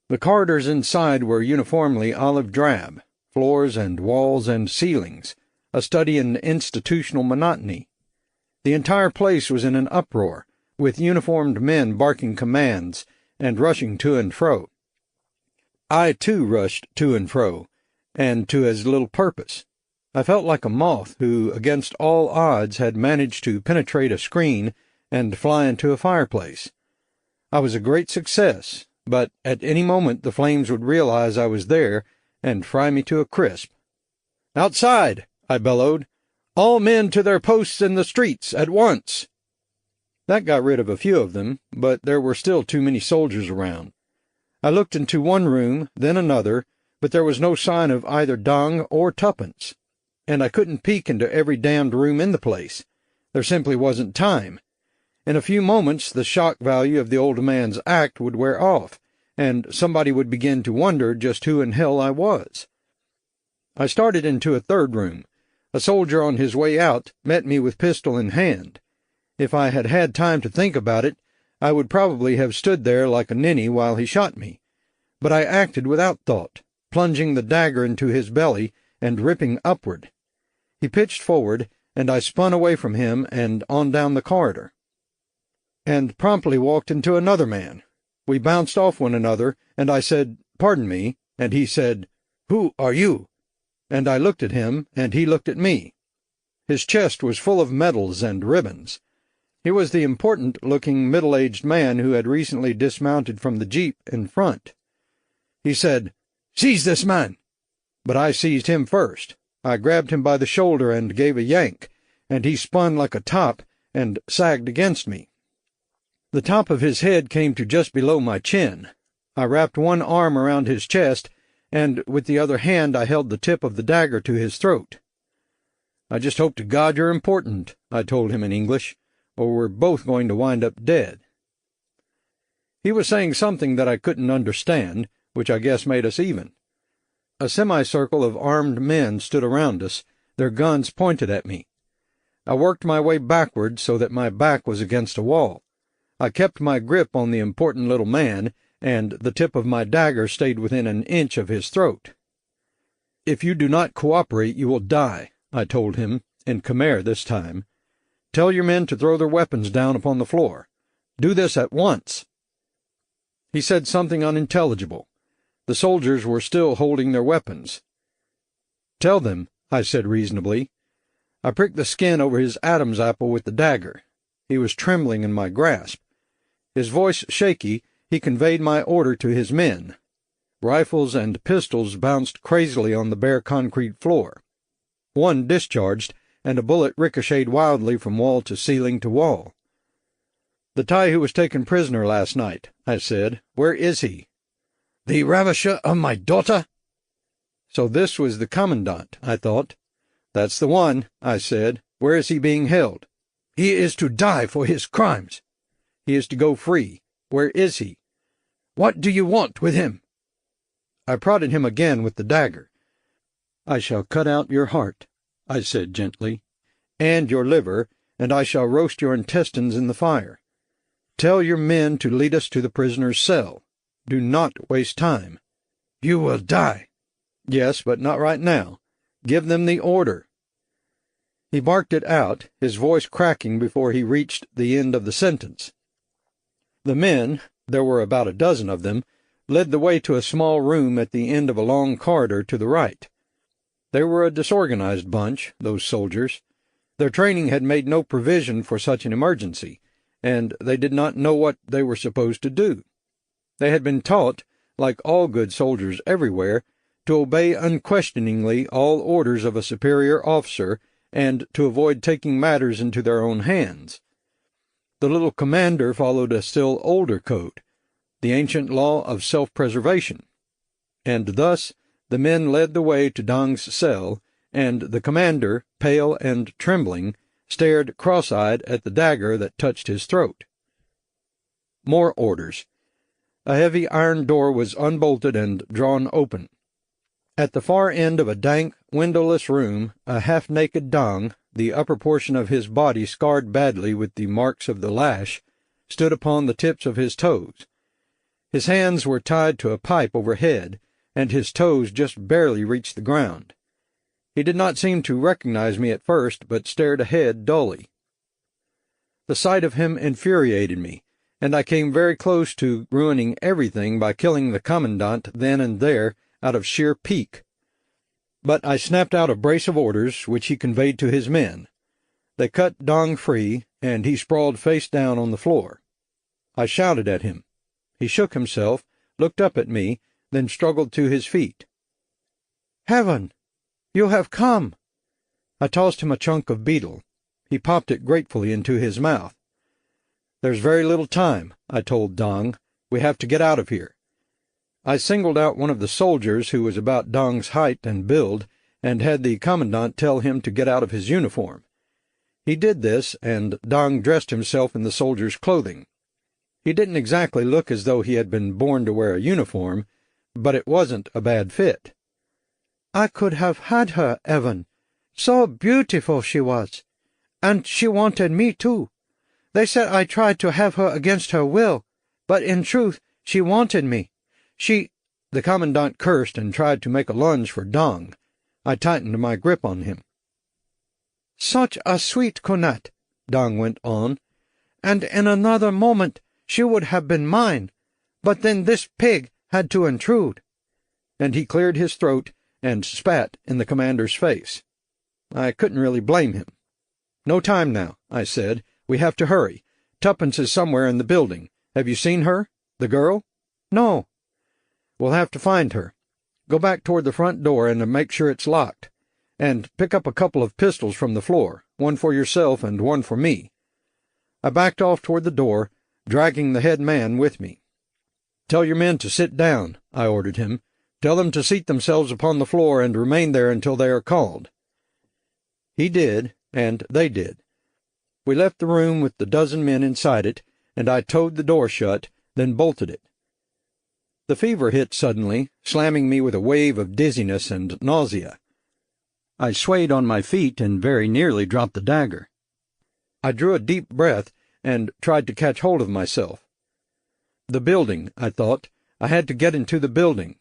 The corridors inside were uniformly olive drab, floors and walls and ceilings, a study in institutional monotony. The entire place was in an uproar, with uniformed men barking commands and rushing to and fro. I, too, rushed to and fro, and to as little purpose. I felt like a moth who, against all odds, had managed to penetrate a screen and fly into a fireplace. I was a great success, but at any moment the flames would realize I was there and fry me to a crisp. "Outside!" I bellowed. "All men to their posts in the streets, at once!" That got rid of a few of them, but there were still too many soldiers around. I looked into one room, then another, but there was no sign of either dung or tuppence, and I couldn't peek into every damned room in the place. There simply wasn't time. In a few moments the shock value of the old man's act would wear off, and somebody would begin to wonder just who in hell I was. I started into a third room. A soldier on his way out met me with pistol in hand. If I had had time to think about it, I would probably have stood there like a ninny while he shot me. But I acted without thought, plunging the dagger into his belly and ripping upward. He pitched forward, and I spun away from him and on down the corridor, and promptly walked into another man. We bounced off one another, and I said, "Pardon me," and he said, "Who are you?" And I looked at him, and he looked at me. His chest was full of medals and ribbons. He was the important-looking middle-aged man who had recently dismounted from the jeep in front. He said, "Seize this man!" But I seized him first. I grabbed him by the shoulder and gave a yank, and he spun like a top and sagged against me. The top of his head came to just below my chin. I wrapped one arm around his chest, and with the other hand I held the tip of the dagger to his throat. "I just hope to God you're important," I told him in English, "or we're both going to wind up dead." He was saying something that I couldn't understand, which I guess made us even. A semicircle of armed men stood around us, their guns pointed at me. I worked my way backward so that my back was against a wall. I kept my grip on the important little man, and the tip of my dagger stayed within an inch of his throat. "If you do not cooperate, you will die," I told him, in Khmer this time. "Tell your men to throw their weapons down upon the floor. Do this at once." He said something unintelligible. The soldiers were still holding their weapons. "Tell them," I said reasonably. I pricked the skin over his Adam's apple with the dagger. He was trembling in my grasp. His voice shaky, he conveyed my order to his men. Rifles and pistols bounced crazily on the bare concrete floor. One discharged, and a bullet ricocheted wildly from wall to ceiling to wall. "The Thai who was taken prisoner last night," I said. "Where is he?" "The ravisher of my daughter?" So this was the commandant, I thought. "That's the one," I said. "Where is he being held?" "He is to die for his crimes." "He is to go free. Where is he?" "What do you want with him?" I prodded him again with the dagger. "I shall cut out your heart," I said gently, "and your liver, and I shall roast your intestines in the fire. Tell your men to lead us to the prisoner's cell. Do not waste time." "You will die." "Yes, but not right now. Give them the order." He barked it out, his voice cracking before he reached the end of the sentence. The men, there were about a dozen of them, led the way to a small room at the end of a long corridor to the right. They were a disorganized bunch, those soldiers. Their training had made no provision for such an emergency, and they did not know what they were supposed to do. They had been taught, like all good soldiers everywhere, to obey unquestioningly all orders of a superior officer and to avoid taking matters into their own hands. The little commander followed a still older code, the ancient law of self-preservation, and thus the men led the way to Dang's cell, and the commander, pale and trembling, stared cross-eyed at the dagger that touched his throat. More orders. A heavy iron door was unbolted and drawn open. At the far end of a dank, windowless room, a half-naked Dang, the upper portion of his body scarred badly with the marks of the lash, stood upon the tips of his toes. His hands were tied to a pipe overhead, and his toes just barely reached the ground. He did not seem to recognize me at first, but stared ahead dully. The sight of him infuriated me, and I came very close to ruining everything by killing the commandant then and there, out of sheer pique. But I snapped out a brace of orders, which he conveyed to his men. They cut Dang free, and he sprawled face down on the floor. I shouted at him. He shook himself, looked up at me, then struggled to his feet. "Heaven! You have come!" I tossed him a chunk of beetle. He popped it gratefully into his mouth. "There's very little time," I told Dang. "We have to get out of here." I singled out one of the soldiers who was about Dang's height and build, and had the commandant tell him to get out of his uniform. He did this, and Dang dressed himself in the soldier's clothing. He didn't exactly look as though he had been born to wear a uniform, but it wasn't a bad fit. "I could have had her, Evan. So beautiful she was. And she wanted me, too. They said I tried to have her against her will, but in truth she wanted me. The commandant cursed and tried to make a lunge for Dang. I tightened my grip on him. "Such a sweet Kunat," Dang went on, "and in another moment she would have been mine, but then this pig had to intrude." And he cleared his throat and spat in the commander's face. I couldn't really blame him. "No time now," I said. "We have to hurry. Tuppence is somewhere in the building. Have you seen her? The girl?" "No." "We'll have to find her. Go back toward the front door and make sure it's locked. And pick up a couple of pistols from the floor, one for yourself and one for me." I backed off toward the door, dragging the head man with me. "Tell your men to sit down," I ordered him. "Tell them to seat themselves upon the floor and remain there until they are called." He did, and they did. We left the room with the dozen men inside it, and I towed the door shut, then bolted it. The fever hit suddenly, slamming me with a wave of dizziness and nausea. I swayed on my feet and very nearly dropped the dagger. I drew a deep breath and tried to catch hold of myself. The building, I thought. I had to get into the building.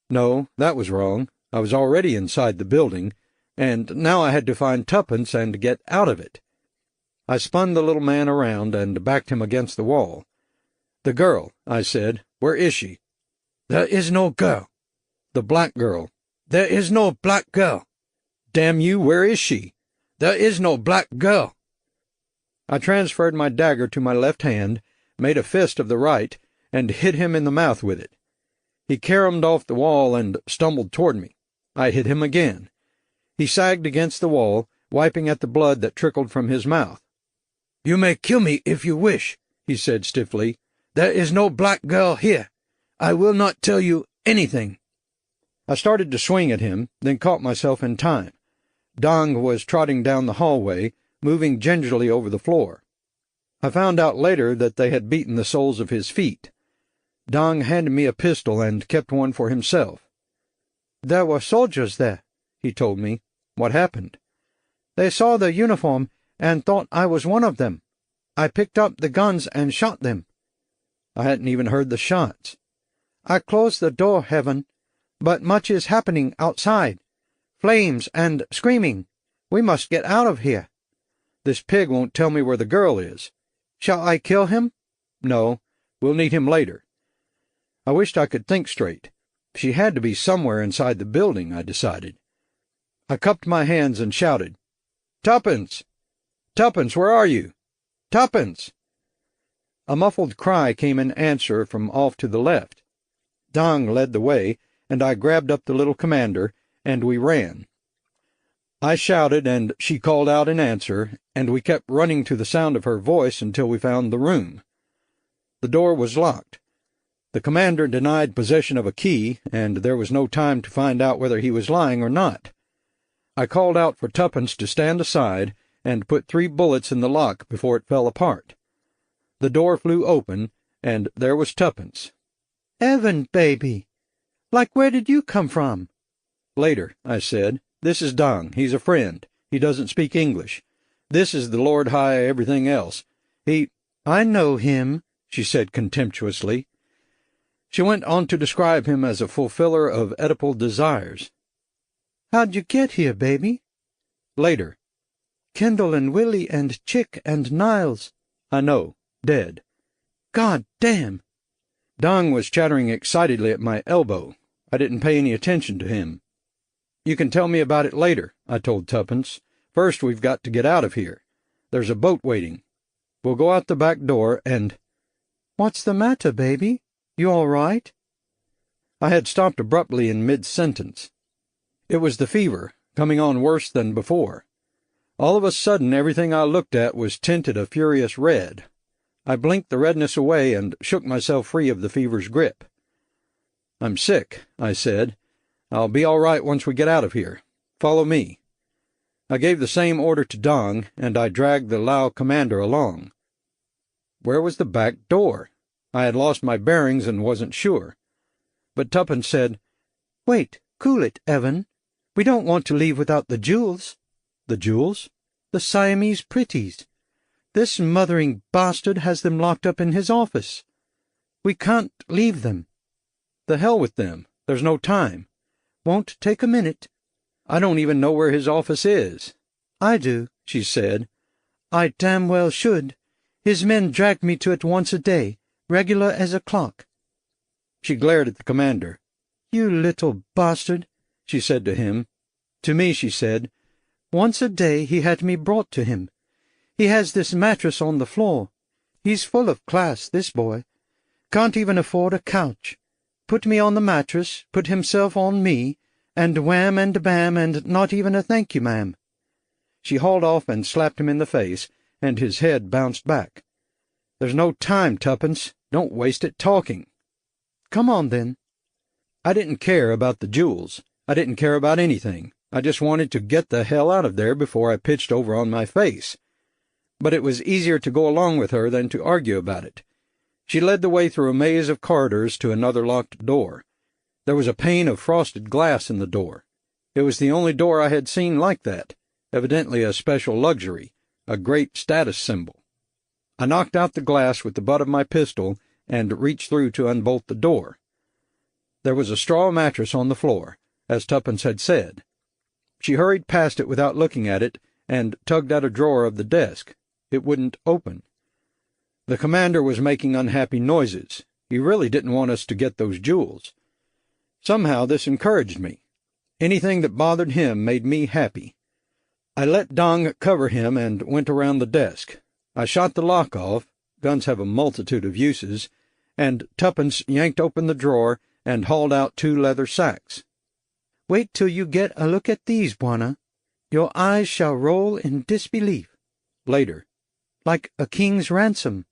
No, that was wrong. I was already inside the building, and now I had to find Tuppence and get out of it. I spun the little man around and backed him against the wall. "The girl," I said. "Where is she?" "There is no girl." "The black girl." "There is no black girl." "Damn you, where is she?" "There is no black girl." I transferred my dagger to my left hand, made a fist of the right, and hit him in the mouth with it. He caromed off the wall and stumbled toward me. I hit him again. He sagged against the wall, wiping at the blood that trickled from his mouth. "You may kill me if you wish," he said stiffly. "There is no black girl here. I will not tell you anything." I started to swing at him, then caught myself in time. Dong was trotting down the hallway, moving gingerly over the floor. I found out later that they had beaten the soles of his feet. Dong handed me a pistol and kept one for himself. "There were soldiers there," he told me. What happened? "They saw the uniform and thought I was one of them. I picked up the guns and shot them." I hadn't even heard the shots. "I closed the door, Heaven, but much is happening outside. Flames and screaming. We must get out of here." "This pig won't tell me where the girl is." "Shall I kill him?" "No, we'll need him later." I wished I could think straight. She had to be somewhere inside the building, I decided. I cupped my hands and shouted, "Tuppence! Tuppence, where are you? Tuppence!" A muffled cry came in answer from off to the left. Dong led the way, and I grabbed up the little commander, and we ran. I shouted, and she called out in answer, and we kept running to the sound of her voice until we found the room. The door was locked. The commander denied possession of a key, and there was no time to find out whether he was lying or not. I called out for Tuppence to stand aside and put 3 bullets in the lock before it fell apart. The door flew open, and there was Tuppence. "Evan, baby! Like, where did you come from?" "Later," I said. "This is Dong. He's a friend. He doesn't speak English. This is the Lord High everything else. He—" "I know him," she said contemptuously. She went on to describe him as a fulfiller of Oedipal desires. "How'd you get here, baby?" "Later." "Kendall and Willie and Chick and Niles." "I know. Dead." "God damn!" Dong was chattering excitedly at my elbow. I didn't pay any attention to him. "You can tell me about it later," I told Tuppence. "First we've got to get out of here. There's a boat waiting. We'll go out the back door and—" "What's the matter, baby? You all right?" I had stopped abruptly in mid-sentence. It was the fever, coming on worse than before. All of a sudden everything I looked at was tinted a furious red. I blinked the redness away and shook myself free of the fever's grip. "I'm sick," I said. "I'll be all right once we get out of here. Follow me." I gave the same order to Dong, and I dragged the Lao commander along. Where was the back door? I had lost my bearings and wasn't sure. But Tuppence said, "Wait, cool it, Evan. We don't want to leave without the jewels." "The jewels?" "The Siamese pretties. This mothering bastard has them locked up in his office. We can't leave them." "The hell with them. There's no time." "Won't take a minute." "I don't even know where his office is." "I do," she said. "I damn well should. His men drag me to it once a day, regular as a clock." She glared at the commander. "You little bastard," she said to him. To me she said, "Once a day he had me brought to him. He has this mattress on the floor. He's full of class, this boy. Can't even afford a couch. Put me on the mattress, put himself on me, and wham and bam, and not even a thank you, ma'am." She hauled off and slapped him in the face, and his head bounced back. "There's no time, Tuppence. Don't waste it talking." "Come on, then." I didn't care about the jewels. I didn't care about anything. I just wanted to get the hell out of there before I pitched over on my face. But it was easier to go along with her than to argue about it. She led the way through a maze of corridors to another locked door. There was a pane of frosted glass in the door. It was the only door I had seen like that, evidently a special luxury, a great status symbol. I knocked out the glass with the butt of my pistol and reached through to unbolt the door. There was a straw mattress on the floor, as Tuppence had said. She hurried past it without looking at it and tugged at a drawer of the desk. It wouldn't open. The commander was making unhappy noises. He really didn't want us to get those jewels. Somehow this encouraged me. Anything that bothered him made me happy. I let Dong cover him and went around the desk. I shot the lock off — guns have a multitude of uses — and Tuppence yanked open the drawer and hauled out 2 leather sacks. "Wait till you get a look at these, Bwana. Your eyes shall roll in disbelief." Later. "Like a king's ransom."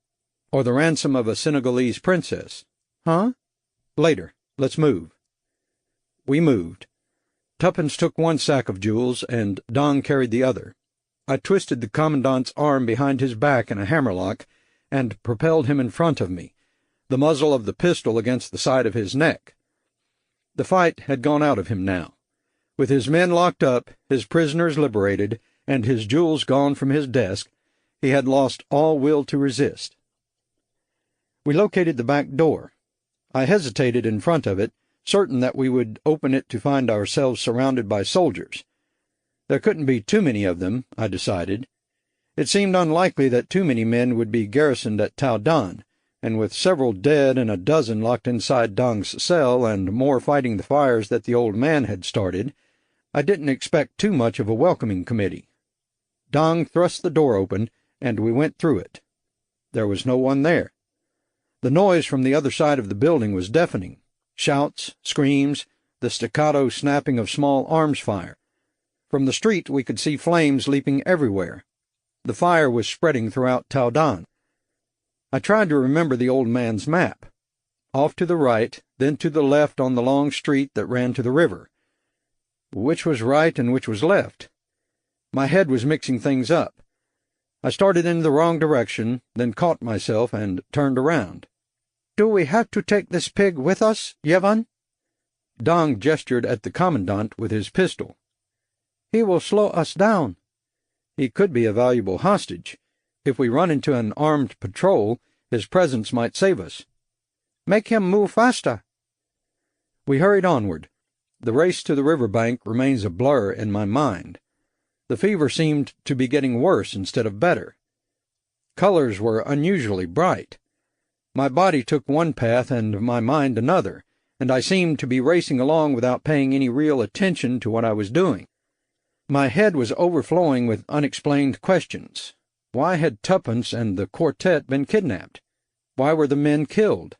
Or the ransom of a Senegalese princess. Huh? Later. Let's move. We moved. Tuppence took one sack of jewels, and Dong carried the other. I twisted the commandant's arm behind his back in a hammerlock, and propelled him in front of me, the muzzle of the pistol against the side of his neck. The fight had gone out of him now. With his men locked up, his prisoners liberated, and his jewels gone from his desk, he had lost all will to resist. We located the back door. I hesitated in front of it, certain that we would open it to find ourselves surrounded by soldiers. There couldn't be too many of them, I decided. It seemed unlikely that too many men would be garrisoned at Tao Dan, and with several dead and a dozen locked inside Dong's cell and more fighting the fires that the old man had started, I didn't expect too much of a welcoming committee. Dong thrust the door open, and we went through it. There was no one there. The noise from the other side of the building was deafening. Shouts, screams, the staccato snapping of small arms fire. From the street we could see flames leaping everywhere. The fire was spreading throughout Tao Dan. I tried to remember the old man's map. Off to the right, then to the left on the long street that ran to the river. Which was right and which was left? My head was mixing things up. I started in the wrong direction, then caught myself and turned around. Do we have to take this pig with us, Yevon? Dong gestured at the commandant with his pistol. He will slow us down. He could be a valuable hostage. If we run into an armed patrol, his presence might save us. Make him move faster. We hurried onward. The race to the river bank remains a blur in my mind. The fever seemed to be getting worse instead of better. Colors were unusually bright. My body took one path and my mind another, and I seemed to be racing along without paying any real attention to what I was doing. My head was overflowing with unexplained questions. Why had Tuppence and the quartet been kidnapped? Why were the men killed?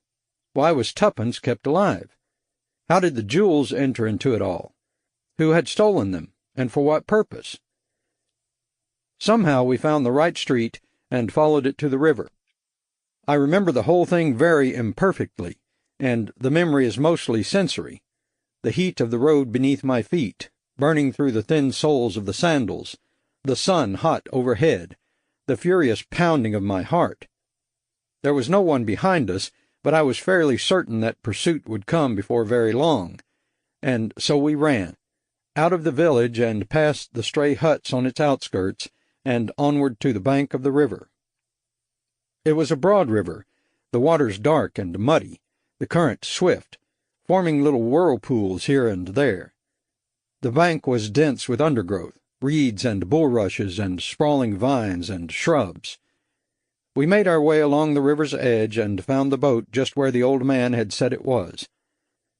Why was Tuppence kept alive? How did the jewels enter into it all? Who had stolen them, and for what purpose? Somehow we found the right street and followed it to the river. I remember the whole thing very imperfectly, and the memory is mostly sensory. The heat of the road beneath my feet, burning through the thin soles of the sandals, the sun hot overhead, the furious pounding of my heart. There was no one behind us, but I was fairly certain that pursuit would come before very long, and so we ran, out of the village and past the stray huts on its outskirts, and onward to the bank of the river. It was a broad river, the waters dark and muddy, the current swift, forming little whirlpools here and there. The bank was dense with undergrowth, reeds and bulrushes and sprawling vines and shrubs. We made our way along the river's edge and found the boat just where the old man had said it was.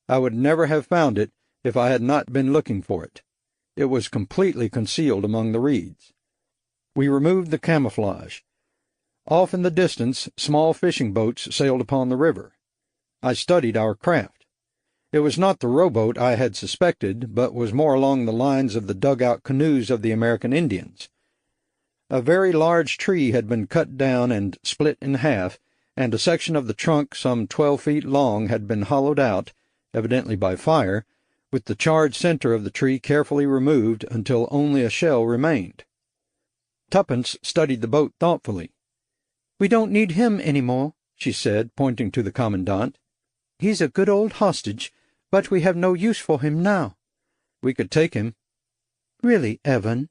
I would never have found it if I had not been looking for it. It was completely concealed among the reeds. We removed the camouflage. Off in the distance, small fishing boats sailed upon the river. I studied our craft. It was not the rowboat I had suspected, but was more along the lines of the dugout canoes of the American Indians. A very large tree had been cut down and split in half, and a section of the trunk some 12 feet long had been hollowed out, evidently by fire, with the charred center of the tree carefully removed until only a shell remained. Tuppence studied the boat thoughtfully. We don't need him any more, she said, pointing to the commandant. He's a good old hostage, but we have no use for him now. We could take him. Really, Evan?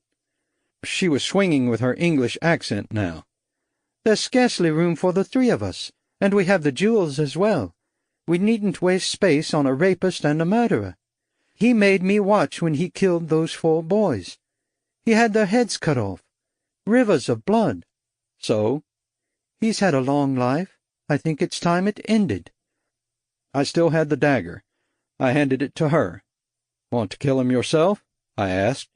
She was swinging with her English accent now. There's scarcely room for the 3 of us, and we have the jewels as well. We needn't waste space on a rapist and a murderer. He made me watch when he killed those 4 boys. He had their heads cut off. Rivers of blood. So? He's had a long life. I think it's time it ended. I still had the dagger. I handed it to her. Want to kill him yourself? I asked.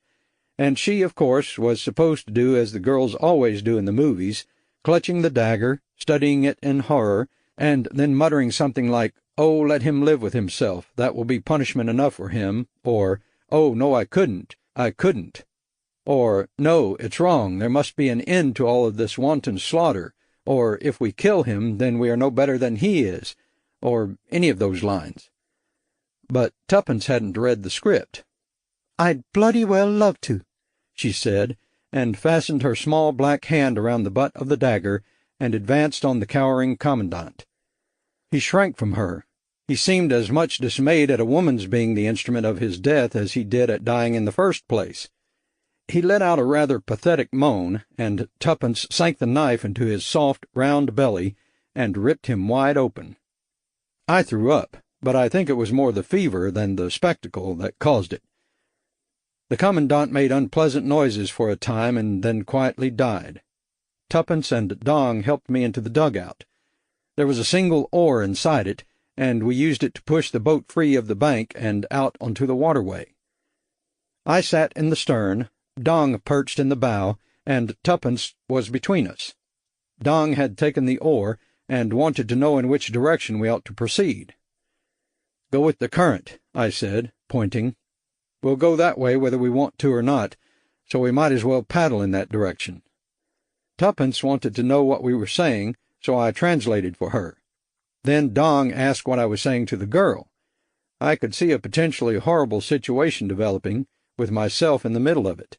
And she, of course, was supposed to do as the girls always do in the movies, clutching the dagger, studying it in horror, and then muttering something like, "Oh, let him live with himself. That will be punishment enough for him," or, "Oh, no, I couldn't. Or, "No, it's wrong. There must be an end to all of this wanton slaughter," or if we kill him, then we are no better than he is, or any of those lines. But Tuppence hadn't read the script. "I'd bloody well love to," she said, and fastened her small black hand around the butt of the dagger and advanced on the cowering commandant. He shrank from her. He seemed as much dismayed at a woman's being the instrument of his death as he did at dying in the first place. He let out a rather pathetic moan, and Tuppence sank the knife into his soft, round belly and ripped him wide open. I threw up, but I think it was more the fever than the spectacle that caused it. The commandant made unpleasant noises for a time and then quietly died. Tuppence and Dong helped me into the dugout. There was a single oar inside it, and we used it to push the boat free of the bank and out onto the waterway. I sat in the stern, Dong perched in the bow, and Tuppence was between us. Dong had taken the oar and wanted to know in which direction we ought to proceed. "Go with the current," I said, pointing. "We'll go that way whether we want to or not, so we might as well paddle in that direction." Tuppence wanted to know what we were saying, so I translated for her. Then Dong asked what I was saying to the girl. I could see a potentially horrible situation developing, with myself in the middle of it.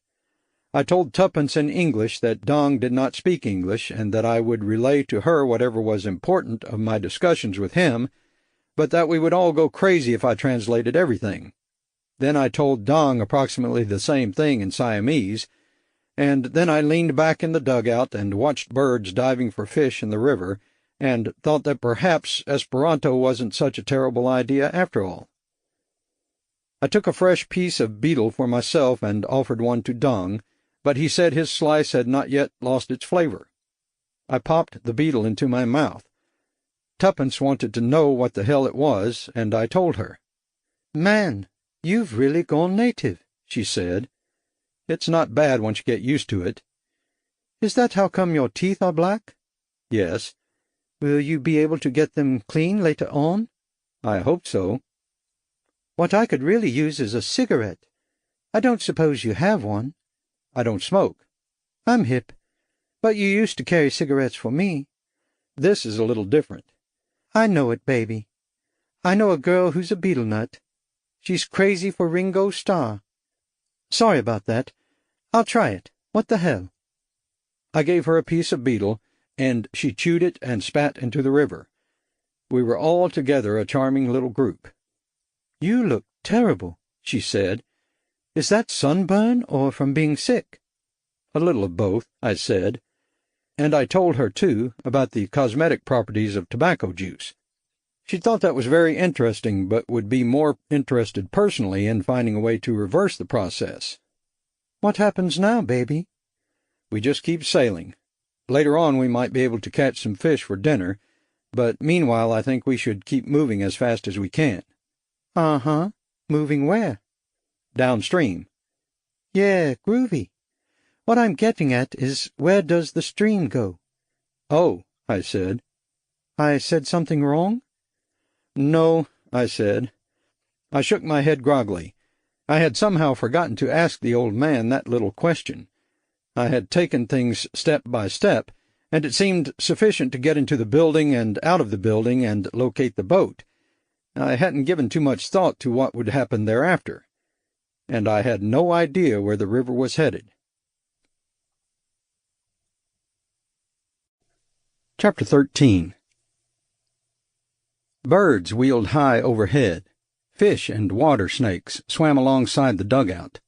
I told Tuppence in English that Dong did not speak English, and that I would relay to her whatever was important of my discussions with him, but that we would all go crazy if I translated everything. Then I told Dong approximately the same thing in Siamese, and then I leaned back in the dugout and watched birds diving for fish in the river, and thought that perhaps Esperanto wasn't such a terrible idea after all. I took a fresh piece of beetle for myself and offered one to Dong, but he said his slice had not yet lost its flavor. I popped the beetle into my mouth. Tuppence wanted to know what the hell it was, and I told her. "Man, you've really gone native," she said. "It's not bad once you get used to it." "Is that how come your teeth are black?" "Yes." "Will you be able to get them clean later on?" "I hope so." "What I could really use is a cigarette. I don't suppose you have one." "I don't smoke." "I'm hip. But you used to carry cigarettes for me." "This is a little different." "I know it, baby. I know a girl who's a beetle nut. She's crazy for Ringo Starr. Sorry about that. I'll try it. What the hell?" I gave her a piece of beetle, and she chewed it and spat into the river. We were all together a charming little group. "You look terrible," she said. "Is that sunburn or from being sick?" "A little of both," I said. And I told her, too, about the cosmetic properties of tobacco juice. She thought that was very interesting, but would be more interested personally in finding a way to reverse the process. "What happens now, baby?" "We just keep sailing. Later on we might be able to catch some fish for dinner, but meanwhile I think we should keep moving as fast as we can." "Uh-huh. Moving where?" "Downstream." "Yeah, groovy. What I'm getting at is, where does the stream go?" "Oh," I said. "I said something wrong?" "No," I said. I shook my head groggily. I had somehow forgotten to ask the old man that little question. I had taken things step by step, and it seemed sufficient to get into the building and out of the building and locate the boat. I hadn't given too much thought to what would happen thereafter, and I had no idea where the river was headed. Chapter 13. Birds wheeled high overhead. Fish and water snakes swam alongside the dugout.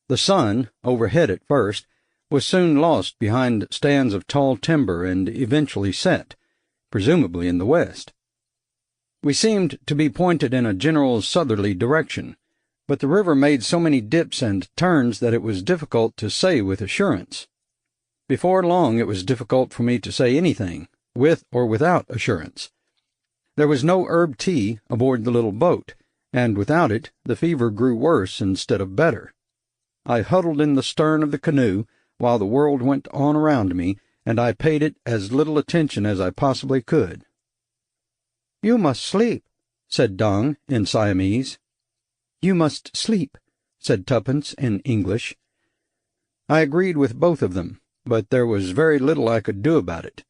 The sun, overhead at first, was soon lost behind stands of tall timber and eventually set, presumably in the west. We seemed to be pointed in a general southerly direction, but the river made so many dips and turns that it was difficult to say with assurance. Before long it was difficult for me to say anything, with or without assurance. There was no herb tea aboard the little boat, and without it the fever grew worse instead of better. I huddled in the stern of the canoe while the world went on around me, and I paid it as little attention as I possibly could. "You must sleep," said Dong in Siamese. "You must sleep," said Tuppence in English. I agreed with both of them, but there was very little I could do about it.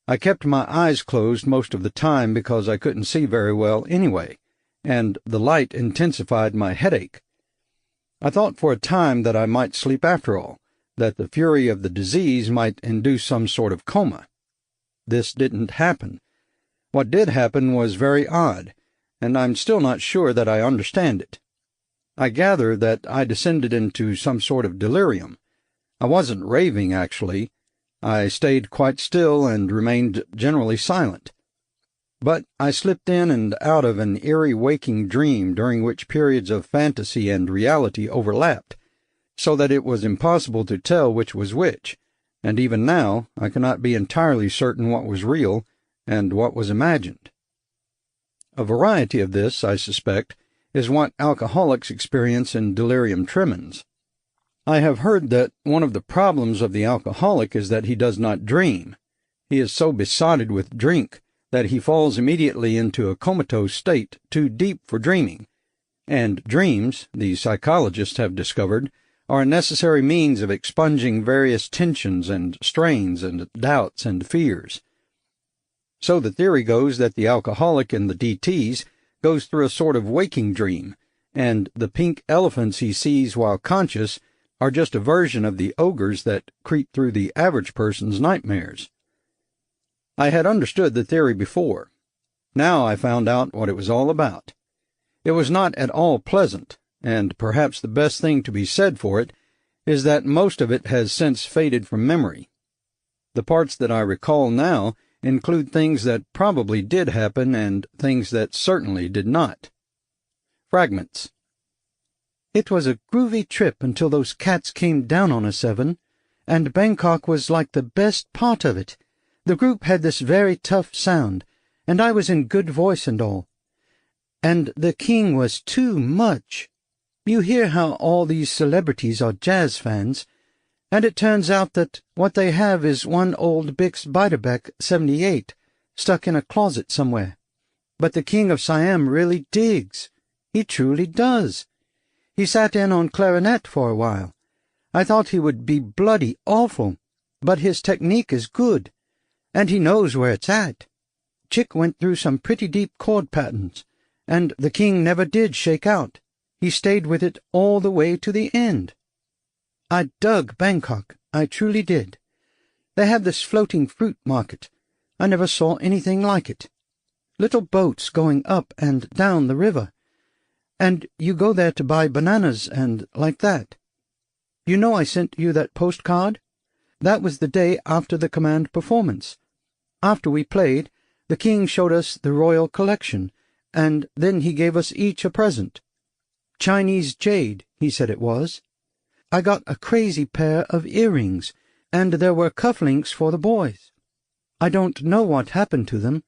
I kept my eyes closed most of the time because I couldn't see very well anyway, and the light intensified my headache. I thought for a time that I might sleep after all, that the fury of the disease might induce some sort of coma. This didn't happen. What did happen was very odd, and I'm still not sure that I understand it. I gather that I descended into some sort of delirium. I wasn't raving, actually. I stayed quite still and remained generally silent. But I slipped in and out of an eerie waking dream during which periods of fantasy and reality overlapped, so that it was impossible to tell which was which, and even now I cannot be entirely certain what was real and what was imagined. A variety of this, I suspect, is what alcoholics experience in delirium tremens. I have heard that one of the problems of the alcoholic is that he does not dream. He is so besotted with drink that he falls immediately into a comatose state too deep for dreaming, and dreams, the psychologists have discovered, are a necessary means of expunging various tensions and strains and doubts and fears. So the theory goes that the alcoholic in the DTs goes through a sort of waking dream, and the pink elephants he sees while conscious are just a version of the ogres that creep through the average person's nightmares. I had understood the theory before. Now I found out what it was all about. It was not at all pleasant, and perhaps the best thing to be said for it is that most of it has since faded from memory. The parts that I recall now include things that probably did happen and things that certainly did not. Fragments. It was a groovy trip until those cats came down on us, Evan, and Bangkok was like the best part of it. The group had this very tough sound, and I was in good voice and all. And the king was too much. You hear how all these celebrities are jazz fans, and it turns out that what they have is one old Bix Beiderbecke 78 stuck in a closet somewhere. But the king of Siam really digs. He truly does. He sat in on clarinet for a while. I thought he would be bloody awful, but his technique is good, and he knows where it's at. Chick went through some pretty deep chord patterns, and the king never did shake out. He stayed with it all the way to the end. I dug Bangkok, I truly did. They have this floating fruit market. I never saw anything like it. Little boats going up and down the river, and you go there to buy bananas and like that. You know I sent you that postcard? That was the day after the command performance. After we played, the king showed us the royal collection, and then he gave us each a present. Chinese jade, he said it was. I got a crazy pair of earrings, and there were cufflinks for the boys. I don't know what happened to them,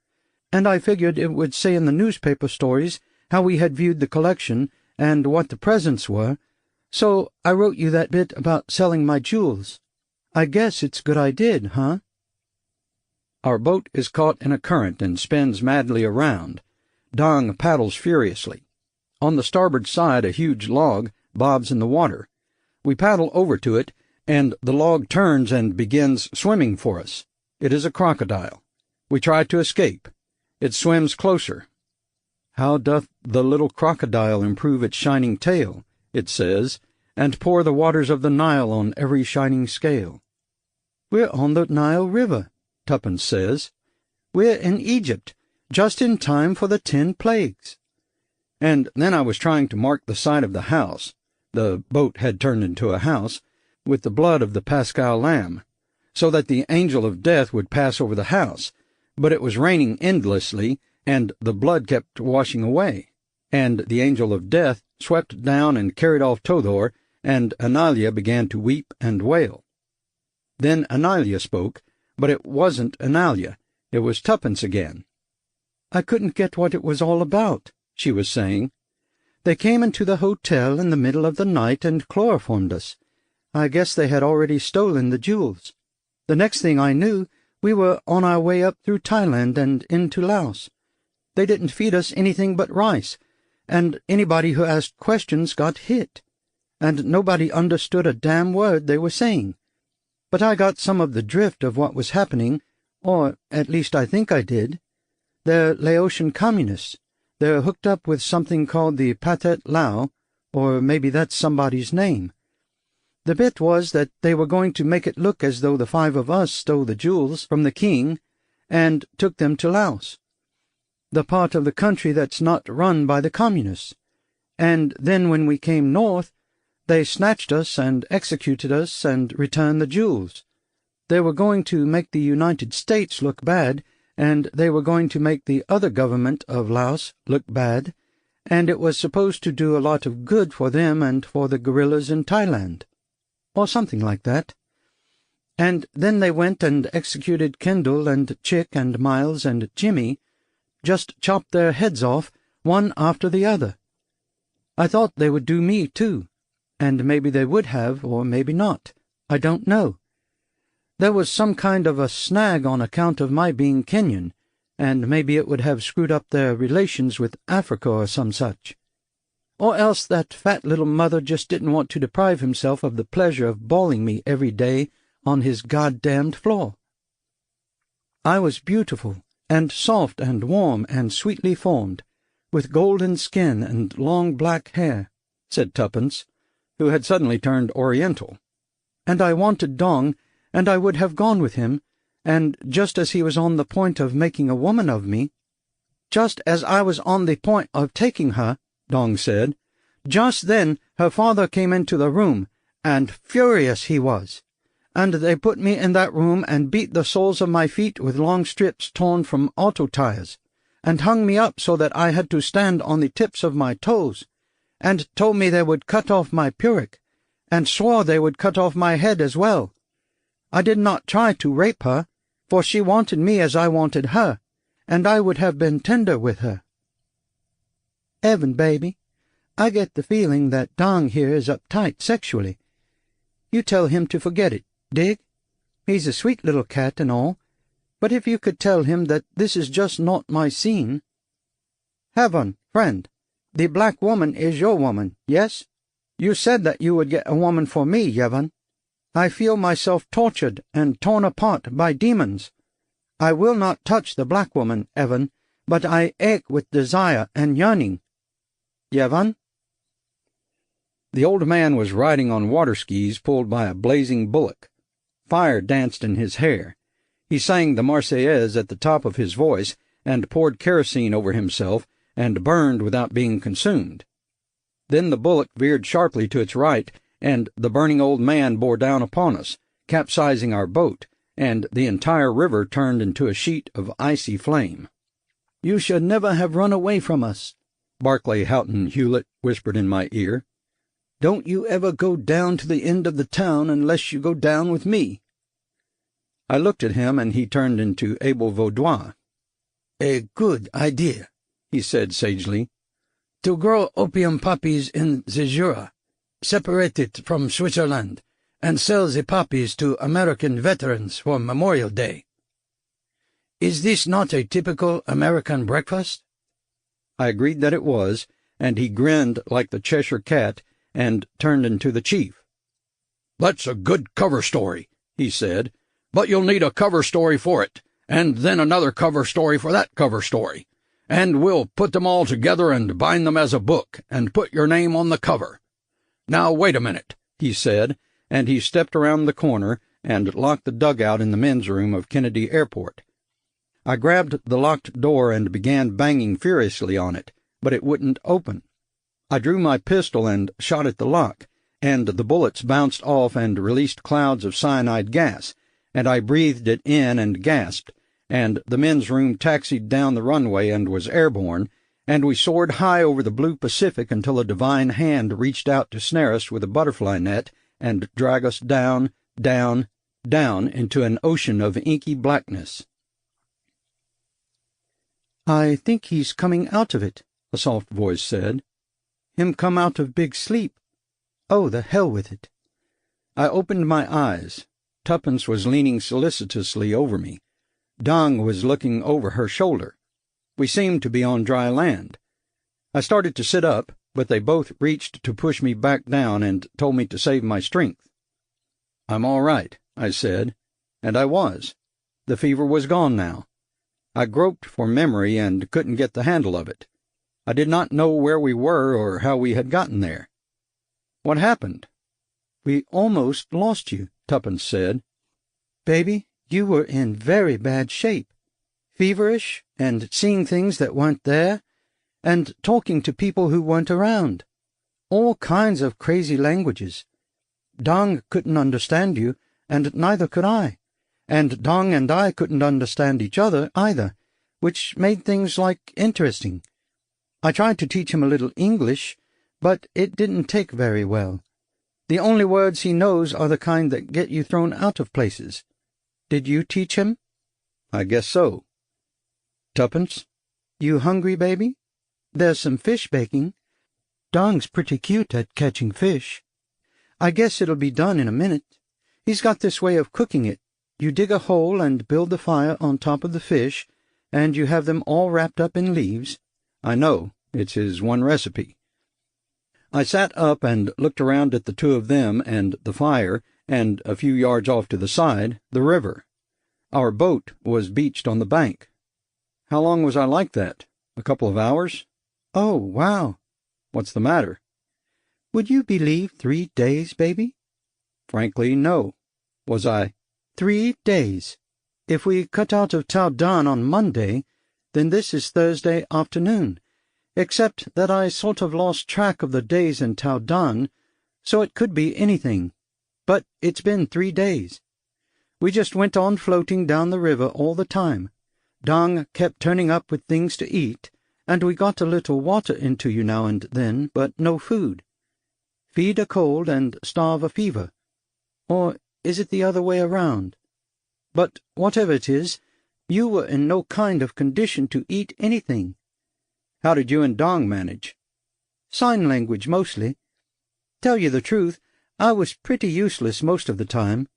and I figured it would say in the newspaper stories how we had viewed the collection and what the presents were, so I wrote you that bit about selling my jewels. I guess it's good I did, huh? Our boat is caught in a current and spins madly around. Dong paddles furiously. On the starboard side a huge log bobs in the water. We paddle over to it, and the log turns and begins swimming for us. It is a crocodile. We try to escape. It swims closer. "How doth the little crocodile improve its shining tail," it says, "and pour the waters of the Nile on every shining scale." "We're on the Nile River," Tuppence says. "We're in Egypt, just in time for the 10 plagues." And then I was trying to mark the side of the house, the boat had turned into a house, with the blood of the Paschal lamb, so that the angel of death would pass over the house, but it was raining endlessly, and the blood kept washing away, and the angel of death swept down and carried off Todor, and Analia began to weep and wail. Then Analia spoke, but it wasn't Analia, it was Tuppence again. "I couldn't get what it was all about," she was saying. "They came into the hotel in the middle of the night and chloroformed us. I guess they had already stolen the jewels. The next thing I knew, we were on our way up through Thailand and into Laos. They didn't feed us anything but rice, and anybody who asked questions got hit, and nobody understood a damn word they were saying. But I got some of the drift of what was happening Or at least I think I did. They're Laotian communists. They're hooked up with something called the Pathet Lao, or maybe that's somebody's name. The bit was that they were going to make it look as though the 5 of us stole the jewels from the king and took them to Laos, the part of the country that's not run by the communists. And then when we came north, they snatched us and executed us and returned the jewels. They were going to make the United States look bad, and they were going to make the other government of Laos look bad, and it was supposed to do a lot of good for them and for the guerrillas in Thailand, or something like that. And then they went and executed Kendall and Chick and Miles and Jimmy, just chopped their heads off, one after the other. I thought they would do me, too, and maybe they would have, or maybe not. I don't know. There was some kind of a snag on account of my being Kenyan, and maybe it would have screwed up their relations with Africa or some such. Or else that fat little mother just didn't want to deprive himself of the pleasure of bawling me every day on his goddamned floor. I was beautiful, and soft and warm and sweetly formed, with golden skin and long black hair, said Tuppence, who had suddenly turned oriental. And I wanted Dong, and I would have gone with him, and just as he was on the point of making a woman of me— "Just as I was on the point of taking her," Dong said, "just then her father came into the room, and furious he was. And they put me in that room and beat the soles of my feet with long strips torn from auto tires, and hung me up so that I had to stand on the tips of my toes, and told me they would cut off my puric, and swore they would cut off my head as well. I did not try to rape her, for she wanted me as I wanted her, and I would have been tender with her. Evan, baby, I get the feeling that Dong here is uptight sexually. You tell him to forget it, dig? He's a sweet little cat and all, but if you could tell him that this is just not my scene— Heaven, friend, the black woman is your woman, yes? You said that you would get a woman for me, Yevon. I feel myself tortured and torn apart by demons. I will not touch the black woman, Evan, but I ache with desire and yearning. Yevon?" The old man was riding on water skis pulled by a blazing bullock. Fire danced in his hair. He sang the Marseillaise at the top of his voice and poured kerosene over himself and burned without being consumed. Then the bullock veered sharply to its right, and the burning old man bore down upon us, capsizing our boat, and the entire river turned into a sheet of icy flame. "You should never have run away from us," Barclay Houghton Hewlett whispered in my ear. "Don't you ever go down to the end of the town unless you go down with me." I looked at him, and he turned into able Vaudois. "A good idea," he said sagely, "to grow opium poppies in the Jura, separate it from Switzerland, and sell the poppies to American veterans for Memorial Day. Is this not a typical American breakfast?" I agreed that it was, and he grinned like the Cheshire Cat and turned into the chief. "That's a good cover story," he said, "but you'll need a cover story for it, and then another cover story for that cover story, and we'll put them all together and bind them as a book and put your name on the cover. Now wait a minute," he said, and he stepped around the corner and locked the dugout in the men's room of Kennedy Airport. I grabbed the locked door and began banging furiously on it, but it wouldn't open. I drew my pistol and shot at the lock, and the bullets bounced off and released clouds of cyanide gas, and I breathed it in and gasped, and the men's room taxied down the runway and was airborne, and we soared high over the blue Pacific until a divine hand reached out to snare us with a butterfly net and drag us down, down, down into an ocean of inky blackness. "I think he's coming out of it," a soft voice said. "Him come out of big sleep. Oh, the hell with it." I opened my eyes. Tuppence was leaning solicitously over me. Dong was looking over her shoulder. We seemed to be on dry land. I started to sit up, but they both reached to push me back down and told me to save my strength. "I'm all right," I said, and I was. The fever was gone now. I groped for memory and couldn't get the handle of it. I did not know where we were or how we had gotten there. What happened? We almost lost you, Tuppence said. Baby, you were in very bad shape. Feverish, and seeing things that weren't there, and talking to people who weren't around. All kinds of crazy languages. Dong couldn't understand you, and neither could I. And Dong and I couldn't understand each other either, which made things interesting. I tried to teach him a little English, but it didn't take very well. The only words he knows are the kind that get you thrown out of places. Did you teach him? I guess so. Tuppence, you hungry, baby? There's some fish baking. Dong's pretty cute at catching fish. I guess it'll be done in a minute. He's got this way of cooking it. You dig a hole and build the fire on top of the fish, and you have them all wrapped up in leaves. I know. It's his one recipe. I sat up and looked around at the two of them and the fire, and a few yards off to the side, the river. Our boat was beached on the bank. How long was I like that? A couple of hours? Oh, wow. What's the matter? Would you believe 3 days, baby? Frankly, no. Was I? 3 days. If we cut out of Taodan on Monday, then this is Thursday afternoon, except that I sort of lost track of the days in Taodan, so it could be anything. But it's been 3 days. We just went on floating down the river all the time. Dong kept turning up with things to eat, and we got a little water into you now and then, but no food. Feed a cold and starve a fever. Or is it the other way around? But whatever it is, you were in no kind of condition to eat anything. How did you and Dong manage? Sign language, mostly. Tell you the truth, I was pretty useless most of the time.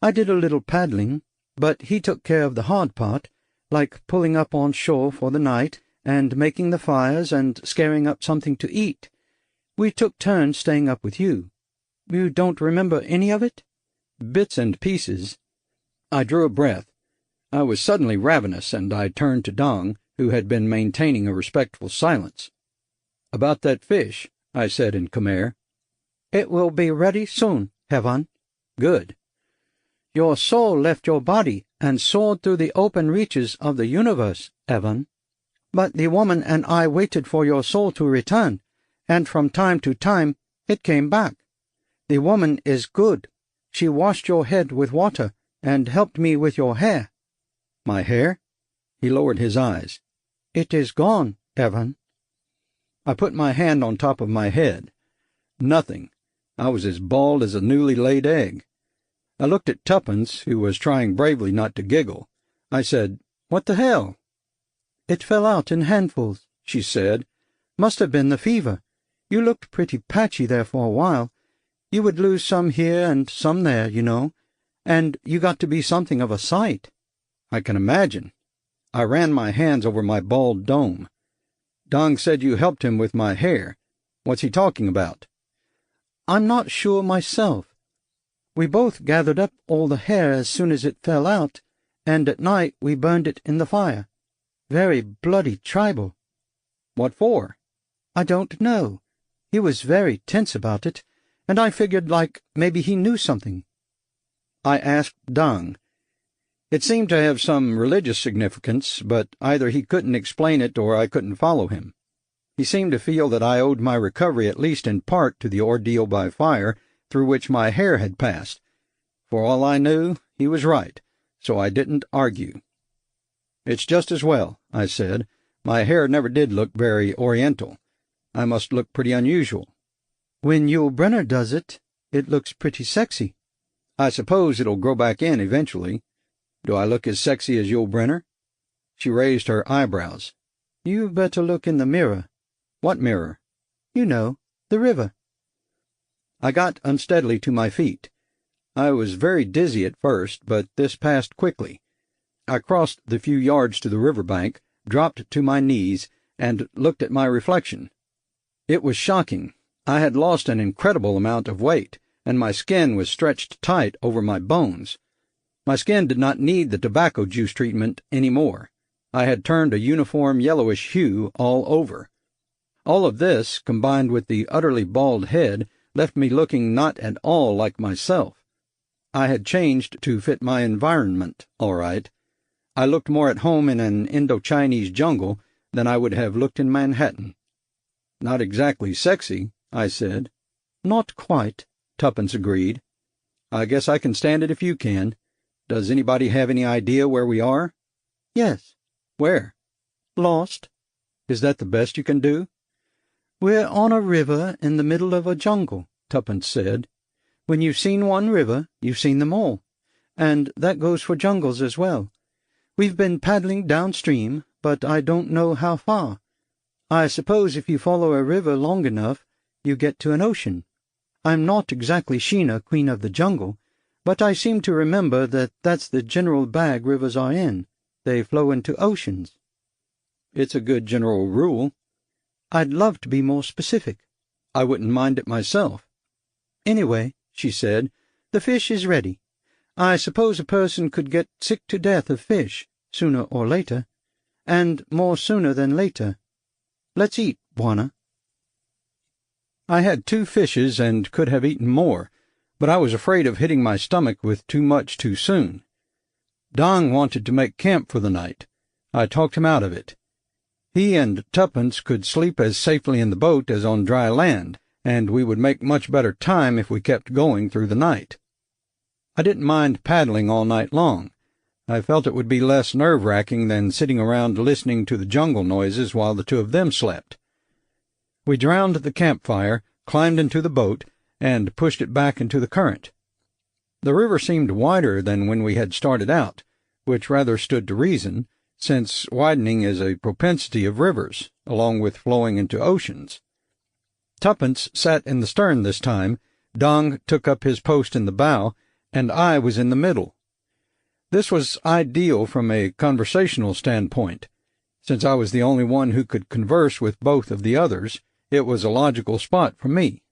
I did a little paddling, but he took care of the hard part, like pulling up on shore for the night and making the fires and scaring up something to eat. We took turns staying up with you. You don't remember any of it? Bits and pieces. I drew a breath. I was suddenly ravenous, and I turned to Dong, who had been maintaining a respectful silence. About that fish, I said in Khmer. It will be ready soon, Heaven. Good. Your soul left your body and soared through the open reaches of the universe, Evan. But the woman and I waited for your soul to return, and from time to time it came back. The woman is good. She washed your head with water and helped me with your hair. My hair? He lowered his eyes. It is gone, Evan. I put my hand on top of my head. Nothing. I was as bald as a newly laid egg. I looked at Tuppence, who was trying bravely not to giggle. I said, "What the hell?" It fell out in handfuls, she said. Must have been the fever. You looked pretty patchy there for a while. You would lose some here and some there, you know, and you got to be something of a sight. I can imagine. I ran my hands over my bald dome. Dong said you helped him with my hair. What's he talking about? I'm not sure myself. We both gathered up all the hair as soon as it fell out, and at night we burned it in the fire. Very bloody tribal. What for? I don't know. He was very tense about it, and I figured maybe he knew something. I asked Dong. It seemed to have some religious significance, but either he couldn't explain it or I couldn't follow him. He seemed to feel that I owed my recovery at least in part to the ordeal by fire through which my hair had passed. For all I knew, he was right, so I didn't argue. "It's just as well," I said. "My hair never did look very oriental. I must look pretty unusual." "When Yul Brynner does it, it looks pretty sexy." "I suppose it'll grow back in eventually. Do I look as sexy as Yul Brynner?" She raised her eyebrows. "You better look in the mirror." "What mirror?" "You know, the river." I got unsteadily to my feet. I was very dizzy at first, but this passed quickly. I crossed the few yards to the river bank, dropped to my knees, and looked at my reflection. It was shocking. I had lost an incredible amount of weight, and my skin was stretched tight over my bones. My skin did not need the tobacco juice treatment any more. I had turned a uniform yellowish hue all over. All of this, combined with the utterly bald head, left me looking not at all like myself. I had changed to fit my environment, all right. I looked more at home in an Indo-Chinese jungle than I would have looked in Manhattan. "Not exactly sexy," I said. "Not quite," Tuppence agreed. "I guess I can stand it if you can. Does anybody have any idea where we are?" "Yes." "Where?" "Lost." "Is that the best you can do?" "We're on a river in the middle of a jungle," Tuppence said. "When you've seen one river, you've seen them all. And that goes for jungles as well. We've been paddling downstream, but I don't know how far. I suppose if you follow a river long enough, you get to an ocean. I'm not exactly Sheena, Queen of the Jungle, but I seem to remember that that's the general bag rivers are in. They flow into oceans." "It's a good general rule." "I'd love to be more specific." "I wouldn't mind it myself." "Anyway," she said, "the fish is ready. I suppose a person could get sick to death of fish, sooner or later, and more sooner than later. Let's eat, Bwana." I had 2 fishes and could have eaten more, but I was afraid of hitting my stomach with too much too soon. Dong wanted to make camp for the night. I talked him out of it. He and Tuppence could sleep as safely in the boat as on dry land, and we would make much better time if we kept going through the night. I didn't mind paddling all night long. I felt it would be less nerve-wracking than sitting around listening to the jungle noises while the 2 of them slept. We drowned the campfire, climbed into the boat, and pushed it back into the current. The river seemed wider than when we had started out, which rather stood to reason, since widening is a propensity of rivers, along with flowing into oceans. Tuppence sat in the stern this time, Dong took up his post in the bow, and I was in the middle. This was ideal from a conversational standpoint. Since I was the only one who could converse with both of the others, it was a logical spot for me.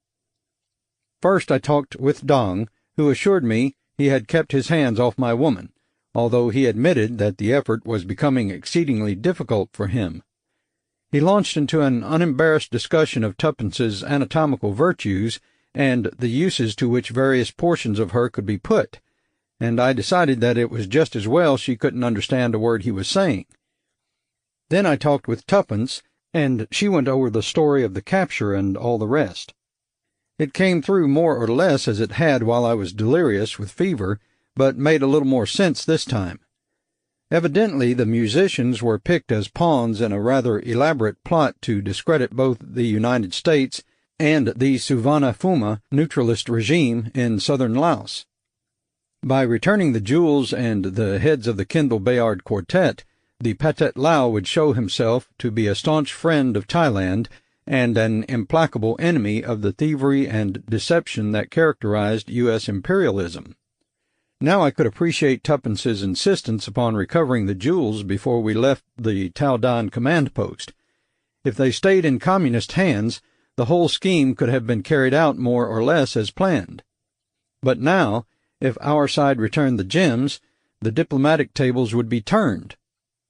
First I talked with Dong, who assured me he had kept his hands off my woman, although he admitted that the effort was becoming exceedingly difficult for him. He launched into an unembarrassed discussion of Tuppence's anatomical virtues and the uses to which various portions of her could be put, and I decided that it was just as well she couldn't understand a word he was saying. Then I talked with Tuppence, and she went over the story of the capture and all the rest. It came through more or less as it had while I was delirious with fever, but made a little more sense this time. Evidently the musicians were picked as pawns in a rather elaborate plot to discredit both the United States and the Suvarnabhumi neutralist regime in southern Laos. By returning the jewels and the heads of the Kendall Bayard Quartet, the Pathet Lao would show himself to be a staunch friend of Thailand and an implacable enemy of the thievery and deception that characterized U.S. imperialism. Now I could appreciate Tuppence's insistence upon recovering the jewels before we left the Tao Dan command post. If they stayed in communist hands, the whole scheme could have been carried out more or less as planned. But now, if our side returned the gems, the diplomatic tables would be turned.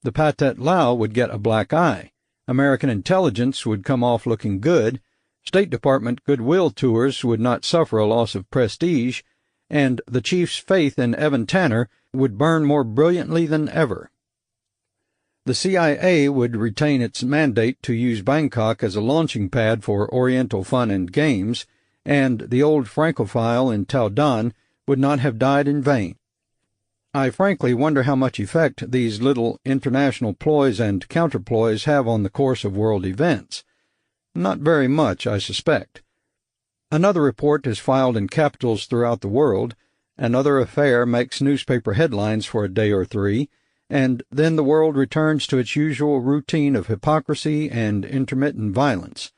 The Pathet Lao would get a black eye. American intelligence would come off looking good, State Department goodwill tours would not suffer a loss of prestige, and the chief's faith in Evan Tanner would burn more brilliantly than ever. The CIA would retain its mandate to use Bangkok as a launching pad for Oriental fun and games, and the old Francophile in Tao Dan would not have died in vain. I frankly wonder how much effect these little international ploys and counterploys have on the course of world events. Not very much, I suspect. Another report is filed in capitals throughout the world, another affair makes newspaper headlines for a day or 3, and then the world returns to its usual routine of hypocrisy and intermittent violence.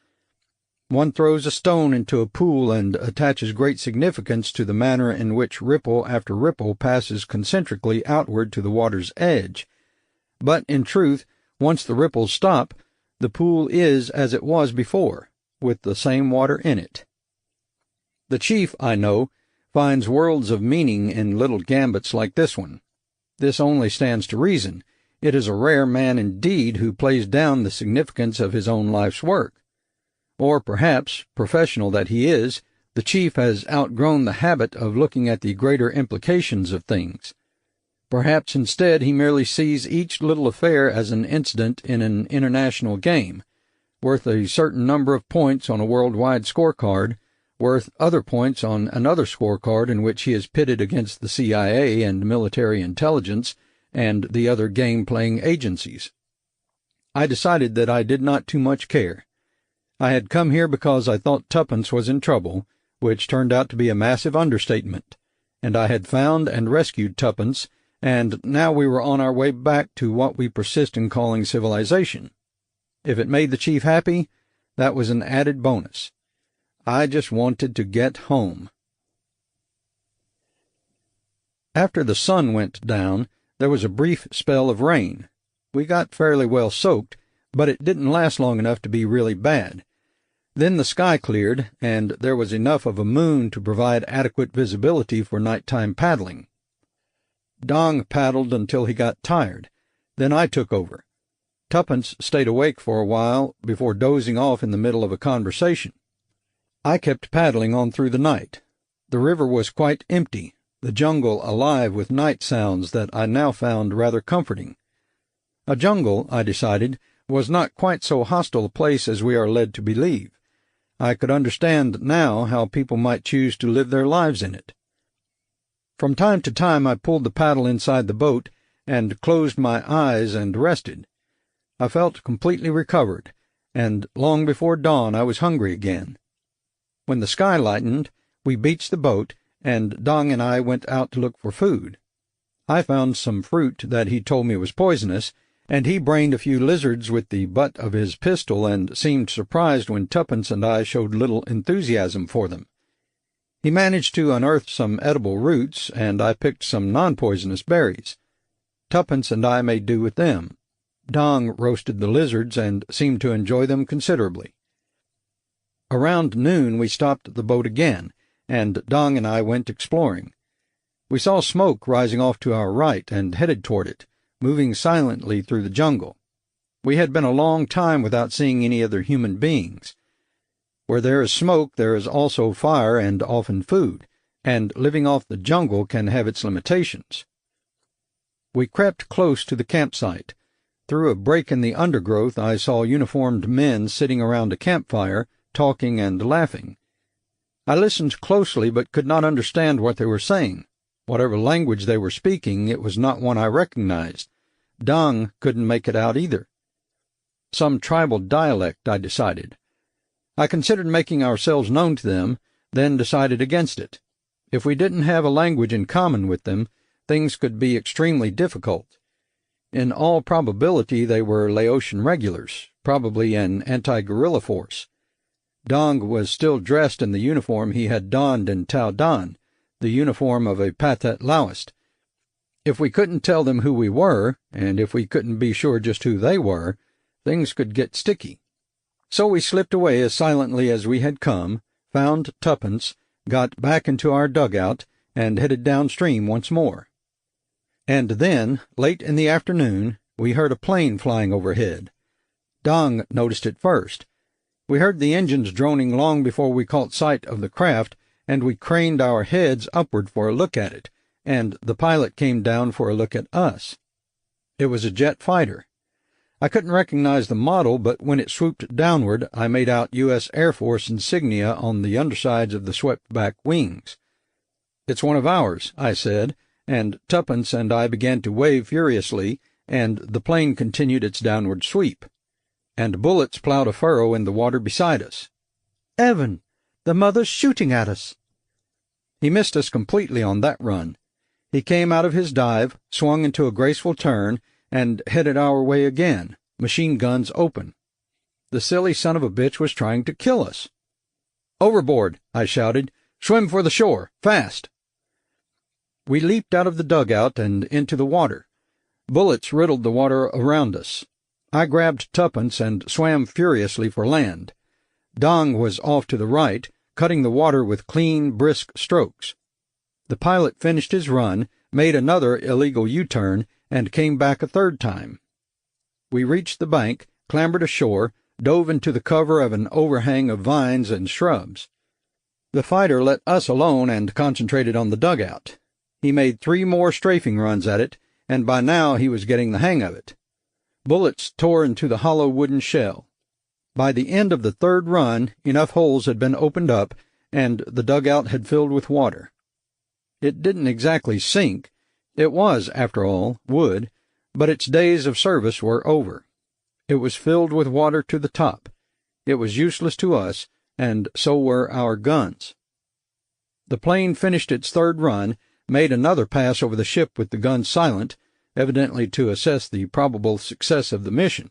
One throws a stone into a pool and attaches great significance to the manner in which ripple after ripple passes concentrically outward to the water's edge. But, in truth, once the ripples stop, the pool is as it was before, with the same water in it. The chief, I know, finds worlds of meaning in little gambits like this one. This only stands to reason. It is a rare man indeed who plays down the significance of his own life's work. Or perhaps, professional that he is, the chief has outgrown the habit of looking at the greater implications of things. Perhaps instead he merely sees each little affair as an incident in an international game, worth a certain number of points on a worldwide scorecard, worth other points on another scorecard in which he is pitted against the CIA and military intelligence and the other game-playing agencies. I decided that I did not too much care. I had come here because I thought Tuppence was in trouble, which turned out to be a massive understatement, and I had found and rescued Tuppence, and now we were on our way back to what we persist in calling civilization. If it made the chief happy, that was an added bonus. I just wanted to get home. After the sun went down, there was a brief spell of rain. We got fairly well soaked, but it didn't last long enough to be really bad. Then the sky cleared, and there was enough of a moon to provide adequate visibility for nighttime paddling. Dong paddled until he got tired. Then I took over. Tuppence stayed awake for a while before dozing off in the middle of a conversation. I kept paddling on through the night. The river was quite empty, the jungle alive with night sounds that I now found rather comforting. A jungle, I decided, was not quite so hostile a place as we are led to believe. I could understand now how people might choose to live their lives in it. From time to time I pulled the paddle inside the boat and closed my eyes and rested. I felt completely recovered, and long before dawn I was hungry again. When the sky lightened, we beached the boat, and Dong and I went out to look for food. I found some fruit that he told me was poisonous, and he brained a few lizards with the butt of his pistol and seemed surprised when Tuppence and I showed little enthusiasm for them. He managed to unearth some edible roots, and I picked some non-poisonous berries. Tuppence and I made do with them. Dong roasted the lizards and seemed to enjoy them considerably. Around noon we stopped the boat again, and Dong and I went exploring. We saw smoke rising off to our right and headed toward it, moving silently through the jungle. We had been a long time without seeing any other human beings. Where there is smoke, there is also fire and often food, and living off the jungle can have its limitations. We crept close to the campsite. Through a break in the undergrowth I saw uniformed men sitting around a campfire, talking and laughing. I listened closely but could not understand what they were saying. Whatever language they were speaking, it was not one I recognized. Dong couldn't make it out either. Some tribal dialect, I decided. I considered making ourselves known to them, then decided against it. If we didn't have a language in common with them, things could be extremely difficult. In all probability they were Laotian regulars, probably an anti-guerrilla force. Dong was still dressed in the uniform he had donned in Tao Dan, the uniform of a Pathet Laoist. If we couldn't tell them who we were, and if we couldn't be sure just who they were, things could get sticky. So we slipped away as silently as we had come, found Tuppence, got back into our dugout, and headed downstream once more. And then, late in the afternoon, we heard a plane flying overhead. Dong noticed it first. We heard the engines droning long before we caught sight of the craft, and we craned our heads upward for a look at it, and the pilot came down for a look at us. It was a jet fighter. I couldn't recognize the model, but when it swooped downward, I made out U.S. Air Force insignia on the undersides of the swept-back wings. "It's one of ours," I said, and Tuppence and I began to wave furiously, and the plane continued its downward sweep. And bullets plowed a furrow in the water beside us. "Evan, the mother's shooting at us." He missed us completely on that run. He came out of his dive, swung into a graceful turn, and headed our way again, machine guns open. The silly son of a bitch was trying to kill us. "Overboard!" I shouted. "Swim for the shore, fast!" We leaped out of the dugout and into the water. Bullets riddled the water around us. I grabbed Tuppence and swam furiously for land. Dong was off to the right, cutting the water with clean, brisk strokes. The pilot finished his run, made another illegal U-turn, and came back a third time. We reached the bank, clambered ashore, dove into the cover of an overhang of vines and shrubs. The fighter let us alone and concentrated on the dugout. He made 3 more strafing runs at it, and by now he was getting the hang of it. Bullets tore into the hollow wooden shell. By the end of the third run, enough holes had been opened up, and the dugout had filled with water. It didn't exactly sink. It was, after all, wood, but its days of service were over. It was filled with water to the top. It was useless to us, and so were our guns. The plane finished its third run, made another pass over the ship with the guns silent, evidently to assess the probable success of the mission.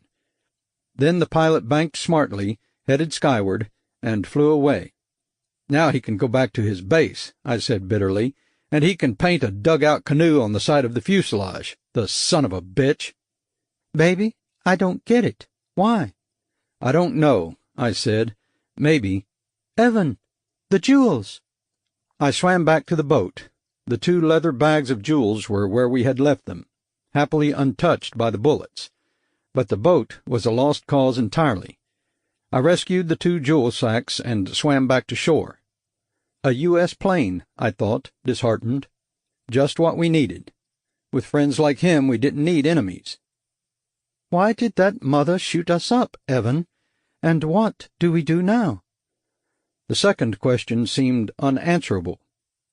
Then the pilot banked smartly, headed skyward, and flew away. "Now he can go back to his base," I said bitterly, "and he can paint a dugout canoe on the side of the fuselage, the son of a bitch." Baby, I don't get it. Why? "I don't know," I said. "Maybe." Evan, the jewels! I swam back to the boat. The 2 leather bags of jewels were where we had left them, happily untouched by the bullets. But the boat was a lost cause entirely. I rescued the 2 jewel sacks and swam back to shore. A U.S. plane, I thought, disheartened. Just what we needed. With friends like him, we didn't need enemies. Why did that mother shoot us up, Evan? And what do we do now? The second question seemed unanswerable,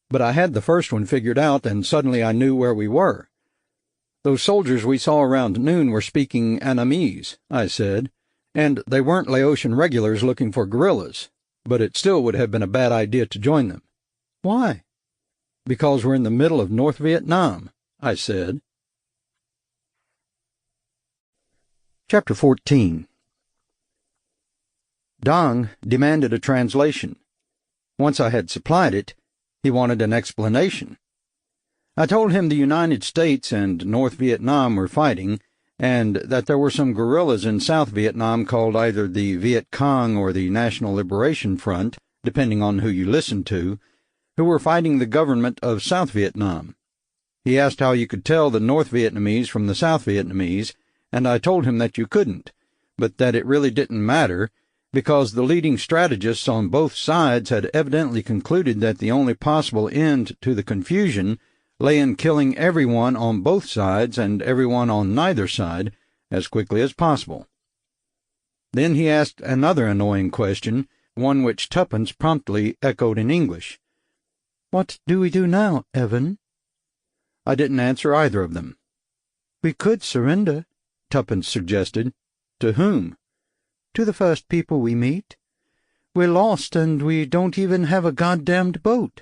but I had the first one figured out, and suddenly I knew where we were. "Those soldiers we saw around noon were speaking Annamese," I said, "and they weren't Laotian regulars looking for guerrillas, but it still would have been a bad idea to join them." Why? "Because we're in the middle of North Vietnam," I said. Chapter 14. Dong demanded a translation. Once I had supplied it, he wanted an explanation. I told him the United States and North Vietnam were fighting, and that there were some guerrillas in South Vietnam called either the Viet Cong or the National Liberation Front, depending on who you listened to, who were fighting the government of South Vietnam. He asked how you could tell the North Vietnamese from the South Vietnamese, and I told him that you couldn't, but that it really didn't matter, because the leading strategists on both sides had evidently concluded that the only possible end to the confusion lay in killing everyone on both sides and everyone on neither side as quickly as possible. Then he asked another annoying question, one which Tuppence promptly echoed in English. What do we do now, Evan? I didn't answer either of them. We could surrender, Tuppence suggested. To whom? To the first people we meet. We're lost, and we don't even have a goddamned boat.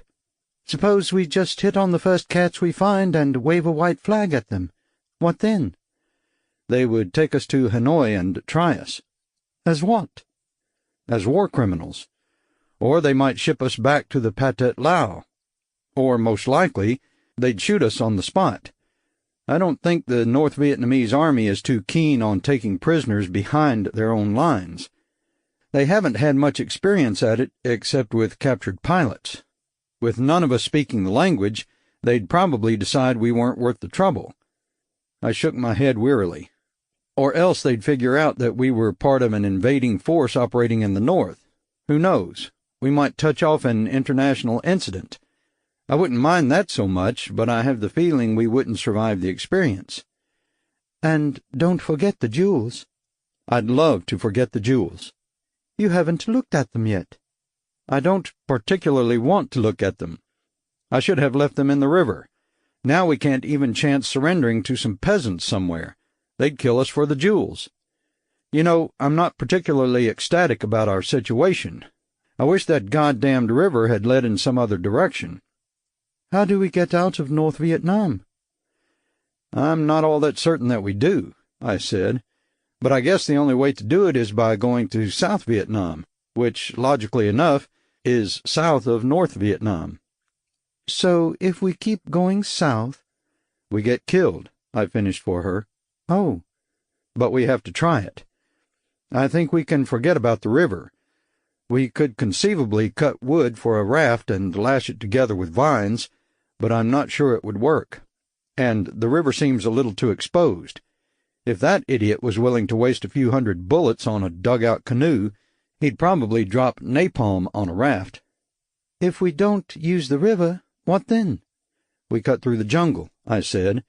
Suppose we just hit on the first cats we find and wave a white flag at them. What then? They would take us to Hanoi and try us. As what? As war criminals. Or they might ship us back to the Pathet Lao. Or, most likely, they'd shoot us on the spot. I don't think the North Vietnamese army is too keen on taking prisoners behind their own lines. They haven't had much experience at it except with captured pilots. With none of us speaking the language, they'd probably decide we weren't worth the trouble. I shook my head wearily. Or else they'd figure out that we were part of an invading force operating in the north. Who knows? We might touch off an international incident. I wouldn't mind that so much, but I have the feeling we wouldn't survive the experience. And don't forget the jewels. I'd love to forget the jewels. You haven't looked at them yet. I don't particularly want to look at them. I should have left them in the river. Now we can't even chance surrendering to some peasants somewhere. They'd kill us for the jewels. You know, I'm not particularly ecstatic about our situation. I wish that goddamned river had led in some other direction. How do we get out of North Vietnam? I'm not all that certain that we do, I said, but I guess the only way to do it is by going to South Vietnam, which, logically enough, is south of North Vietnam. So if we keep going south... We get killed, I finished for her. Oh. But we have to try it. I think we can forget about the river. We could conceivably cut wood for a raft and lash it together with vines, but I'm not sure it would work. And the river seems a little too exposed. If that idiot was willing to waste a few hundred bullets on a dug-out canoe, he'd probably drop napalm on a raft. If we don't use the river, what then? We cut through the jungle, I said.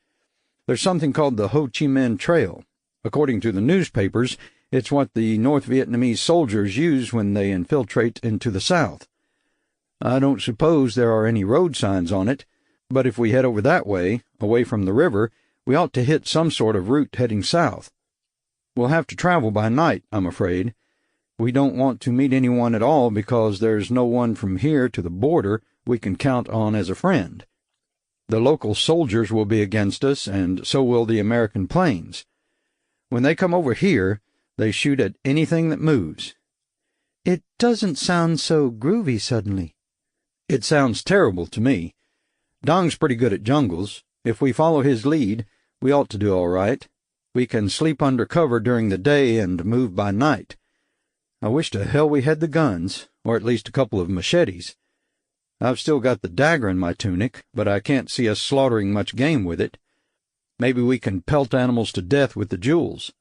There's something called the Ho Chi Minh Trail. According to the newspapers, it's what the North Vietnamese soldiers use when they infiltrate into the South. I don't suppose there are any road signs on it, but if we head over that way, away from the river, we ought to hit some sort of route heading south. We'll have to travel by night, I'm afraid. We don't want to meet anyone at all because there's no one from here to the border we can count on as a friend. The local soldiers will be against us, and so will the American planes. When they come over here, they shoot at anything that moves. It doesn't sound so groovy suddenly. It sounds terrible to me. Dong's pretty good at jungles. If we follow his lead, we ought to do all right. We can sleep under cover during the day and move by night. I wish to hell we had the guns, or at least a couple of machetes. I've still got the dagger in my tunic, but I can't see us slaughtering much game with it. Maybe we can pelt animals to death with the jewels.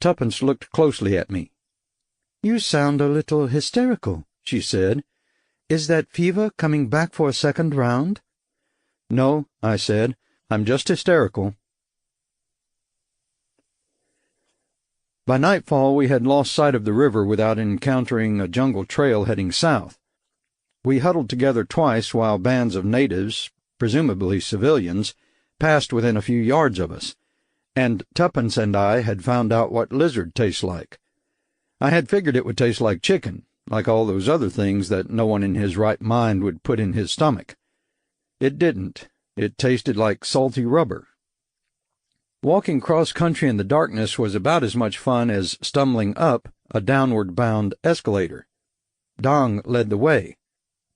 Tuppence looked closely at me. You sound a little hysterical, she said. Is that fever coming back for a second round? No, I said. I'm just hysterical. By nightfall we had lost sight of the river without encountering a jungle trail heading south. We huddled together twice while bands of natives, presumably civilians, passed within a few yards of us, and Tuppence and I had found out what lizard tastes like. I had figured it would taste like chicken, like all those other things that no one in his right mind would put in his stomach. It didn't. It tasted like salty rubber. Walking cross-country in the darkness was about as much fun as stumbling up a downward-bound escalator. Dong led the way.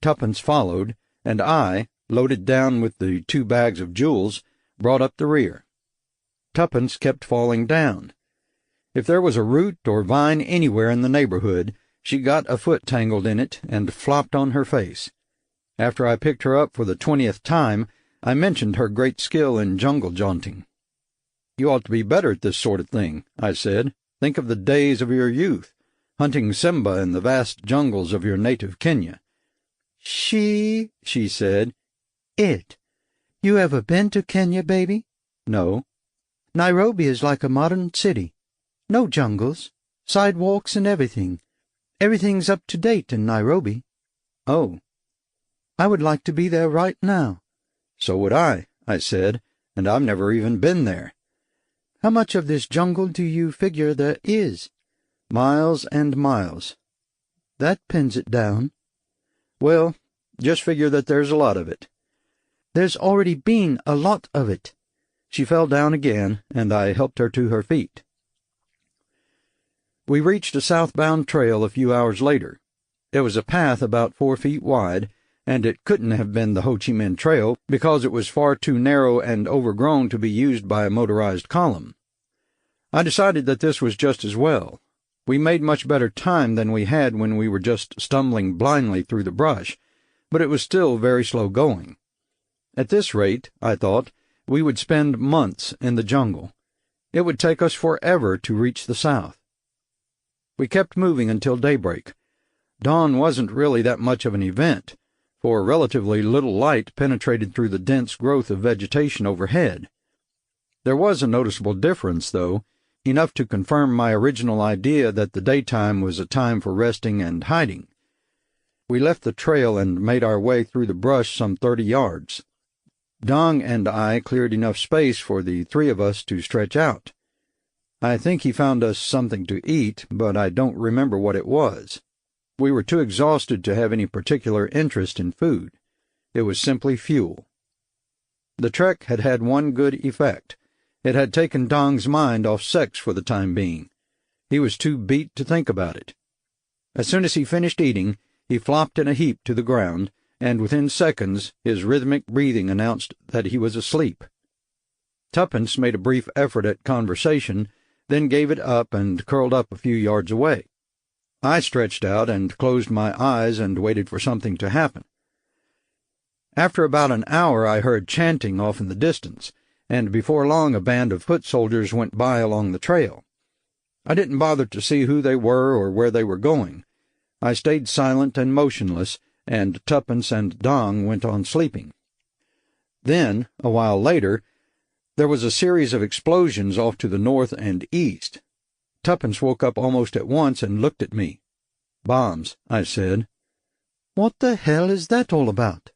Tuppence followed, and I, loaded down with the 2 bags of jewels, brought up the rear. Tuppence kept falling down. If there was a root or vine anywhere in the neighborhood, she got a foot tangled in it and flopped on her face. After I picked her up for the 20th time, I mentioned her great skill in jungle jaunting. You ought to be better at this sort of thing, I said. Think of the days of your youth, hunting Simba in the vast jungles of your native Kenya. She said. It. You ever been to Kenya, baby? No. Nairobi is like a modern city. No jungles, sidewalks and everything. Everything's up to date in Nairobi. Oh. I would like to be there right now. So would I said, and I've never even been there. How much of this jungle do you figure there is? Miles and miles. That pins it down. Well, just figure that there's a lot of it. There's already been a lot of it. She fell down again, and I helped her to her feet. We reached a southbound trail a few hours later. It was a path about 4 feet wide, and it couldn't have been the Ho Chi Minh Trail because it was far too narrow and overgrown to be used by a motorized column. I decided that this was just as well. We made much better time than we had when we were just stumbling blindly through the brush, but it was still very slow going. At this rate, I thought, we would spend months in the jungle. It would take us forever to reach the south. We kept moving until daybreak. Dawn wasn't really that much of an event, for relatively little light penetrated through the dense growth of vegetation overhead. There was a noticeable difference, though, enough to confirm my original idea that the daytime was a time for resting and hiding. We left the trail and made our way through the brush some 30 yards. Dong and I cleared enough space for the 3 of us to stretch out. I think he found us something to eat, but I don't remember what it was. We were too exhausted to have any particular interest in food. It was simply fuel. The trek had had one good effect. It had taken Dong's mind off sex for the time being. He was too beat to think about it. As soon as he finished eating, he flopped in a heap to the ground, and within seconds his rhythmic breathing announced that he was asleep. Tuppence made a brief effort at conversation, then gave it up and curled up a few yards away. I stretched out and closed my eyes and waited for something to happen. After about an hour I heard chanting off in the distance, and before long a band of foot soldiers went by along the trail. I didn't bother to see who they were or where they were going. I stayed silent and motionless, and Tuppence and Dong went on sleeping. Then, a while later, there was a series of explosions off to the north and east. Tuppence woke up almost at once and looked at me. "Bombs," I said. "What the hell is that all about?"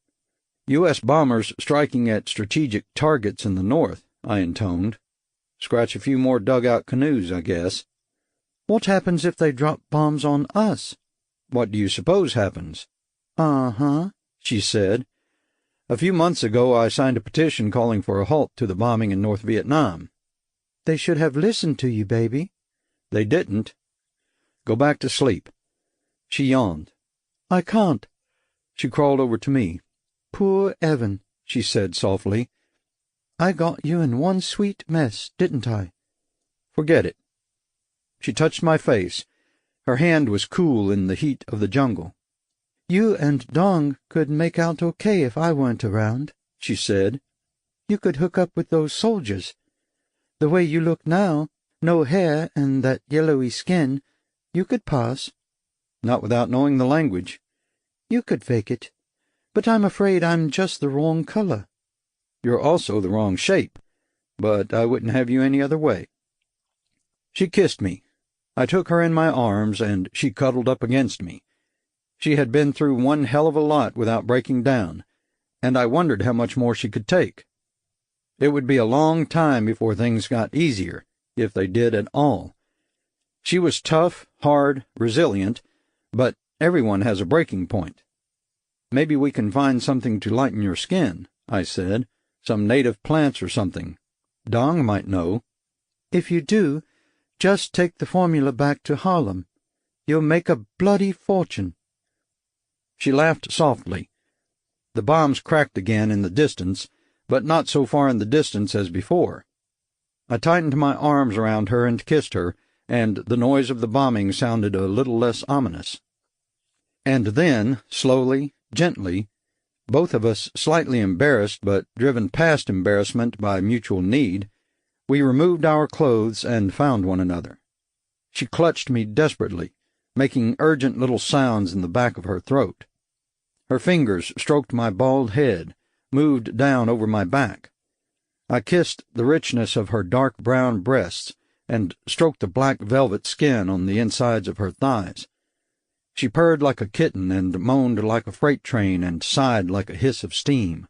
U.S. bombers striking at strategic targets in the north, I intoned. Scratch a few more dugout canoes, I guess. "What happens if they drop bombs on us?" "What do you suppose happens?" "Uh-huh," she said. "A few months ago I signed a petition calling for a halt to the bombing in North Vietnam." "They should have listened to you, baby." "They didn't. Go back to sleep." She yawned. "I can't." She crawled over to me. "Poor Evan," she said softly. "I got you in one sweet mess, didn't I?" "Forget it." She touched my face. Her hand was cool in the heat of the jungle. "You and Dong could make out okay if I weren't around," she said. "You could hook up with those soldiers. The way you look now, no hair and that yellowy skin, you could pass." "Not without knowing the language." "You could fake it. But I'm afraid I'm just the wrong color." "You're also the wrong shape, but I wouldn't have you any other way." She kissed me. I took her in my arms, and she cuddled up against me. She had been through one hell of a lot without breaking down, and I wondered how much more she could take. It would be a long time before things got easier, if they did at all. She was tough, hard, resilient, but everyone has a breaking point. "Maybe we can find something to lighten your skin," I said. "Some native plants or something. Dong might know." "If you do, just take the formula back to Harlem. You'll make a bloody fortune." She laughed softly. The bombs cracked again in the distance, but not so far in the distance as before. I tightened my arms around her and kissed her, and the noise of the bombing sounded a little less ominous. And then, slowly, gently, both of us slightly embarrassed but driven past embarrassment by mutual need, we removed our clothes and found one another. She clutched me desperately, making urgent little sounds in the back of her throat. Her fingers stroked my bald head, moved down over my back. I kissed the richness of her dark brown breasts and stroked the black velvet skin on the insides of her thighs. She purred like a kitten and moaned like a freight train and sighed like a hiss of steam,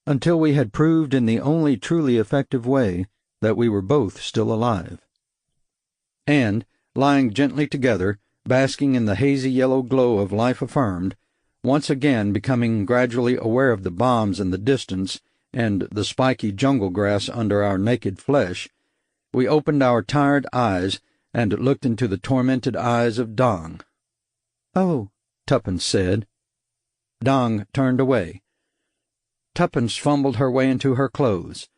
until we had proved in the only truly effective way that we were both still alive. And, lying gently together, basking in the hazy yellow glow of life affirmed, once again becoming gradually aware of the bombs in the distance and the spiky jungle grass under our naked flesh, we opened our tired eyes and looked into the tormented eyes of Dong. "Oh," Tuppence said. Dong turned away. Tuppence fumbled her way into her clothes.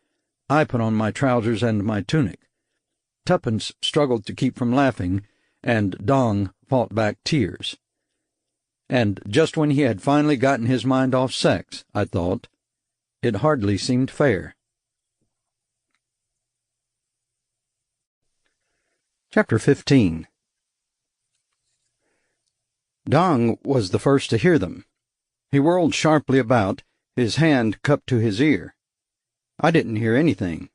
I put on my trousers and my tunic. Tuppence struggled to keep from laughing, and Dong fought back tears. And just when he had finally gotten his mind off sex, I thought, it hardly seemed fair. Chapter 15. Dong was the first to hear them. He whirled sharply about, his hand cupped to his ear. I didn't hear anything.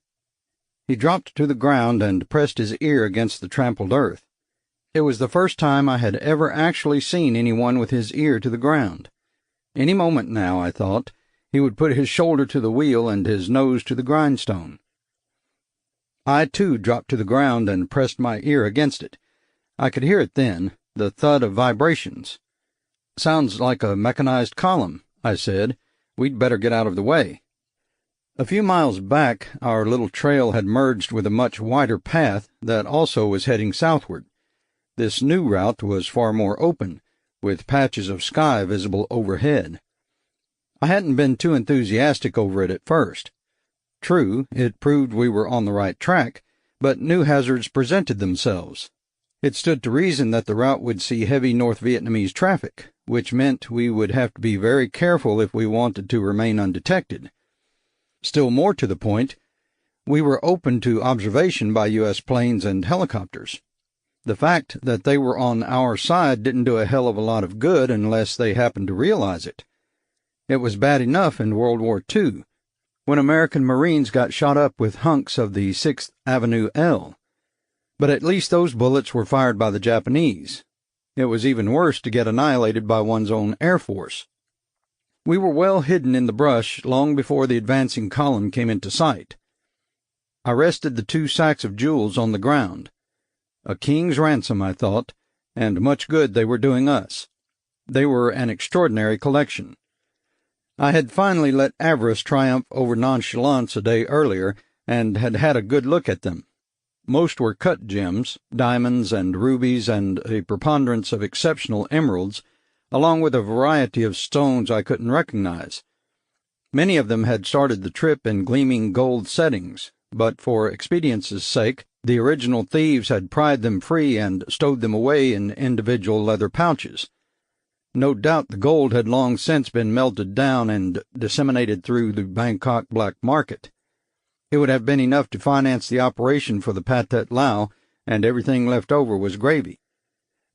He dropped to the ground and pressed his ear against the trampled earth. It was the first time I had ever actually seen anyone with his ear to the ground. Any moment now, I thought, he would put his shoulder to the wheel and his nose to the grindstone. I, too, dropped to the ground and pressed my ear against it. I could hear it then, the thud of vibrations. "Sounds like a mechanized column," I said. "We'd better get out of the way." A few miles back, our little trail had merged with a much wider path that also was heading southward. This new route was far more open, with patches of sky visible overhead. I hadn't been too enthusiastic over it at first. True, it proved we were on the right track, but new hazards presented themselves. It stood to reason that the route would see heavy North Vietnamese traffic, which meant we would have to be very careful if we wanted to remain undetected. Still more to the point, we were open to observation by U.S. planes and helicopters. The fact that they were on our side didn't do a hell of a lot of good unless they happened to realize it. It was bad enough in World War II, when American Marines got shot up with hunks of the 6th Avenue L. But at least those bullets were fired by the Japanese. It was even worse to get annihilated by one's own Air Force. We were well hidden in the brush long before the advancing column came into sight. I rested the 2 sacks of jewels on the ground. A king's ransom, I thought, and much good they were doing us. They were an extraordinary collection. I had finally let avarice triumph over nonchalance a day earlier, and had had a good look at them. Most were cut gems, diamonds and rubies, and a preponderance of exceptional emeralds, along with a variety of stones I couldn't recognize. Many of them had started the trip in gleaming gold settings, but for expedience's sake, the original thieves had pried them free and stowed them away in individual leather pouches. No doubt the gold had long since been melted down and disseminated through the Bangkok black market. It would have been enough to finance the operation for the Pathet Lao, and everything left over was gravy.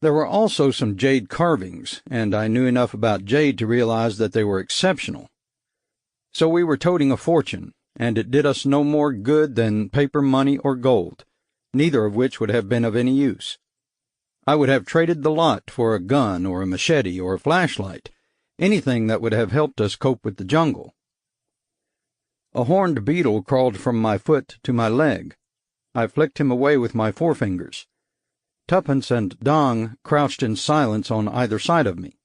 There were also some jade carvings, and I knew enough about jade to realize that they were exceptional. So we were toting a fortune, and it did us no more good than paper money or gold, neither of which would have been of any use. I would have traded the lot for a gun or a machete or a flashlight, anything that would have helped us cope with the jungle. A horned beetle crawled from my foot to my leg. I flicked him away with my forefingers. Tuppence and Dong crouched in silence on either side of me.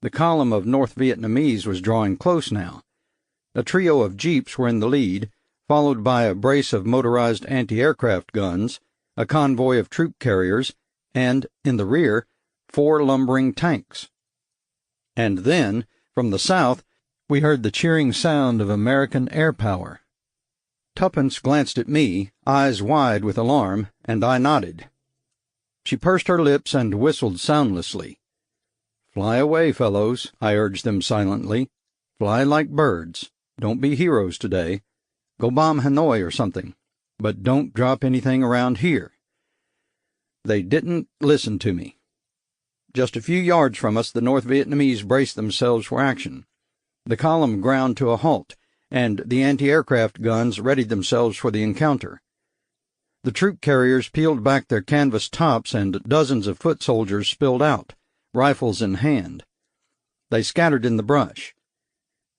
The column of North Vietnamese was drawing close now. A trio of jeeps were in the lead, followed by a brace of motorized anti-aircraft guns, a convoy of troop carriers, and, in the rear, 4 lumbering tanks. And then, from the south, we heard the cheering sound of American air power. Tuppence glanced at me, eyes wide with alarm, and I nodded. She pursed her lips and whistled soundlessly. "Fly away, fellows," I urged them silently. "Fly like birds. Don't be heroes today. Go bomb Hanoi or something. But don't drop anything around here." They didn't listen to me. Just a few yards from us, the North Vietnamese braced themselves for action. The column ground to a halt, and the anti-aircraft guns readied themselves for the encounter. The troop carriers peeled back their canvas tops, and dozens of foot soldiers spilled out, rifles in hand. They scattered in the brush.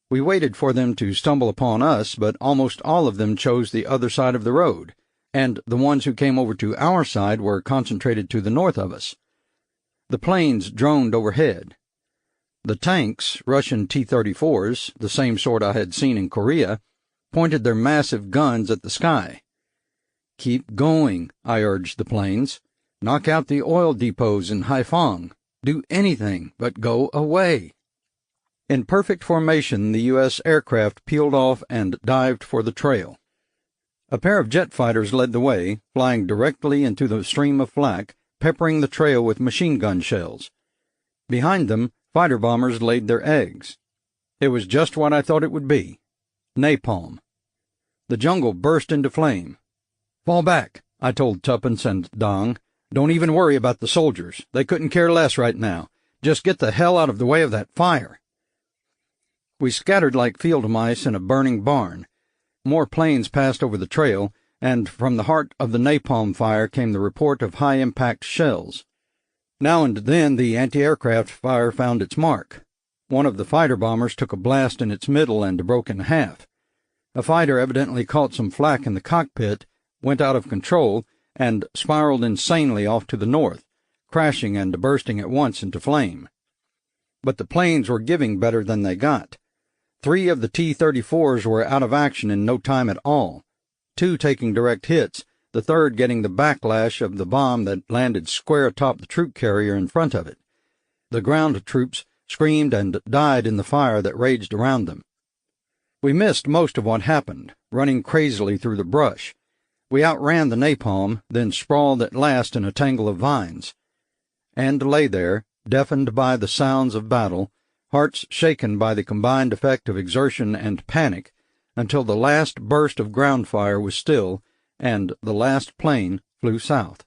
We waited for them to stumble upon us, but almost all of them chose the other side of the road, and the ones who came over to our side were concentrated to the north of us. The planes droned overhead. The tanks, Russian T-34s, the same sort I had seen in Korea, pointed their massive guns at the sky. "Keep going," I urged the planes. "Knock out the oil depots in Haiphong. Do anything but go away." In perfect formation, the U.S. aircraft peeled off and dived for the trail. A pair of jet fighters led the way, flying directly into the stream of flak, peppering the trail with machine gun shells. Behind them, fighter bombers laid their eggs. It was just what I thought it would be. Napalm. The jungle burst into flame. "Fall back," I told Tuppence and Dong. "Don't even worry about the soldiers. They couldn't care less right now. Just get the hell out of the way of that fire." We scattered like field mice in a burning barn. More planes passed over the trail, and from the heart of the napalm fire came the report of high-impact shells. Now and then the anti-aircraft fire found its mark. One of the fighter bombers took a blast in its middle and broke in half. A fighter evidently caught some flak in the cockpit, went out of control, and spiraled insanely off to the north, crashing and bursting at once into flame. But the planes were giving better than they got. 3 of the T-34s were out of action in no time at all, 2 taking direct hits, the third getting the backlash of the bomb that landed square atop the troop carrier in front of it. The ground troops screamed and died in the fire that raged around them. We missed most of what happened, running crazily through the brush. We outran the napalm, then sprawled at last in a tangle of vines, and lay there, deafened by the sounds of battle, hearts shaken by the combined effect of exertion and panic, until the last burst of ground fire was still and the last plane flew south.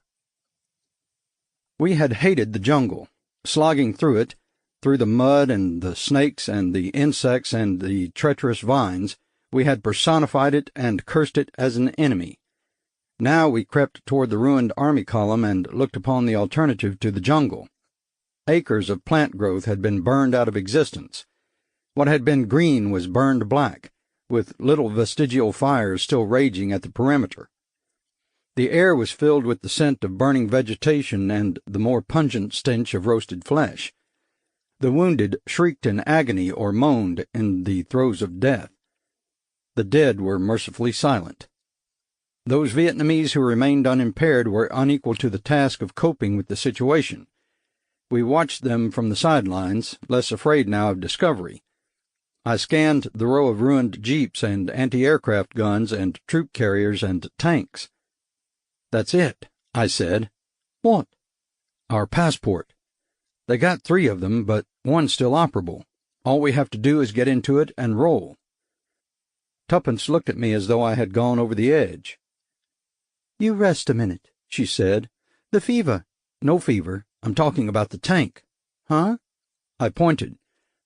We had hated the jungle, slogging through it, through the mud and the snakes and the insects and the treacherous vines. We had personified it and cursed it as an enemy. Now we crept toward the ruined army column and looked upon the alternative to the jungle. Acres of plant growth had been burned out of existence. What had been green was burned black, with little vestigial fires still raging at the perimeter. The air was filled with the scent of burning vegetation and the more pungent stench of roasted flesh. The wounded shrieked in agony or moaned in the throes of death. The dead were mercifully silent. Those Vietnamese who remained unimpaired were unequal to the task of coping with the situation. We watched them from the sidelines, less afraid now of discovery. I scanned the row of ruined jeeps and anti-aircraft guns and troop carriers and tanks. "That's it," I said. "What?" "Our passport. They got 3 of them, but one's still operable. All we have to do is get into it and roll." Tuppence looked at me as though I had gone over the edge. "You rest a minute," she said. "The fever." "No fever. I'm talking about the tank." "Huh?" I pointed.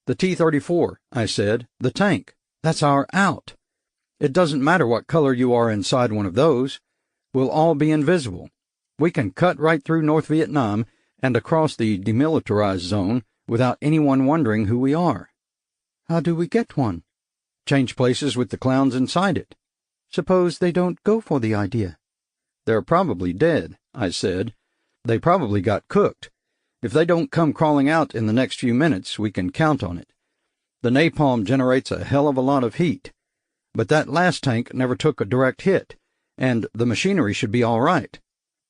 "The T-34, I said. The tank. That's our out. It doesn't matter what color you are inside one of those. We'll all be invisible. We can cut right through North Vietnam and across the demilitarized zone without anyone wondering who we are." "How do we get one?" "Change places with the clowns inside it." "Suppose they don't go for the idea?" "They're probably dead," I said. "They probably got cooked. If they don't come crawling out in the next few minutes, we can count on it. The napalm generates a hell of a lot of heat. But that last tank never took a direct hit, and the machinery should be all right.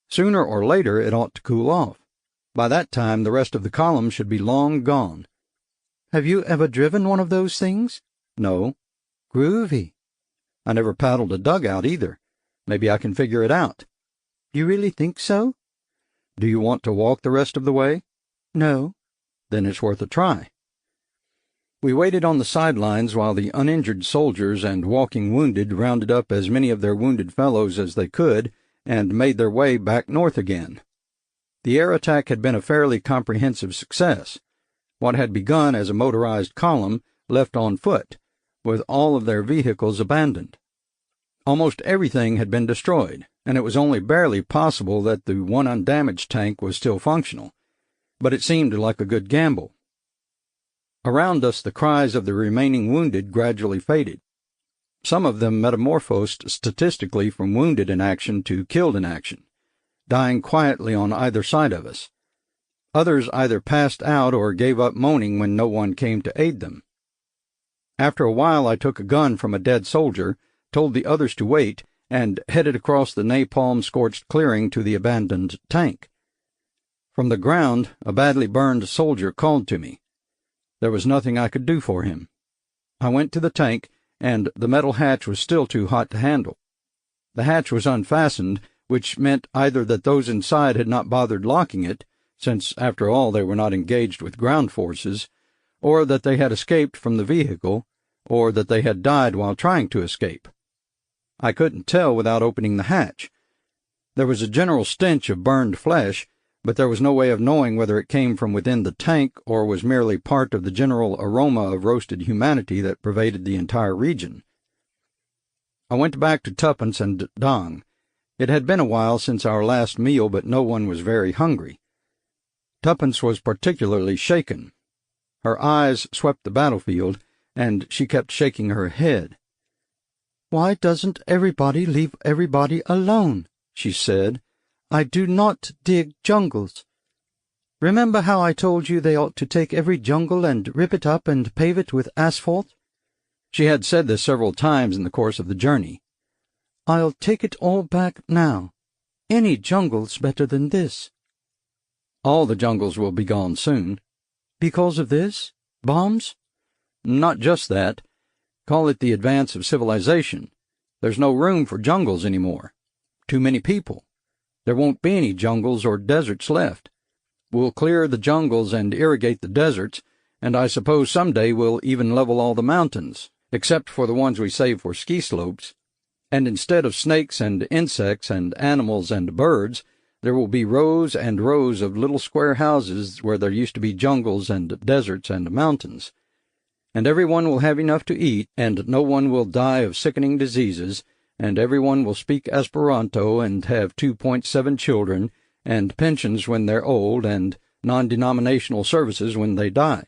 Sooner or later it ought to cool off. By that time the rest of the column should be long gone." "Have you ever driven one of those things?" "No." "Groovy." "I never paddled a dugout either. Maybe I can figure it out." "You really think so?" "Do you want to walk the rest of the way?" "No." "Then it's worth a try." We waited on the sidelines while the uninjured soldiers and walking wounded rounded up as many of their wounded fellows as they could and made their way back north again. The air attack had been a fairly comprehensive success. What had begun as a motorized column left on foot, with all of their vehicles abandoned. Almost everything had been destroyed, and it was only barely possible that the one undamaged tank was still functional, but it seemed like a good gamble. Around us the cries of the remaining wounded gradually faded. Some of them metamorphosed statistically from wounded in action to killed in action, dying quietly on either side of us. Others either passed out or gave up moaning when no one came to aid them. After a while I took a gun from a dead soldier, told the others to wait, and headed across the napalm-scorched clearing to the abandoned tank. From the ground, a badly burned soldier called to me. There was nothing I could do for him. I went to the tank, and the metal hatch was still too hot to handle. The hatch was unfastened, which meant either that those inside had not bothered locking it, since after all they were not engaged with ground forces, or that they had escaped from the vehicle, or that they had died while trying to escape. I couldn't tell without opening the hatch. There was a general stench of burned flesh, but there was no way of knowing whether it came from within the tank or was merely part of the general aroma of roasted humanity that pervaded the entire region. I went back to Tuppence and Dong. It had been a while since our last meal, but no one was very hungry. Tuppence was particularly shaken. Her eyes swept the battlefield, and she kept shaking her head. "Why doesn't everybody leave everybody alone?" she said. "I do not dig jungles. Remember how I told you they ought to take every jungle and rip it up and pave it with asphalt?" She had said this several times in the course of the journey. "I'll take it all back now. Any jungle's better than this." "All the jungles will be gone soon." "Because of this? Bombs?" "Not just that. Call it the advance of civilization. There's no room for jungles anymore. Too many people. There won't be any jungles or deserts left. We'll clear the jungles and irrigate the deserts, and I suppose someday we'll even level all the mountains, except for the ones we save for ski slopes. And instead of snakes and insects and animals and birds, there will be rows and rows of little square houses where there used to be jungles and deserts and mountains. And everyone will have enough to eat, and no one will die of sickening diseases, and everyone will speak Esperanto and have 2.7 children, and pensions when they're old, and non-denominational services when they die.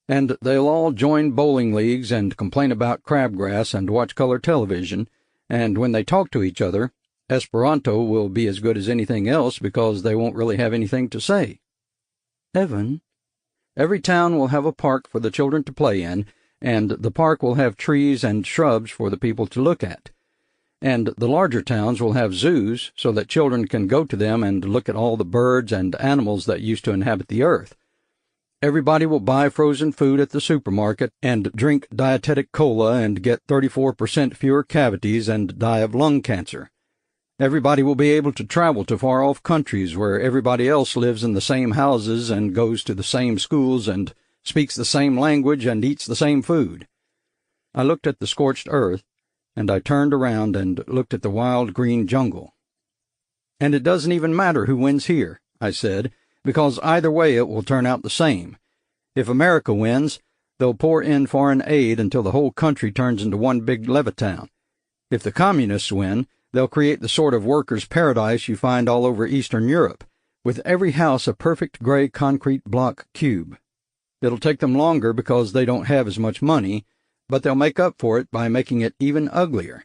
And they'll all join bowling leagues and complain about crabgrass and watch color television, and when they talk to each other, Esperanto will be as good as anything else because they won't really have anything to say. Evan, Every town will have a park for the children to play in, and the park will have trees and shrubs for the people to look at. And the larger towns will have zoos so that children can go to them and look at all the birds and animals that used to inhabit the earth. Everybody will buy frozen food at the supermarket and drink dietetic cola and get 34% fewer cavities and die of lung cancer. Everybody will be able to travel to far-off countries where everybody else lives in the same houses and goes to the same schools and speaks the same language and eats the same food. I looked at the scorched earth, and I turned around and looked at the wild green jungle. And it doesn't even matter who wins here, I said, because either way it will turn out the same. If America wins, they'll pour in foreign aid until the whole country turns into one big Levittown. If the communists win, they'll create the sort of workers' paradise you find all over Eastern Europe, with every house a perfect gray concrete block cube. It'll take them longer because they don't have as much money, but they'll make up for it by making it even uglier.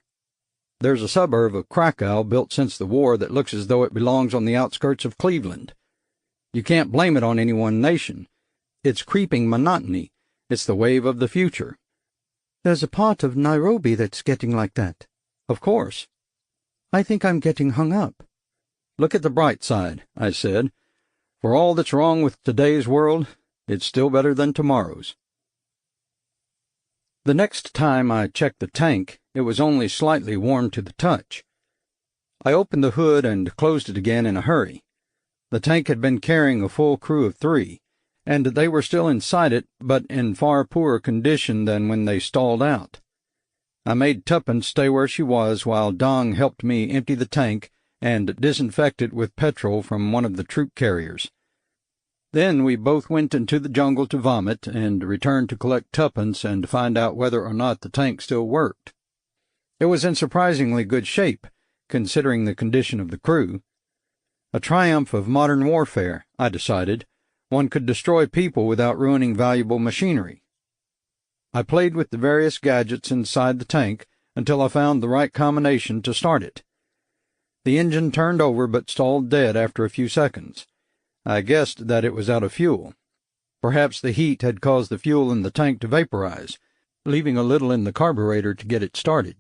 There's a suburb of Krakow built since the war that looks as though it belongs on the outskirts of Cleveland. You can't blame it on any one nation. It's creeping monotony. It's the wave of the future. there's a part of Nairobi that's getting like that. Of course. I think I'm getting hung up. Look at the bright side, I said. For all that's wrong with today's world, it's still better than tomorrow's. The next time I checked the tank, it was only slightly warm to the touch. I opened the hood and closed it again in a hurry. The tank had been carrying a full crew of 3, and they were still inside it, but in far poorer condition than when they stalled out. I made Tuppence stay where she was while Dong helped me empty the tank and disinfect it with petrol from one of the troop carriers. Then we both went into the jungle to vomit and returned to collect Tuppence and find out whether or not the tank still worked. It was in surprisingly good shape, considering the condition of the crew. A triumph of modern warfare, I decided. One could destroy people without ruining valuable machinery. I played with the various gadgets inside the tank until I found the right combination to start it. The engine turned over but stalled dead after a few seconds. I guessed that it was out of fuel. Perhaps the heat had caused the fuel in the tank to vaporize, leaving a little in the carburetor to get it started.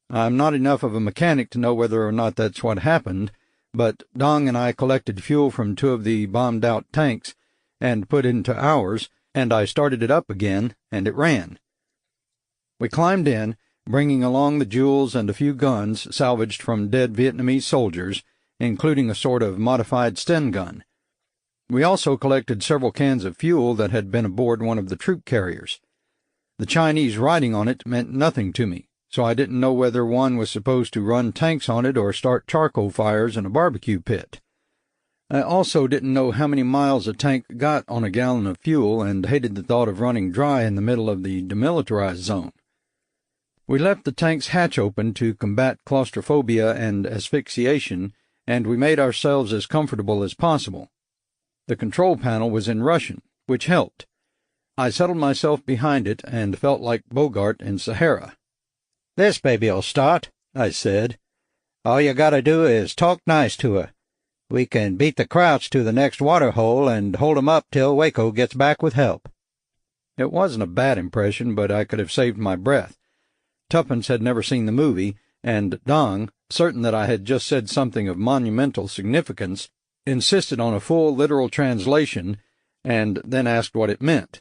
I'm not enough of a mechanic to know whether or not that's what happened, but Dong and I collected fuel from 2 of the bombed-out tanks and put it into ours, and I started it up again, and it ran. We climbed in, bringing along the jewels and a few guns salvaged from dead Vietnamese soldiers, including a sort of modified Sten gun. We also collected several cans of fuel that had been aboard one of the troop carriers. The Chinese writing on it meant nothing to me, so I didn't know whether one was supposed to run tanks on it or start charcoal fires in a barbecue pit. I also didn't know how many miles a tank got on a gallon of fuel and hated the thought of running dry in the middle of the demilitarized zone. We left the tank's hatch open to combat claustrophobia and asphyxiation, and we made ourselves as comfortable as possible. The control panel was in Russian, which helped. I settled myself behind it and felt like Bogart in Sahara. "This baby'll start," I said. "All you gotta do is talk nice to her. We can beat the Krauts to the next water hole and hold 'em up till Waco gets back with help." It wasn't a bad impression, but I could have saved my breath. Tuppence had never seen the movie, and Dong, certain that I had just said something of monumental significance, insisted on a full literal translation, and then asked what it meant.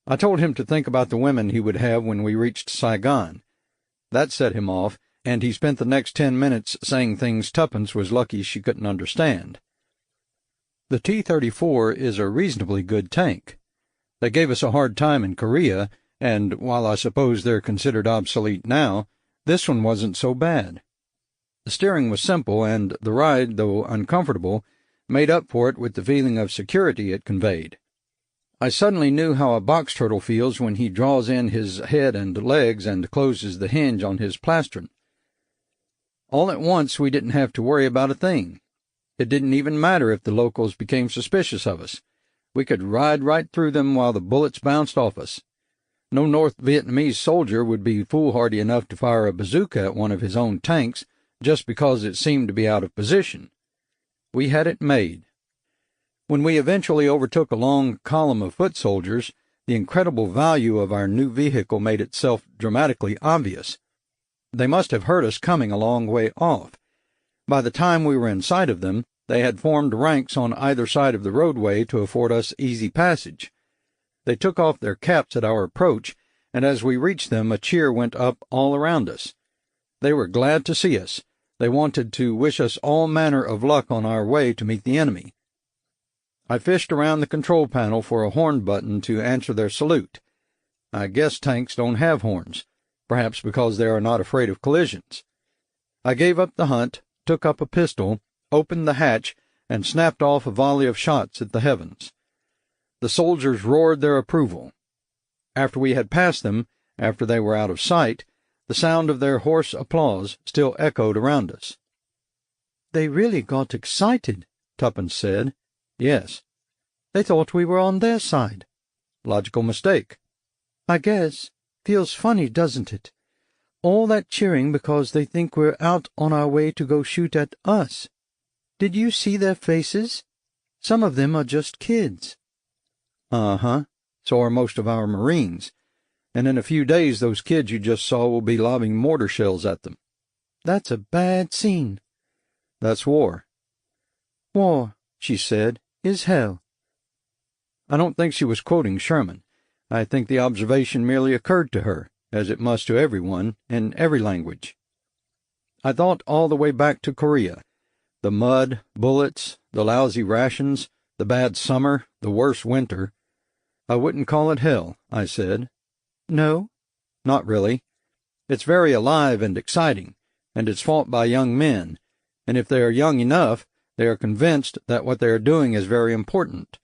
I told him to think about the women he would have when we reached Saigon. That set him off, and he spent the next 10 minutes saying things Tuppence was lucky she couldn't understand. The T-34 is a reasonably good tank. They gave us a hard time in Korea, and while I suppose they're considered obsolete now, this one wasn't so bad. The steering was simple, and the ride, though uncomfortable, made up for it with the feeling of security it conveyed. I suddenly knew how a box turtle feels when he draws in his head and legs and closes the hinge on his plastron. All at once we didn't have to worry about a thing. It didn't even matter if the locals became suspicious of us. We could ride right through them while the bullets bounced off us. No North Vietnamese soldier would be foolhardy enough to fire a bazooka at one of his own tanks just because it seemed to be out of position. We had it made. When we eventually overtook a long column of foot soldiers, the incredible value of our new vehicle made itself dramatically obvious. They must have heard us coming a long way off. By the time we were in sight of them, they had formed ranks on either side of the roadway to afford us easy passage. They took off their caps at our approach, and as we reached them a cheer went up all around us. They were glad to see us. They wanted to wish us all manner of luck on our way to meet the enemy. I fished around the control panel for a horn button to answer their salute. I guess tanks don't have horns, perhaps because they are not afraid of collisions. I gave up the hunt, took up a pistol, opened the hatch, and snapped off a volley of shots at the heavens. The soldiers roared their approval. After we had passed them, after they were out of sight, the sound of their hoarse applause still echoed around us. "They really got excited," Tuppence said. Yes. "They thought we were on their side." Logical mistake. "I guess. Feels funny, doesn't it? All that cheering because they think we're out on our way to go shoot at us. Did you see their faces? Some of them are just kids." Uh-huh. So are most of our Marines. And in a few days those kids you just saw will be lobbing mortar shells at them. "That's a bad scene." That's war. "War," she said, "is hell." I don't think she was quoting Sherman. I think the observation merely occurred to her, as it must to everyone, in every language. I thought all the way back to Korea. The mud, bullets, the lousy rations, the bad summer, the worse winter. I wouldn't call it hell, I said. "No?" Not really. It's very alive and exciting, and it's fought by young men, and if they are young enough, they are convinced that what they are doing is very important.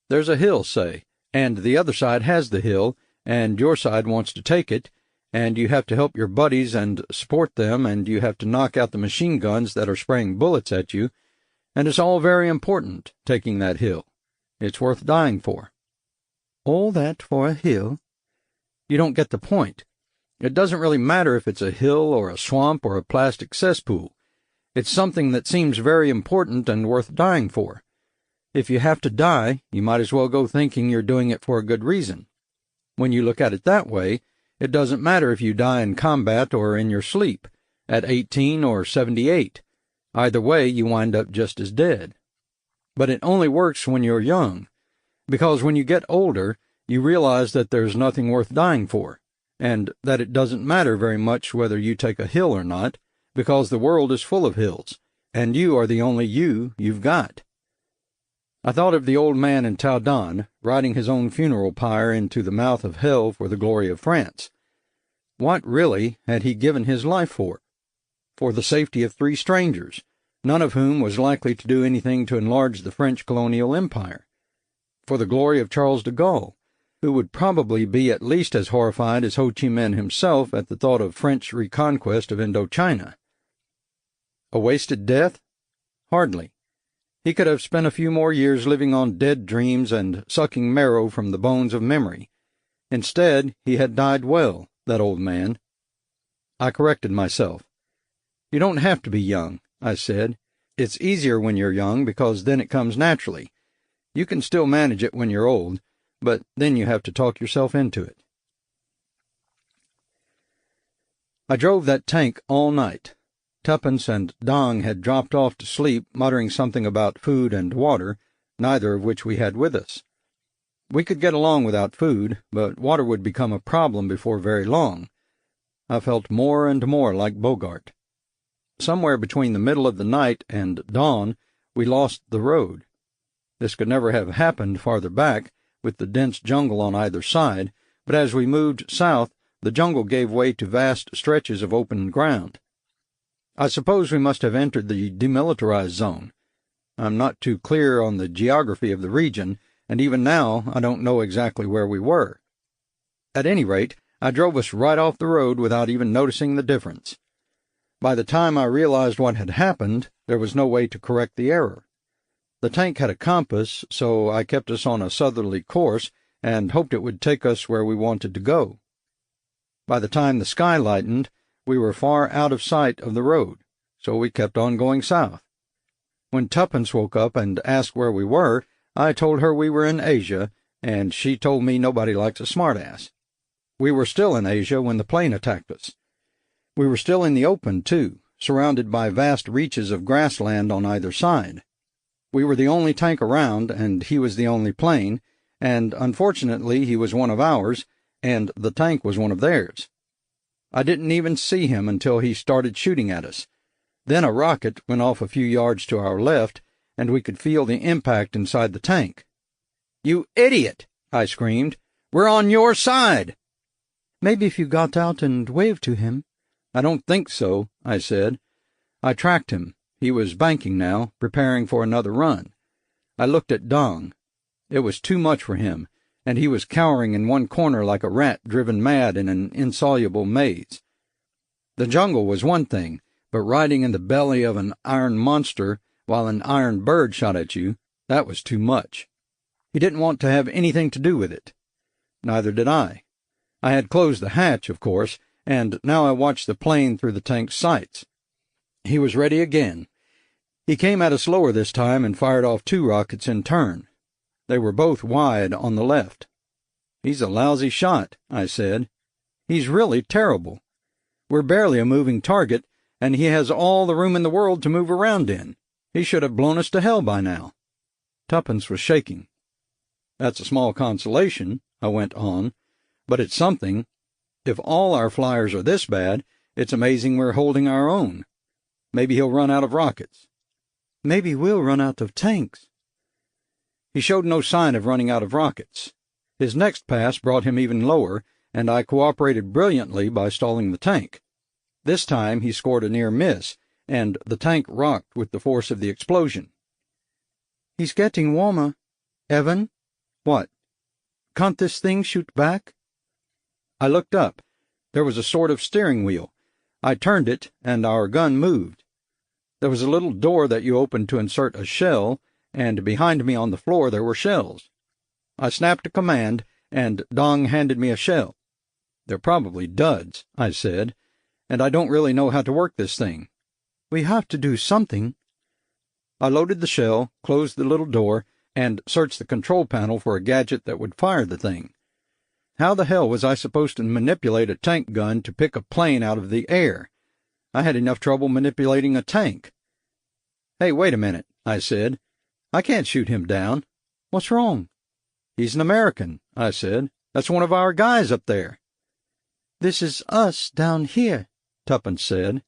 There's a hill, say, and the other side has the hill, and your side wants to take it, and you have to help your buddies and support them, and you have to knock out the machine guns that are spraying bullets at you, and it's all very important, taking that hill. It's worth dying for. "All that for a hill?" You don't get the point. It doesn't really matter if it's a hill or a swamp or a plastic cesspool. It's something that seems very important and worth dying for. If you have to die, you might as well go thinking you're doing it for a good reason. When you look at it that way, it doesn't matter if you die in combat or in your sleep, at 18 or 78. Either way, you wind up just as dead. But it only works when you're young, because when you get older, you realize that there's nothing worth dying for, and that it doesn't matter very much whether you take a hill or not, because the world is full of hills, and you are the only you've got. I thought of the old man in Tao Dan, riding his own funeral pyre into the mouth of hell for the glory of France. What, really, had he given his life for? For the safety of 3 strangers, none of whom was likely to do anything to enlarge the French colonial empire. For the glory of Charles de Gaulle, who would probably be at least as horrified as Ho Chi Minh himself at the thought of French reconquest of Indochina. A wasted death? Hardly. He could have spent a few more years living on dead dreams and sucking marrow from the bones of memory. Instead, he had died well, that old man. I corrected myself. You don't have to be young, I said. It's easier when you're young because then it comes naturally. You can still manage it when you're old, but then you have to talk yourself into it. I drove that tank all night. Tuppence and Dong had dropped off to sleep, muttering something about food and water, neither of which we had with us. We could get along without food, but water would become a problem before very long. I felt more and more like Bogart. Somewhere between the middle of the night and dawn, we lost the road. This could never have happened farther back, with the dense jungle on either side, but as we moved south, the jungle gave way to vast stretches of open ground. I suppose we must have entered the demilitarized zone. I'm not too clear on the geography of the region, and even now I don't know exactly where we were. At any rate, I drove us right off the road without even noticing the difference. By the time I realized what had happened, there was no way to correct the error. The tank had a compass, so I kept us on a southerly course and hoped it would take us where we wanted to go. By the time the sky lightened, we were far out of sight of the road, so we kept on going south. When Tuppence woke up and asked where we were, I told her we were in Asia, and she told me nobody likes a smartass. We were still in Asia when the plane attacked us. We were still in the open, too, surrounded by vast reaches of grassland on either side. We were the only tank around, and he was the only plane, and unfortunately he was one of ours, and the tank was one of theirs. I didn't even see him until he started shooting at us. Then a rocket went off a few yards to our left, and we could feel the impact inside the tank. "You idiot!" I screamed. "We're on your side!" Maybe if you got out and waved to him. "I don't think so," I said. I tracked him. He was banking now, preparing for another run. I looked at Dong. It was too much for him, and he was cowering in one corner like a rat driven mad in an insoluble maze. The jungle was one thing, but riding in the belly of an iron monster while an iron bird shot at you, that was too much. He didn't want to have anything to do with it. Neither did I. I had closed the hatch, of course, and now I watched the plane through the tank's sights. He was ready again. He came at us lower this time and fired off 2 rockets in turn. They were both wide on the left. "He's a lousy shot," I said. "He's really terrible. We're barely a moving target, and he has all the room in the world to move around in. He should have blown us to hell by now." Tuppence was shaking. "That's a small consolation," I went on, "but it's something. If all our flyers are this bad, it's amazing we're holding our own. Maybe he'll run out of rockets." "Maybe we'll run out of tanks." He showed no sign of running out of rockets. His next pass brought him even lower, and I cooperated brilliantly by stalling the tank. This time he scored a near miss, and the tank rocked with the force of the explosion. "He's getting warmer. Evan?" "What?" "Can't this thing shoot back?" I looked up. There was a sort of steering wheel. I turned it, and our gun moved. There was a little door that you opened to insert a shell, and behind me on the floor there were shells. I snapped a command, and Dong handed me a shell. "They're probably duds," I said, "and I don't really know how to work this thing." "We have to do something." I loaded the shell, closed the little door, and searched the control panel for a gadget that would fire the thing. How the hell was I supposed to manipulate a tank gun to pick a plane out of the air? I had enough trouble manipulating a tank. "Hey, wait a minute," I said. "I can't shoot him down." "What's wrong?" "He's an American," I said. "That's one of our guys up there." "This is us down here," Tuppence said.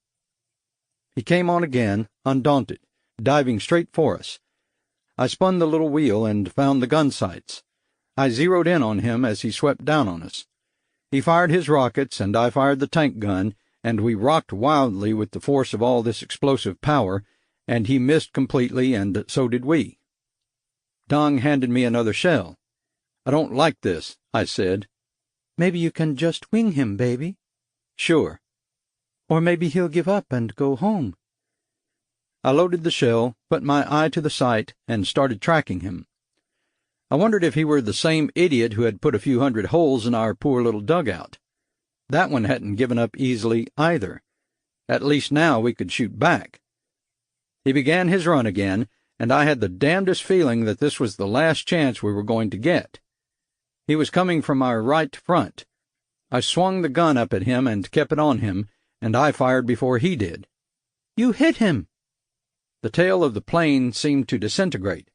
He came on again, undaunted, diving straight for us. I spun the little wheel and found the gun sights. I zeroed in on him as he swept down on us. He fired his rockets, and I fired the tank gun, and we rocked wildly with the force of all this explosive power, and he missed completely, and so did we. Dong handed me another shell. "I don't like this," I said. "Maybe you can just wing him, baby." "Sure." "Or maybe he'll give up and go home." I loaded the shell, put my eye to the sight, and started tracking him. I wondered if he were the same idiot who had put a few hundred holes in our poor little dugout. That one hadn't given up easily either. At least now we could shoot back. He began his run again, and I had the damnedest feeling that this was the last chance we were going to get. He was coming from our right front. I swung the gun up at him and kept it on him, and I fired before he did. "You hit him!" The tail of the plane seemed to disintegrate.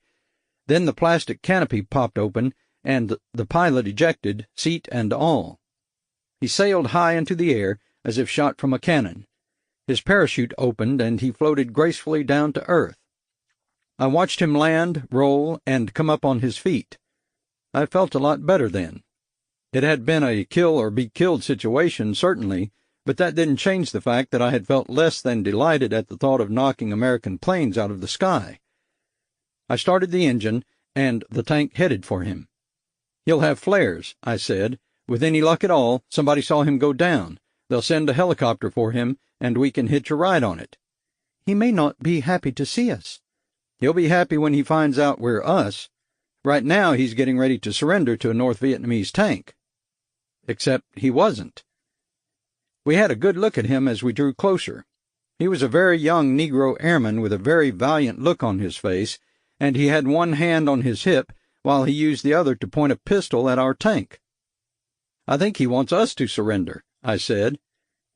Then the plastic canopy popped open, and the pilot ejected, seat and all. He sailed high into the air, as if shot from a cannon. His parachute opened, and he floated gracefully down to earth. I watched him land, roll, and come up on his feet. I felt a lot better then. It had been a kill-or-be-killed situation, certainly, but that didn't change the fact that I had felt less than delighted at the thought of knocking American planes out of the sky. I started the engine, and the tank headed for him. "He'll have flares," I said. "With any luck at all, somebody saw him go down. They'll send a helicopter for him, and we can hitch a ride on it." "He may not be happy to see us." "He'll be happy when he finds out we're us. Right now he's getting ready to surrender to a North Vietnamese tank." Except he wasn't. We had a good look at him as we drew closer. He was a very young Negro airman with a very valiant look on his face, and he had one hand on his hip while he used the other to point a pistol at our tank. "I think he wants us to surrender," I said.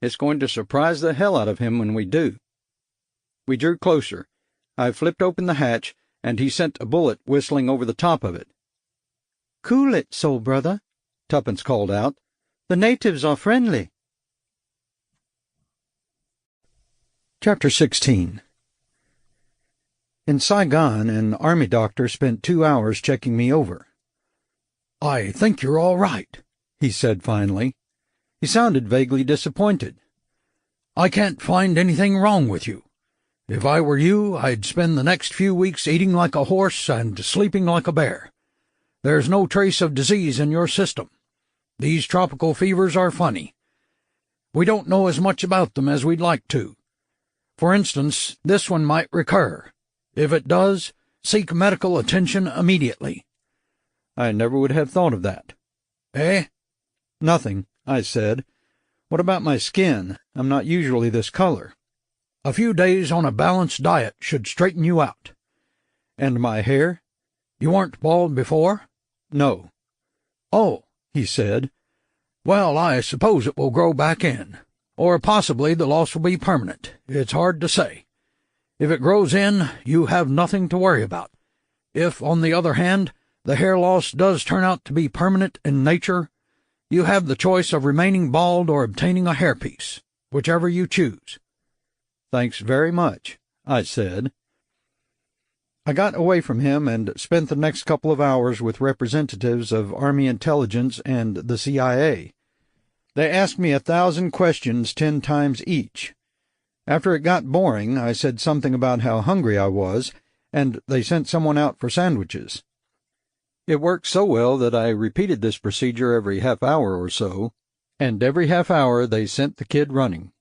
"It's going to surprise the hell out of him when we do." We drew closer. I flipped open the hatch, and he sent a bullet whistling over the top of it. "Cool it, soul brother," Tuppence called out. "The natives are friendly." Chapter 16. In Saigon, an army doctor spent 2 hours checking me over. "I think you're all right," he said finally. He sounded vaguely disappointed. "I can't find anything wrong with you. If I were you, I'd spend the next few weeks eating like a horse and sleeping like a bear. There's no trace of disease in your system. These tropical fevers are funny. We don't know as much about them as we'd like to. For instance, this one might recur. If it does, seek medical attention immediately." I never would have thought of that. "Eh?" "Nothing," I said. "What about my skin? I'm not usually this color." "A few days on a balanced diet should straighten you out." "And my hair?" "You weren't bald before?" "No." "Oh," he said. "Well, I suppose it will grow back in. Or possibly the loss will be permanent. It's hard to say. If it grows in, you have nothing to worry about. If, on the other hand, the hair loss does turn out to be permanent in nature, you have the choice of remaining bald or obtaining a hairpiece, whichever you choose." "Thanks very much," I said. I got away from him and spent the next couple of hours with representatives of Army Intelligence and the CIA. They asked me 1,000 questions 10 times each. After it got boring, I said something about how hungry I was, and they sent someone out for sandwiches. It worked so well that I repeated this procedure every half hour or so, and every half hour they sent the kid running.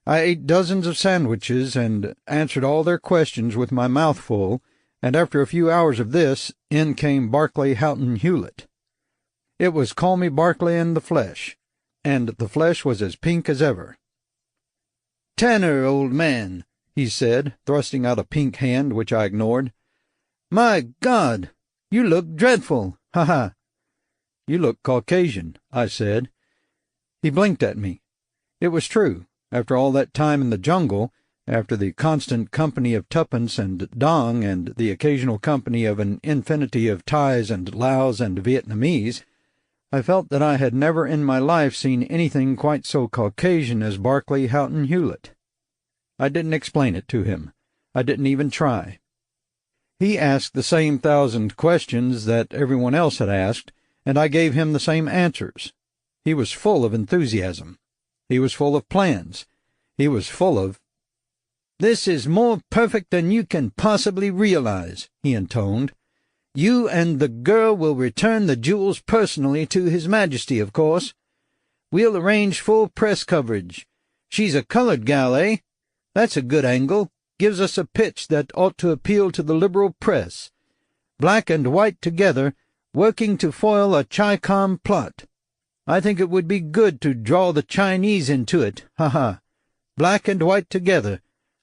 I ate dozens of sandwiches and answered all their questions with my mouth full, and after a few hours of this, in came Barclay Houghton Hewlett. It was Call Me Barclay in the flesh, and the flesh was as pink as ever. "Tanner, old man," he said, thrusting out a pink hand which I ignored. "My God, you look dreadful, ha-ha." "You look Caucasian," I said. He blinked at me. It was true. After all that time in the jungle, after the constant company of Tuppence and Dong and the occasional company of an infinity of Thais and Laos and Vietnamese, I felt that I had never in my life seen anything quite so Caucasian as Barclay Houghton Hewlett. I didn't explain it to him. I didn't even try. He asked the same 1,000 questions that everyone else had asked, and I gave him the same answers. He was full of enthusiasm. He was full of plans. He was full of— "This is more perfect than you can possibly realize," he intoned. "You and the girl will return the jewels personally to His Majesty, of course. We'll arrange full press coverage. She's a colored gal, eh? That's a good angle. Gives us a pitch that ought to appeal to the liberal press. Black and white together, working to foil a Chi-Com plot. I think it would be good to draw the Chinese into it, ha-ha. Black and white together.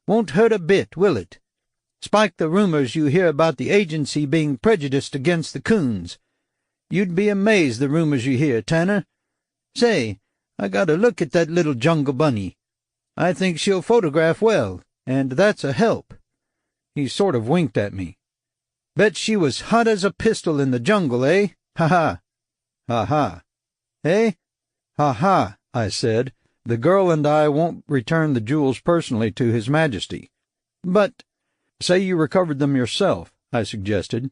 Won't hurt a bit, will it? Spike the rumors you hear about the agency being prejudiced against the coons. You'd be amazed the rumors you hear, Tanner. Say, I got a look at that little jungle bunny. I think she'll photograph well, and that's a help." He sort of winked at me. "Bet she was hot as a pistol in the jungle, eh? Ha-ha." "Ha-ha." "Eh?" "Ha-ha," I said. "The girl and I won't return the jewels personally to His Majesty." "But—" Say you recovered them yourself, I suggested.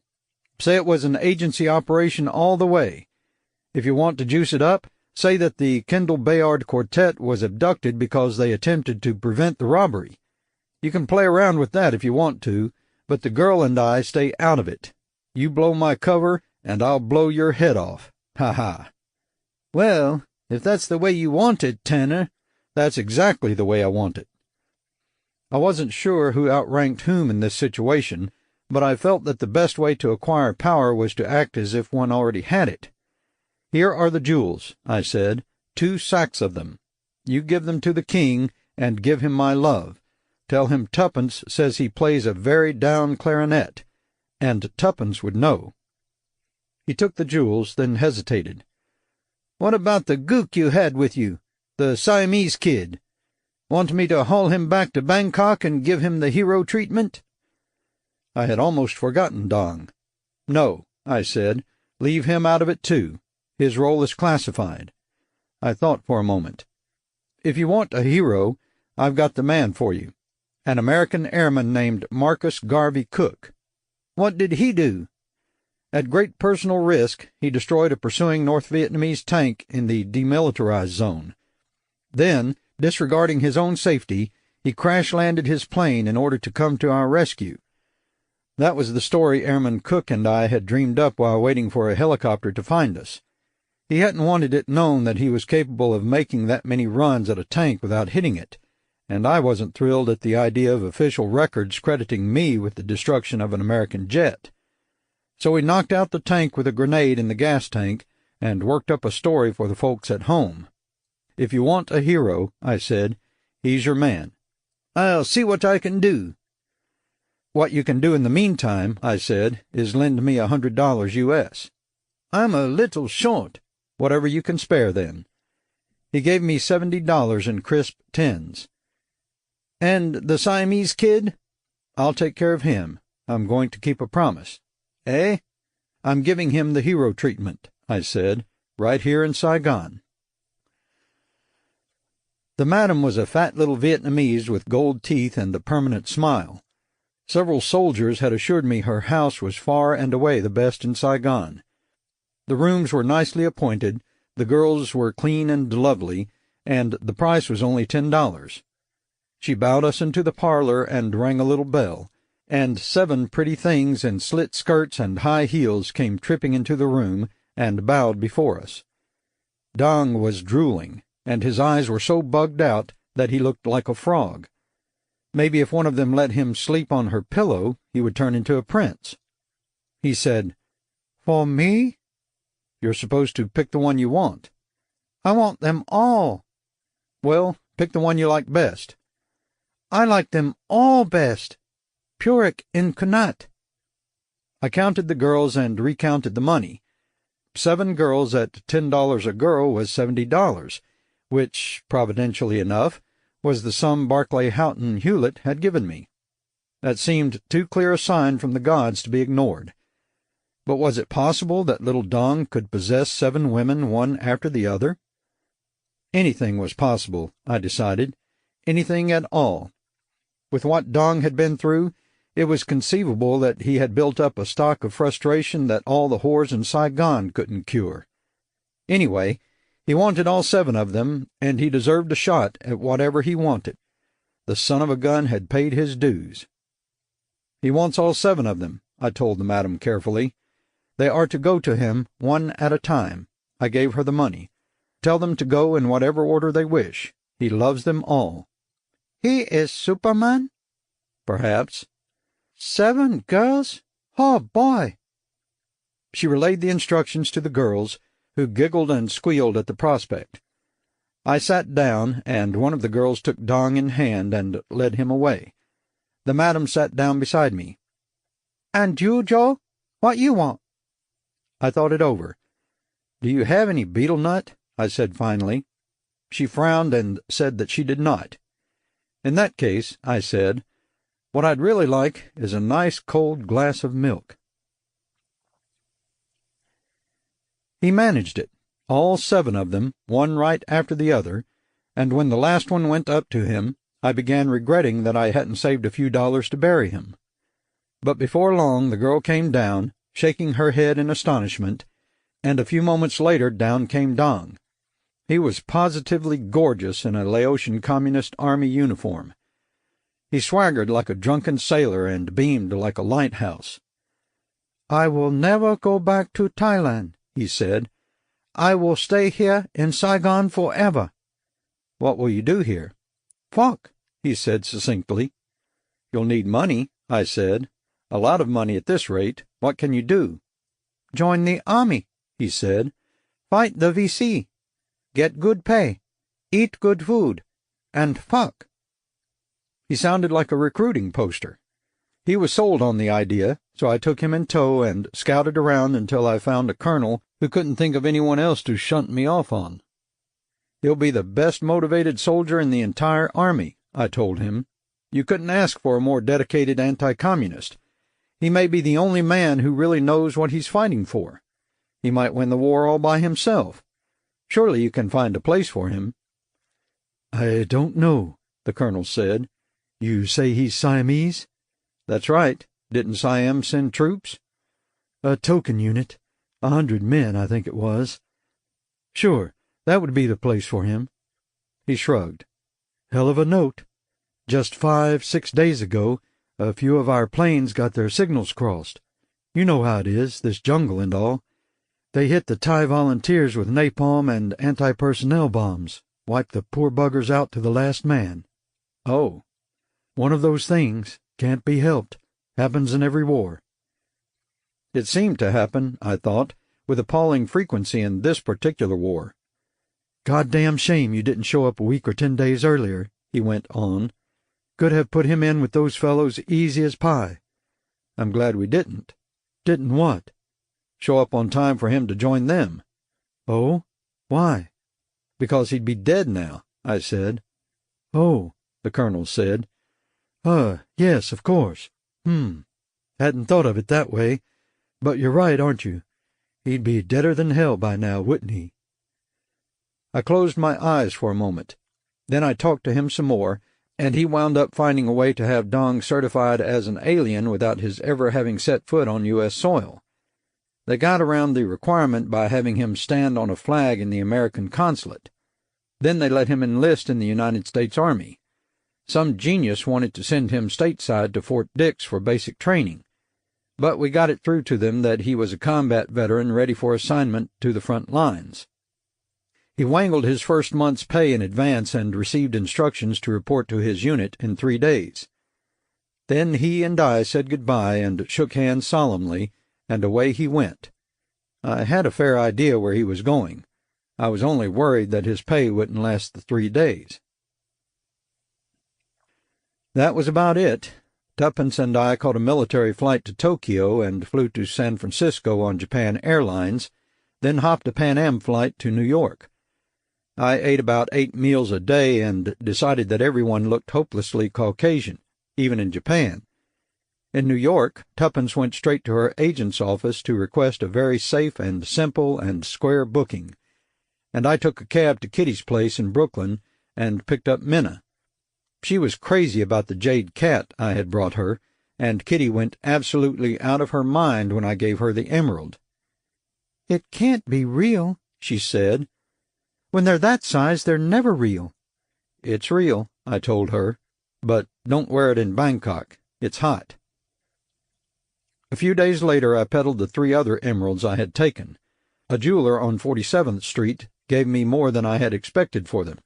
Say it was an agency operation all the way. If you want to juice it up, say that the Kendall Bayard Quartet was abducted because they attempted to prevent the robbery. You can play around with that if you want to, but the girl and I stay out of it. You blow my cover, and I'll blow your head off. Ha ha. Well, if that's the way you want it, Tanner, that's exactly the way I want it. I wasn't sure who outranked whom in this situation, but I felt that the best way to acquire power was to act as if one already had it. Here are the jewels, I said, 2 sacks of them. You give them to the king, and give him my love. Tell him Tuppence says he plays a very down clarinet, and Tuppence would know. He took the jewels, then hesitated. What about the gook you had with you, the Siamese kid? Want me to haul him back to Bangkok and give him the hero treatment? I had almost forgotten Dong. No, I said, leave him out of it too. His role is classified. I thought for a moment. If you want a hero, I've got the man for you. An American airman named Marcus Garvey Cook. What did he do? At great personal risk, he destroyed a pursuing North Vietnamese tank in the demilitarized zone. Then, disregarding his own safety, he crash-landed his plane in order to come to our rescue. That was the story Airman Cook and I had dreamed up while waiting for a helicopter to find us. He hadn't wanted it known that he was capable of making that many runs at a tank without hitting it, and I wasn't thrilled at the idea of official records crediting me with the destruction of an American jet. So he knocked out the tank with a grenade in the gas tank and worked up a story for the folks at home. If you want a hero, I said, he's your man. I'll see what I can do. What you can do in the meantime, I said, is lend me $100 US. I'm a little short. Whatever you can spare, then. He gave me $70 in crisp tens. And the Siamese kid? I'll take care of him. I'm going to keep a promise. Eh? I'm giving him the hero treatment, I said, right here in Saigon. The madam was a fat little Vietnamese with gold teeth and a permanent smile. Several soldiers had assured me her house was far and away the best in Saigon. The rooms were nicely appointed, the girls were clean and lovely, and the price was only $10. She bowed us into the parlor and rang a little bell, and 7 pretty things in slit skirts and high heels came tripping into the room and bowed before us. Dong was drooling, and his eyes were so bugged out that he looked like a frog. Maybe if one of them let him sleep on her pillow, he would turn into a prince. He said, For me? You're supposed to pick the one you want. I want them all. Well, pick the one you like best. I like them all best. Puric incarnate. I counted the girls and recounted the money. 7 girls at $10 a girl was $70, which, providentially enough, was the sum Barclay Houghton Hewlett had given me. That seemed too clear a sign from the gods to be ignored. But was it possible that little Dong could possess 7 women one after the other? Anything was possible, I decided. Anything at all. With what Dong had been through, it was conceivable that he had built up a stock of frustration that all the whores in Saigon couldn't cure. Anyway, he wanted all 7 of them, and he deserved a shot at whatever he wanted. The son of a gun had paid his dues. He wants all 7 of them, I told the madam carefully. They are to go to him one at a time. I gave her the money. Tell them to go in whatever order they wish. He loves them all. He is Superman? Perhaps. 7 girls? Oh, boy! She relayed the instructions to the girls, who giggled and squealed at the prospect. I sat down, and one of the girls took Dong in hand and led him away. The madam sat down beside me. And you, Joe? What you want? I thought it over. Do you have any betel nut? I said finally. She frowned and said that she did not. In that case, I said, what I'd really like is a nice cold glass of milk. He managed it, all 7 of them, one right after the other, and when the last one went up to him, I began regretting that I hadn't saved a few dollars to bury him. But before long the girl came down, shaking her head in astonishment, and a few moments later down came Dong. He was positively gorgeous in a Laotian Communist Army uniform. He swaggered like a drunken sailor and beamed like a lighthouse. "I will never go back to Thailand," he said. "I will stay here in Saigon forever." "What will you do here?" "Fuck," he said succinctly. "You'll need money," I said. "A lot of money at this rate. What can you do?" "Join the army," he said. "Fight the VC. Get good pay. Eat good food. And fuck." He sounded like a recruiting poster. He was sold on the idea, so I took him in tow and scouted around until I found a colonel who couldn't think of anyone else to shunt me off on. "He'll be the best motivated soldier in the entire army," I told him. "You couldn't ask for a more dedicated anti-communist. He may be the only man who really knows what he's fighting for. He might win the war all by himself. Surely you can find a place for him." "I don't know," the colonel said. "You say he's Siamese?" "That's right. Didn't Siam send troops?" "A token unit. 100 men, I think it was. Sure, that would be the place for him." He shrugged. "Hell of a note. Just 5-6 days ago, a few of our planes got their signals crossed. You know how it is, this jungle and all. They hit the Thai volunteers with napalm and anti-personnel bombs, wiped the poor buggers out to the last man." "Oh." "One of those things. Can't be helped. Happens in every war." It seemed to happen, I thought, with appalling frequency in this particular war. "Goddamn shame you didn't show up a week or 10 days earlier," he went on. "Could have put him in with those fellows easy as pie." "I'm glad we didn't." "Didn't what?" "Show up on time for him to join them." "Oh? Why?" "Because he'd be dead now," I said. "Oh," the colonel said. Yes, of course. Hadn't thought of it that way. But you're right, aren't you? He'd be deader than hell by now, wouldn't he?" I closed my eyes for a moment. Then I talked to him some more, and he wound up finding a way to have Dong certified as an alien without his ever having set foot on U.S. soil. They got around the requirement by having him stand on a flag in the American consulate. Then they let him enlist in the United States Army. Some genius wanted to send him stateside to Fort Dix for basic training, but we got it through to them that he was a combat veteran ready for assignment to the front lines. He wangled his first month's pay in advance and received instructions to report to his unit in 3 days. Then he and I said goodbye and shook hands solemnly, and away he went. I had a fair idea where he was going. I was only worried that his pay wouldn't last the 3 days. That was about it. Tuppence and I caught a military flight to Tokyo and flew to San Francisco on Japan Airlines, then hopped a Pan Am flight to New York. I ate about 8 meals a day and decided that everyone looked hopelessly Caucasian, even in Japan. In New York, Tuppence went straight to her agent's office to request a very safe and simple and square booking, and I took a cab to Kitty's place in Brooklyn and picked up Minna. She was crazy about the jade cat I had brought her, and Kitty went absolutely out of her mind when I gave her the emerald. "It can't be real," she said. "When they're that size, they're never real." "It's real," I told her, "but don't wear it in Bangkok. It's hot." A few days later I peddled the 3 other emeralds I had taken. A jeweler on 47th Street gave me more than I had expected for them.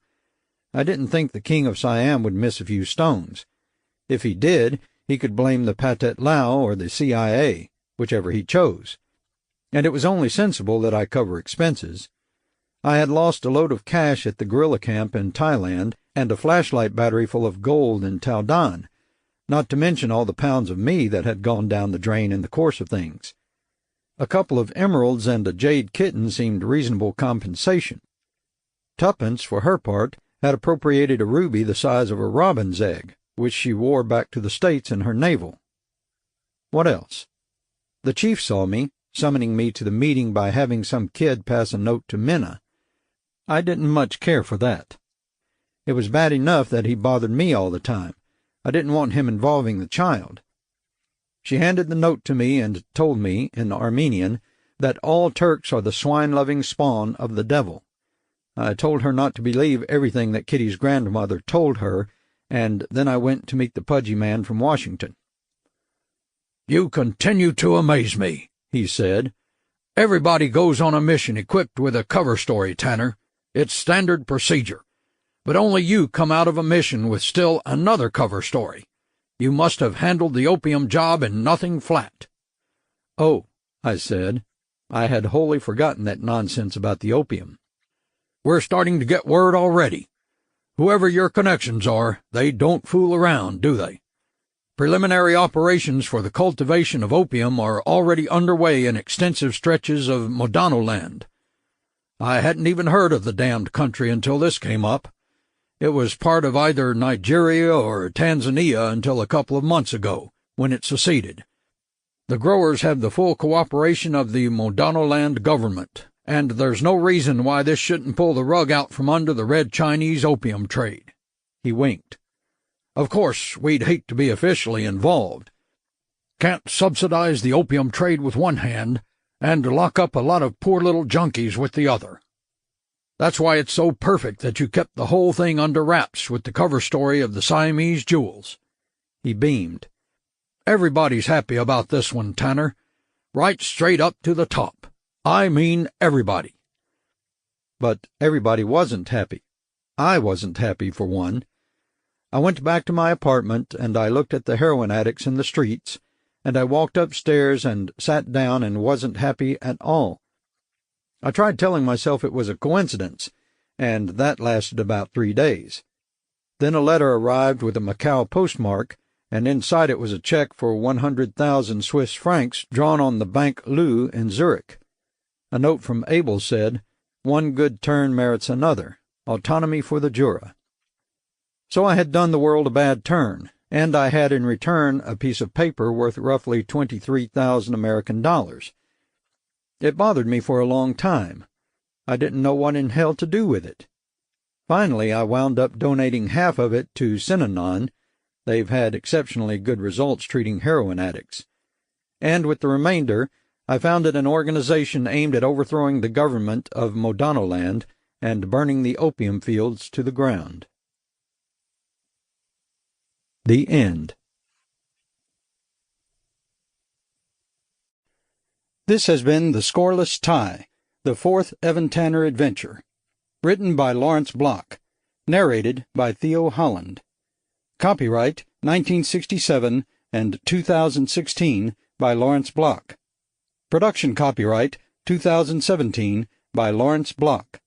I didn't think the King of Siam would miss a few stones. If he did, he could blame the Pathet Lao or the CIA, whichever he chose. And it was only sensible that I cover expenses. I had lost a load of cash at the guerrilla camp in Thailand and a flashlight battery full of gold in Taodan, not to mention all the pounds of me that had gone down the drain in the course of things. A couple of emeralds and a jade kitten seemed reasonable compensation. Tuppence, for her part, had appropriated a ruby the size of a robin's egg, which she wore back to the States in her navel. What else? The chief saw me, summoning me to the meeting by having some kid pass a note to Minna. I didn't much care for that. It was bad enough that he bothered me all the time. I didn't want him involving the child. She handed the note to me and told me, in Armenian, that all Turks are the swine-loving spawn of the devil. I told her not to believe everything that Kitty's grandmother told her, and then I went to meet the pudgy man from Washington. "You continue to amaze me," he said. "Everybody goes on a mission equipped with a cover story, Tanner. It's standard procedure. But only you come out of a mission with still another cover story. You must have handled the opium job in nothing flat." "Oh," I said. I had wholly forgotten that nonsense about the opium. "We're starting to get word already. Whoever your connections are, they don't fool around, do they? Preliminary operations for the cultivation of opium are already underway in extensive stretches of Modano land. I hadn't even heard of the damned country until this came up. It was part of either Nigeria or Tanzania until a couple of months ago, when it seceded. The growers have the full cooperation of the Modano land government, and there's no reason why this shouldn't pull the rug out from under the Red Chinese opium trade." He winked. "Of course, we'd hate to be officially involved. Can't subsidize the opium trade with one hand and lock up a lot of poor little junkies with the other. That's why it's so perfect that you kept the whole thing under wraps with the cover story of the Siamese jewels." He beamed. "Everybody's happy about this one, Tanner. Right straight up to the top. I mean everybody." But everybody wasn't happy. I wasn't happy, for one. I went back to my apartment, and I looked at the heroin addicts in the streets, and I walked upstairs and sat down and wasn't happy at all. I tried telling myself it was a coincidence, and that lasted about 3 days. Then a letter arrived with a Macau postmark, and inside it was a check for 100,000 Swiss francs drawn on the Bank Leu in Zurich. A note from Abel said, "One good turn merits another. Autonomy for the Jura." So I had done the world a bad turn, and I had in return a piece of paper worth roughly 23,000 American dollars. It bothered me for a long time. I didn't know what in hell to do with it. Finally, I wound up donating half of it to Synanon. They've had exceptionally good results treating heroin addicts. And with the remainder, I founded an organization aimed at overthrowing the government of Modano land and burning the opium fields to the ground. The End. This has been The Scoreless Tie, the fourth Evan Tanner adventure. Written by Lawrence Block. Narrated by Theo Holland. Copyright 1967 and 2016 by Lawrence Block. Production copyright 2017 by Lawrence Block.